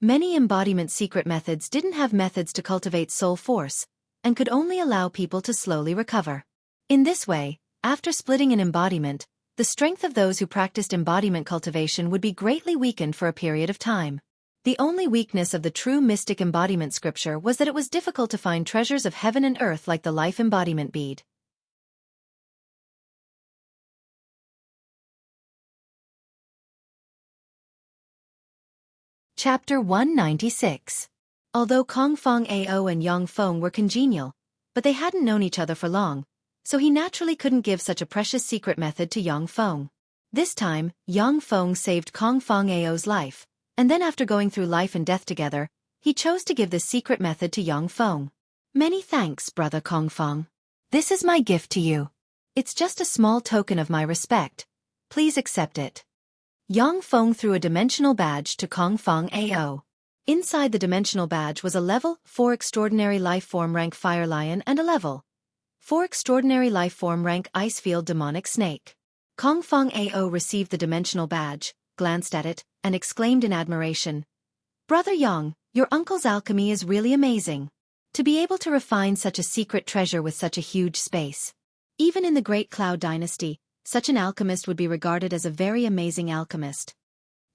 Many embodiment secret methods didn't have methods to cultivate soul force, and could only allow people to slowly recover. In this way, after splitting an embodiment, the strength of those who practiced embodiment cultivation would be greatly weakened for a period of time. The only weakness of the true mystic embodiment scripture was that it was difficult to find treasures of heaven and earth like the life embodiment bead. Chapter 196. Although Kong Fong Ao and Yang Feng were congenial, but they hadn't known each other for long, so he naturally couldn't give such a precious secret method to Yang Feng. This time, Yang Feng saved Kong Fong Ao's life, and then after going through life and death together, he chose to give this secret method to Yang Feng. Many thanks, brother Kong Fong. This is my gift to you. It's just a small token of my respect. Please accept it. Yang Feng threw a dimensional badge to Kong Fong Ao. Inside the dimensional badge was a level 4 extraordinary life form rank fire lion and a level 4 extraordinary life form rank ice field demonic snake. Kong Fong Ao received the dimensional badge, glanced at it, and exclaimed in admiration, "Brother Yang, your uncle's alchemy is really amazing. To be able to refine such a secret treasure with such a huge space. Even in the Great Cloud Dynasty, such an alchemist would be regarded as a very amazing alchemist."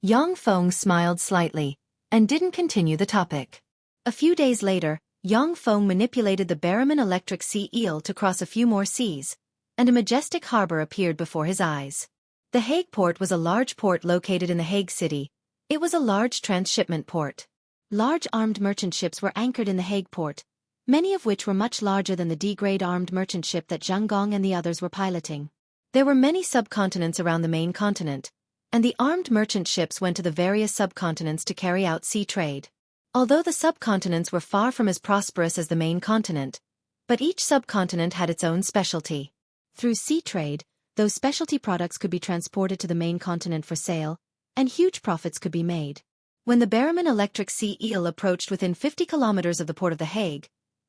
Yang Feng smiled slightly, and didn't continue the topic. A few days later, Yang Feng manipulated the Barraman electric sea eel to cross a few more seas, and a majestic harbor appeared before his eyes. The Hague port was a large port located in the Hague city. It was a large transshipment port. Large armed merchant ships were anchored in the Hague port, many of which were much larger than the D-grade armed merchant ship that Zhang Gong and the others were piloting. There were many subcontinents around the main continent, and the armed merchant ships went to the various subcontinents to carry out sea trade. Although the subcontinents were far from as prosperous as the main continent, but each subcontinent had its own specialty. Through sea trade, those specialty products could be transported to the main continent for sale, and huge profits could be made. When the Barraman electric sea eel approached within 50 kilometers of the port of The Hague,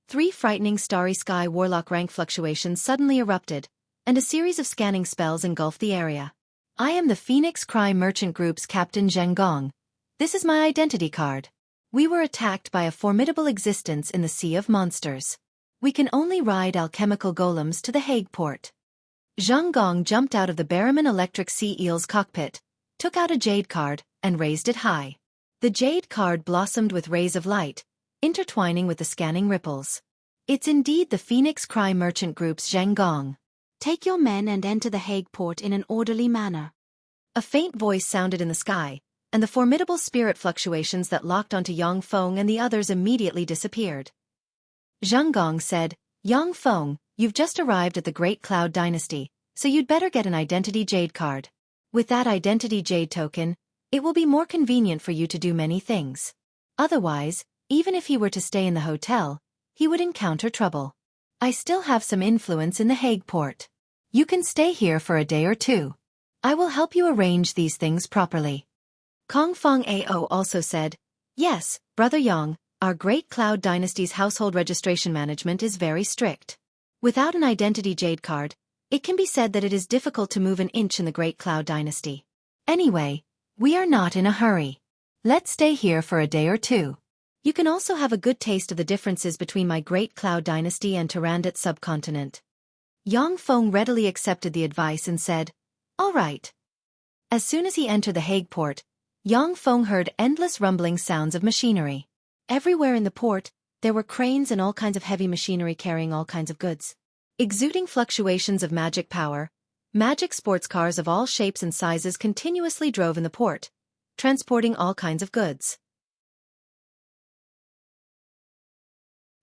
3 frightening starry sky warlock rank fluctuations suddenly erupted, and a series of scanning spells engulfed the area. "I am the Phoenix Cry Merchant Group's Captain Zheng Gong. This is my identity card. We were attacked by a formidable existence in the Sea of Monsters. We can only ride alchemical golems to the Hague port." Zheng Gong jumped out of the Barraman electric sea eel's cockpit, took out a jade card, and raised it high. The jade card blossomed with rays of light, intertwining with the scanning ripples. "It's indeed the Phoenix Cry Merchant Group's Zheng Gong. Take your men and enter the Hague port in an orderly manner." A faint voice sounded in the sky, and the formidable spirit fluctuations that locked onto Yang Feng and the others immediately disappeared. Zheng Gong said, "Yang Feng, you've just arrived at the Great Cloud Dynasty, so you'd better get an identity jade card. With that identity jade token, it will be more convenient for you to do many things. Otherwise, even if he were to stay in the hotel, he would encounter trouble. I still have some influence in the Hague port. You can stay here for a day or two. I will help you arrange these things properly." Kong Fong Ao also said, "Yes, Brother Yang, our Great Cloud Dynasty's household registration management is very strict. Without an identity jade card, it can be said that it is difficult to move an inch in the Great Cloud Dynasty. Anyway, we are not in a hurry. Let's stay here for a day or two. You can also have a good taste of the differences between my Great Cloud Dynasty and Tarandit subcontinent." Yang Feng readily accepted the advice and said, "All right." As soon as he entered the Hague port, Yang Feng heard endless rumbling sounds of machinery. Everywhere in the port, there were cranes and all kinds of heavy machinery carrying all kinds of goods. Exuding fluctuations of magic power, magic sports cars of all shapes and sizes continuously drove in the port, transporting all kinds of goods.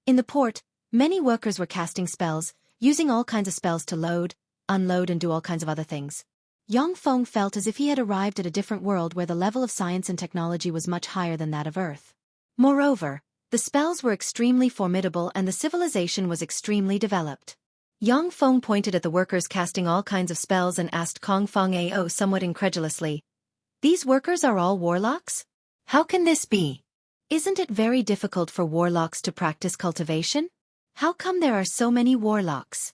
In the port, many workers were casting spells, using all kinds of spells to load, unload and do all kinds of other things. Yang Feng felt as if he had arrived at a different world where the level of science and technology was much higher than that of Earth. Moreover, the spells were extremely formidable and the civilization was extremely developed. Yang Feng pointed at the workers casting all kinds of spells and asked Kong Fong Ao somewhat incredulously, "These workers are all warlocks? How can this be? Isn't it very difficult for warlocks to practice cultivation? How come there are so many warlocks?"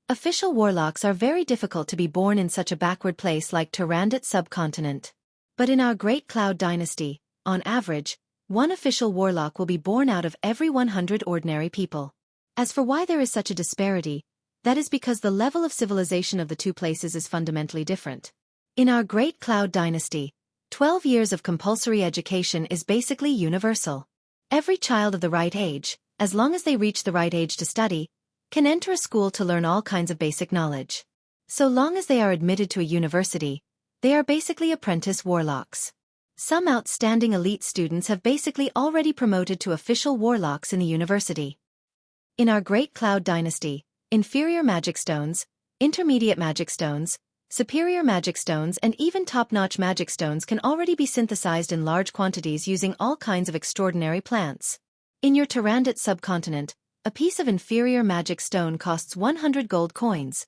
Official warlocks are very difficult to be born in such a backward place like Tarandit subcontinent. But in our Great Cloud Dynasty, on average, one official warlock will be born out of every 100 ordinary people. As for why there is such a disparity, that is because the level of civilization of the two places is fundamentally different. In our Great Cloud Dynasty, 12 years of compulsory education is basically universal. Every child of the right age, as long as they reach the right age to study, can enter a school to learn all kinds of basic knowledge. So long as they are admitted to a university, they are basically apprentice warlocks. Some outstanding elite students have basically already promoted to official warlocks in the university. In our Great Cloud Dynasty, inferior magic stones, intermediate magic stones, superior magic stones and even top-notch magic stones can already be synthesized in large quantities using all kinds of extraordinary plants. In your Tarandit subcontinent, a piece of inferior magic stone costs 100 gold coins.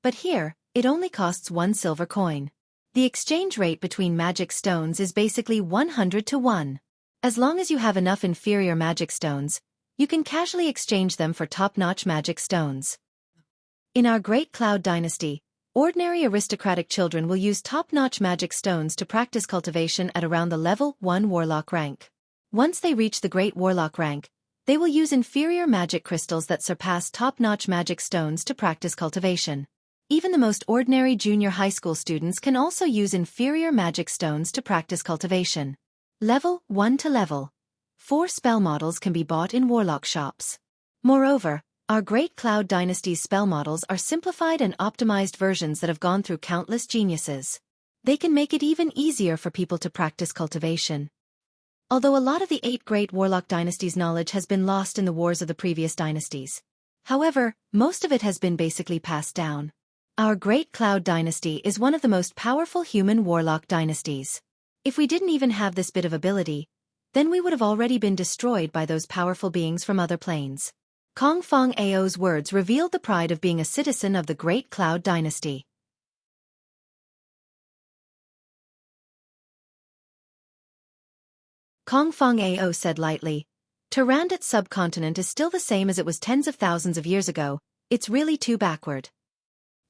But here, it only costs 1 silver coin. The exchange rate between magic stones is basically 100 to 1. As long as you have enough inferior magic stones, you can casually exchange them for top-notch magic stones. In our Great Cloud Dynasty, ordinary aristocratic children will use top-notch magic stones to practice cultivation at around the level 1 warlock rank. Once they reach the Great Warlock rank, they will use inferior magic crystals that surpass top-notch magic stones to practice cultivation. Even the most ordinary junior high school students can also use inferior magic stones to practice cultivation. Level 1 to level 4 spell models can be bought in warlock shops. Moreover, our Great Cloud Dynasty's spell models are simplified and optimized versions that have gone through countless geniuses. They can make it even easier for people to practice cultivation. Although a lot of the 8 Great Warlock Dynasties' knowledge has been lost in the wars of the previous dynasties. However, most of it has been basically passed down. Our Great Cloud Dynasty is one of the most powerful human warlock dynasties. If we didn't even have this bit of ability, then we would have already been destroyed by those powerful beings from other planes. Kong Fong Ao's words revealed the pride of being a citizen of the Great Cloud Dynasty. Kong Fong Ao said lightly, Tarandit subcontinent is still the same as it was tens of thousands of years ago, it's really too backward.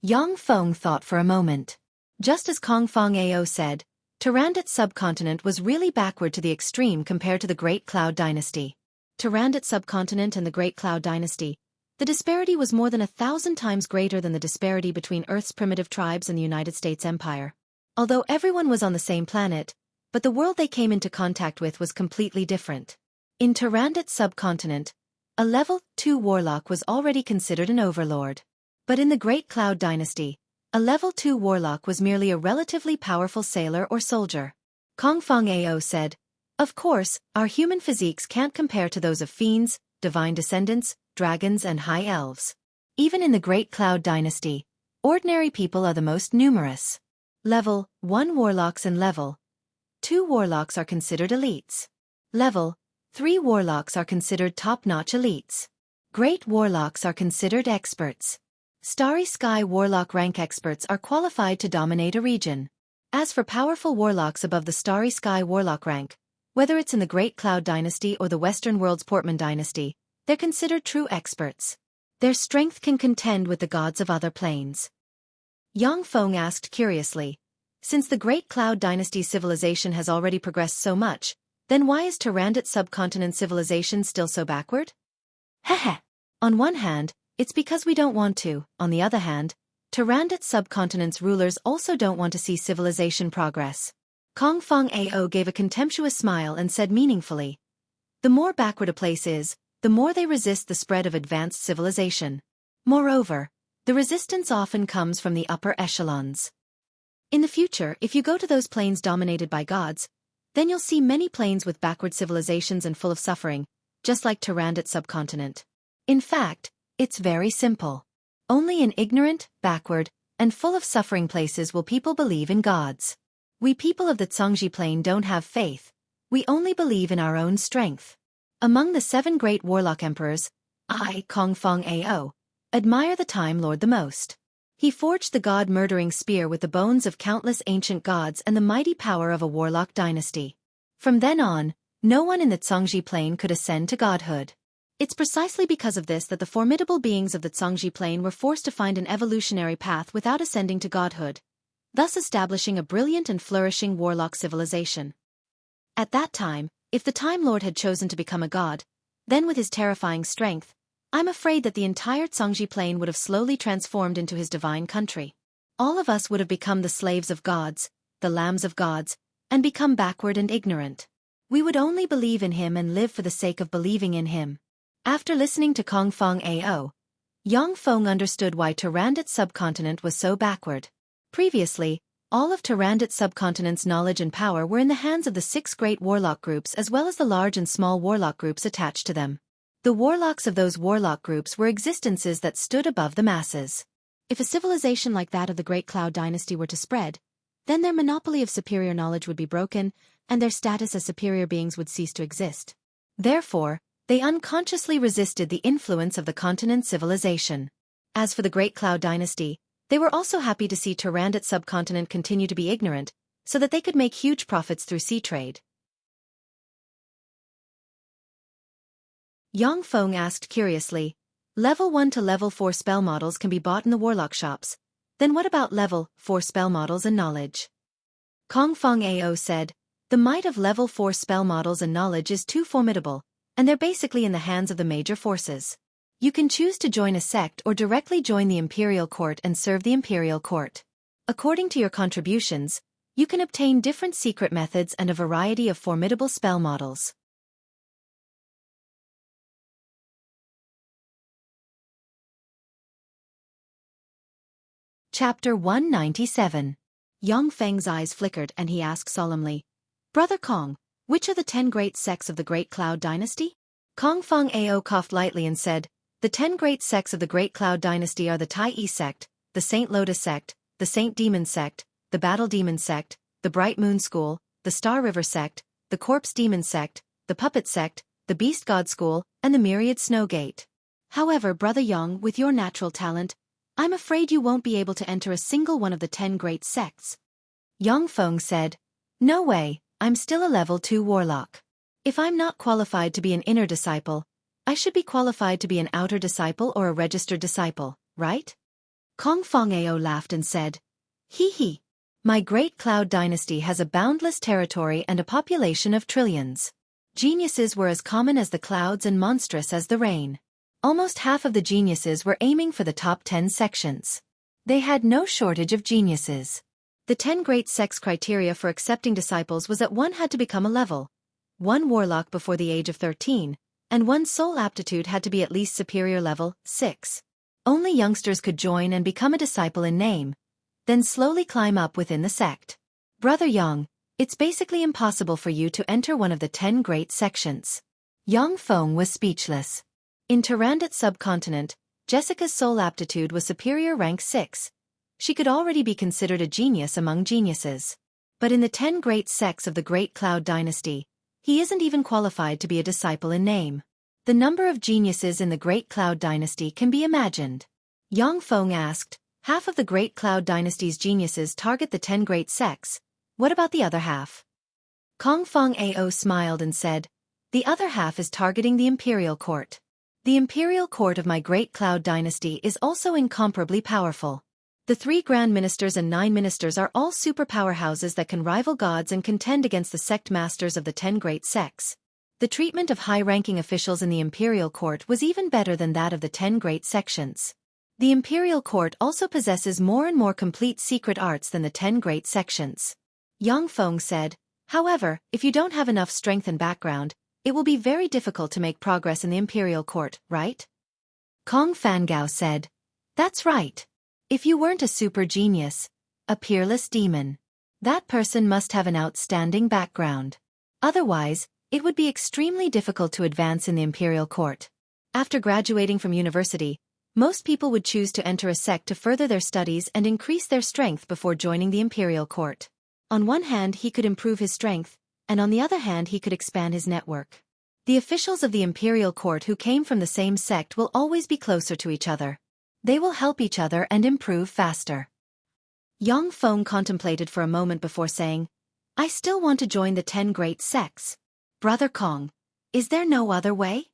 Yang Feng thought for a moment. Just as Kong Fong Ao said, Tarandit subcontinent was really backward to the extreme compared to the Great Cloud Dynasty. Tarandit subcontinent and the Great Cloud Dynasty, the disparity was more than 1,000 times greater than the disparity between Earth's primitive tribes and the United States Empire. Although everyone was on the same planet, but the world they came into contact with was completely different. In Tarandit subcontinent, a level 2 warlock was already considered an overlord. But in the Great Cloud Dynasty, a level 2 warlock was merely a relatively powerful sailor or soldier. Kong Fong Ao said, Of course, our human physiques can't compare to those of fiends, divine descendants, dragons and high elves. Even in the Great Cloud Dynasty, ordinary people are the most numerous. Level 1 warlocks and level 2 warlocks are considered elites. Level 3 warlocks are considered top-notch elites. Great warlocks are considered experts. Starry Sky warlock rank experts are qualified to dominate a region. As for powerful warlocks above the Starry Sky warlock rank, whether it's in the Great Cloud Dynasty or the Western World's Portman Dynasty, they're considered true experts. Their strength can contend with the gods of other planes. Yang Feng asked curiously, Since the Great Cloud Dynasty's civilization has already progressed so much, then why is Tarandit subcontinent civilization still so backward? Heh. On one hand, it's because we don't want to. On the other hand, Tarandit subcontinent's rulers also don't want to see civilization progress. Kong Fong Ao gave a contemptuous smile and said meaningfully, The more backward a place is, the more they resist the spread of advanced civilization. Moreover, the resistance often comes from the upper echelons. In the future, if you go to those planes dominated by gods, then you'll see many planes with backward civilizations and full of suffering, just like Tarandit subcontinent. In fact, it's very simple. Only in ignorant, backward, and full of suffering places will people believe in gods. We people of the Zhongji plane don't have faith. We only believe in our own strength. Among the 7 great warlock emperors, I, Kong Fong Ao, admire the Time Lord the most. He forged the god-murdering spear with the bones of countless ancient gods and the mighty power of a warlock dynasty. From then on, no one in the Zhongji plane could ascend to godhood. It's precisely because of this that the formidable beings of the Zhongji plane were forced to find an evolutionary path without ascending to godhood, thus establishing a brilliant and flourishing warlock civilization. At that time, If the Time Lord had chosen to become a god, then with his terrifying strength, I'm afraid that the entire Zhongji plain would have slowly transformed into his divine country. All of us would have become the slaves of gods, the lambs of gods, and become backward and ignorant. We would only believe in him and live for the sake of believing in him. After listening to Kong Fong Ao, Yang Feng understood why Tyrandot subcontinent was so backward. Previously, all of Tyrandot subcontinent's knowledge and power were in the hands of the 6 great warlock groups as well as the large and small warlock groups attached to them. The warlocks of those warlock groups were existences that stood above the masses. If a civilization like that of the Great Cloud Dynasty were to spread, then their monopoly of superior knowledge would be broken, and their status as superior beings would cease to exist. Therefore, they unconsciously resisted the influence of the continent's civilization. As for the Great Cloud Dynasty, they were also happy to see Tyrandot subcontinent continue to be ignorant, so that they could make huge profits through sea trade. Yang Feng asked curiously, Level 1 to Level 4 spell models can be bought in the warlock shops. Then what about Level 4 spell models and knowledge? Kong Fong Ao said, the might of Level 4 spell models and knowledge is too formidable, and they're basically in the hands of the major forces. You can choose to join a sect or directly join the Imperial Court and serve the Imperial Court. According to your contributions, you can obtain different secret methods and a variety of formidable spell models. Chapter 197. Yang Feng's eyes flickered and he asked solemnly, Brother Kong, which are the 10 great sects of the Great Cloud Dynasty? Kong Fong Ao coughed lightly and said, the 10 great sects of the Great Cloud Dynasty are the Tai Yi sect, the Saint Lotus sect, the Saint Demon sect, the Battle Demon sect, the Bright Moon School, the Star River sect, the Corpse Demon sect, the Puppet sect, the Beast God School, and the Myriad Snow Gate. However, Brother Yang, with your natural talent, I'm afraid you won't be able to enter a single one of the 10 great sects. Yang Feng said, no way, I'm still a level 2 warlock. If I'm not qualified to be an inner disciple, I should be qualified to be an outer disciple or a registered disciple, right? Kong Fong Ao laughed and said, hee hee. My Great Cloud Dynasty has a boundless territory and a population of trillions. Geniuses were as common as the clouds and monstrous as the rain. Almost half of the geniuses were aiming for the top 10 sections. They had no shortage of geniuses. The 10 great sects criteria for accepting disciples was that one had to become a level 1 warlock before the age of 13, and one's soul aptitude had to be at least superior level 6. Only youngsters could join and become a disciple in name, then slowly climb up within the sect. Brother Yang, it's basically impossible for you to enter one of the 10 great sections. Yang Feng was speechless. In Tyrandot subcontinent, Jessica's soul aptitude was superior rank 6. She could already be considered a genius among geniuses. But in the 10 great sects of the Great Cloud Dynasty, he isn't even qualified to be a disciple in name. The number of geniuses in the Great Cloud Dynasty can be imagined. Yang Feng asked, half of the Great Cloud Dynasty's geniuses target the 10 great sects. What about the other half? Kong Fong Ao smiled and said, the other half is targeting the Imperial Court. The Imperial Court of my Great Cloud Dynasty is also incomparably powerful. The 3 Grand Ministers and 9 Ministers are all super powerhouses that can rival gods and contend against the sect masters of the 10 great sects. The treatment of high-ranking officials in the Imperial Court was even better than that of the 10 great sections. The Imperial Court also possesses more and more complete secret arts than the 10 great sections. Yang Feng said, however, if you don't have enough strength and background, it will be very difficult to make progress in the Imperial Court, right? Kong Fangao said, that's right. If you weren't a super genius, a peerless demon, that person must have an outstanding background. Otherwise, it would be extremely difficult to advance in the Imperial Court. After graduating from university, most people would choose to enter a sect to further their studies and increase their strength before joining the Imperial Court. On one hand, he could improve his strength, and on the other hand he could expand his network. The officials of the Imperial Court who came from the same sect will always be closer to each other. They will help each other and improve faster. Yang Feng contemplated for a moment before saying, I still want to join the 10 great sects. Brother Kong, is there no other way?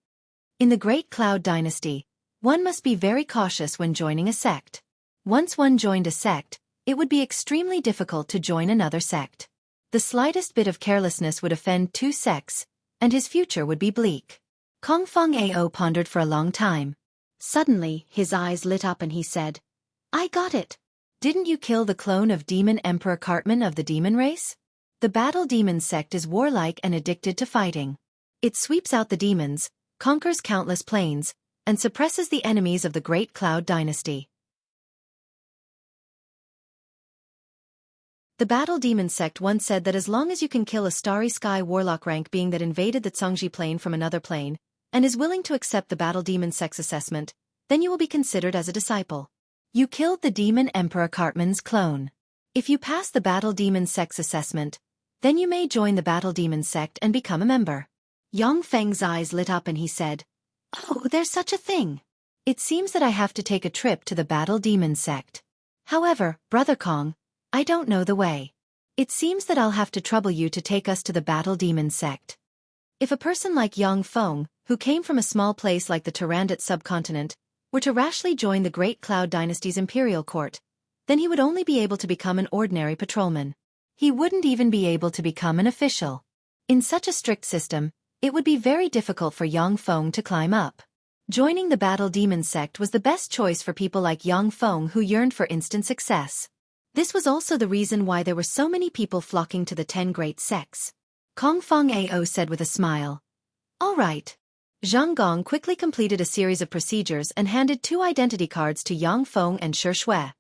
In the Great Cloud Dynasty, one must be very cautious when joining a sect. Once one joined a sect, it would be extremely difficult to join another sect. The slightest bit of carelessness would offend 2 sects, and his future would be bleak. Kong Feng Ao pondered for a long time. Suddenly, his eyes lit up and he said, "I got it! Didn't you kill the clone of Demon Emperor Cartman of the demon race? The Battle Demon sect is warlike and addicted to fighting. It sweeps out the demons, conquers countless planes, and suppresses the enemies of the Great Cloud Dynasty." The Battle Demon sect once said that as long as you can kill a Starry Sky Warlock rank being that invaded the Zhongji plane from another plane, and is willing to accept the Battle Demon sect's assessment, then you will be considered as a disciple. You killed the Demon Emperor Cartman's clone. If you pass the Battle Demon sect's assessment, then you may join the Battle Demon sect and become a member. Yang Feng's eyes lit up and he said, "Oh, there's such a thing. It seems that I have to take a trip to the Battle Demon sect. However, Brother Kong, I don't know the way. It seems that I'll have to trouble you to take us to the Battle Demon sect." If a person like Yang Feng, who came from a small place like the Tyrannid subcontinent, were to rashly join the Great Cloud Dynasty's imperial court, then he would only be able to become an ordinary patrolman. He wouldn't even be able to become an official. In such a strict system, it would be very difficult for Yang Feng to climb up. Joining the Battle Demon sect was the best choice for people like Yang Feng who yearned for instant success. This was also the reason why there were so many people flocking to the 10 great sects. Kong Feng Ao said with a smile. "All right." Zhang Gong quickly completed a series of procedures and handed 2 identity cards to Yang Feng and Shi Shui.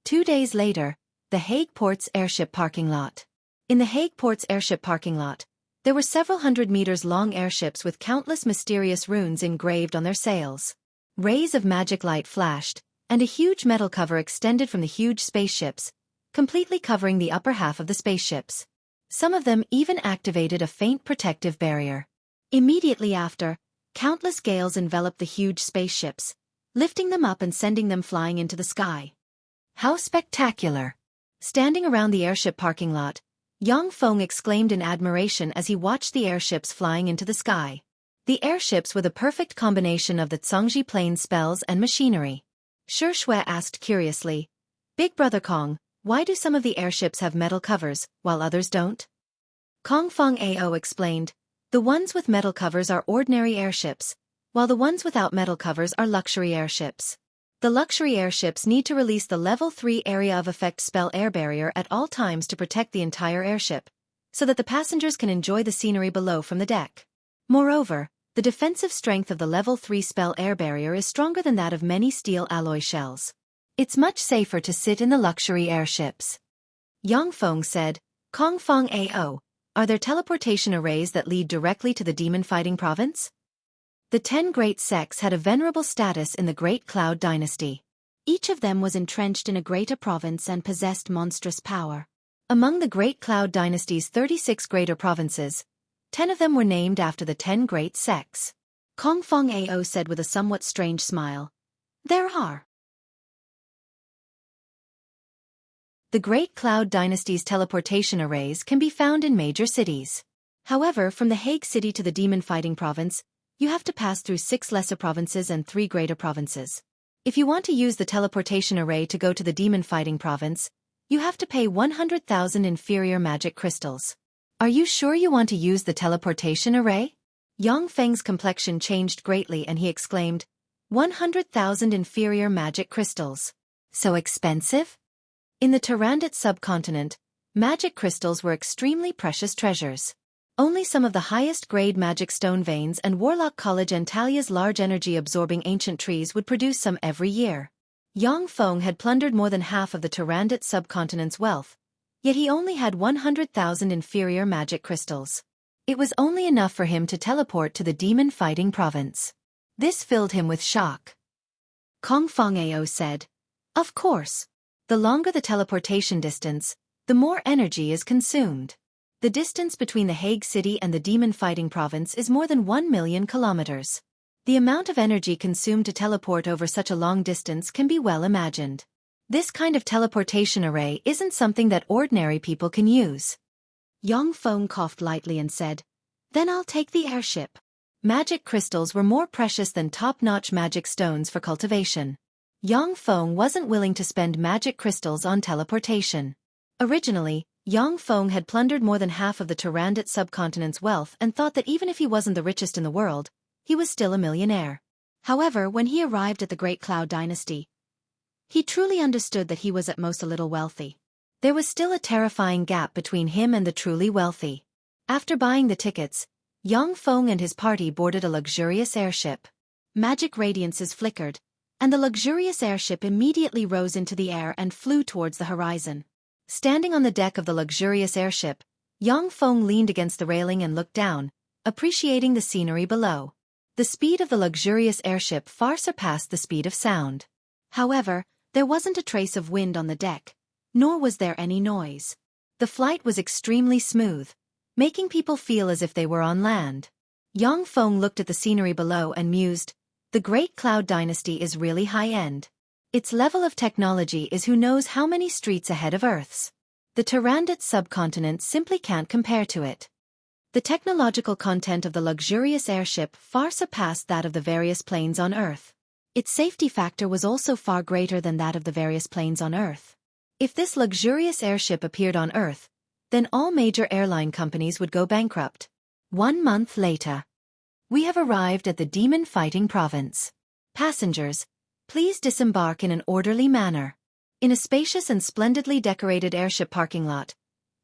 2 days later, the Hague Port's airship parking lot. In the Hague Port's airship parking lot, there were several hundred meters long airships with countless mysterious runes engraved on their sails. Rays of magic light flashed, and a huge metal cover extended from the huge spaceships, completely covering the upper half of the spaceships. Some of them even activated a faint protective barrier. Immediately after, countless gales enveloped the huge spaceships, lifting them up and sending them flying into the sky. How spectacular! Standing around the airship parking lot, Yang Feng exclaimed in admiration as he watched the airships flying into the sky. The airships were the perfect combination of the Zhongji plane spells and machinery. Shi Shui asked curiously, "Big Brother Kong, why do some of the airships have metal covers, while others don't?" Kong Feng Ao explained, "The ones with metal covers are ordinary airships, while the ones without metal covers are luxury airships. The luxury airships need to release the level 3 area of effect spell air barrier at all times to protect the entire airship, so that the passengers can enjoy the scenery below from the deck. Moreover, the defensive strength of the level 3 spell air barrier is stronger than that of many steel alloy shells. It's much safer to sit in the luxury airships." Yang Feng said, "Kong Feng Ao, are there teleportation arrays that lead directly to the demon fighting province?" The 10 great sects had a venerable status in the Great Cloud Dynasty. Each of them was entrenched in a greater province and possessed monstrous power. Among the Great Cloud Dynasty's 36 greater provinces, 10 of them were named after the 10 great sects. Kong Feng Ao said with a somewhat strange smile, "There are." The Great Cloud Dynasty's teleportation arrays can be found in major cities. However, from the Hague city to the demon fighting province, you have to pass through 6 lesser provinces and 3 greater provinces. If you want to use the teleportation array to go to the demon fighting province, you have to pay 100,000 inferior magic crystals. Are you sure you want to use the teleportation array? Yang Feng's complexion changed greatly and he exclaimed, 100,000 inferior magic crystals. So expensive? In the Tyrannid subcontinent, magic crystals were extremely precious treasures. Only some of the highest-grade magic stone veins and Warlock College Antalia's large energy-absorbing ancient trees would produce some every year. Yang Feng had plundered more than half of the Tyrannid subcontinent's wealth, yet he only had 100,000 inferior magic crystals. It was only enough for him to teleport to the demon-fighting province. This filled him with shock. Kong Feng Ao said, "Of course. The longer the teleportation distance, the more energy is consumed. The distance between the Hague city and the demon-fighting province is more than 1 million kilometers. The amount of energy consumed to teleport over such a long distance can be well imagined. This kind of teleportation array isn't something that ordinary people can use." Yang Feng coughed lightly and said, "Then I'll take the airship." Magic crystals were more precious than top-notch magic stones for cultivation. Yang Feng wasn't willing to spend magic crystals on teleportation. Originally, Yang Feng had plundered more than half of the Tarandit subcontinent's wealth and thought that even if he wasn't the richest in the world, he was still a millionaire. However, when he arrived at the Great Cloud Dynasty, he truly understood that he was at most a little wealthy. There was still a terrifying gap between him and the truly wealthy. After buying the tickets, Yang Feng and his party boarded a luxurious airship. Magic radiances flickered, and the luxurious airship immediately rose into the air and flew towards the horizon. Standing on the deck of the luxurious airship, Yang Feng leaned against the railing and looked down, appreciating the scenery below. The speed of the luxurious airship far surpassed the speed of sound. However, there wasn't a trace of wind on the deck, nor was there any noise. The flight was extremely smooth, making people feel as if they were on land. Yang Feng looked at the scenery below and mused, the Great Cloud Dynasty is really high-end. Its level of technology is who knows how many streets ahead of Earth's. The Tarandit subcontinent simply can't compare to it. The technological content of the luxurious airship far surpassed that of the various planes on Earth. Its safety factor was also far greater than that of the various planes on Earth. If this luxurious airship appeared on Earth, then all major airline companies would go bankrupt. 1 month later. We have arrived at the demon-fighting province. Passengers, please disembark in an orderly manner. In a spacious and splendidly decorated airship parking lot,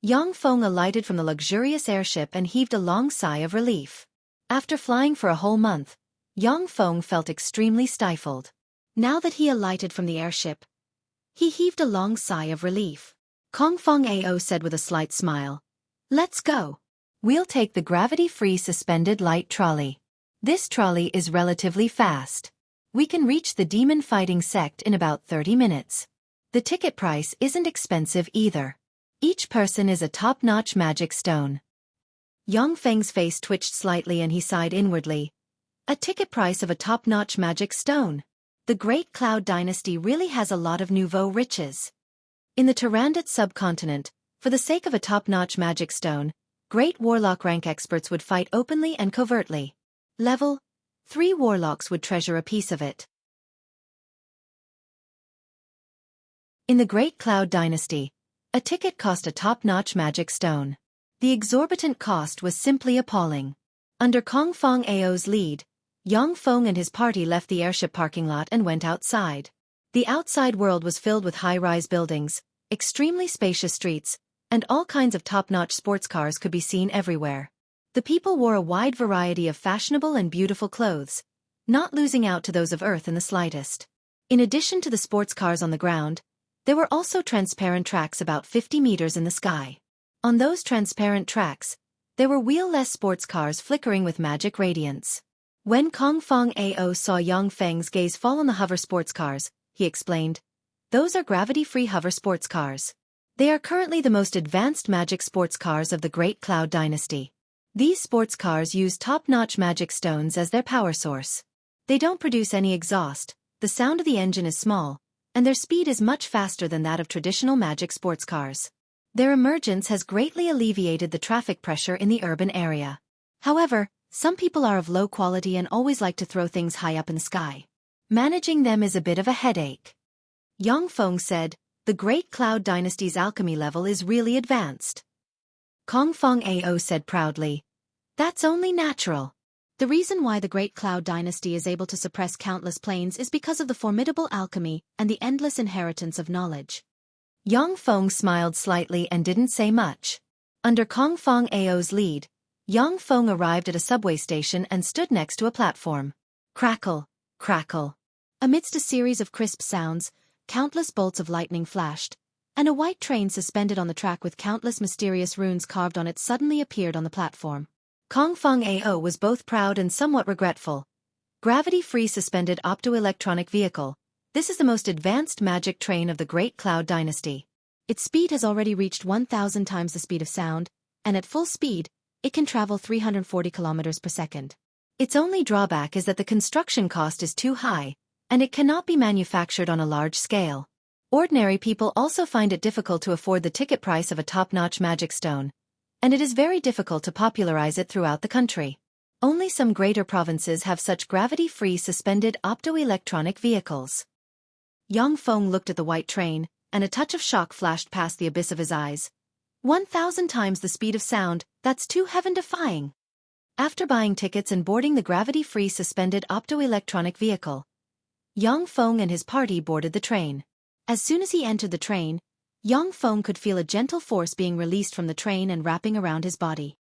Yang Feng alighted from the luxurious airship and heaved a long sigh of relief. After flying for a whole month, Yang Feng felt extremely stifled. Now that he alighted from the airship, he heaved a long sigh of relief. Kong Feng Ao said with a slight smile, "Let's go. We'll take the gravity-free suspended light trolley. This trolley is relatively fast. We can reach the demon-fighting sect in about 30 minutes. The ticket price isn't expensive either. Each person is a top-notch magic stone." Yang Feng's face twitched slightly and he sighed inwardly. A ticket price of a top-notch magic stone. The Great Cloud Dynasty really has a lot of nouveau riches. In the Tarandit subcontinent, for the sake of a top-notch magic stone, great warlock rank experts would fight openly and covertly. Level 3 warlocks would treasure a piece of it. In the Great Cloud Dynasty, a ticket cost a top-notch magic stone. The exorbitant cost was simply appalling. Under Kong Feng Ao's lead, Yang Feng and his party left the airship parking lot and went outside. The outside world was filled with high-rise buildings, extremely spacious streets, and all kinds of top-notch sports cars could be seen everywhere. The people wore a wide variety of fashionable and beautiful clothes, not losing out to those of Earth in the slightest. In addition to the sports cars on the ground, there were also transparent tracks about 50 meters in the sky. On those transparent tracks, there were wheel-less sports cars flickering with magic radiance. When Kong Feng Ao saw Yang Feng's gaze fall on the hover sports cars, he explained, "Those are gravity-free hover sports cars. They are currently the most advanced magic sports cars of the Great Cloud Dynasty. These sports cars use top-notch magic stones as their power source. They don't produce any exhaust, the sound of the engine is small, and their speed is much faster than that of traditional magic sports cars. Their emergence has greatly alleviated the traffic pressure in the urban area. However, some people are of low quality and always like to throw things high up in the sky. Managing them is a bit of a headache." Yang Feng said, "The Great Cloud Dynasty's alchemy level is really advanced." Kong Feng Ao said proudly, "That's only natural. The reason why the Great Cloud Dynasty is able to suppress countless planes is because of the formidable alchemy and the endless inheritance of knowledge." Yang Feng smiled slightly and didn't say much. Under Kong Feng Ao's lead, Yang Feng arrived at a subway station and stood next to a platform. Crackle, crackle. Amidst a series of crisp sounds, countless bolts of lightning flashed, and a white train suspended on the track with countless mysterious runes carved on it suddenly appeared on the platform. Kong Feng Ao was both proud and somewhat regretful. Gravity-free suspended optoelectronic vehicle. This is the most advanced magic train of the Great Cloud Dynasty. Its speed has already reached 1,000 times the speed of sound, and at full speed, it can travel 340 kilometers per second. Its only drawback is that the construction cost is too high, and it cannot be manufactured on a large scale. Ordinary people also find it difficult to afford the ticket price of a top-notch magic stone, and it is very difficult to popularize it throughout the country. Only some greater provinces have such gravity-free suspended optoelectronic vehicles. Yang Feng looked at the white train, and a touch of shock flashed past the abyss of his eyes. 1,000 times the speed of sound, that's too heaven-defying. After buying tickets and boarding the gravity-free suspended optoelectronic vehicle, Yang Feng and his party boarded the train. As soon as he entered the train, Yang Feng could feel a gentle force being released from the train and wrapping around his body.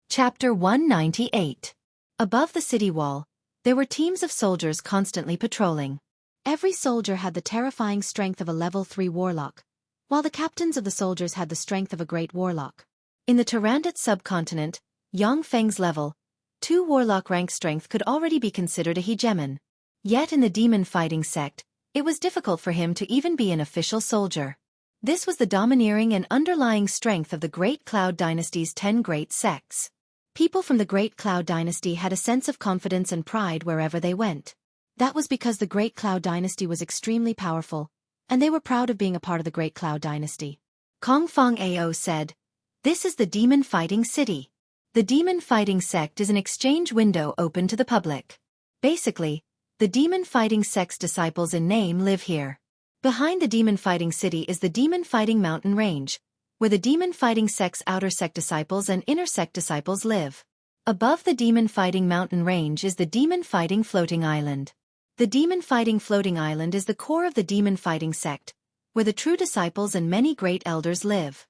Chapter 198. Above the city wall, there were teams of soldiers constantly patrolling. Every soldier had the terrifying strength of a level 3 warlock, while the captains of the soldiers had the strength of a great warlock. In the Tyrannid subcontinent, Yang Feng's level 2 warlock rank strength could already be considered a hegemon. Yet in the demon fighting sect, it was difficult for him to even be an official soldier. This was the domineering and underlying strength of the Great Cloud Dynasty's 10 great sects. People from the Great Cloud Dynasty had a sense of confidence and pride wherever they went. That was because the Great Cloud Dynasty was extremely powerful, and they were proud of being a part of the Great Cloud Dynasty. Kong Fong Ao said, "This is the Demon Fighting City. The Demon Fighting Sect is an exchange window open to the public. Basically, the Demon Fighting Sect's disciples in name live here. Behind the Demon Fighting City is the Demon Fighting Mountain Range, where the Demon Fighting Sect's outer sect disciples and inner sect disciples live. Above the Demon Fighting Mountain Range is the Demon Fighting Floating Island. The Demon Fighting Floating Island is the core of the Demon Fighting Sect, where the true disciples and many great elders live."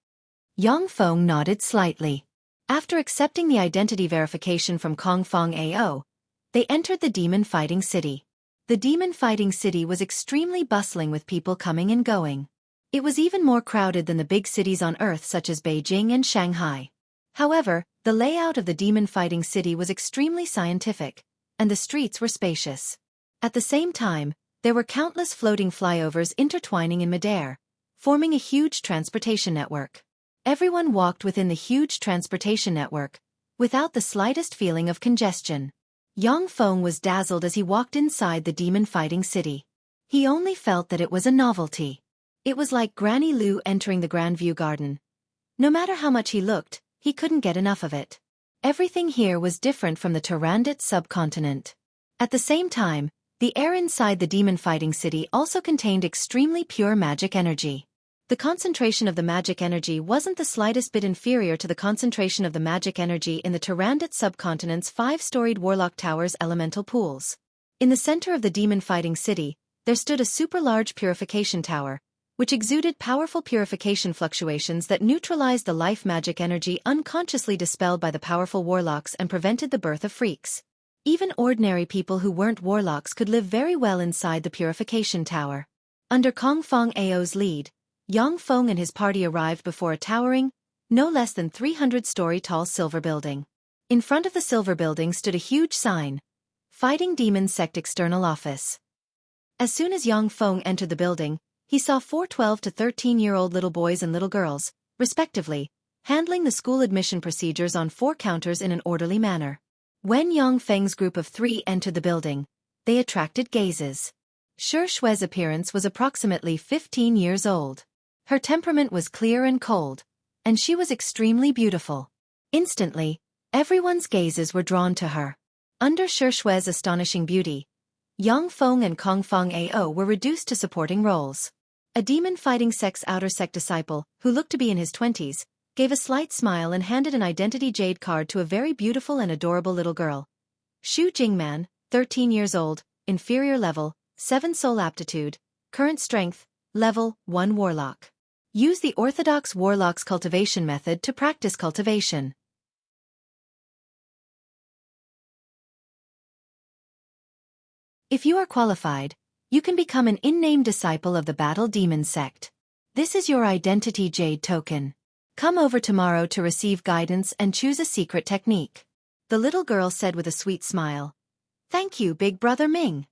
Yang Feng nodded slightly. After accepting the identity verification from Kong Fong Ao, they entered the Demon Fighting City. The Demon Fighting City was extremely bustling with people coming and going. It was even more crowded than the big cities on Earth such as Beijing and Shanghai. However, the layout of the Demon Fighting City was extremely scientific, and the streets were spacious. At the same time, there were countless floating flyovers intertwining in midair, forming a huge transportation network. Everyone walked within the huge transportation network, without the slightest feeling of congestion. Yang Feng was dazzled as he walked inside the Demon Fighting City. He only felt that it was a novelty. It was like Granny Lu entering the Grandview Garden. No matter how much he looked, he couldn't get enough of it. Everything here was different from the Tyrannid subcontinent. At the same time, the air inside the Demon Fighting City also contained extremely pure magic energy. The concentration of the magic energy wasn't the slightest bit inferior to the concentration of the magic energy in the Tyrannid subcontinent's 5-storied Warlock Tower's elemental pools. In the center of the Demon Fighting City, there stood a super-large purification tower, which exuded powerful purification fluctuations that neutralized the life magic energy unconsciously dispelled by the powerful warlocks and prevented the birth of freaks. Even ordinary people who weren't warlocks could live very well inside the purification tower. Under Kong Fong Ao's lead, Yang Feng and his party arrived before a towering, no less than 300-story tall silver building. In front of the silver building stood a huge sign, Fighting Demon Sect External Office. As soon as Yang Feng entered the building, he saw 4 12 to 13-year-old little boys and little girls, respectively, handling the school admission procedures on 4 counters in an orderly manner. When Yang Feng's group of 3 entered the building, they attracted gazes. Shi Shui's appearance was approximately 15 years old. Her temperament was clear and cold, and she was extremely beautiful. Instantly, everyone's gazes were drawn to her. Under Shi Shui's astonishing beauty, Yang Feng and Kong Fong Ao were reduced to supporting roles. A Demon Fighting Sect's outer sect disciple, who looked to be in his 20s, gave a slight smile and handed an identity jade card to a very beautiful and adorable little girl. Xu Jingman, 13 years old, inferior level, 7 soul aptitude, current strength, level 1 warlock. Use the orthodox warlock's cultivation method to practice cultivation. If you are qualified, you can become an in-name disciple of the Battle Demon Sect. This is your identity jade token. Come over tomorrow to receive guidance and choose a secret technique. The little girl said with a sweet smile. Thank you, Big Brother Ming.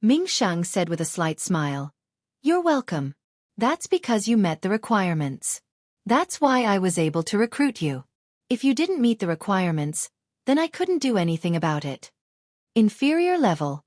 Ming Sheng said with a slight smile. You're welcome. That's because you met the requirements. That's why I was able to recruit you. If you didn't meet the requirements, then I couldn't do anything about it. Inferior level.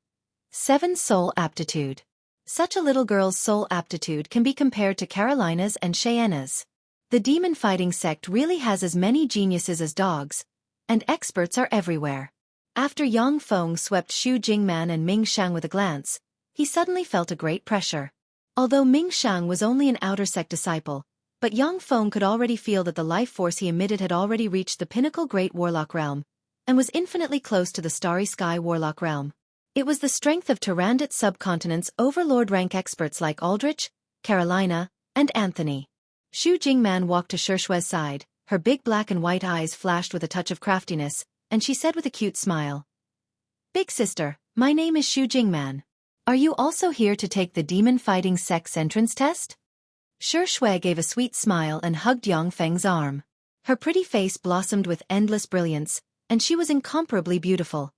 7 soul aptitude. Such a little girl's soul aptitude can be compared to Carolina's and Cheyenne's. The demon fighting sect really has as many geniuses as dogs, and experts are everywhere. After Yang Feng swept Xu Jingman and Ming Shang with a glance, he suddenly felt a great pressure. Although Ming Shang was only an outer sect disciple, but Yang Feng could already feel that the life force he emitted had already reached the pinnacle Great Warlock realm, and was infinitely close to the Starry Sky Warlock realm. It was the strength of Tyrandot subcontinent's overlord rank experts like Aldrich, Carolina, and Anthony. Xu Jingman walked to Shurshue's side, her big black and white eyes flashed with a touch of craftiness, and she said with a cute smile, "Big sister, my name is Xu Jingman. Are you also here to take the demon fighting sect's entrance test?" Shurshui gave a sweet smile and hugged Yang Feng's arm. Her pretty face blossomed with endless brilliance, and she was incomparably beautiful.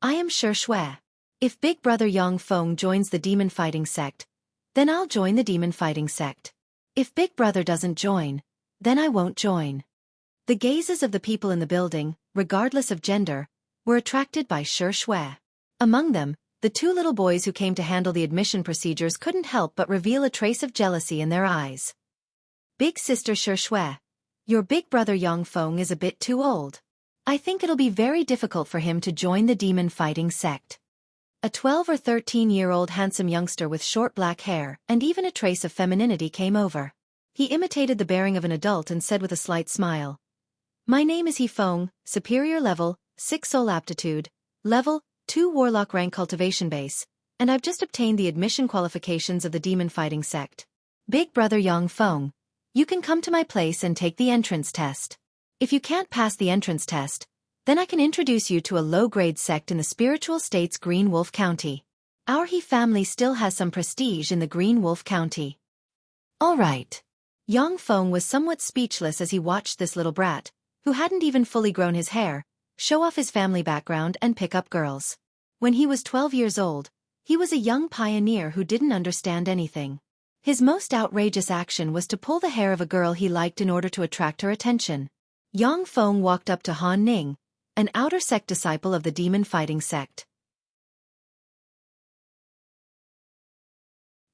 "I am Shurshui. If big brother Yang Feng joins the demon fighting sect, then I'll join the demon fighting sect. If big brother doesn't join, then I won't join." The gazes of the people in the building, regardless of gender, were attracted by Shurshui. Among them, the two little boys who came to handle the admission procedures couldn't help but reveal a trace of jealousy in their eyes. "Big sister Shurshui, your big brother Yang Feng is a bit too old. I think it'll be very difficult for him to join the demon fighting sect." A 12 or 13-year-old handsome youngster with short black hair and even a trace of femininity came over. He imitated the bearing of an adult and said with a slight smile, "My name is He Feng, superior level, 6 soul aptitude, level 2 warlock rank cultivation base, and I've just obtained the admission qualifications of the demon fighting sect. Big brother Yang Feng, you can come to my place and take the entrance test. If you can't pass the entrance test, then I can introduce you to a low-grade sect in the spiritual state's Green Wolf County. Our He family still has some prestige in the Green Wolf County." "All right." Yang Feng was somewhat speechless as he watched this little brat, who hadn't even fully grown his hair, show off his family background and pick up girls. When he was 12 years old, he was a young pioneer who didn't understand anything. His most outrageous action was to pull the hair of a girl he liked in order to attract her attention. Yang Feng walked up to Han Ning, an outer sect disciple of the demon fighting sect.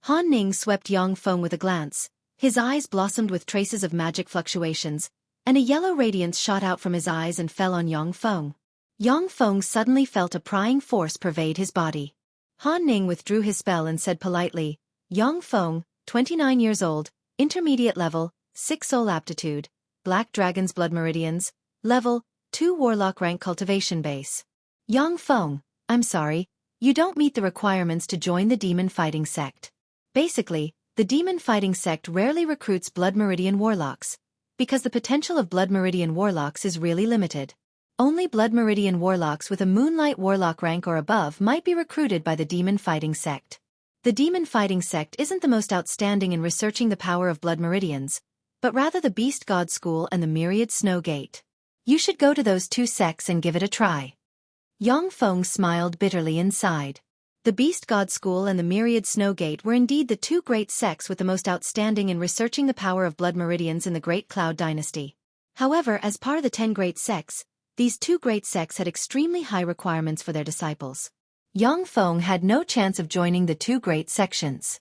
Han Ning swept Yang Feng with a glance. His eyes blossomed with traces of magic fluctuations, and a yellow radiance shot out from his eyes and fell on Yang Feng. Yang Feng suddenly felt a prying force pervade his body. Han Ning withdrew his spell and said politely, "Yang Feng, 29 years old, intermediate level, 6 soul aptitude, Black Dragon's Blood Meridians, level 2 warlock rank cultivation base. Yang Feng, I'm sorry, you don't meet the requirements to join the demon fighting sect." Basically, the demon fighting sect rarely recruits Blood Meridian warlocks, because the potential of Blood Meridian warlocks is really limited. Only Blood Meridian warlocks with a Moonlight warlock rank or above might be recruited by the demon fighting sect. The demon fighting sect isn't the most outstanding in researching the power of Blood Meridians, but rather the Beast God School and the Myriad Snow Gate. You should go to those two sects and give it a try. Yang Feng smiled bitterly inside. The Beast God School and the Myriad Snow Gate were indeed the two great sects with the most outstanding in researching the power of blood meridians in the Great Cloud Dynasty. However, as part of the 10 great sects, these two great sects had extremely high requirements for their disciples. Yang Feng had no chance of joining the two great sections.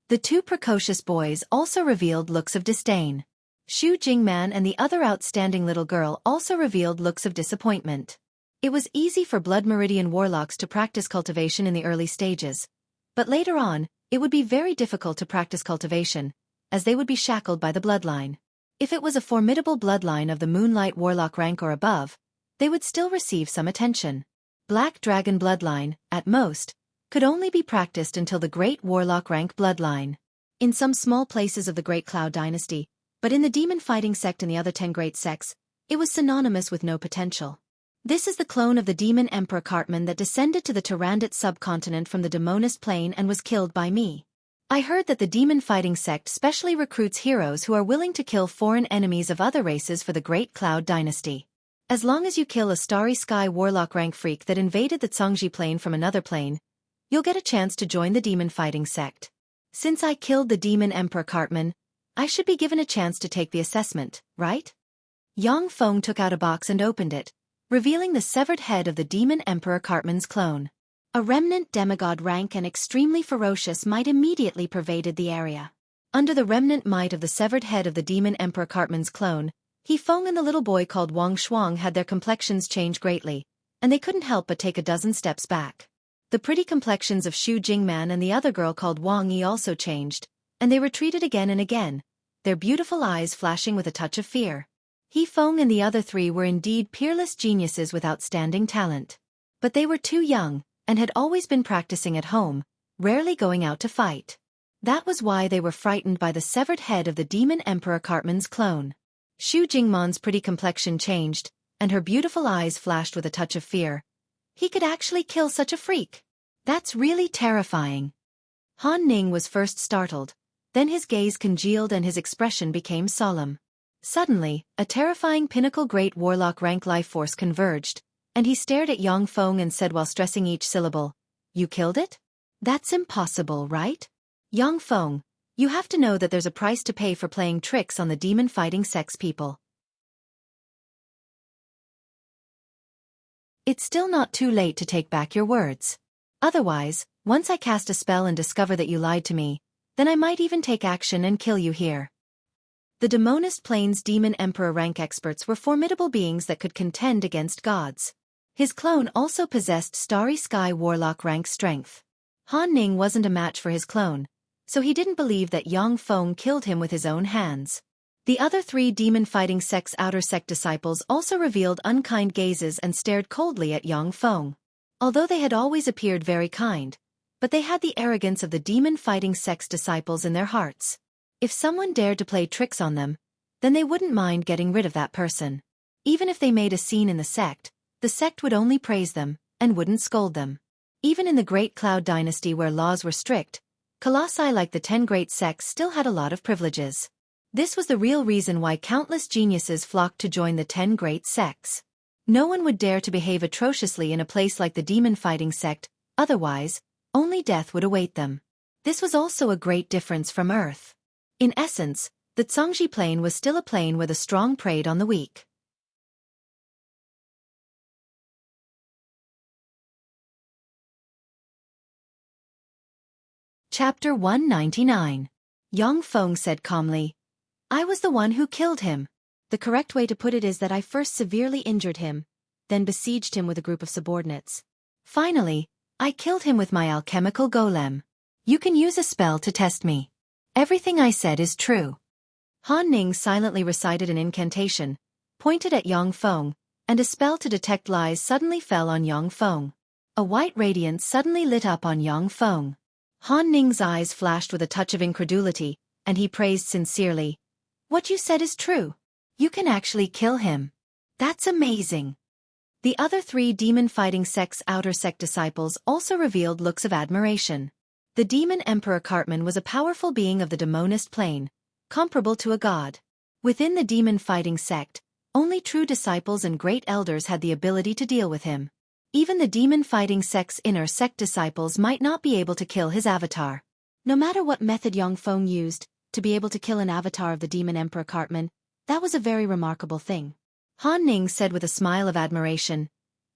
The two precocious boys also revealed looks of disdain. Xu Jingman and the other outstanding little girl also revealed looks of disappointment. It was easy for Blood Meridian warlocks to practice cultivation in the early stages, but later on, it would be very difficult to practice cultivation, as they would be shackled by the bloodline. If it was a formidable bloodline of the Moonlight warlock rank or above, they would still receive some attention. Black Dragon bloodline, at most, could only be practiced until the Great Warlock rank bloodline. In some small places of the Great Cloud Dynasty, but in the demon fighting sect and the other 10 great sects, it was synonymous with no potential. This is the clone of the demon Emperor Cartman that descended to the Tyrandot subcontinent from the Demonist plane and was killed by me. I heard that the demon fighting sect specially recruits heroes who are willing to kill foreign enemies of other races for the Great Cloud Dynasty. As long as you kill a Starry Sky warlock rank freak that invaded the Zhongji plane from another plane, you'll get a chance to join the demon fighting sect. Since I killed the demon Emperor Cartman, I should be given a chance to take the assessment, right? Yang Feng took out a box and opened it, revealing the severed head of the demon Emperor Cartman's clone. A remnant demigod rank and extremely ferocious might immediately pervaded the area. Under the remnant might of the severed head of the demon Emperor Cartman's clone, He Feng and the little boy called Wang Shuang had their complexions change greatly, and they couldn't help but take a dozen steps back. The pretty complexions of Xu Jingman and the other girl called Wang Yi also changed, and they retreated again and again, their beautiful eyes flashing with a touch of fear. He Feng and the other three were indeed peerless geniuses with outstanding talent. But they were too young, and had always been practicing at home, rarely going out to fight. That was why they were frightened by the severed head of the demon Emperor Cartman's clone. Xu Jingman's pretty complexion changed, and her beautiful eyes flashed with a touch of fear. He could actually kill such a freak. That's really terrifying. Han Ning was first startled, then his gaze congealed and his expression became solemn. Suddenly, a terrifying pinnacle great warlock rank life force converged, and he stared at Yang Feng and said while stressing each syllable, "You killed it? That's impossible, right? Yang Feng, you have to know that there's a price to pay for playing tricks on the demon-fighting sex people. It's still not too late to take back your words. Otherwise, once I cast a spell and discover that you lied to me, then I might even take action and kill you here." The Demonist Plains Demon Emperor rank experts were formidable beings that could contend against gods. His clone also possessed Starry Sky Warlock rank strength. Han Ning wasn't a match for his clone, so he didn't believe that Yang Feng killed him with his own hands. The other three demon-fighting sect's outer sect disciples also revealed unkind gazes and stared coldly at Yang Feng. Although they had always appeared very kind, but they had the arrogance of the demon-fighting sect's disciples in their hearts. If someone dared to play tricks on them, then they wouldn't mind getting rid of that person. Even if they made a scene in the sect would only praise them, and wouldn't scold them. Even in the Great Cloud Dynasty where laws were strict, colossi like the 10 great sects still had a lot of privileges. This was the real reason why countless geniuses flocked to join the 10 great sects. No one would dare to behave atrociously in a place like the demon-fighting sect, otherwise, only death would await them. This was also a great difference from Earth. In essence, the Zhongji Plain was still a plain where the strong preyed on the weak. Chapter 199. Yang Feng said calmly, "I was the one who killed him. The correct way to put it is that I first severely injured him, then besieged him with a group of subordinates. Finally, I killed him with my alchemical golem. You can use a spell to test me. Everything I said is true." Han Ning silently recited an incantation, pointed at Yang Feng, and a spell to detect lies suddenly fell on Yang Feng. A white radiance suddenly lit up on Yang Feng. Han Ning's eyes flashed with a touch of incredulity, and he praised sincerely, "What you said is true. You can actually kill him. That's amazing." The other three demon-fighting sect's outer sect disciples also revealed looks of admiration. The demon Emperor Cartman was a powerful being of the Demonist Plane, comparable to a god. Within the demon-fighting sect, only true disciples and great elders had the ability to deal with him. Even the demon-fighting sect's inner sect disciples might not be able to kill his avatar. No matter what method Yang Feng used, to be able to kill an avatar of the demon Emperor Cartman, that was a very remarkable thing. Han Ning said with a smile of admiration,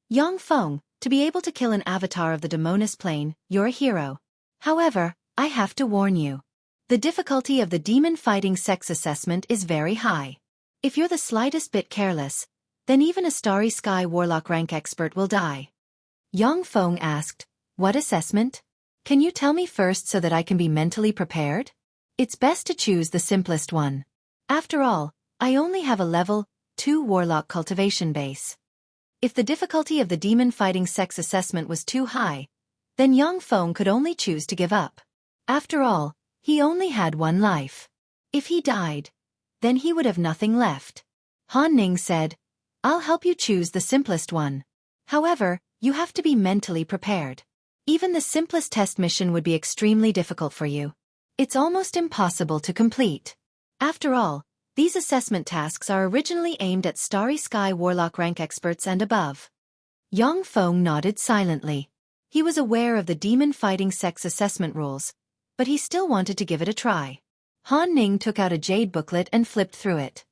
"Yang Feng, to be able to kill an avatar of the Demonist Plane, you're a hero. However, I have to warn you. The difficulty of the demon-fighting sex assessment is very high. If you're the slightest bit careless, then even a Starry Sky Warlock rank expert will die." Yang Feng asked, "What assessment? Can you tell me first so that I can be mentally prepared? It's best to choose the simplest one. After all, I only have a level 2 Warlock cultivation base." If the difficulty of the demon-fighting sex assessment was too high, then Yang Feng could only choose to give up. After all, he only had one life. If he died, then he would have nothing left. Han Ning said, "I'll help you choose the simplest one. However, you have to be mentally prepared. Even the simplest test mission would be extremely difficult for you. It's almost impossible to complete. After all, these assessment tasks are originally aimed at Starry Sky Warlock rank experts and above." Yang Feng nodded silently. He was aware of the demon-fighting sex assessment rules, but he still wanted to give it a try. Han Ning took out a jade booklet and flipped through it.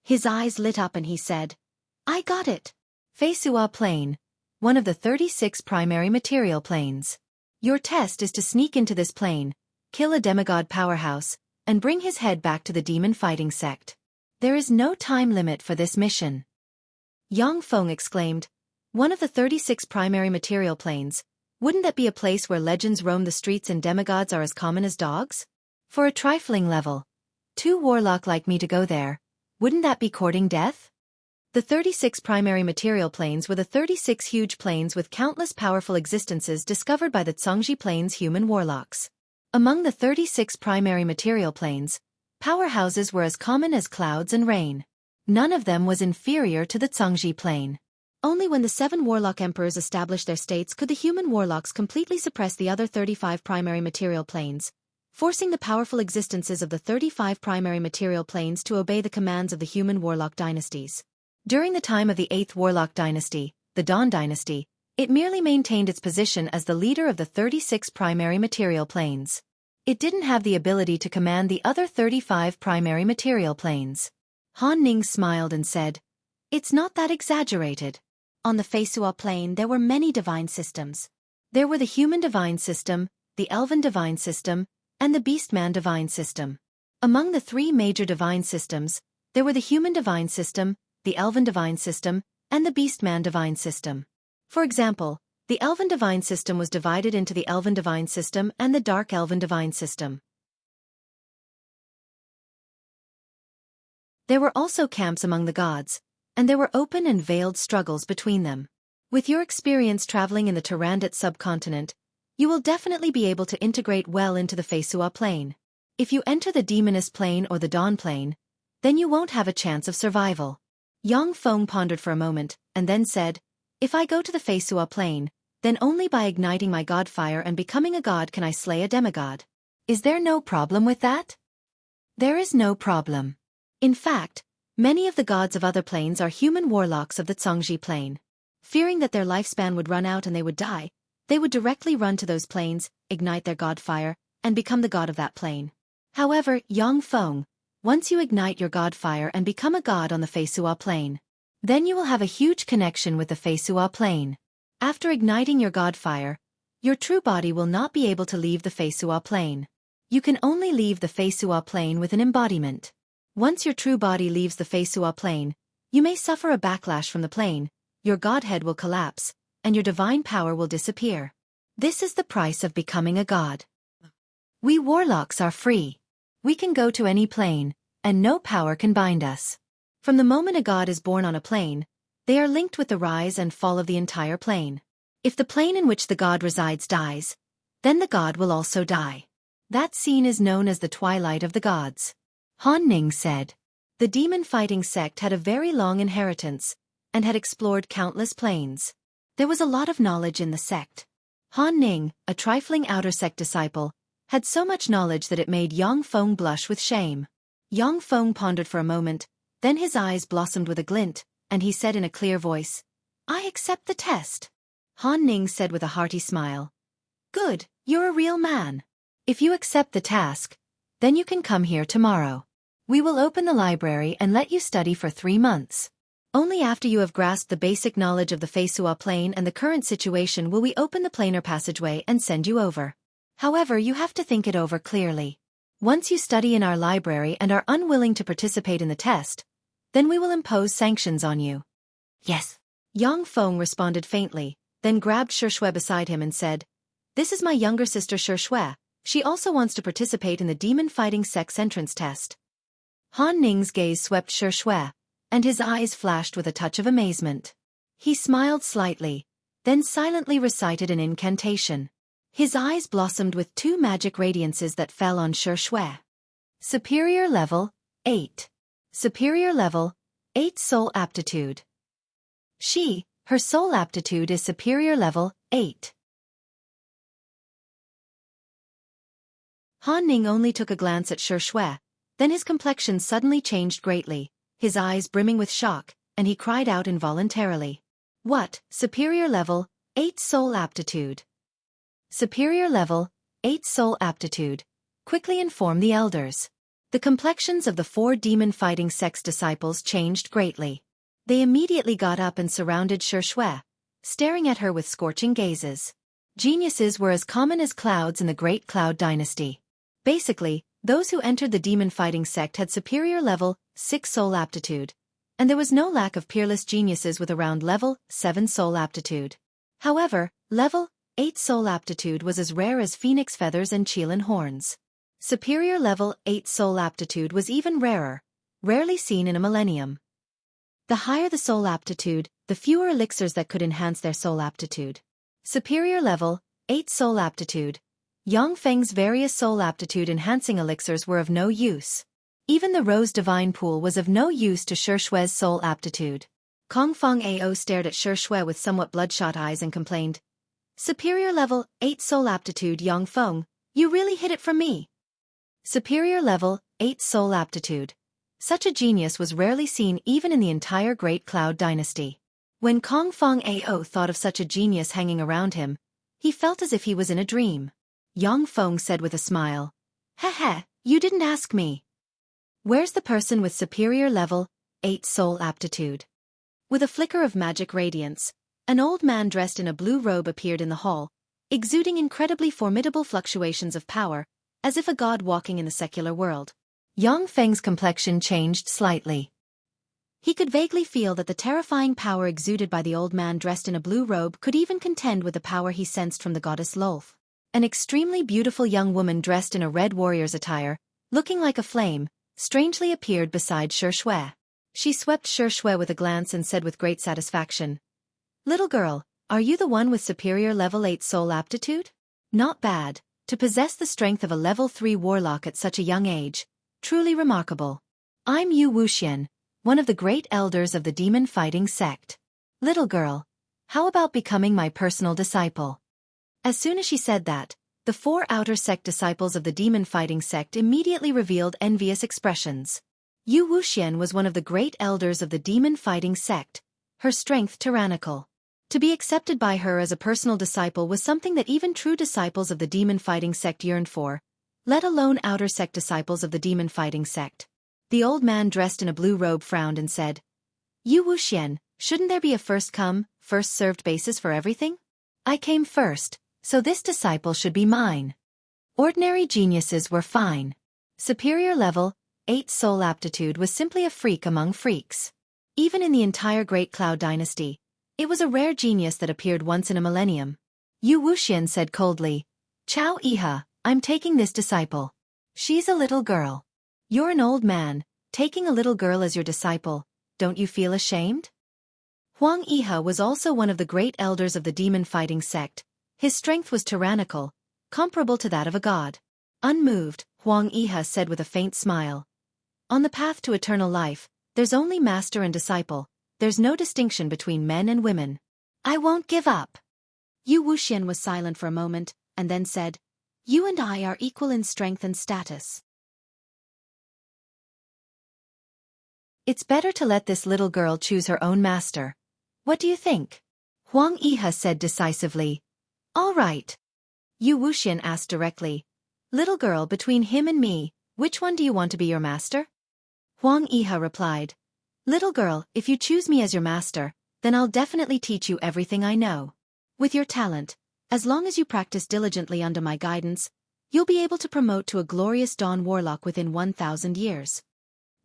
His eyes lit up and he said, "I got it. Feisua Plane, one of the 36 primary material planes. Your test is to sneak into this plane, kill a demigod powerhouse, and bring his head back to the demon fighting sect. There is no time limit for this mission. Yang Feng exclaimed, "One of the 36 primary material planes, wouldn't that be a place where legends roam the streets and demigods are as common as dogs? For a trifling level, 2 warlock like me to go there, wouldn't that be courting death?" The 36 primary material planes were the 36 huge planes with countless powerful existences discovered by the Zhongji Plains human warlocks. Among the 36 primary material planes, powerhouses were as common as clouds and rain. None of them was inferior to the Zhongji plane. Only when the 7 warlock emperors established their states could the human warlocks completely suppress the other 35 primary material planes, forcing the powerful existences of the 35 primary material planes to obey the commands of the human warlock dynasties. During the time of the 8th warlock dynasty, the Dawn dynasty, it merely maintained its position as the leader of the 36 primary material planes. It didn't have the ability to command the other 35 primary material planes. Han Ning smiled and said, "It's not that exaggerated. On the Feisua plane there were many divine systems. There were the human divine system, the elven divine system, and the beastman divine system. Among the 3 major divine systems, there were the human divine system, the elven divine system, and the beastman divine system. For example, the elven divine system was divided into the elven divine system and the dark elven divine system. There were also camps among the gods, and there were open and veiled struggles between them. With your experience traveling in the Tyrannid subcontinent, you will definitely be able to integrate well into the Feisua plane. If you enter the Demoness plane or the Dawn plane, then you won't have a chance of survival." Yang Feng pondered for a moment, and then said, "If I go to the Feisua plane, then only by igniting my god fire and becoming a god can I slay a demigod. Is there no problem with that?" "There is no problem. In fact, many of the gods of other planes are human warlocks of the Zhongji plane. Fearing that their lifespan would run out and they would die, they would directly run to those planes, ignite their god fire, and become the god of that plane. However, Yang Feng, once you ignite your god fire and become a god on the Feisua plane, then you will have a huge connection with the Feisua plane. After igniting your god fire, your true body will not be able to leave the Feisua plane. You can only leave the Feisua plane with an embodiment. Once your true body leaves the Feisua plane, you may suffer a backlash from the plane, your godhead will collapse, and your divine power will disappear. This is the price of becoming a god. We warlocks are free. We can go to any plane, and no power can bind us. From the moment a god is born on a plane, they are linked with the rise and fall of the entire plane. If the plane in which the god resides dies, then the god will also die. That scene is known as the Twilight of the Gods." Han Ning said. The demon fighting sect had a very long inheritance, and had explored countless planes. There was a lot of knowledge in the sect. Han Ning, a trifling outer sect disciple, had so much knowledge that it made Yang Feng blush with shame. Yang Feng pondered for a moment, then his eyes blossomed with a glint, and he said in a clear voice, "I accept the test." Han Ning said with a hearty smile, "Good, you're a real man. If you accept the task, then you can come here tomorrow. We will open the library and let you study for 3 months. Only after you have grasped the basic knowledge of the Feisua plane and the current situation will we open the planar passageway and send you over. However, you have to think it over clearly. Once you study in our library and are unwilling to participate in the test, then we will impose sanctions on you." "Yes." Yang Feng responded faintly, then grabbed Shui beside him and said, "This is my younger sister Shui. She also wants to participate in the demon fighting sect's entrance test." Han Ning's gaze swept Shui, and his eyes flashed with a touch of amazement. He smiled slightly, then silently recited an incantation. His eyes blossomed with 2 magic radiances that fell on Shui. Superior level, 8. Superior level, 8 soul aptitude. Her soul aptitude is superior level, 8. Han Ning only took a glance at Shui, then his complexion suddenly changed greatly, his eyes brimming with shock, and he cried out involuntarily. "What, superior level, 8 soul aptitude? Superior level, 8 soul aptitude. Quickly inform the elders." The complexions of the 4 demon fighting sect's disciples changed greatly. They immediately got up and surrounded Shui, staring at her with scorching gazes. Geniuses were as common as clouds in the Great Cloud Dynasty. Basically, Those who entered the demon fighting sect had superior level 6 soul aptitude, and there was no lack of peerless geniuses with around level 7 soul aptitude. However, level 8 soul aptitude was as rare as phoenix feathers and Qilin horns. Superior level 8 soul aptitude was even rarer, rarely seen in a millennium. The higher the soul aptitude, the fewer elixirs that could enhance their soul aptitude. Superior level 8 soul aptitude. Yang Feng's various soul aptitude enhancing elixirs were of no use. Even the Rose Divine Pool was of no use to Shi Shui's soul aptitude. Kong Feng Ao stared at Shi Shui with somewhat bloodshot eyes and complained. Superior level 8 soul aptitude Yang Feng, you really hid it from me. Superior level 8 soul aptitude. Such a genius was rarely seen even in the entire Great Cloud dynasty. When Kong Feng Ao thought of such a genius hanging around him, he felt as if he was in a dream. Yang Feng said with a smile. Heh, you didn't ask me. Where's the person with superior level 8 soul aptitude? With a flicker of magic radiance, an old man dressed in a blue robe appeared in the hall, exuding incredibly formidable fluctuations of power, as if a god walking in the secular world. Yang Feng's complexion changed slightly. He could vaguely feel that the terrifying power exuded by the old man dressed in a blue robe could even contend with the power he sensed from the goddess Lolth. An extremely beautiful young woman dressed in a red warrior's attire, looking like a flame, strangely appeared beside Shi Shui. She swept Shi Shui with a glance and said with great satisfaction, "Little girl, are you the one with superior level 8 soul aptitude? Not bad, to possess the strength of a level 3 warlock at such a young age. Truly remarkable. I'm Yu Wuxian, one of the great elders of the demon fighting sect. Little girl, how about becoming my personal disciple?" As soon as she said that, the 4 outer sect disciples of the demon fighting sect immediately revealed envious expressions. Yu Wuxian was one of the great elders of the demon fighting sect, her strength tyrannical. To be accepted by her as a personal disciple was something that even true disciples of the demon fighting sect yearned for, let alone outer sect disciples of the demon fighting sect. The old man dressed in a blue robe frowned and said, "Yu Wuxian, shouldn't there be a first come, first served basis for everything? I came first, so this disciple should be mine." Ordinary geniuses were fine. Superior level 8 soul aptitude was simply a freak among freaks. Even in the entire Great Cloud dynasty, it was a rare genius that appeared once in a millennium. Yu Wuxian said coldly, "Chao Iha, I'm taking this disciple. She's a little girl. You're an old man, taking a little girl as your disciple, don't you feel ashamed?" Huang Iha was also one of the great elders of the demon fighting sect. His strength was tyrannical, comparable to that of a god. Unmoved, Huang Iha said with a faint smile, "On the path to eternal life, there's only master and disciple, there's no distinction between men and women. I won't give up." Yu Wuxian was silent for a moment, and then said, "You and I are equal in strength and status. It's better to let this little girl choose her own master. What do you think?" Huang Iha said decisively. "All right." Yu Wuxian asked directly, "Little girl, between him and me, which one do you want to be your master?" Huang Iha replied, "Little girl, if you choose me as your master, then I'll definitely teach you everything I know. With your talent, as long as you practice diligently under my guidance, you'll be able to promote to a glorious dawn warlock within 1,000 years.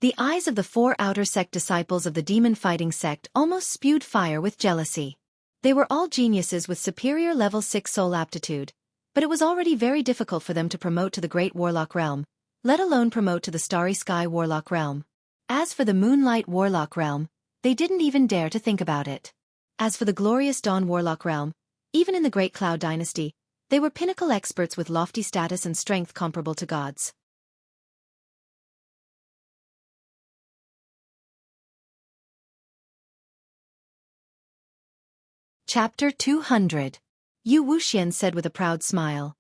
The eyes of the 4 outer sect disciples of the demon fighting sect almost spewed fire with jealousy. They were all geniuses with superior level 6 soul aptitude, but it was already very difficult for them to promote to the Great Warlock realm, let alone promote to the Starry Sky Warlock realm. As for the Moonlight Warlock realm, they didn't even dare to think about it. As for the Glorious Dawn Warlock realm, even in the Great Cloud dynasty, they were pinnacle experts with lofty status and strength comparable to gods. Chapter 200. Yu Wuxian said with a proud smile,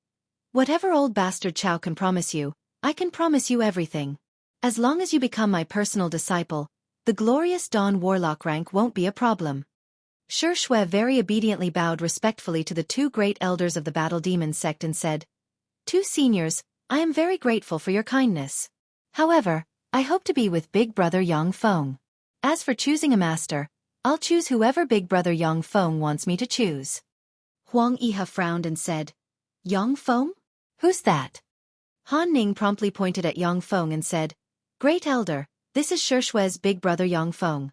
"Whatever old bastard Chao can promise you, I can promise you everything. As long as you become my personal disciple, the Glorious Dawn Warlock rank won't be a problem." Shi Shui very obediently bowed respectfully to the 2 great elders of the Battle Demon sect and said, "Two seniors, I am very grateful for your kindness. However, I hope to be with Big Brother Yang Feng. As for choosing a master, I'll choose whoever Big Brother Yang Feng wants me to choose." Huang Iha frowned and said, "Yang Feng? Who's that?" Han Ning promptly pointed at Yang Feng and said, "Great Elder, this is Shue's big brother Yang Feng."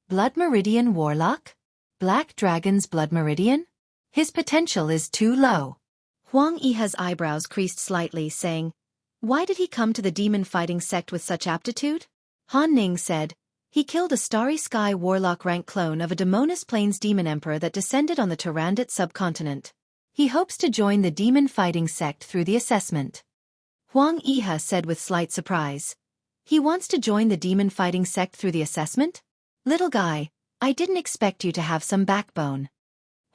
Blood Meridian Warlock? Black Dragon's Blood Meridian? His potential is too low. Huang Yihe's eyebrows creased slightly, saying, "Why did he come to the demon fighting sect with such aptitude?" Han Ning said, "He killed a Starry Sky Warlock rank clone of a Demoness Plains demon emperor that descended on the Tyrandot subcontinent. He hopes to join the demon fighting sect through the assessment." Huang Yihe said with slight surprise, "He wants to join the demon fighting sect through the assessment? Little guy, I didn't expect you to have some backbone."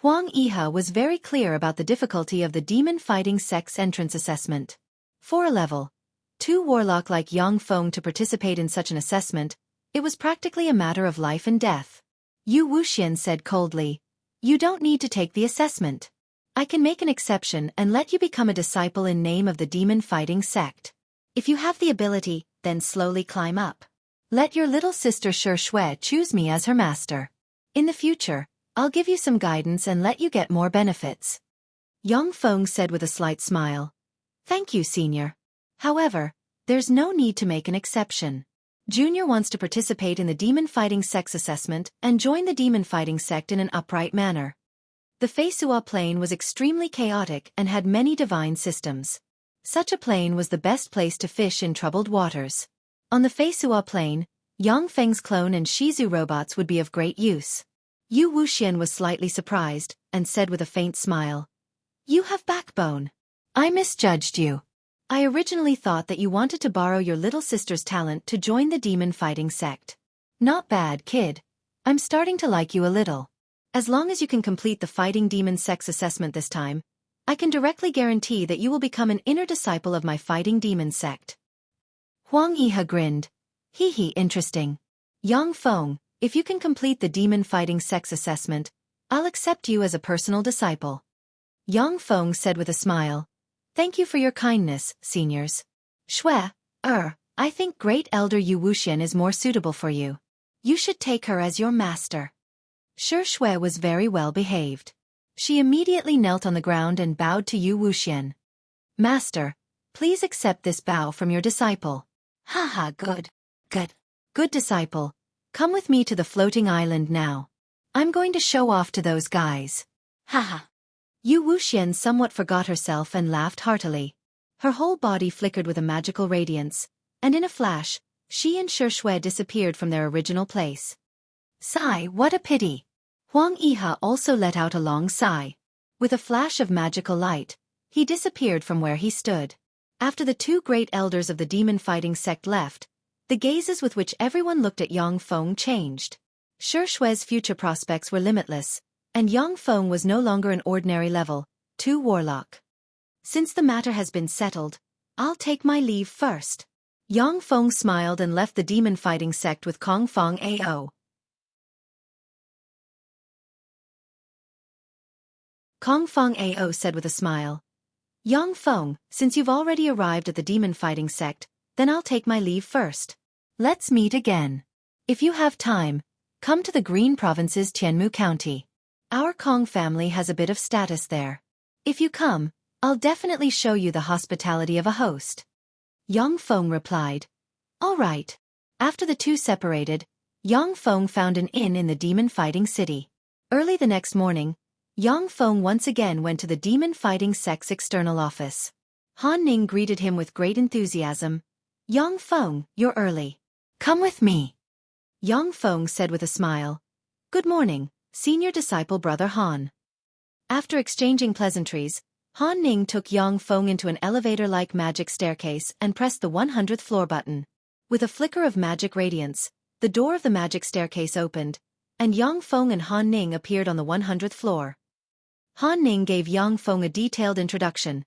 Huang Yihe was very clear about the difficulty of the demon fighting sect's entrance assessment. For a level 2 warlock like Yang Feng to participate in such an assessment, it was practically a matter of life and death. Yu Wuxian said coldly, "You don't need to take the assessment. I can make an exception and let you become a disciple in name of the demon fighting sect. If you have the ability, then slowly climb up. Let your little sister Shui choose me as her master. In the future, I'll give you some guidance and let you get more benefits." Yang Feng said with a slight smile, "Thank you, senior. However, there's no need to make an exception. Junior wants to participate in the demon fighting sect's assessment and join the demon fighting sect in an upright manner." The Feisua Plain was extremely chaotic and had many divine systems. Such a plain was the best place to fish in troubled waters. On the Feisua Plain, Yang Feng's clone and Shizu robots would be of great use. Yu Wuxian was slightly surprised and said with a faint smile, "You have backbone. I misjudged you. I originally thought that you wanted to borrow your little sister's talent to join the demon fighting sect. Not bad, kid. I'm starting to like you a little. As long as you can complete the fighting demon sect's assessment this time, I can directly guarantee that you will become an inner disciple of my fighting demon sect." Huang Yihe grinned. Hee, interesting. Yang Feng, if you can complete the demon fighting sect's assessment, I'll accept you as a personal disciple." Yang Feng said with a smile, "Thank you for your kindness, seniors. Shui, I think Great Elder Yu Wuxian is more suitable for you. You should take her as your master." Shui was very well behaved. She immediately knelt on the ground and bowed to Yu Wuxian. "Master, please accept this bow from your disciple." "Haha, good disciple. Come with me to the floating island now. I'm going to show off to those guys." "Haha." Yu Wuxian somewhat forgot herself and laughed heartily. Her whole body flickered with a magical radiance, and in a flash, she and Shui disappeared from their original place. "Sigh, what a pity." Huang Yihe also let out a long sigh. With a flash of magical light, he disappeared from where he stood. After the 2 great elders of the demon fighting sect left, the gazes with which everyone looked at Yang Feng changed. Shui's future prospects were limitless, and Yang Feng was no longer an ordinary level 2 warlock. "Since the matter has been settled, I'll take my leave first." Yang Feng smiled and left the demon fighting sect with Kong Fong Ao. Kong Fong Ao said with a smile, "Yang Feng, since you've already arrived at the demon fighting sect, then I'll take my leave first. Let's meet again. If you have time, come to the Green Province's Tianmu County. Our Kong family has a bit of status there. If you come, I'll definitely show you the hospitality of a host." Yang Feng replied, "All right." After the two separated, Yang Feng found an inn in the demon fighting city. Early the next morning, Yang Feng once again went to the demon fighting sect's external office. Han Ning greeted him with great enthusiasm. "Yang Feng, you're early. Come with me." Yang Feng said with a smile, "Good morning, senior disciple brother Han." After exchanging pleasantries, Han Ning took Yang Feng into an elevator-like magic staircase and pressed the 100th floor button. With a flicker of magic radiance, the door of the magic staircase opened, and Yang Feng and Han Ning appeared on the 100th floor. Han Ning gave Yang Feng a detailed introduction.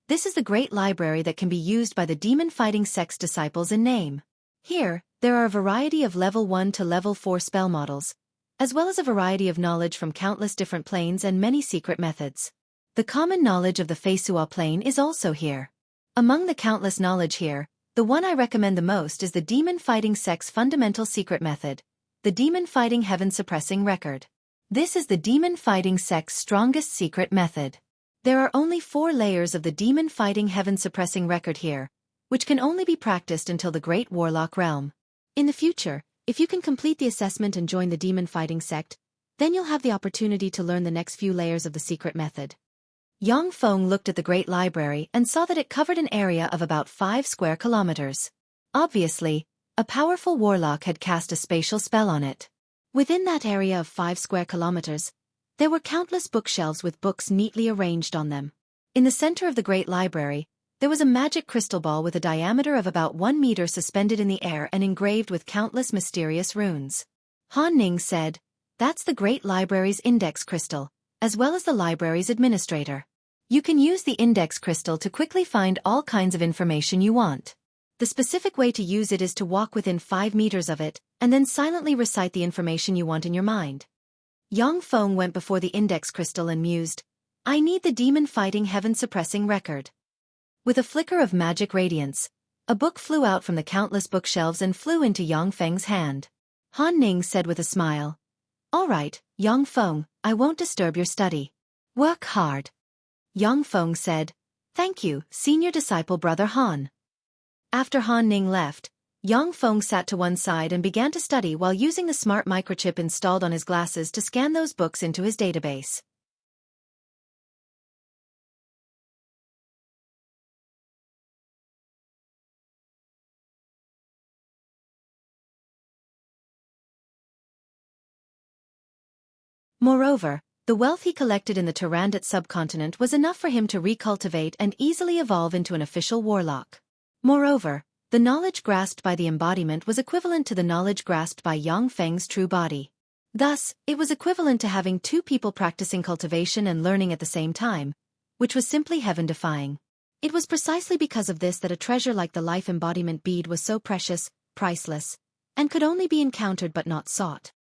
"This is the great library that can be used by the demon fighting sect's disciples in name. Here, there are a variety of level 1 to level 4 spell models, as well as a variety of knowledge from countless different planes and many secret methods. The common knowledge of the Feisua plane is also here. Among the countless knowledge here, the one I recommend the most is the demon fighting sect's fundamental secret method, the demon fighting heaven suppressing record. This is the demon fighting sect's strongest secret method. There are only 4 layers of the demon-fighting heaven-suppressing record here, which can only be practiced until the Great Warlock realm. In the future, if you can complete the assessment and join the demon-fighting sect, then you'll have the opportunity to learn the next few layers of the secret method. Yang Feng looked at the Great Library and saw that it covered an area of about 5 square kilometers. Obviously, a powerful warlock had cast a spatial spell on it. Within that area of 5 square kilometers, there were countless bookshelves with books neatly arranged on them. In the center of the Great Library, there was a magic crystal ball with a diameter of about 1 meter suspended in the air and engraved with countless mysterious runes. Han Ning said, "That's the Great Library's index crystal, as well as the library's administrator. You can use the index crystal to quickly find all kinds of information you want. The specific way to use it is to walk within 5 meters of it, and then silently recite the information you want in your mind." Yang Feng went before the index crystal and mused, "I need the demon-fighting heaven-suppressing record." With a flicker of magic radiance, a book flew out from the countless bookshelves and flew into Yang Feng's hand. Han Ning said with a smile, "All right, Yang Feng, I won't disturb your study. Work hard." Yang Feng said, "Thank you, senior disciple brother Han." After Han Ning left, Yang Feng sat to one side and began to study while using the smart microchip installed on his glasses to scan those books into his database. Moreover, the wealth he collected in the Tyrandat subcontinent was enough for him to recultivate and easily evolve into an official warlock. Moreover, the knowledge grasped by the embodiment was equivalent to the knowledge grasped by Yang Feng's true body. Thus, it was equivalent to having 2 people practicing cultivation and learning at the same time, which was simply heaven-defying. It was precisely because of this that a treasure like the life embodiment bead was so precious, priceless, and could only be encountered but not sought.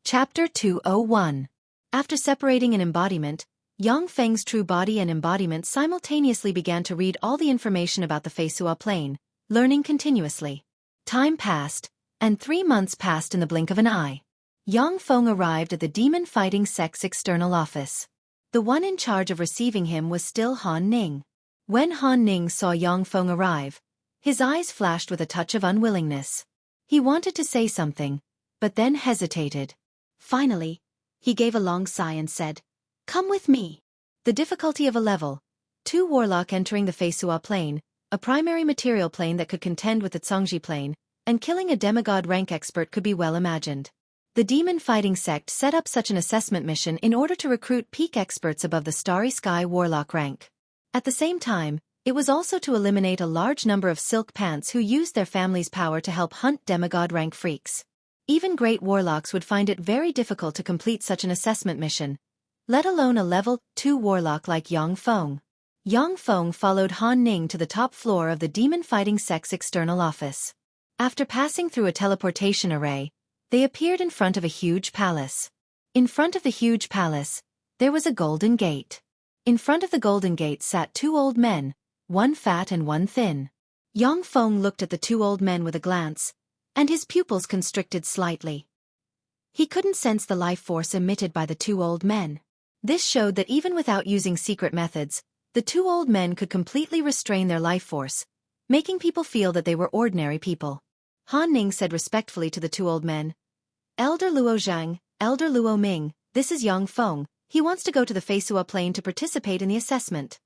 Chapter 201. After separating an embodiment, Yang Feng's true body and embodiment simultaneously began to read all the information about the Feisua plane, learning continuously. Time passed, and 3 months passed in the blink of an eye. Yang Feng arrived at the demon-fighting sect's external office. The one in charge of receiving him was still Han Ning. When Han Ning saw Yang Feng arrive, his eyes flashed with a touch of unwillingness. He wanted to say something, but then hesitated. Finally, he gave a long sigh and said, "Come with me." The difficulty of a level 2 warlock entering the Feisua plane, a primary material plane that could contend with the Zhongji plane, and killing a demigod rank expert could be well imagined. The demon-fighting sect set up such an assessment mission in order to recruit peak experts above the Starry Sky warlock rank. At the same time, it was also to eliminate a large number of silk pants who used their family's power to help hunt demigod rank freaks. Even great warlocks would find it very difficult to complete such an assessment mission, let alone a level 2 warlock like Yang Feng. Yang Feng followed Han Ning to the top floor of the demon-fighting sect's external office. After passing through a teleportation array, they appeared in front of a huge palace. In front of the huge palace, there was a golden gate. In front of the golden gate sat 2 old men, one fat and one thin. Yang Feng looked at the 2 old men with a glance, and his pupils constricted slightly. He couldn't sense the life force emitted by the 2 old men. This showed that even without using secret methods, the 2 old men could completely restrain their life force, making people feel that they were ordinary people. Han Ning said respectfully to the 2 old men, "Elder Luo Zhang, Elder Luo Ming, this is Yang Feng. He wants to go to the Feisua plane to participate in the assessment."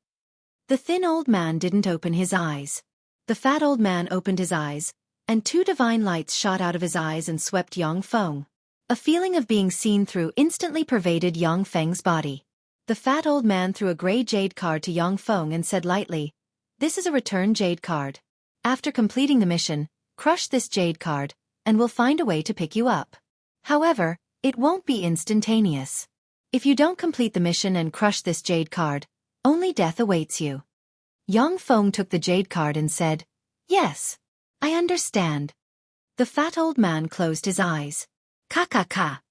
The thin old man didn't open his eyes. The fat old man opened his eyes, and 2 divine lights shot out of his eyes and swept Yang Feng. A feeling of being seen through instantly pervaded Yang Feng's body. The fat old man threw a gray jade card to Yang Feng and said lightly, "This is a return jade card. After completing the mission, crush this jade card, and we'll find a way to pick you up. However, it won't be instantaneous. If you don't complete the mission and crush this jade card, only death awaits you." Yang Feng took the jade card and said, "Yes, I understand." The fat old man closed his eyes. Ka.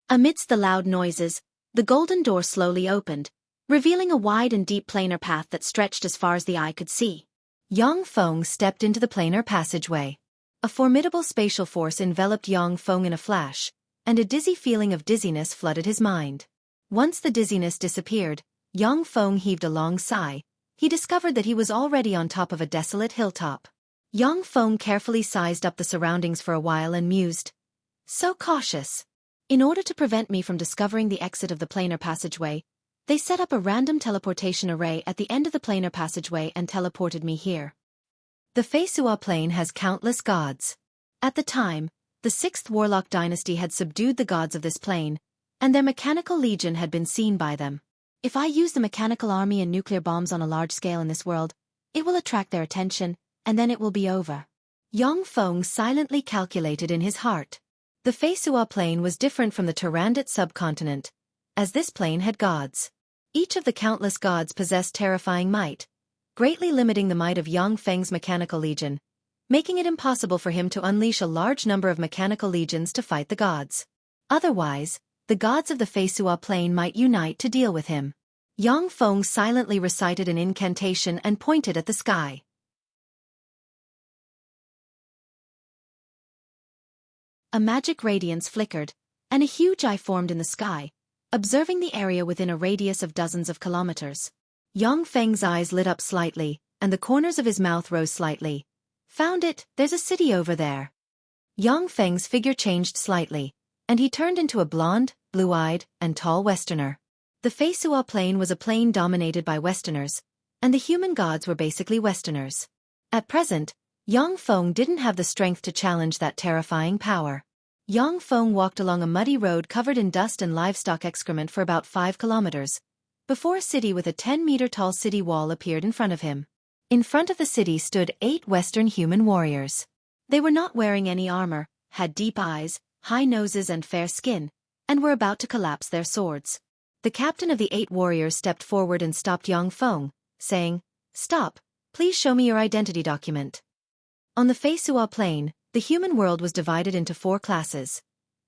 Amidst the loud noises, the golden door slowly opened, revealing a wide and deep planar path that stretched as far as the eye could see. Yang Feng stepped into the planar passageway. A formidable spatial force enveloped Yang Feng in a flash, and a dizzy feeling of dizziness flooded his mind. Once the dizziness disappeared, Yang Feng heaved a long sigh. He discovered that he was already on top of a desolate hilltop. Yang Feng carefully sized up the surroundings for a while and mused. So cautious. In order to prevent me from discovering the exit of the planar passageway, they set up a random teleportation array at the end of the planar passageway and teleported me here. The Feisua plane has countless gods. At the time, the 6th Warlock dynasty had subdued the gods of this plane, and their mechanical legion had been seen by them. If I use the mechanical army and nuclear bombs on a large scale in this world, it will attract their attention, and then it will be over. Yang Feng silently calculated in his heart. The Feisua plane was different from the Turandot subcontinent, as this plane had gods. Each of the countless gods possessed terrifying might, greatly limiting the might of Yang Feng's mechanical legion, making it impossible for him to unleash a large number of mechanical legions to fight the gods. Otherwise, the gods of the Feisua plane might unite to deal with him. Yang Feng silently recited an incantation and pointed at the sky. A magic radiance flickered, and a huge eye formed in the sky, observing the area within a radius of dozens of kilometers. Yang Feng's eyes lit up slightly, and the corners of his mouth rose slightly. Found it, there's a city over there. Yang Feng's figure changed slightly, and he turned into a blonde, blue-eyed, and tall Westerner. The Feisua plane was a plane dominated by Westerners, and the human gods were basically Westerners. At present, Yang Feng didn't have the strength to challenge that terrifying power. Yang Feng walked along a muddy road covered in dust and livestock excrement for about 5 kilometers, before a city with a 10-meter-tall city wall appeared in front of him. In front of the city stood 8 Western human warriors. They were not wearing any armor, had deep eyes, high noses and fair skin, and were about to collapse their swords. The captain of the 8 warriors stepped forward and stopped Yang Feng, saying, "Stop, please show me your identity document." On the Feisua plane, the human world was divided into 4 classes: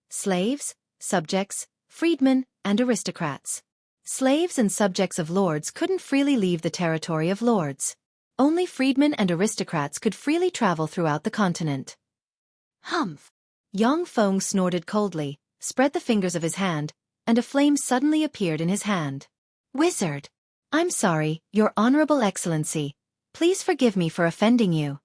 slaves, subjects, freedmen, and aristocrats. Slaves and subjects of lords couldn't freely leave the territory of lords. Only freedmen and aristocrats could freely travel throughout the continent. Humph! Yang Feng snorted coldly, spread the fingers of his hand, and a flame suddenly appeared in his hand. "Wizard! I'm sorry, Your Honorable Excellency. Please forgive me for offending you."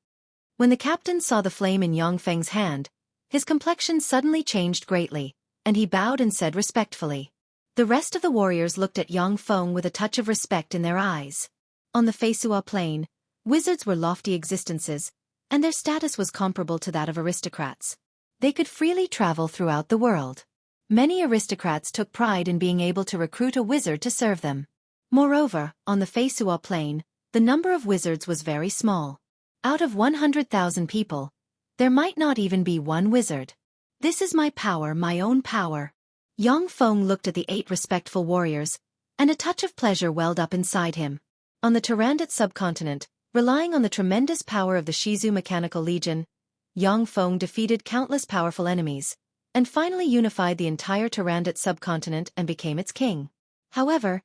When the captain saw the flame in Yang Feng's hand, his complexion suddenly changed greatly, and he bowed and said respectfully. The rest of the warriors looked at Yang Feng with a touch of respect in their eyes. On the Feisua plane, wizards were lofty existences, and their status was comparable to that of aristocrats. They could freely travel throughout the world. Many aristocrats took pride in being able to recruit a wizard to serve them. Moreover, on the Feisua plane, the number of wizards was very small. Out of 100,000 people, there might not even be one wizard. This is my power, my own power. Yang Feng looked at the 8 respectful warriors, and a touch of pleasure welled up inside him. On the Turandot subcontinent, relying on the tremendous power of the Shizu Mechanical Legion, Yang Feng defeated countless powerful enemies, and finally unified the entire Turandot subcontinent and became its king. However,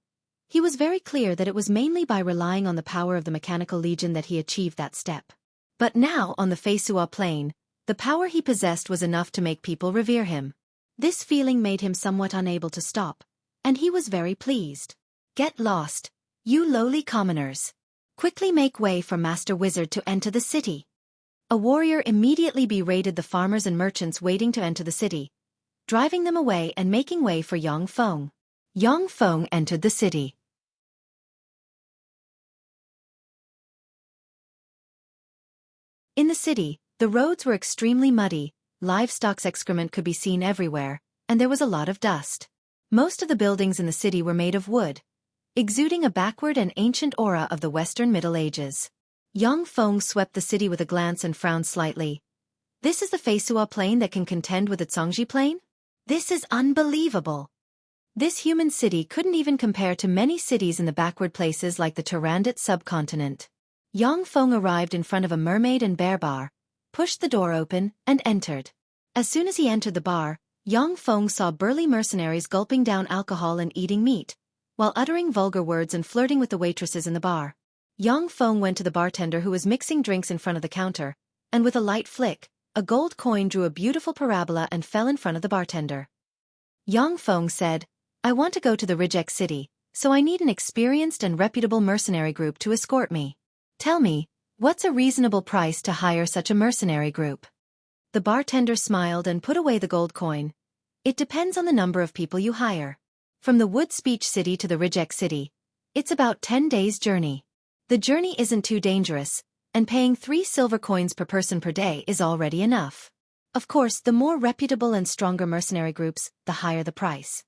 he was very clear that it was mainly by relying on the power of the Mechanical Legion that he achieved that step. But now, on the Feisua plane, the power he possessed was enough to make people revere him. This feeling made him somewhat unable to stop, and he was very pleased. "Get lost, you lowly commoners. Quickly make way for Master Wizard to enter the city." A warrior immediately berated the farmers and merchants waiting to enter the city, driving them away and making way for Yang Feng. Yang Feng entered the city. In the city, the roads were extremely muddy, livestock's excrement could be seen everywhere, and there was a lot of dust. Most of the buildings in the city were made of wood, exuding a backward and ancient aura of the Western Middle Ages. Yang Feng swept the city with a glance and frowned slightly. This is the Feisua plane that can contend with the Zhongji plane? This is unbelievable. This human city couldn't even compare to many cities in the backward places like the Turandot subcontinent. Yang Feng arrived in front of a mermaid and bear bar, pushed the door open, and entered. As soon as he entered the bar, Yang Feng saw burly mercenaries gulping down alcohol and eating meat, while uttering vulgar words and flirting with the waitresses in the bar. Yang Feng went to the bartender who was mixing drinks in front of the counter, and with a light flick, a gold coin drew a beautiful parabola and fell in front of the bartender. Yang Feng said, "I want to go to the Reject City, so I need an experienced and reputable mercenary group to escort me. Tell me, what's a reasonable price to hire such a mercenary group?" The bartender smiled and put away the gold coin. "It depends on the number of people you hire. From the Wood Speech City to the Reject City, it's about 10 days' journey. The journey isn't too dangerous, and paying 3 silver coins per person per day is already enough. Of course, the more reputable and stronger mercenary groups, the higher the price."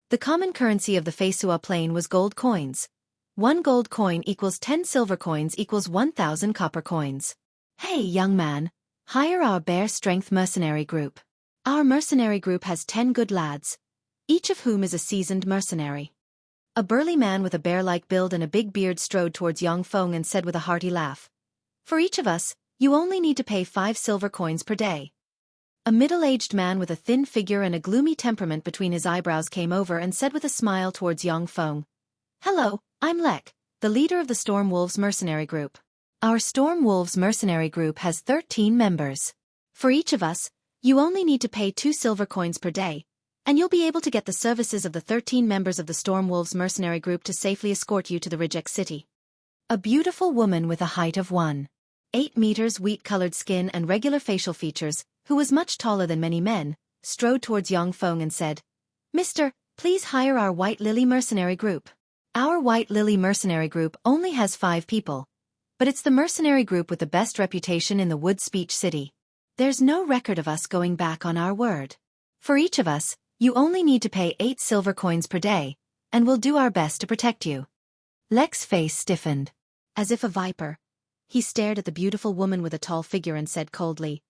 The common currency of the Feisua Plain was gold coins. 1 gold coin equals 10 silver coins equals 1,000 copper coins. "Hey, young man, hire our bear strength mercenary group. Our mercenary group has 10 good lads, each of whom is a seasoned mercenary." A burly man with a bear-like build and a big beard strode towards Yang Feng and said with a hearty laugh, "For each of us, you only need to pay 5 silver coins per day." A middle-aged man with a thin figure and a gloomy temperament between his eyebrows came over and said with a smile towards Yang Feng, "Hello, I'm Lek, the leader of the Storm Wolves mercenary group. Our Storm Wolves mercenary group has 13 members. For each of us, you only need to pay 2 silver coins per day, and you'll be able to get the services of the 13 members of the Storm Wolves mercenary group to safely escort you to the Reject City." A beautiful woman with a height of 1.8 meters, wheat-colored skin and regular facial features, who was much taller than many men, strode towards Yang Feng and said, "Mister, please hire our White Lily mercenary group. Our White Lily mercenary group only has 5 people, but it's the mercenary group with the best reputation in the Wood Speech City. There's no record of us going back on our word. For each of us, you only need to pay 8 silver coins per day, and we'll do our best to protect you." Lek's face stiffened. As if a viper, he stared at the beautiful woman with a tall figure and said coldly,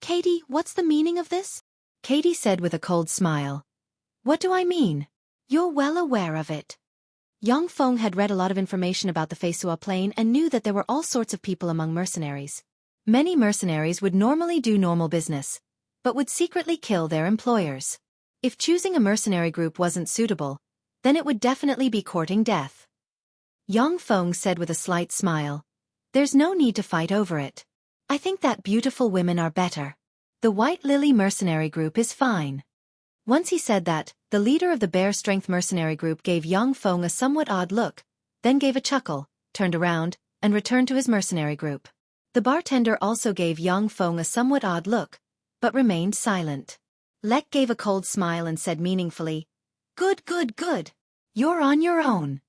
"Katie, what's the meaning of this?" Katie said with a cold smile, "What do I mean? You're well aware of it." Yang Feng had read a lot of information about the Feisua Plain and knew that there were all sorts of people among mercenaries. Many mercenaries would normally do normal business, but would secretly kill their employers. If choosing a mercenary group wasn't suitable, then it would definitely be courting death. Yang Feng said with a slight smile, "There's no need to fight over it. I think that beautiful women are better. The White Lily mercenary group is fine." Once he said that, the leader of the Bear Strength mercenary group gave Yang Feng a somewhat odd look, then gave a chuckle, turned around, and returned to his mercenary group. The bartender also gave Yang Feng a somewhat odd look, but remained silent. Lek gave a cold smile and said meaningfully, "Good, good, good. You're on your own."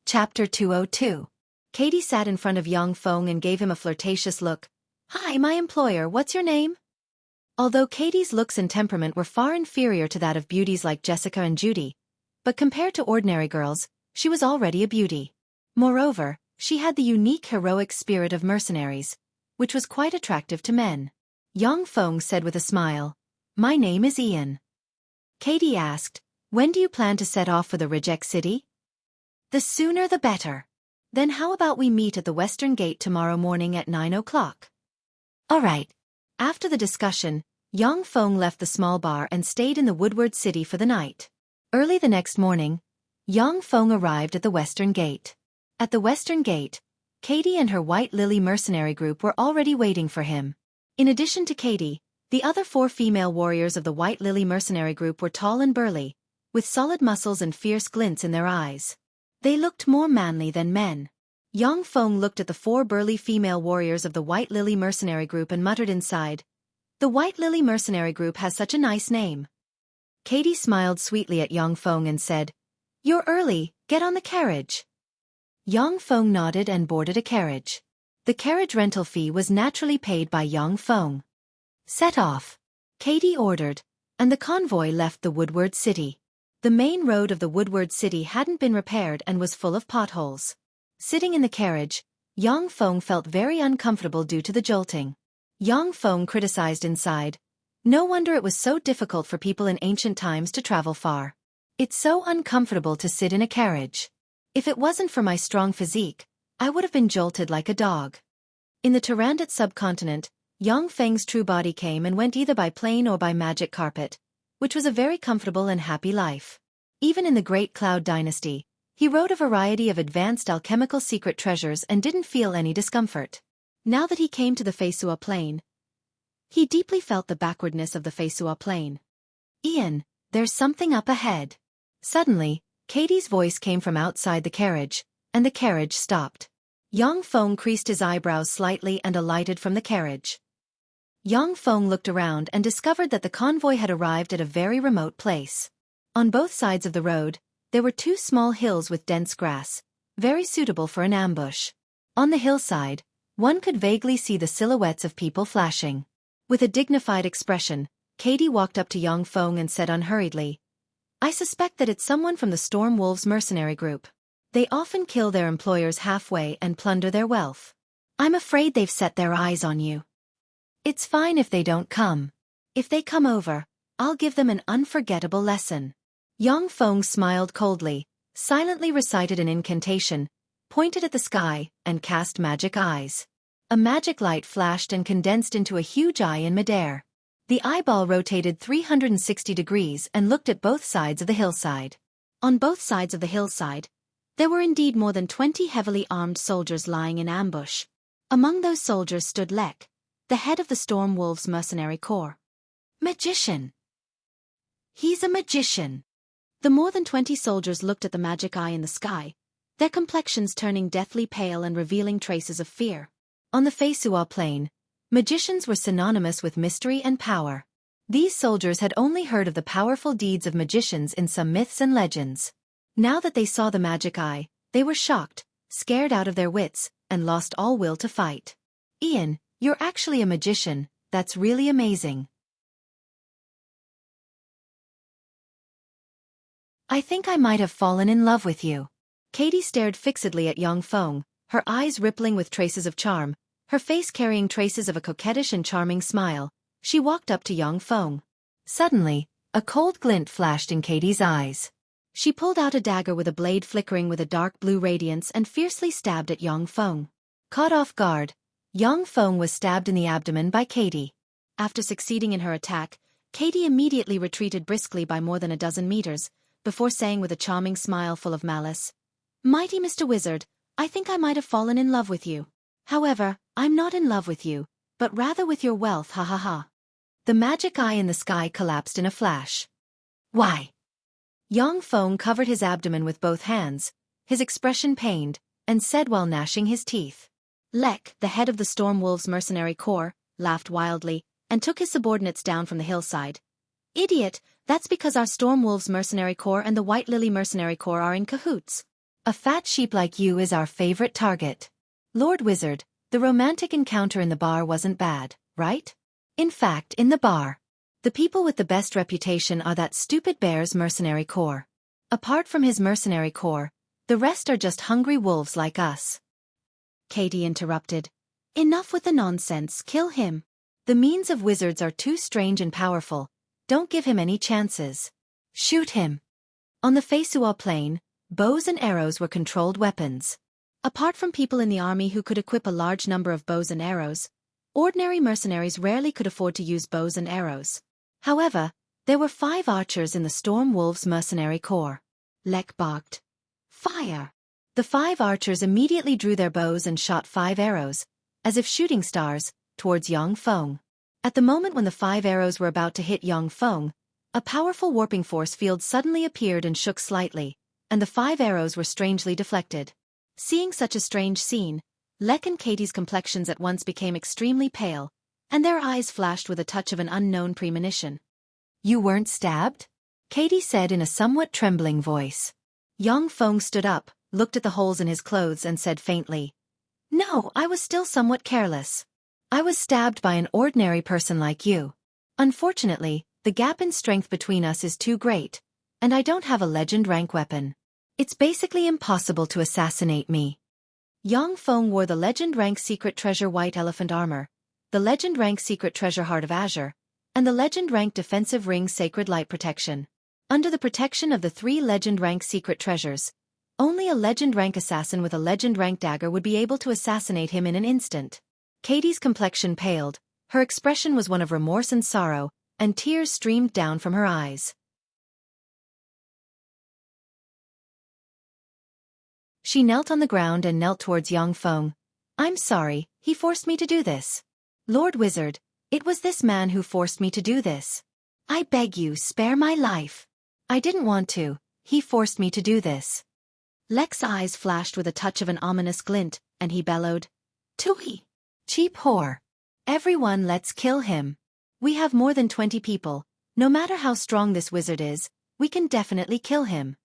Chapter 202. Katie sat in front of Yang Feng and gave him a flirtatious look. "Hi, my employer, what's your name?" Although Katie's looks and temperament were far inferior to that of beauties like Jessica and Judy, but compared to ordinary girls, she was already a beauty. Moreover, she had the unique heroic spirit of mercenaries, which was quite attractive to men. Yang Feng said with a smile, "My name is Ian." Katie asked, "When do you plan to set off for the Reject City?" "The sooner the better. Then how about we meet at the Western Gate tomorrow morning at 9 o'clock? "All right." After the discussion, Yang Feng left the small bar and stayed in the Woodward City for the night. Early the next morning, Yang Feng arrived at the Western Gate. At the Western Gate, Katie and her White Lily mercenary group were already waiting for him. In addition to Katie, the other 4 female warriors of the White Lily mercenary group were tall and burly, with solid muscles and fierce glints in their eyes. They looked more manly than men. Yang Feng looked at the 4 burly female warriors of the White Lily mercenary group and muttered inside, "The White Lily mercenary group has such a nice name." Katie smiled sweetly at Yang Feng and said, "You're early, get on the carriage." Yang Feng nodded and boarded a carriage. The carriage rental fee was naturally paid by Yang Feng. "Set off," Katie ordered, and the convoy left the Woodward City. The main road of the Woodward City hadn't been repaired and was full of potholes. Sitting in the carriage, Yang Feng felt very uncomfortable due to the jolting. Yang Feng criticized inside, "No wonder it was so difficult for people in ancient times to travel far. It's so uncomfortable to sit in a carriage. If it wasn't for my strong physique, I would have been jolted like a dog." In the Tarandit subcontinent, Yang Feng's true body came and went either by plane or by magic carpet, which was a very comfortable and happy life. Even in the Great Cloud Dynasty, he wrote a variety of advanced alchemical secret treasures and didn't feel any discomfort. Now that he came to the Feisua Plain, he deeply felt the backwardness of the Feisua Plain. Ian, there's something up ahead. Suddenly, Katie's voice came from outside the carriage, and the carriage stopped. Yang Feng creased his eyebrows slightly and alighted from the carriage. Yang Feng looked around and discovered that the convoy had arrived at a very remote place. On both sides of the road, there were two small hills with dense grass, very suitable for an ambush. On the hillside, one could vaguely see the silhouettes of people flashing. With a dignified expression, Katie walked up to Yang Feng and said unhurriedly, "I suspect that it's someone from the Storm Wolves mercenary group. They often kill their employers halfway and plunder their wealth. I'm afraid they've set their eyes on you. It's fine if they don't come. If they come over, I'll give them an unforgettable lesson." Yang Feng smiled coldly, silently recited an incantation, pointed at the sky, and cast magic eyes. A magic light flashed and condensed into a huge eye in midair. The eyeball rotated 360 degrees and looked at both sides of the hillside. On both sides of the hillside, there were indeed more than 20 heavily armed soldiers lying in ambush. Among those soldiers stood Lek, the head of the Storm Wolves mercenary corps. Magician! He's a magician! The more than 20 soldiers looked at the magic eye in the sky, their complexions turning deathly pale and revealing traces of fear. On the Feisua Plain, magicians were synonymous with mystery and power. These soldiers had only heard of the powerful deeds of magicians in some myths and legends. Now that they saw the magic eye, they were shocked, scared out of their wits, and lost all will to fight. "Ian, you're actually a magician, that's really amazing. I think I might have fallen in love with you." Katie stared fixedly at Yang Feng, her eyes rippling with traces of charm, her face carrying traces of a coquettish and charming smile. She walked up to Yang Feng. Suddenly, a cold glint flashed in Katie's eyes. She pulled out a dagger with a blade flickering with a dark blue radiance and fiercely stabbed at Yang Feng. Caught off guard, Yang Feng was stabbed in the abdomen by Katie. After succeeding in her attack, Katie immediately retreated briskly by more than a dozen meters, before saying with a charming smile full of malice, "Mighty Mr. Wizard, I think I might have fallen in love with you. However, I'm not in love with you, but rather with your wealth, ha ha ha." The magic eye in the sky collapsed in a flash. "Why?" Yang Feng covered his abdomen with both hands, his expression pained, and said while gnashing his teeth. Lek, the head of the Storm Wolves mercenary corps, laughed wildly, and took his subordinates down from the hillside. "Idiot, that's because our Storm Wolves mercenary corps and the White Lily mercenary corps are in cahoots. A fat sheep like you is our favorite target. Lord Wizard, the romantic encounter in the bar wasn't bad, right? In fact, in the bar, the people with the best reputation are that stupid bear's mercenary corps. Apart from his mercenary corps, the rest are just hungry wolves like us." Katie interrupted. "Enough with the nonsense, kill him. The means of wizards are too strange and powerful. Don't give him any chances. Shoot him." On the Feisua Plain, bows and arrows were controlled weapons. Apart from people in the army who could equip a large number of bows and arrows, ordinary mercenaries rarely could afford to use bows and arrows. However, there were 5 archers in the Storm Wolves mercenary corps. Lek barked, "Fire!" The 5 archers immediately drew their bows and shot 5 arrows, as if shooting stars, towards Yang Feng. At the moment when the 5 arrows were about to hit Yang Feng, a powerful warping force field suddenly appeared and shook slightly, and the 5 arrows were strangely deflected. Seeing such a strange scene, Lek and Katie's complexions at once became extremely pale, and their eyes flashed with a touch of an unknown premonition. "You weren't stabbed?" Katie said in a somewhat trembling voice. Yang Feng stood up, looked at the holes in his clothes and said faintly, "No, I was still somewhat careless. I was stabbed by an ordinary person like you. Unfortunately, the gap in strength between us is too great, and I don't have a legend rank weapon. It's basically impossible to assassinate me." Yang Feng wore the legend rank secret treasure white elephant armor, the legend rank secret treasure heart of azure, and the legend rank defensive ring sacred light protection. Under the protection of the 3 legend rank secret treasures, only a legend rank assassin with a legend rank dagger would be able to assassinate him in an instant. Katie's complexion paled, Her expression was one of remorse and sorrow, and tears streamed down from her eyes. She knelt on the ground and knelt towards Yang Feng. "I'm sorry, he forced me to do this. Lord Wizard, it was this man who forced me to do this. I beg you, spare my life. I didn't want to, he forced me to do this." Lek's eyes flashed with a touch of an ominous glint, and he bellowed, "Tui! Cheap whore! Everyone, let's kill him. We have more than 20 people, no matter how strong this wizard is, we can definitely kill him."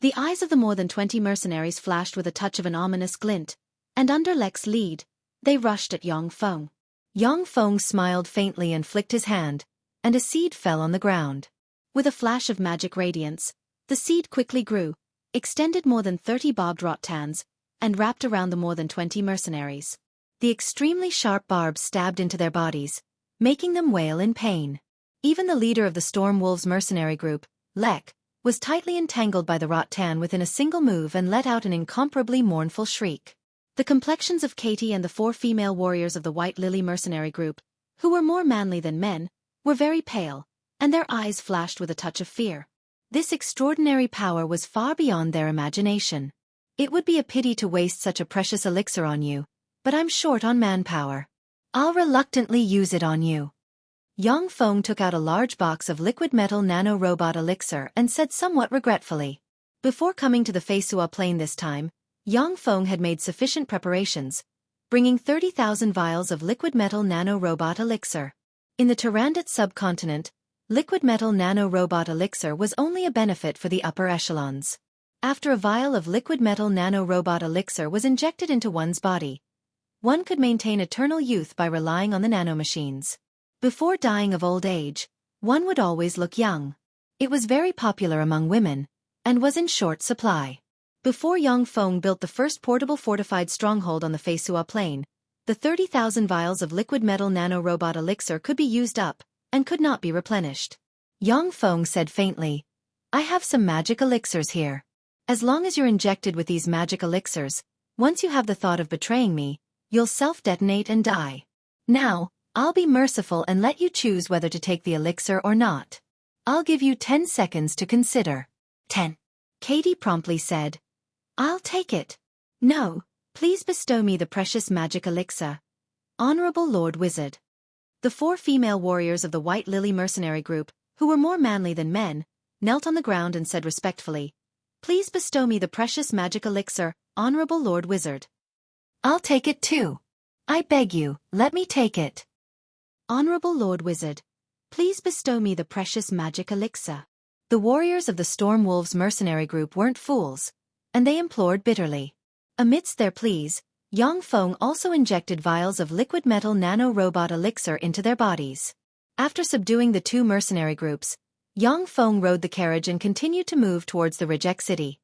The eyes of the more than 20 mercenaries flashed with a touch of an ominous glint, and under Lek's lead, they rushed at Yang Feng. Yang Feng smiled faintly and flicked his hand, and a seed fell on the ground. With a flash of magic radiance, the seed quickly grew, extended more than 30 barbed rottans, and wrapped around the more than 20 mercenaries. The extremely sharp barbs stabbed into their bodies, making them wail in pain. Even the leader of the Storm Wolves mercenary group, Lek, was tightly entangled by the rattan within a single move and let out an incomparably mournful shriek. The complexions of Katie and the 4 female warriors of the White Lily mercenary group, who were more manly than men, were very pale, and their eyes flashed with a touch of fear. This extraordinary power was far beyond their imagination. "It would be a pity to waste such a precious elixir on you, but I'm short on manpower. I'll reluctantly use it on you." Yang Feng took out a large box of liquid metal nano-robot elixir and said somewhat regretfully. Before coming to the Feisua plain this time, Yang Feng had made sufficient preparations, bringing 30,000 vials of liquid metal nano-robot elixir. In the Tyrandot subcontinent, liquid metal nano-robot elixir was only a benefit for the upper echelons. After a vial of liquid metal nano-robot elixir was injected into one's body, one could maintain eternal youth by relying on the nanomachines. Before dying of old age, one would always look young. It was very popular among women, and was in short supply. Before Yang Feng built the first portable fortified stronghold on the Feisua plain, the 30,000 vials of liquid metal nano-robot elixir could be used up, and could not be replenished. Yang Feng said faintly, "I have some magic elixirs here. As long as you're injected with these magic elixirs, once you have the thought of betraying me, you'll self-detonate and die. Now, I'll be merciful and let you choose whether to take the elixir or not. I'll give you 10 seconds to consider." 10. Katie promptly said, "I'll take it. No, please bestow me the precious magic elixir. Honorable Lord Wizard." The 4 female warriors of the White Lily mercenary group, who were more manly than men, knelt on the ground and said respectfully, "Please bestow me the precious magic elixir, Honorable Lord Wizard." "I'll take it too. I beg you, let me take it. Honorable Lord Wizard, please bestow me the precious magic elixir." The warriors of the Storm Wolves mercenary group weren't fools, and they implored bitterly. Amidst their pleas, Yang Feng also injected vials of liquid metal nano-robot elixir into their bodies. After subduing the 2 mercenary groups, Yang Feng rode the carriage and continued to move towards the Rijek city.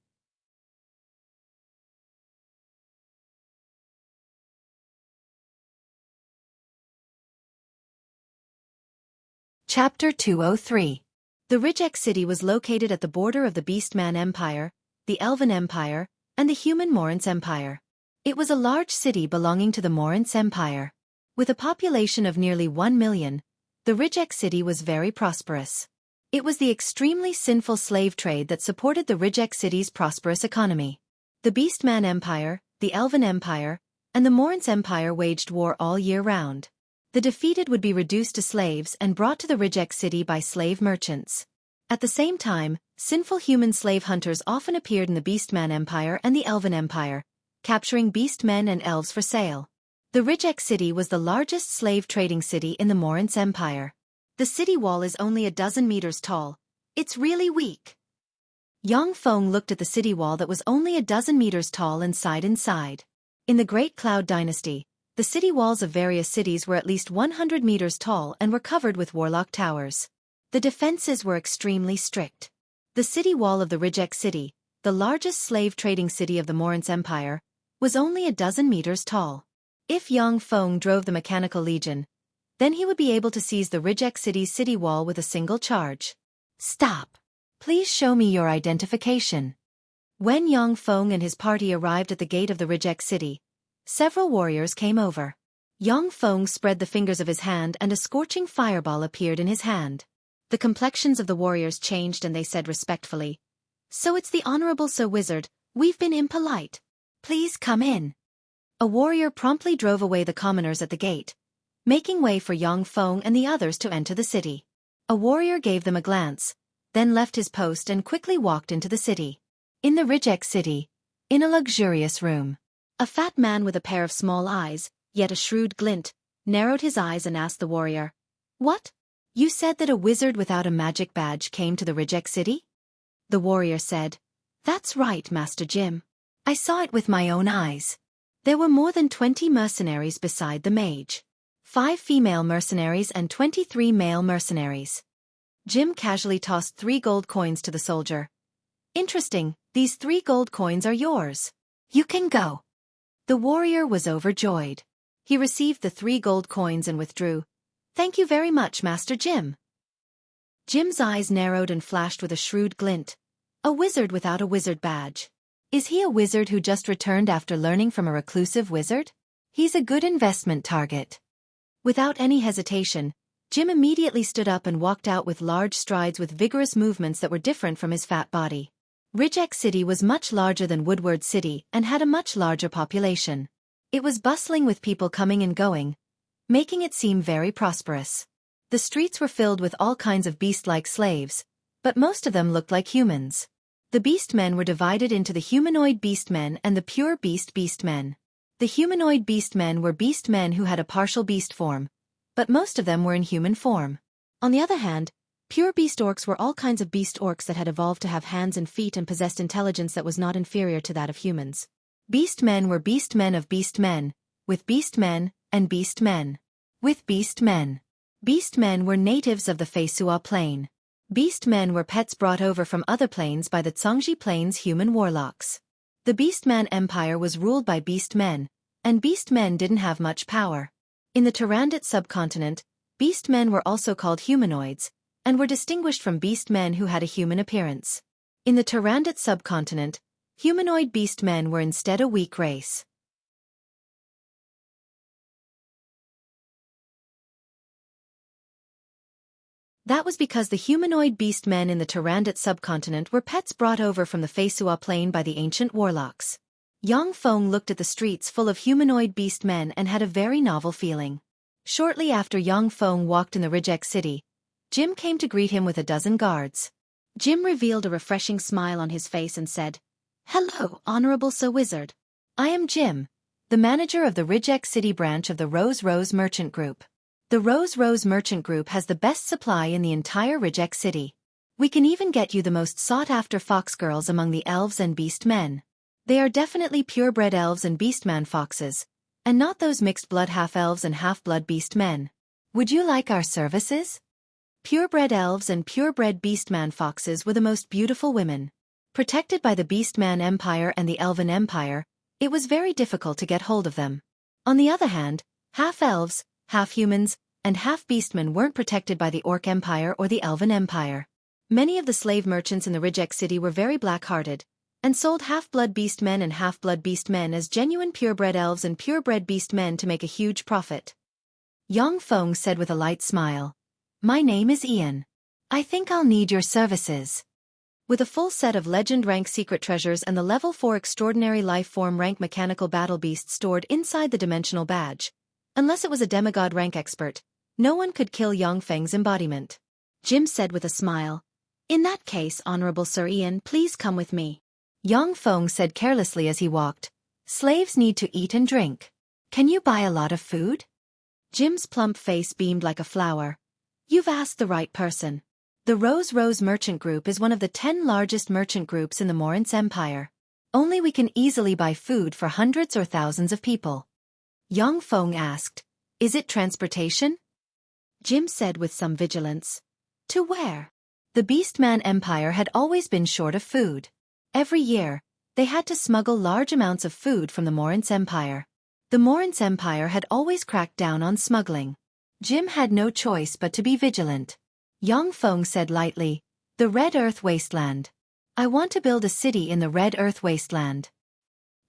Chapter 203. The Rijek city was located at the border of the Beastman Empire, the Elven Empire, and the Human Morance Empire. It was a large city belonging to the Morance Empire. With a population of nearly 1 million, the Rijek city was very prosperous. It was the extremely sinful slave trade that supported the Rijek city's prosperous economy. The Beastman Empire, the Elven Empire, and the Morance Empire waged war all year round. The defeated would be reduced to slaves and brought to the Rijek city by slave merchants. At the same time, sinful human slave hunters often appeared in the Beastman Empire and the Elven Empire, capturing beastmen and elves for sale. The Rijek city was the largest slave trading city in the Morance Empire. The city wall is only a dozen meters tall. It's really weak. Yang Feng looked at the city wall that was only a dozen meters tall and sighed inside. In the Great Cloud Dynasty, the city walls of various cities were at least 100 meters tall and were covered with warlock towers. The defenses were extremely strict. The city wall of the Rijek city, the largest slave trading city of the Morance Empire, was only a dozen meters tall. If Yang Feng drove the Mechanical Legion, then he would be able to seize the Rijek city's city wall with a single charge. "Stop. Please show me your identification." When Yang Feng and his party arrived at the gate of the Rijek city, several warriors came over. Yang Feng spread the fingers of his hand and a scorching fireball appeared in his hand. The complexions of the warriors changed and they said respectfully, "So it's the Honorable Sir Wizard, we've been impolite. Please come in." A warrior promptly drove away the commoners at the gate, making way for Yang Feng and the others to enter the city. A warrior gave them a glance, then left his post and quickly walked into the city. In the Rijek city, in a luxurious room, a fat man with a pair of small eyes, yet a shrewd glint, narrowed his eyes and asked the warrior, "What? You said that a wizard without a magic badge came to the Rijek city?" The warrior said, "That's right, Master Jim. I saw it with my own eyes. There were more than 20 mercenaries beside the mage. 5 female mercenaries and 23 male mercenaries." Jim casually tossed 3 gold coins to the soldier. "Interesting, these 3 gold coins are yours. You can go." The warrior was overjoyed. He received the 3 gold coins and withdrew. "Thank you very much, Master Jim." Jim's eyes narrowed and flashed with a shrewd glint. A wizard without a wizard badge. Is he a wizard who just returned after learning from a reclusive wizard? He's a good investment target. Without any hesitation, Jim immediately stood up and walked out with large strides with vigorous movements that were different from his fat body. Rijek City was much larger than Woodward City and had a much larger population. It was bustling with people coming and going, making it seem very prosperous. The streets were filled with all kinds of beast-like slaves, but most of them looked like humans. The beast-men were divided into the humanoid beast-men and the pure beast-men. The humanoid beast-men were beast-men who had a partial beast form, but most of them were in human form. On the other hand, pure beast orcs were all kinds of beast orcs that had evolved to have hands and feet and possessed intelligence that was not inferior to that of humans. Beast-men were beast-men of beast-men, with beast-men, and beast-men. With beast-men. Beast-men were natives of the Feisua Plain. Beast-men were pets brought over from other planes by the Zhongji Plains human warlocks. The Beastman Empire was ruled by beast-men, and beast-men didn't have much power. In the Tyrandot subcontinent, beast-men were also called humanoids, and were distinguished from beast-men who had a human appearance. In the Tyrandot subcontinent, humanoid beast-men were instead a weak race. That was because the humanoid beast-men in the Tyrandot subcontinent were pets brought over from the Feisua Plain by the ancient warlocks. Yang Feng looked at the streets full of humanoid beast-men and had a very novel feeling. Shortly after Yang Feng walked in the Rijek city, Jim came to greet him with a dozen guards. Jim revealed a refreshing smile on his face and said, "Hello, Honorable Sir Wizard. I am Jim, the manager of the Rijek City branch of the Rose Merchant Group. The Rose Merchant Group has the best supply in the entire Rijek City. We can even get you the most sought-after fox girls among the elves and beast men. They are definitely purebred elves and beastman foxes, and not those mixed-blood half-elves and half-blood beast men. Would you like our services?" Purebred elves and purebred beastman foxes were the most beautiful women. Protected by the Beastman Empire and the Elven Empire, it was very difficult to get hold of them. On the other hand, half-elves, half-humans, and half-beastmen weren't protected by the Orc Empire or the Elven Empire. Many of the slave merchants in the Rijek city were very black-hearted, and sold half-blood beastmen and half-blood beastmen as genuine purebred elves and purebred beastmen to make a huge profit. Yang Feng said with a light smile, "My name is Ian. I think I'll need your services." With a full set of legend rank secret treasures and the level 4 extraordinary life form rank mechanical battle beast stored inside the dimensional badge, unless it was a demigod rank expert, no one could kill Yang Feng's embodiment. Jim said with a smile, "In that case, Honorable Sir Ian, please come with me." Yang Feng said carelessly as he walked, "Slaves need to eat and drink. Can you buy a lot of food?" Jim's plump face beamed like a flower. "You've asked the right person. The Rose Merchant Group is one of the 10 largest merchant groups in the Morince Empire. Only we can easily buy food for hundreds or thousands of people." Yang Feng asked, "Is it transportation?" Jim said with some vigilance, "To where?" The Beastman Empire had always been short of food. Every year, they had to smuggle large amounts of food from the Morince Empire. The Morince Empire had always cracked down on smuggling. Jim had no choice but to be vigilant. Yang Feng said lightly, "The Red Earth Wasteland. I want to build a city in the Red Earth Wasteland."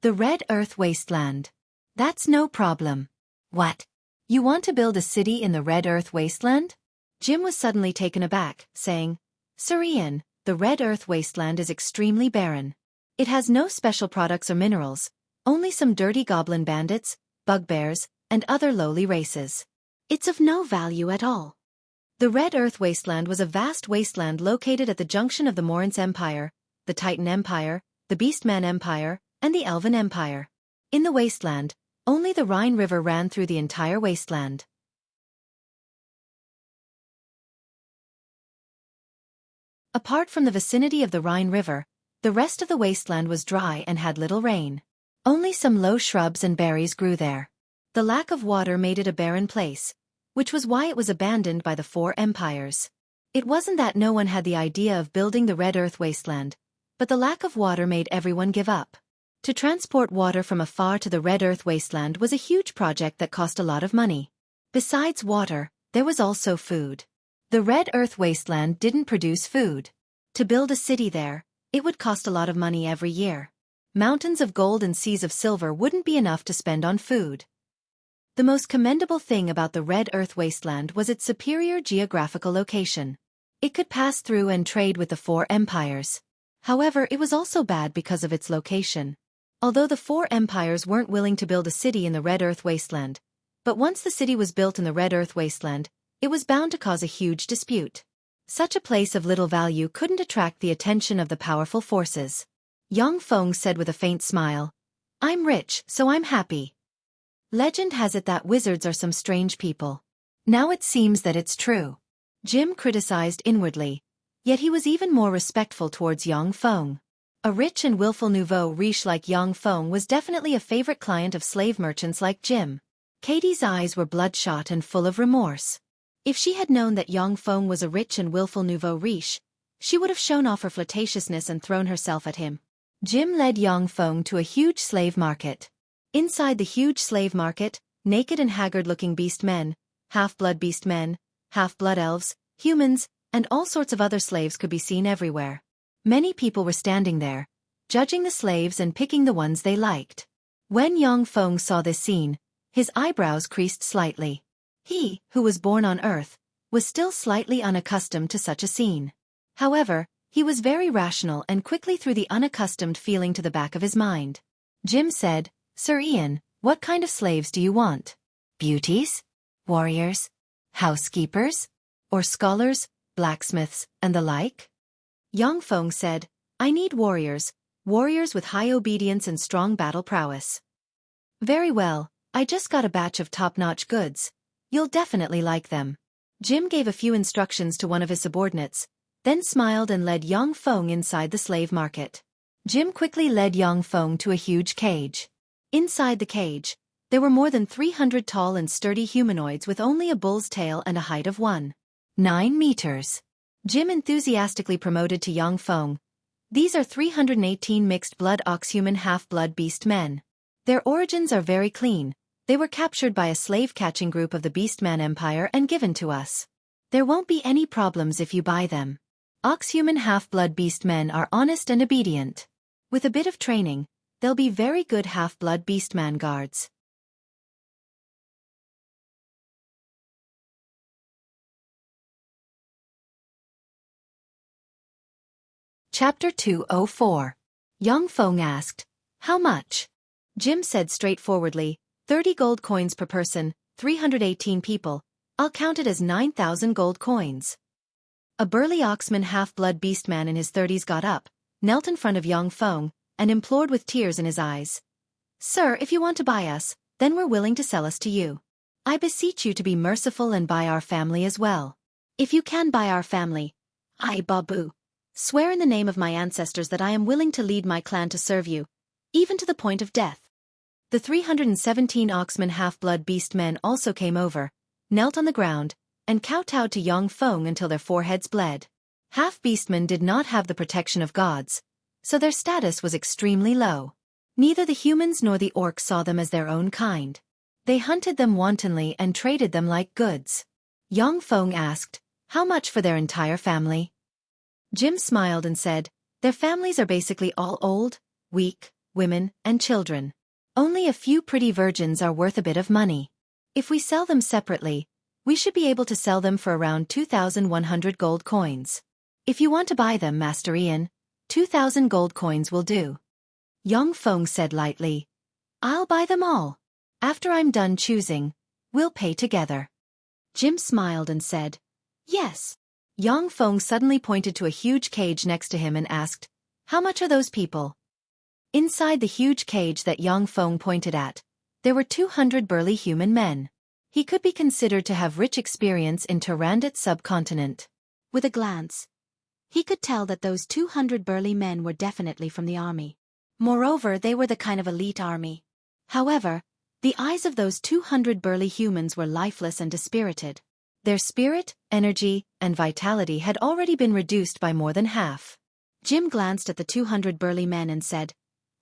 The Red Earth Wasteland. That's no problem. What? You want to build a city in the Red Earth Wasteland? Jim was suddenly taken aback, saying, Sir Ian, the Red Earth Wasteland is extremely barren. It has no special products or minerals, only some dirty goblin bandits, bugbears, and other lowly races. It's of no value at all. The Red Earth Wasteland was a vast wasteland located at the junction of the Morance Empire, the Titan Empire, the Beastman Empire, and the Elven Empire. In the wasteland, only the Rhine River ran through the entire wasteland. Apart from the vicinity of the Rhine River, the rest of the wasteland was dry and had little rain. Only some low shrubs and berries grew there. The lack of water made it a barren place, which was why it was abandoned by the four empires. It wasn't that no one had the idea of building the Red Earth Wasteland, but the lack of water made everyone give up. To transport water from afar to the Red Earth Wasteland was a huge project that cost a lot of money. Besides water, there was also food. The Red Earth Wasteland didn't produce food. To build a city there, it would cost a lot of money every year. Mountains of gold and seas of silver wouldn't be enough to spend on food. The most commendable thing about the Red Earth Wasteland was its superior geographical location. It could pass through and trade with the four empires. However, it was also bad because of its location. Although the four empires weren't willing to build a city in the Red Earth Wasteland, but once the city was built in the Red Earth Wasteland, it was bound to cause a huge dispute. Such a place of little value couldn't attract the attention of the powerful forces. Yang Feng said with a faint smile, I'm rich, so I'm happy. Legend has it that wizards are some strange people. Now it seems that it's true. Jim criticized inwardly, yet he was even more respectful towards Yang Feng. A rich and willful nouveau riche like Yang Feng was definitely a favorite client of slave merchants like Jim. Katie's eyes were bloodshot and full of remorse. If she had known that Yang Feng was a rich and willful nouveau riche, she would have shown off her flirtatiousness and thrown herself at him. Jim led Yang Feng to a huge slave market. Inside the huge slave market, naked and haggard-looking beast men, half-blood beast men, half-blood elves, humans, and all sorts of other slaves could be seen everywhere. Many people were standing there, judging the slaves and picking the ones they liked. When Yang Feng saw this scene, his eyebrows creased slightly. He, who was born on Earth, was still slightly unaccustomed to such a scene. However, he was very rational and quickly threw the unaccustomed feeling to the back of his mind. Jim said, Sir Ian, what kind of slaves do you want? Beauties? Warriors? Housekeepers? Or scholars, blacksmiths, and the like? Yang Feng said, I need warriors with high obedience and strong battle prowess. Very well, I just got a batch of top-notch goods. You'll definitely like them. Jim gave a few instructions to one of his subordinates, then smiled and led Yang Feng inside the slave market. Jim quickly led Yang Feng to a huge cage. Inside the cage, there were more than 300 tall and sturdy humanoids with only a bull's tail and a height of 1.9 meters. Jim enthusiastically promoted to Yang Feng, these are 318 mixed-blood ox-human half-blood beast men. Their origins are very clean. They were captured by a slave-catching group of the Beastman Empire and given to us. There won't be any problems if you buy them. Ox-human half-blood beast men are honest and obedient. With a bit of training, they'll be very good half-blood beastman guards. Chapter 204. Yang Feng asked, How much? Jim said straightforwardly, 30 gold coins per person, 318 people, I'll count it as 9,000 gold coins. A burly oxman half-blood beastman in his 30s got up, knelt in front of Yang Feng, and implored with tears in his eyes. Sir, if you want to buy us, then we're willing to sell us to you. I beseech you to be merciful and buy our family as well. If you can buy our family, I, Babu, swear in the name of my ancestors that I am willing to lead my clan to serve you, even to the point of death. The 317 oxman half-blood beast men also came over, knelt on the ground, and kowtowed to Yang Feng until their foreheads bled. Half-beastmen did not have the protection of gods, so their status was extremely low. Neither the humans nor the orcs saw them as their own kind. They hunted them wantonly and traded them like goods. Yang Feng asked, how much for their entire family? Jim smiled and said, their families are basically all old, weak, women, and children. Only a few pretty virgins are worth a bit of money. If we sell them separately, we should be able to sell them for around 2,100 gold coins. If you want to buy them, Master Ian, 2,000 gold coins will do. Yang Feng said lightly. I'll buy them all. After I'm done choosing, we'll pay together. Jim smiled and said, Yes. Yang Feng suddenly pointed to a huge cage next to him and asked, How much are those people? Inside the huge cage that Yang Feng pointed at, there were 200 burly human men. He could be considered to have rich experience in Turandot subcontinent. With a glance, he could tell that those 200 burly men were definitely from the army. Moreover, they were the kind of elite army. However, the eyes of those 200 burly humans were lifeless and dispirited. Their spirit, energy, and vitality had already been reduced by more than half. Jim glanced at the 200 burly men and said,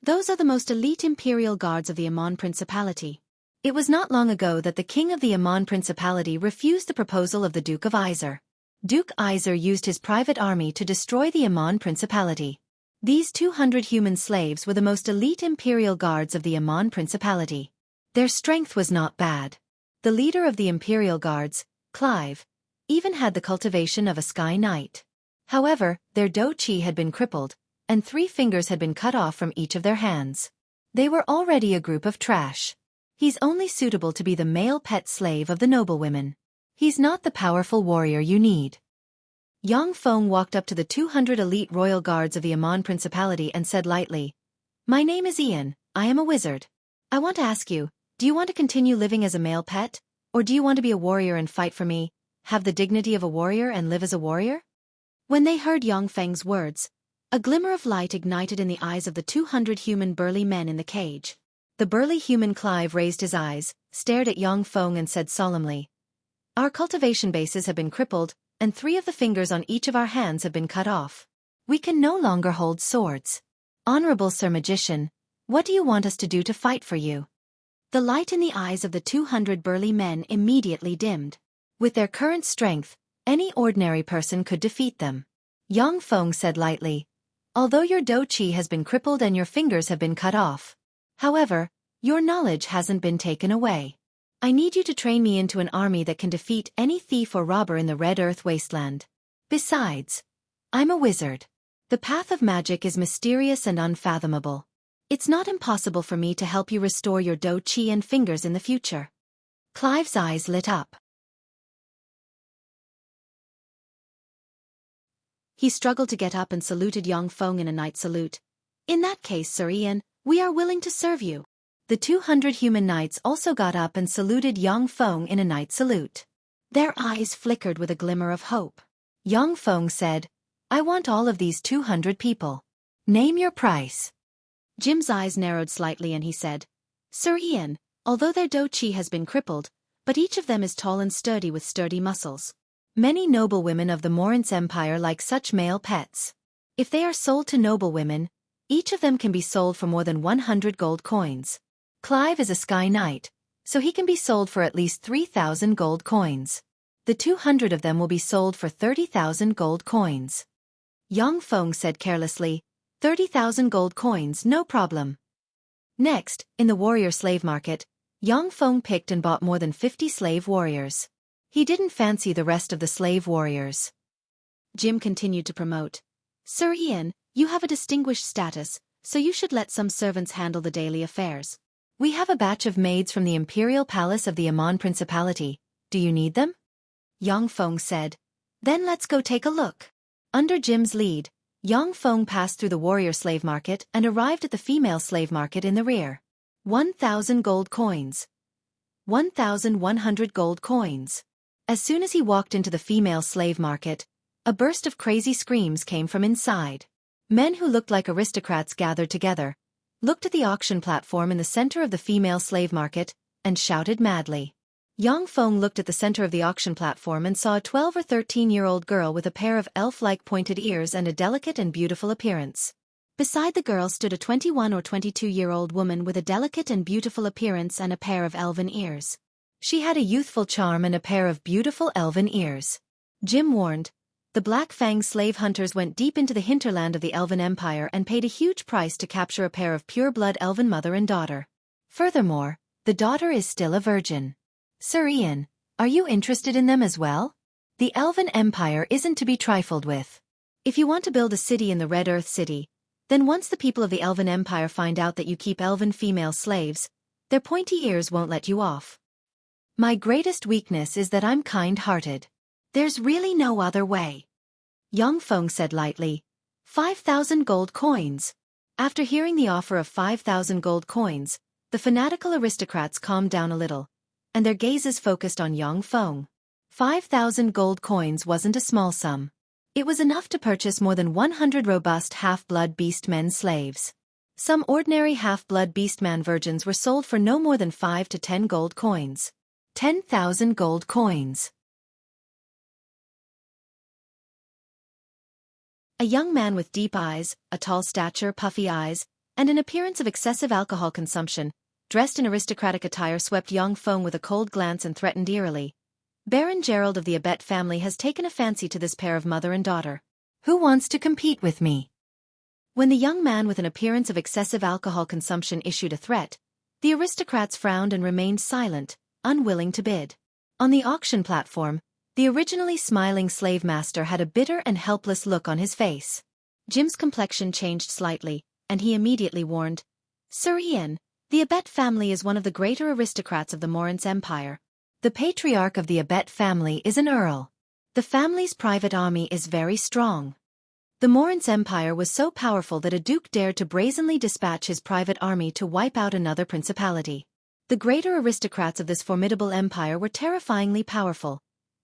Those are the most elite imperial guards of the Amon Principality. It was not long ago that the king of the Amon Principality refused the proposal of the Duke of Iser. Duke Iser used his private army to destroy the Amon Principality. These 200 human slaves were the most elite imperial guards of the Amon Principality. Their strength was not bad. The leader of the imperial guards, Clive, even had the cultivation of a sky knight. However, their do chi had been crippled, and 3 fingers had been cut off from each of their hands. They were already a group of trash. He's only suitable to be the male pet slave of the noblewomen. He's not the powerful warrior you need. Yang Feng walked up to the 200 elite royal guards of the Amon Principality and said lightly, My name is Ian, I am a wizard. I want to ask you, do you want to continue living as a male pet, or do you want to be a warrior and fight for me, have the dignity of a warrior and live as a warrior? When they heard Yang Feng's words, a glimmer of light ignited in the eyes of the 200 human burly men in the cage. The burly human Clive raised his eyes, stared at Yang Feng and said solemnly, Our cultivation bases have been crippled, and 3 of the fingers on each of our hands have been cut off. We can no longer hold swords. Honorable Sir Magician, what do you want us to do to fight for you? The light in the eyes of the 200 burly men immediately dimmed. With their current strength, any ordinary person could defeat them. Yang Feng said lightly, Although your do chi has been crippled and your fingers have been cut off, however, your knowledge hasn't been taken away. I need you to train me into an army that can defeat any thief or robber in the Red Earth Wasteland. Besides, I'm a wizard. The path of magic is mysterious and unfathomable. It's not impossible for me to help you restore your do chi and fingers in the future. Clive's eyes lit up. He struggled to get up and saluted Yang Feng in a knight salute. In that case, Sir Ian, we are willing to serve you. The 200 human knights also got up and saluted Yang Feng in a knight salute. Their eyes flickered with a glimmer of hope. Yang Feng said, I want all of these 200 people. Name your price. Jim's eyes narrowed slightly and he said, Sir Ian, although their do chi has been crippled, but each of them is tall and sturdy with sturdy muscles. Many noblewomen of the Morince Empire like such male pets. If they are sold to noblewomen, each of them can be sold for more than 100 gold coins. Clive is a sky knight, so he can be sold for at least 3,000 gold coins. The 200 of them will be sold for 30,000 gold coins. Yang Feng said carelessly, 30,000 gold coins, no problem. Next, in the warrior slave market, Yang Feng picked and bought more than 50 slave warriors. He didn't fancy the rest of the slave warriors. Jim continued to promote. Sir Ian, you have a distinguished status, so you should let some servants handle the daily affairs. We have a batch of maids from the Imperial Palace of the Amon Principality. Do you need them? Yang Feng said. Then let's go take a look. Under Jim's lead, Yang Feng passed through the warrior slave market and arrived at the female slave market in the rear. 1,000 gold coins. 1,100 gold coins. As soon as he walked into the female slave market, a burst of crazy screams came from inside. Men who looked like aristocrats gathered together, looked at the auction platform in the center of the female slave market, and shouted madly. Yang Feng looked at the center of the auction platform and saw a 12 or 13-year-old girl with a pair of elf-like pointed ears and a delicate and beautiful appearance. Beside the girl stood a 21 or 22-year-old woman with a delicate and beautiful appearance and a pair of elven ears. She had a youthful charm and a pair of beautiful elven ears. Jim warned, the Black Fang slave hunters went deep into the hinterland of the Elven Empire and paid a huge price to capture a pair of pure-blood elven mother and daughter. Furthermore, the daughter is still a virgin. Sir Ian, are you interested in them as well? The Elven Empire isn't to be trifled with. If you want to build a city in the Red Earth City, then once the people of the Elven Empire find out that you keep elven female slaves, their pointy ears won't let you off. My greatest weakness is that I'm kind-hearted. There's really no other way. Yang Feng said lightly. 5,000 gold coins. After hearing the offer of 5,000 gold coins, the fanatical aristocrats calmed down a little, and their gazes focused on Yang Feng. 5,000 gold coins wasn't a small sum. It was enough to purchase more than 100 robust half-blood beastmen slaves. Some ordinary half-blood beastman virgins were sold for no more than 5 to 10 gold coins. 10,000 gold coins. A young man with deep eyes, a tall stature, puffy eyes, and an appearance of excessive alcohol consumption, dressed in aristocratic attire, swept Yang Feng with a cold glance and threatened eerily. Baron Gerald of the Abet family has taken a fancy to this pair of mother and daughter. Who wants to compete with me? When the young man with an appearance of excessive alcohol consumption issued a threat, the aristocrats frowned and remained silent, unwilling to bid. On the auction platform, the originally smiling slave master had a bitter and helpless look on his face. Jim's complexion changed slightly, and he immediately warned, Sir Ian, the Abet family is one of the greater aristocrats of the Morance Empire. The patriarch of the Abet family is an earl. The family's private army is very strong. The Morance Empire was so powerful that a duke dared to brazenly dispatch his private army to wipe out another principality. The greater aristocrats of this formidable empire were terrifyingly powerful,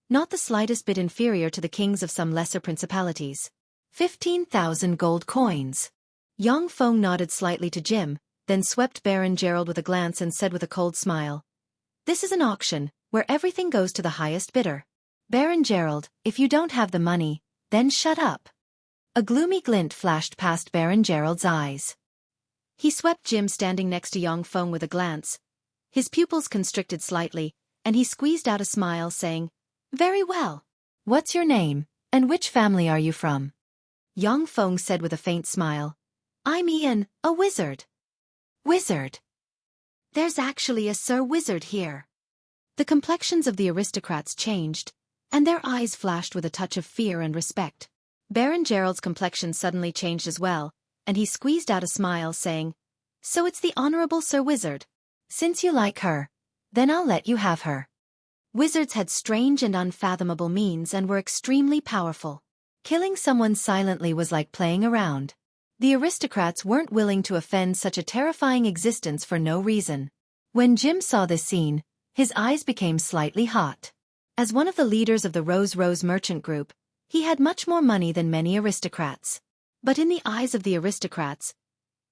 not the slightest bit inferior to the kings of some lesser principalities. 15,000 gold coins. Yang Feng nodded slightly to Jim, then swept Baron Gerald with a glance and said with a cold smile, This is an auction, where everything goes to the highest bidder. Baron Gerald, if you don't have the money, then shut up. A gloomy glint flashed past Baron Gerald's eyes. He swept Jim standing next to Yang Feng with a glance. His pupils constricted slightly, and he squeezed out a smile saying, Very well. What's your name, and which family are you from? Yang Feng said with a faint smile, I'm Ian, a wizard. Wizard? There's actually a Sir Wizard here. The complexions of the aristocrats changed, and their eyes flashed with a touch of fear and respect. Baron Gerald's complexion suddenly changed as well, and he squeezed out a smile saying, So it's the Honorable Sir Wizard. Since you like her, then I'll let you have her. Wizards had strange and unfathomable means and were extremely powerful. Killing someone silently was like playing around. The aristocrats weren't willing to offend such a terrifying existence for no reason. When Jim saw this scene, his eyes became slightly hot. As one of the leaders of the Rose Merchant Group, he had much more money than many aristocrats. But in the eyes of the aristocrats,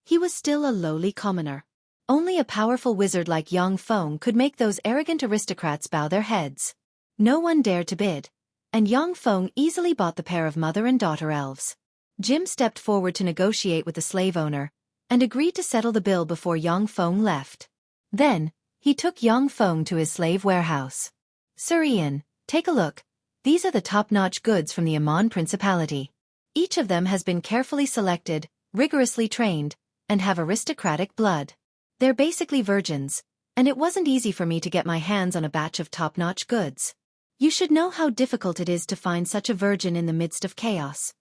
he was still a lowly commoner. Only a powerful wizard like Yang Feng could make those arrogant aristocrats bow their heads. No one dared to bid, and Yang Feng easily bought the pair of mother and daughter elves. Jim stepped forward to negotiate with the slave owner, and agreed to settle the bill before Yang Feng left. Then, he took Yang Feng to his slave warehouse. Sir Ian, take a look. These are the top-notch goods from the Amon Principality. Each of them has been carefully selected, rigorously trained, and have aristocratic blood. They're basically virgins, and it wasn't easy for me to get my hands on a batch of top-notch goods. You should know how difficult it is to find such a virgin in the midst of chaos.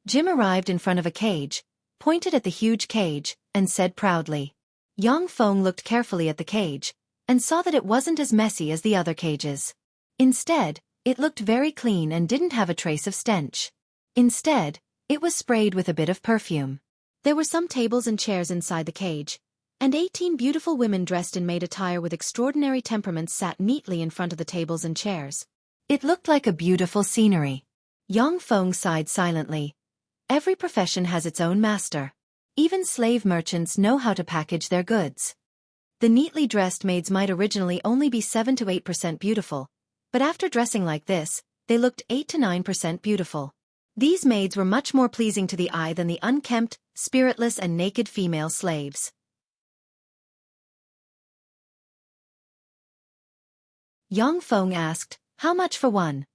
Jim arrived in front of a cage, pointed at the huge cage, and said proudly. Yang Feng looked carefully at the cage, and saw that it wasn't as messy as the other cages. Instead, it looked very clean and didn't have a trace of stench. Instead, it was sprayed with a bit of perfume. There were some tables and chairs inside the cage, and 18 beautiful women dressed in maid attire with extraordinary temperaments sat neatly in front of the tables and chairs. It looked like a beautiful scenery. Yang Feng sighed silently. Every profession has its own master. Even slave merchants know how to package their goods. The neatly dressed maids might originally only be 7 to 8% beautiful, but after dressing like this, they looked 8 to 9% beautiful. These maids were much more pleasing to the eye than the unkempt, spiritless and naked female slaves. Yang Feng asked, How much for one?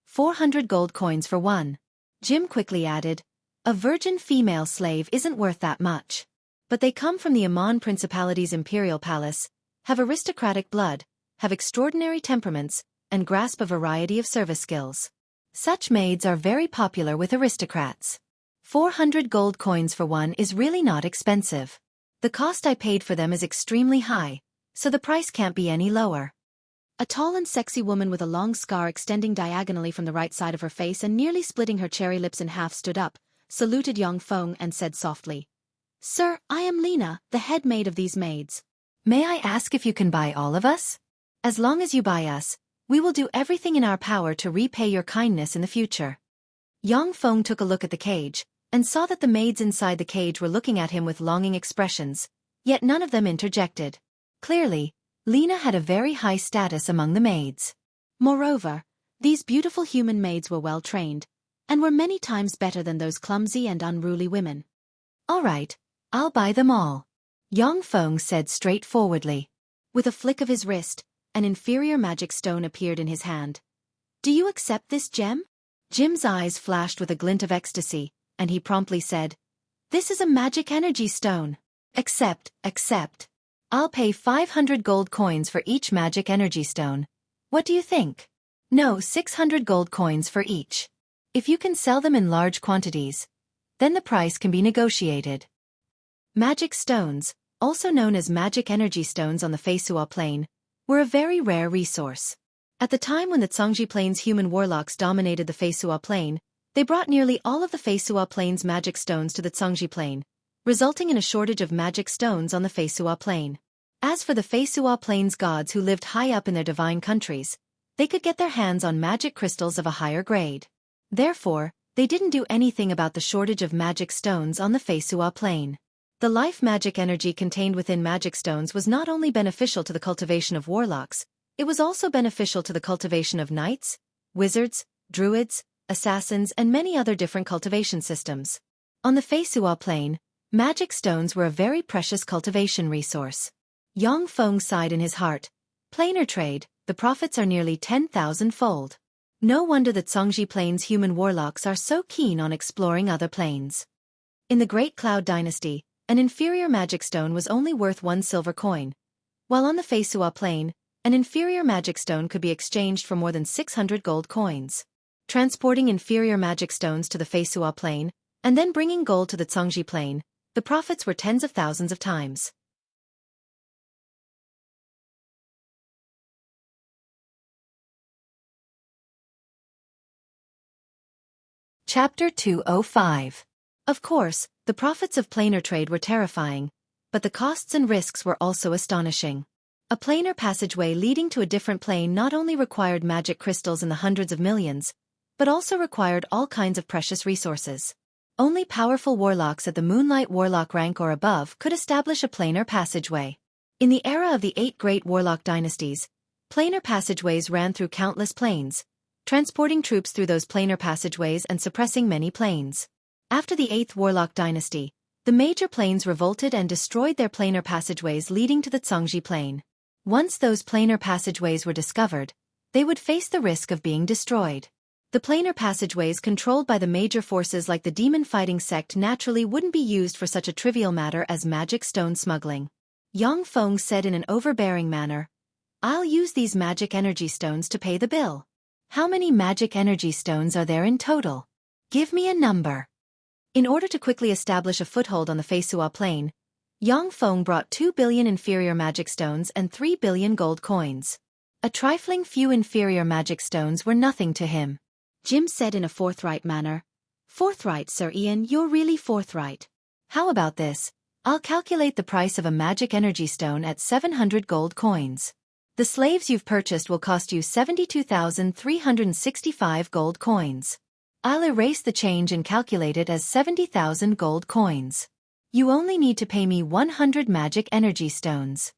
400 gold coins for one. Jim quickly added, A virgin female slave isn't worth that much. But they come from the Amon Principality's imperial palace, have aristocratic blood, have extraordinary temperaments, and grasp a variety of service skills. Such maids are very popular with aristocrats. 400 gold coins for one is really not expensive. The cost I paid for them is extremely high, so the price can't be any lower. A tall and sexy woman with a long scar extending diagonally from the right side of her face and nearly splitting her cherry lips in half stood up, saluted Yang Feng and said softly, "Sir, I am Lena, the head maid of these maids. May I ask if you can buy all of us? As long as you buy us, we will do everything in our power to repay your kindness in the future." Yang Feng took a look at the cage, and saw that the maids inside the cage were looking at him with longing expressions, yet none of them interjected. Clearly, Lena had a very high status among the maids. Moreover, these beautiful human maids were well trained, and were many times better than those clumsy and unruly women. "All right, I'll buy them all," Yang Feng said straightforwardly. With a flick of his wrist, an inferior magic stone appeared in his hand. "Do you accept this gem?" Jim's eyes flashed with a glint of ecstasy, and he promptly said, "This is a magic energy stone. Accept. I'll pay 500 gold coins for each magic energy stone. What do you think?" "No, 600 gold coins for each. If you can sell them in large quantities, then the price can be negotiated." Magic stones, also known as magic energy stones on the Feisua Plain, were a very rare resource. At the time when the Cangji Plain's human warlocks dominated the Feisua Plain, they brought nearly all of the Feisua Plain's magic stones to the Cangji Plain, resulting in a shortage of magic stones on the Feisua Plain. As for the Feisua Plain's gods who lived high up in their divine countries, they could get their hands on magic crystals of a higher grade. Therefore, they didn't do anything about the shortage of magic stones on the Feisua Plain. The life magic energy contained within magic stones was not only beneficial to the cultivation of warlocks, it was also beneficial to the cultivation of knights, wizards, druids, assassins and many other different cultivation systems. On the Feisua Plain, magic stones were a very precious cultivation resource. Yang Feng sighed in his heart. Planar trade, the profits are nearly 10,000-fold. No wonder that Cangji Plain's human warlocks are so keen on exploring other planes. In the Great Cloud Dynasty, an inferior magic stone was only worth 1 silver coin, while on the Feisua Plain, an inferior magic stone could be exchanged for more than 600 gold coins. Transporting inferior magic stones to the Feisua Plain, and then bringing gold to the Cangji Plain, the profits were tens of thousands of times. Chapter 205. Of course, the profits of planar trade were terrifying, but the costs and risks were also astonishing. A planar passageway leading to a different plane not only required magic crystals in the hundreds of millions, but also required all kinds of precious resources. Only powerful warlocks at the Moonlight Warlock rank or above could establish a planar passageway. In the era of the 8 great warlock dynasties, planar passageways ran through countless planes, transporting troops through those planar passageways and suppressing many planes. After the 8th warlock dynasty, the major planes revolted and destroyed their planar passageways leading to the Cangji Plain. Once those planar passageways were discovered, they would face the risk of being destroyed. The planar passageways controlled by the major forces like the demon-fighting sect naturally wouldn't be used for such a trivial matter as magic stone smuggling. Yang Feng said in an overbearing manner, "I'll use these magic energy stones to pay the bill. How many magic energy stones are there in total? Give me a number." In order to quickly establish a foothold on the Feisua Plain, Yang Feng brought 2 billion inferior magic stones and 3 billion gold coins. A trifling few inferior magic stones were nothing to him. Jim said in a forthright manner, "Forthright, Sir Ian, you're really forthright. How about this? I'll calculate the price of a magic energy stone at 700 gold coins. The slaves you've purchased will cost you 72,365 gold coins. I'll erase the change and calculate it as 70,000 gold coins. You only need to pay me 100 magic energy stones."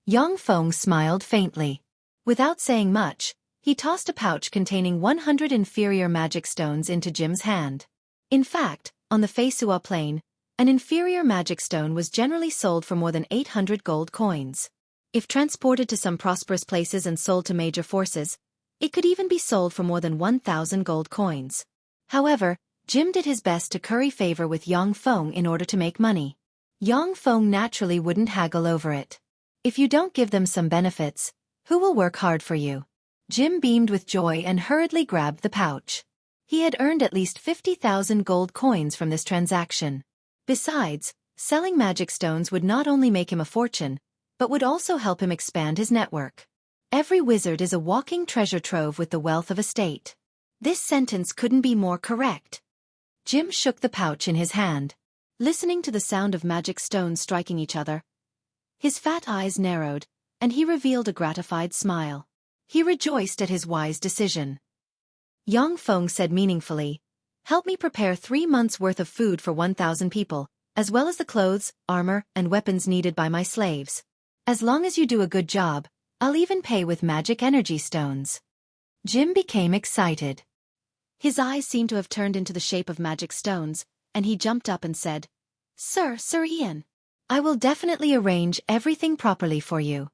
Yang Feng smiled faintly. Without saying much, he tossed a pouch containing 100 inferior magic stones into Jim's hand. In fact, on the Feisua Plain, an inferior magic stone was generally sold for more than 800 gold coins. If transported to some prosperous places and sold to major forces, it could even be sold for more than 1,000 gold coins. However, Jim did his best to curry favor with Yang Feng in order to make money. Yang Feng naturally wouldn't haggle over it. If you don't give them some benefits, Who will work hard for you? Jim beamed with joy and hurriedly grabbed the pouch. He had earned at least 50,000 gold coins from this transaction. Besides, selling magic stones would not only make him a fortune, but would also help him expand his network. Every wizard is a walking treasure trove with the wealth of a state. This sentence couldn't be more correct. Jim shook the pouch in his hand, listening to the sound of magic stones striking each other. His fat eyes narrowed, and he revealed a gratified smile. He rejoiced at his wise decision. Yang Feng said meaningfully, "Help me prepare 3 months' worth of food for 1,000 people, as well as the clothes, armor, and weapons needed by my slaves. As long as you do a good job, I'll even pay with magic energy stones." Jim became excited. His eyes seemed to have turned into the shape of magic stones, and he jumped up and said, Sir Ian, I will definitely arrange everything properly for you."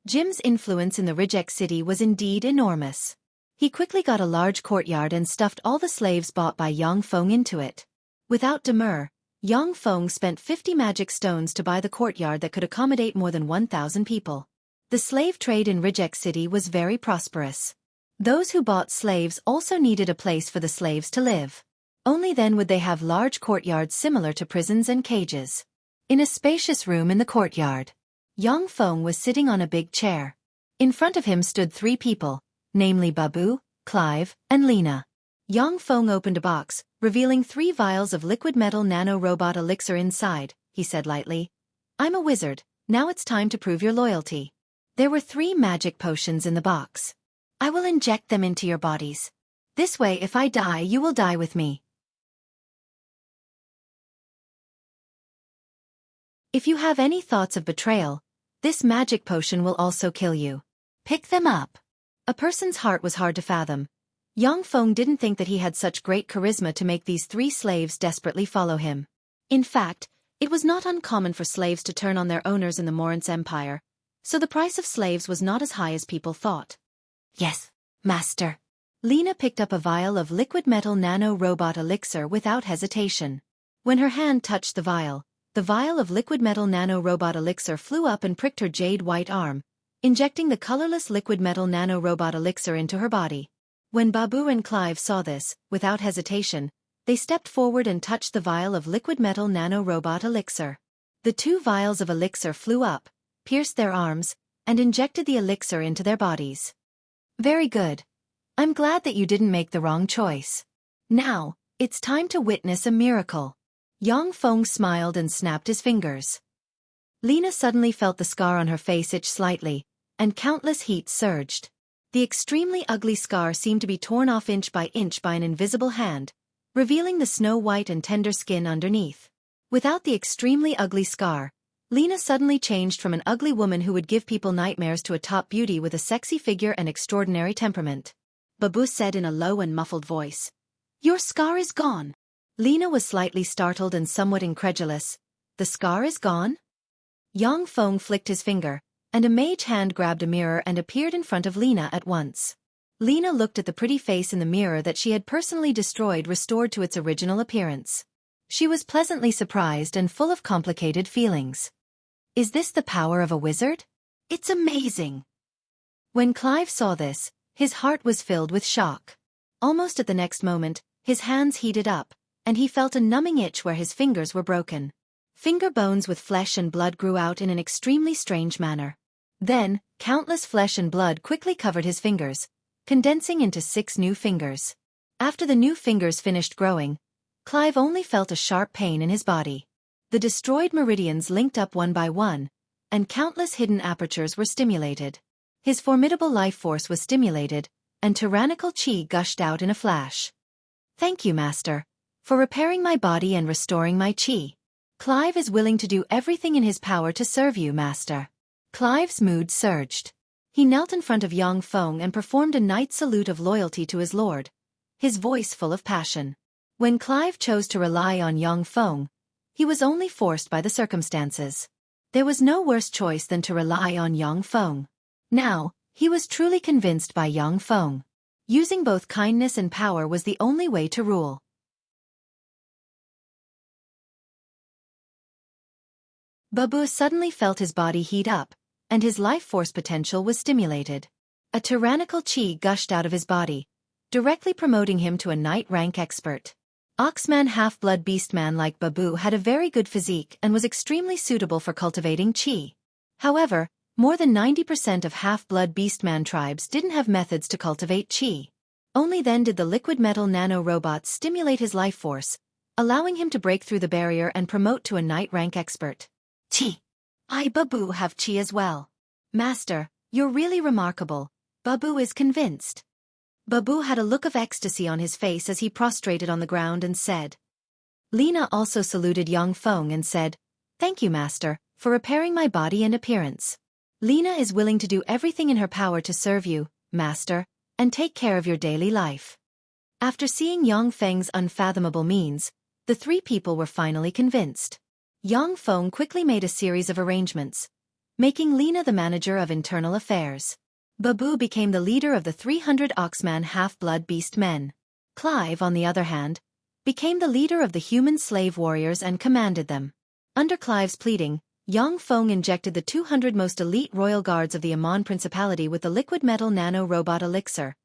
Jim's influence in the Rijek city was indeed enormous. He quickly got a large courtyard and stuffed all the slaves bought by Yang Feng into it. Without demur, Yang Feng spent 50 magic stones to buy the courtyard that could accommodate more than 1,000 people. The slave trade in Rijek city was very prosperous. Those who bought slaves also needed a place for the slaves to live. Only then would they have large courtyards similar to prisons and cages. In a spacious room in the courtyard, Yang Feng was sitting on a big chair. In front of him stood 3 people, namely Babu, Clive, and Lena. Yang Feng opened a box, revealing 3 vials of liquid metal nano-robot elixir inside. He said lightly, "I'm a wizard, now it's time to prove your loyalty." There were 3 magic potions in the box. "I will inject them into your bodies. This way if I die you will die with me. If you have any thoughts of betrayal, this magic potion will also kill you. Pick them up." A person's heart was hard to fathom. Yang Feng didn't think that he had such great charisma to make these 3 slaves desperately follow him. In fact, it was not uncommon for slaves to turn on their owners in the Morin's Empire, so the price of slaves was not as high as people thought. "Yes, master." Lena picked up a vial of liquid metal nano-robot elixir without hesitation. When her hand touched the vial of liquid metal nano-robot elixir flew up and pricked her jade-white arm, injecting the colorless liquid metal nano-robot elixir into her body. When Babu and Clive saw this, without hesitation, they stepped forward and touched the vial of liquid metal nano-robot elixir. The 2 vials of elixir flew up, pierced their arms, and injected the elixir into their bodies. "Very good. I'm glad that you didn't make the wrong choice. Now, it's time to witness a miracle." Yang Feng smiled and snapped his fingers. Lena suddenly felt the scar on her face itch slightly, and countless heat surged. The extremely ugly scar seemed to be torn off inch by an invisible hand, revealing the snow-white and tender skin underneath. Without the extremely ugly scar, Lena suddenly changed from an ugly woman who would give people nightmares to a top beauty with a sexy figure and extraordinary temperament. Babu said in a low and muffled voice, "Your scar is gone." Lena was slightly startled and somewhat incredulous. "The scar is gone?" Yang Feng flicked his finger, and a mage hand grabbed a mirror and appeared in front of Lena at once. Lena looked at the pretty face in the mirror that she had personally destroyed restored to its original appearance. She was pleasantly surprised and full of complicated feelings. Is this the power of a wizard? It's amazing! When Clive saw this, his heart was filled with shock. Almost at the next moment, his hands heated up, and he felt a numbing itch where his fingers were broken. Finger bones with flesh and blood grew out in an extremely strange manner. Then, countless flesh and blood quickly covered his fingers, condensing into 6 new fingers. After the new fingers finished growing, Clive only felt a sharp pain in his body. The destroyed meridians linked up one by one, and countless hidden apertures were stimulated. His formidable life force was stimulated, and tyrannical chi gushed out in a flash. "Thank you, Master, for repairing my body and restoring my chi. Clive is willing to do everything in his power to serve you, Master." Clive's mood surged. He knelt in front of Yang Feng and performed a knight salute of loyalty to his lord, his voice full of passion. When Clive chose to rely on Yang Feng, he was only forced by the circumstances. There was no worse choice than to rely on Yang Feng. Now, he was truly convinced by Yang Feng. Using both kindness and power was the only way to rule. Babu suddenly felt his body heat up, and his life force potential was stimulated. A tyrannical chi gushed out of his body, directly promoting him to a knight rank expert. Oxman half-blood beastman like Babu had a very good physique and was extremely suitable for cultivating chi. However, more than 90% of half-blood beastman tribes didn't have methods to cultivate chi. Only then did the liquid metal nano-robots stimulate his life force, allowing him to break through the barrier and promote to a knight rank expert. Chi. I Babu have chi as well. Master, you're really remarkable. Babu is convinced. Babu had a look of ecstasy on his face as he prostrated on the ground and said. Lina also saluted Yang Feng and said, "Thank you, Master, for repairing my body and appearance. Lina is willing to do everything in her power to serve you, Master, and take care of your daily life." After seeing Yang Feng's unfathomable means, the three people were finally convinced. Yang Feng quickly made a series of arrangements, making Lina the manager of internal affairs. Babu became the leader of the 300 Oxman half-blood beast men. Clive, on the other hand, became the leader of the human slave warriors and commanded them. Under Clive's pleading, Yang Feng injected the 200 most elite royal guards of the Amon Principality with the liquid metal nano-robot elixir,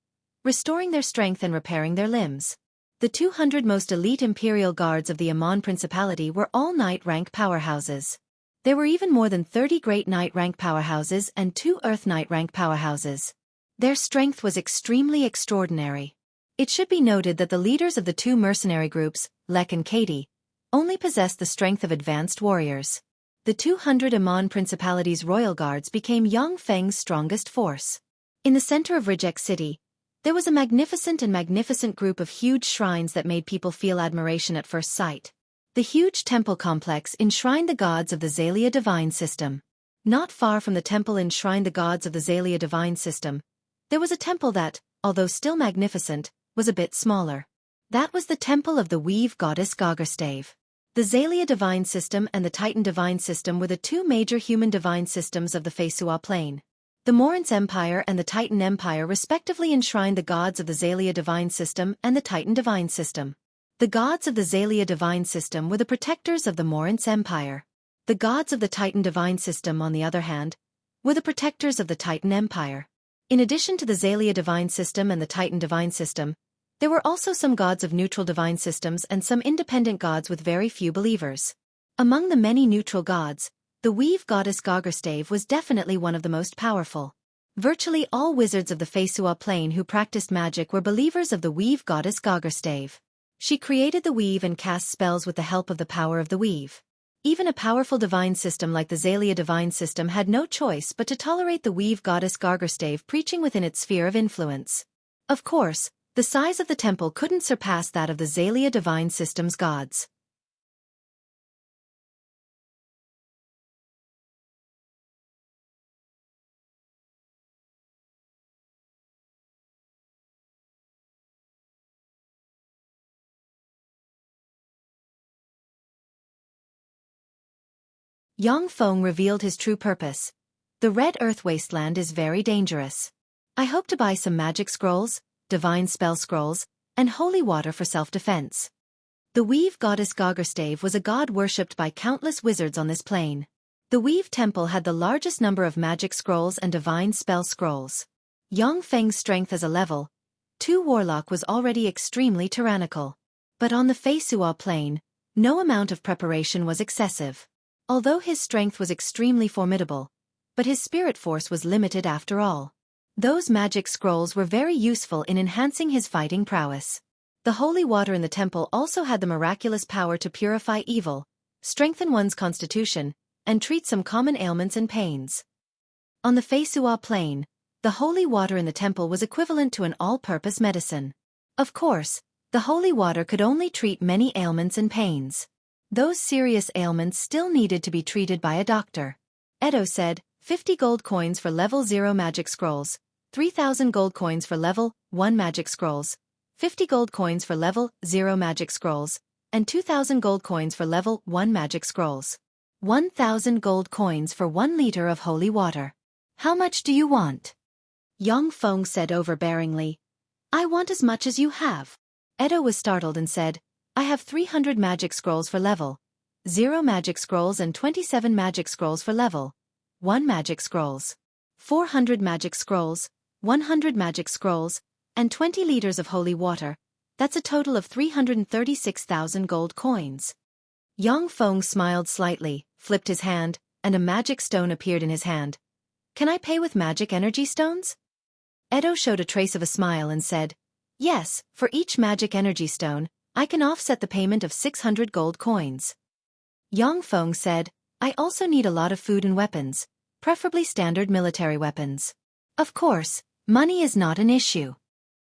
restoring their strength and repairing their limbs. The 200 most elite imperial guards of the Amon Principality were all knight rank powerhouses. There were even more than 30 great knight rank powerhouses and 2 earth knight rank powerhouses. Their strength was extremely extraordinary. It should be noted that the leaders of the 2 mercenary groups, Lek and Katie, only possessed the strength of advanced warriors. The 200 Amon Principality's royal guards became Yang Feng's strongest force. In the center of Rijek City, there was a magnificent group of huge shrines that made people feel admiration at first sight. The huge temple complex enshrined the gods of the Zalia divine system. Not far from the temple enshrined the gods of the Zalia divine system, there was a temple that, although still magnificent, was a bit smaller. That was the temple of the weave goddess Gaugerstave. The Zalia divine system and the Titan divine system were the 2 major human divine systems of the Feisua plain. The Morin's Empire and the Titan Empire respectively enshrined the gods of the Zalia divine system and the Titan divine system. The gods of the Zalia divine system were the protectors of the Morin's Empire. The gods of the Titan divine system, on the other hand, were the protectors of the Titan Empire. In addition to the Zalia divine system and the Titan divine system, there were also some gods of neutral divine systems and some independent gods with very few believers. Among the many neutral gods, the weave goddess Gaugerstave was definitely one of the most powerful. Virtually all wizards of the Feisua plain who practiced magic were believers of the weave goddess Gaugerstave. She created the weave and cast spells with the help of the power of the weave. Even a powerful divine system like the Zalia divine system had no choice but to tolerate the weave goddess Gaugerstave preaching within its sphere of influence. Of course, the size of the temple couldn't surpass that of the Zalia divine system's gods. Yang Feng revealed his true purpose. The Red Earth Wasteland is very dangerous. I hope to buy some magic scrolls, divine spell scrolls, and holy water for self-defense. The weave goddess Gaugerstave was a god worshipped by countless wizards on this plane. The weave temple had the largest number of magic scrolls and divine spell scrolls. Yang Feng's strength as a level 2 warlock was already extremely tyrannical. But on the Feisua plain, no amount of preparation was excessive. Although his strength was extremely formidable, but his spirit force was limited after all. Those magic scrolls were very useful in enhancing his fighting prowess. The holy water in the temple also had the miraculous power to purify evil, strengthen one's constitution, and treat some common ailments and pains. On the Feisua plain, the holy water in the temple was equivalent to an all-purpose medicine. Of course, the holy water could only treat many ailments and pains. Those serious ailments still needed to be treated by a doctor. Edo said, 50 gold coins for level 0 magic scrolls, 3,000 gold coins for level 1 magic scrolls, 50 gold coins for level 0 magic scrolls, and 2,000 gold coins for level 1 magic scrolls. 1,000 gold coins for 1 liter of holy water. How much do you want? Yang Feng said overbearingly. I want as much as you have. Edo was startled and said, I have 300 magic scrolls for level 0 magic scrolls and 27 magic scrolls for level 1 magic scrolls. 400 magic scrolls, 100 magic scrolls, and 20 liters of holy water. That's a total of 336,000 gold coins. Yang Feng smiled slightly, flipped his hand, and a magic stone appeared in his hand. Can I pay with magic energy stones? Edo showed a trace of a smile and said, yes, for each magic energy stone, I can offset the payment of 600 gold coins. Yang Feng said, I also need a lot of food and weapons, preferably standard military weapons. Of course, money is not an issue.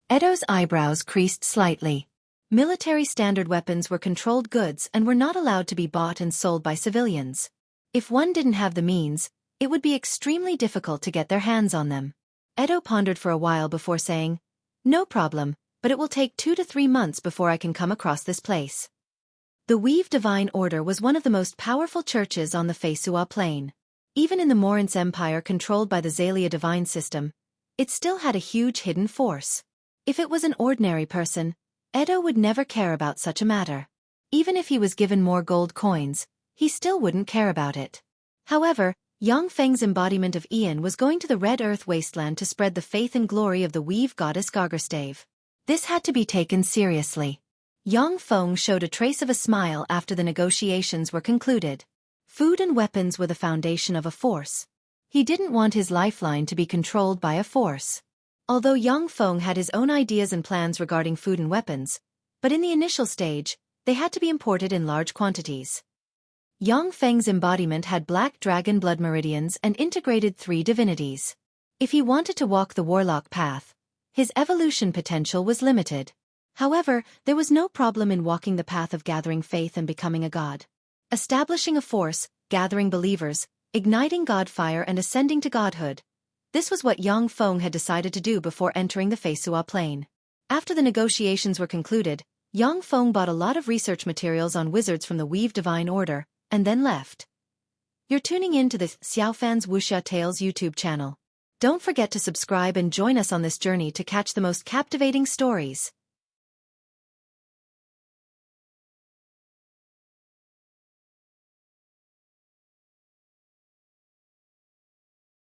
Edo's eyebrows creased slightly. Military standard weapons were controlled goods and were not allowed to be bought and sold by civilians. If one didn't have the means, it would be extremely difficult to get their hands on them. Edo pondered for a while before saying, no problem, but it will take 2 to 3 months before I can come across this place. The Weave Divine Order was one of the most powerful churches on the Feisua Plain. Even in the Morin's Empire controlled by the Zalia Divine System, it still had a huge hidden force. If it was an ordinary person, Edo would never care about such a matter. Even if he was given more gold coins, he still wouldn't care about it. However, Yang Feng's embodiment of Ian was going to the Red Earth Wasteland to spread the faith and glory of the Weave Goddess Gargerstave. This had to be taken seriously. Yang Feng showed a trace of a smile after the negotiations were concluded. Food and weapons were the foundation of a force. He didn't want his lifeline to be controlled by a force. Although Yang Feng had his own ideas and plans regarding food and weapons, but in the initial stage, they had to be imported in large quantities. Yang Feng's embodiment had black dragon blood meridians and integrated 3 divinities. If he wanted to walk the warlock path, his evolution potential was limited. However, there was no problem in walking the path of gathering faith and becoming a god. Establishing a force, gathering believers, igniting god fire and ascending to godhood. This was what Yang Feng had decided to do before entering the Feisua Plain. After the negotiations were concluded, Yang Feng bought a lot of research materials on wizards from the Weave Divine Order, and then left. You're tuning in to the Xiaofan's Wuxia Tales YouTube channel. Don't forget to subscribe and join us on this journey to catch the most captivating stories.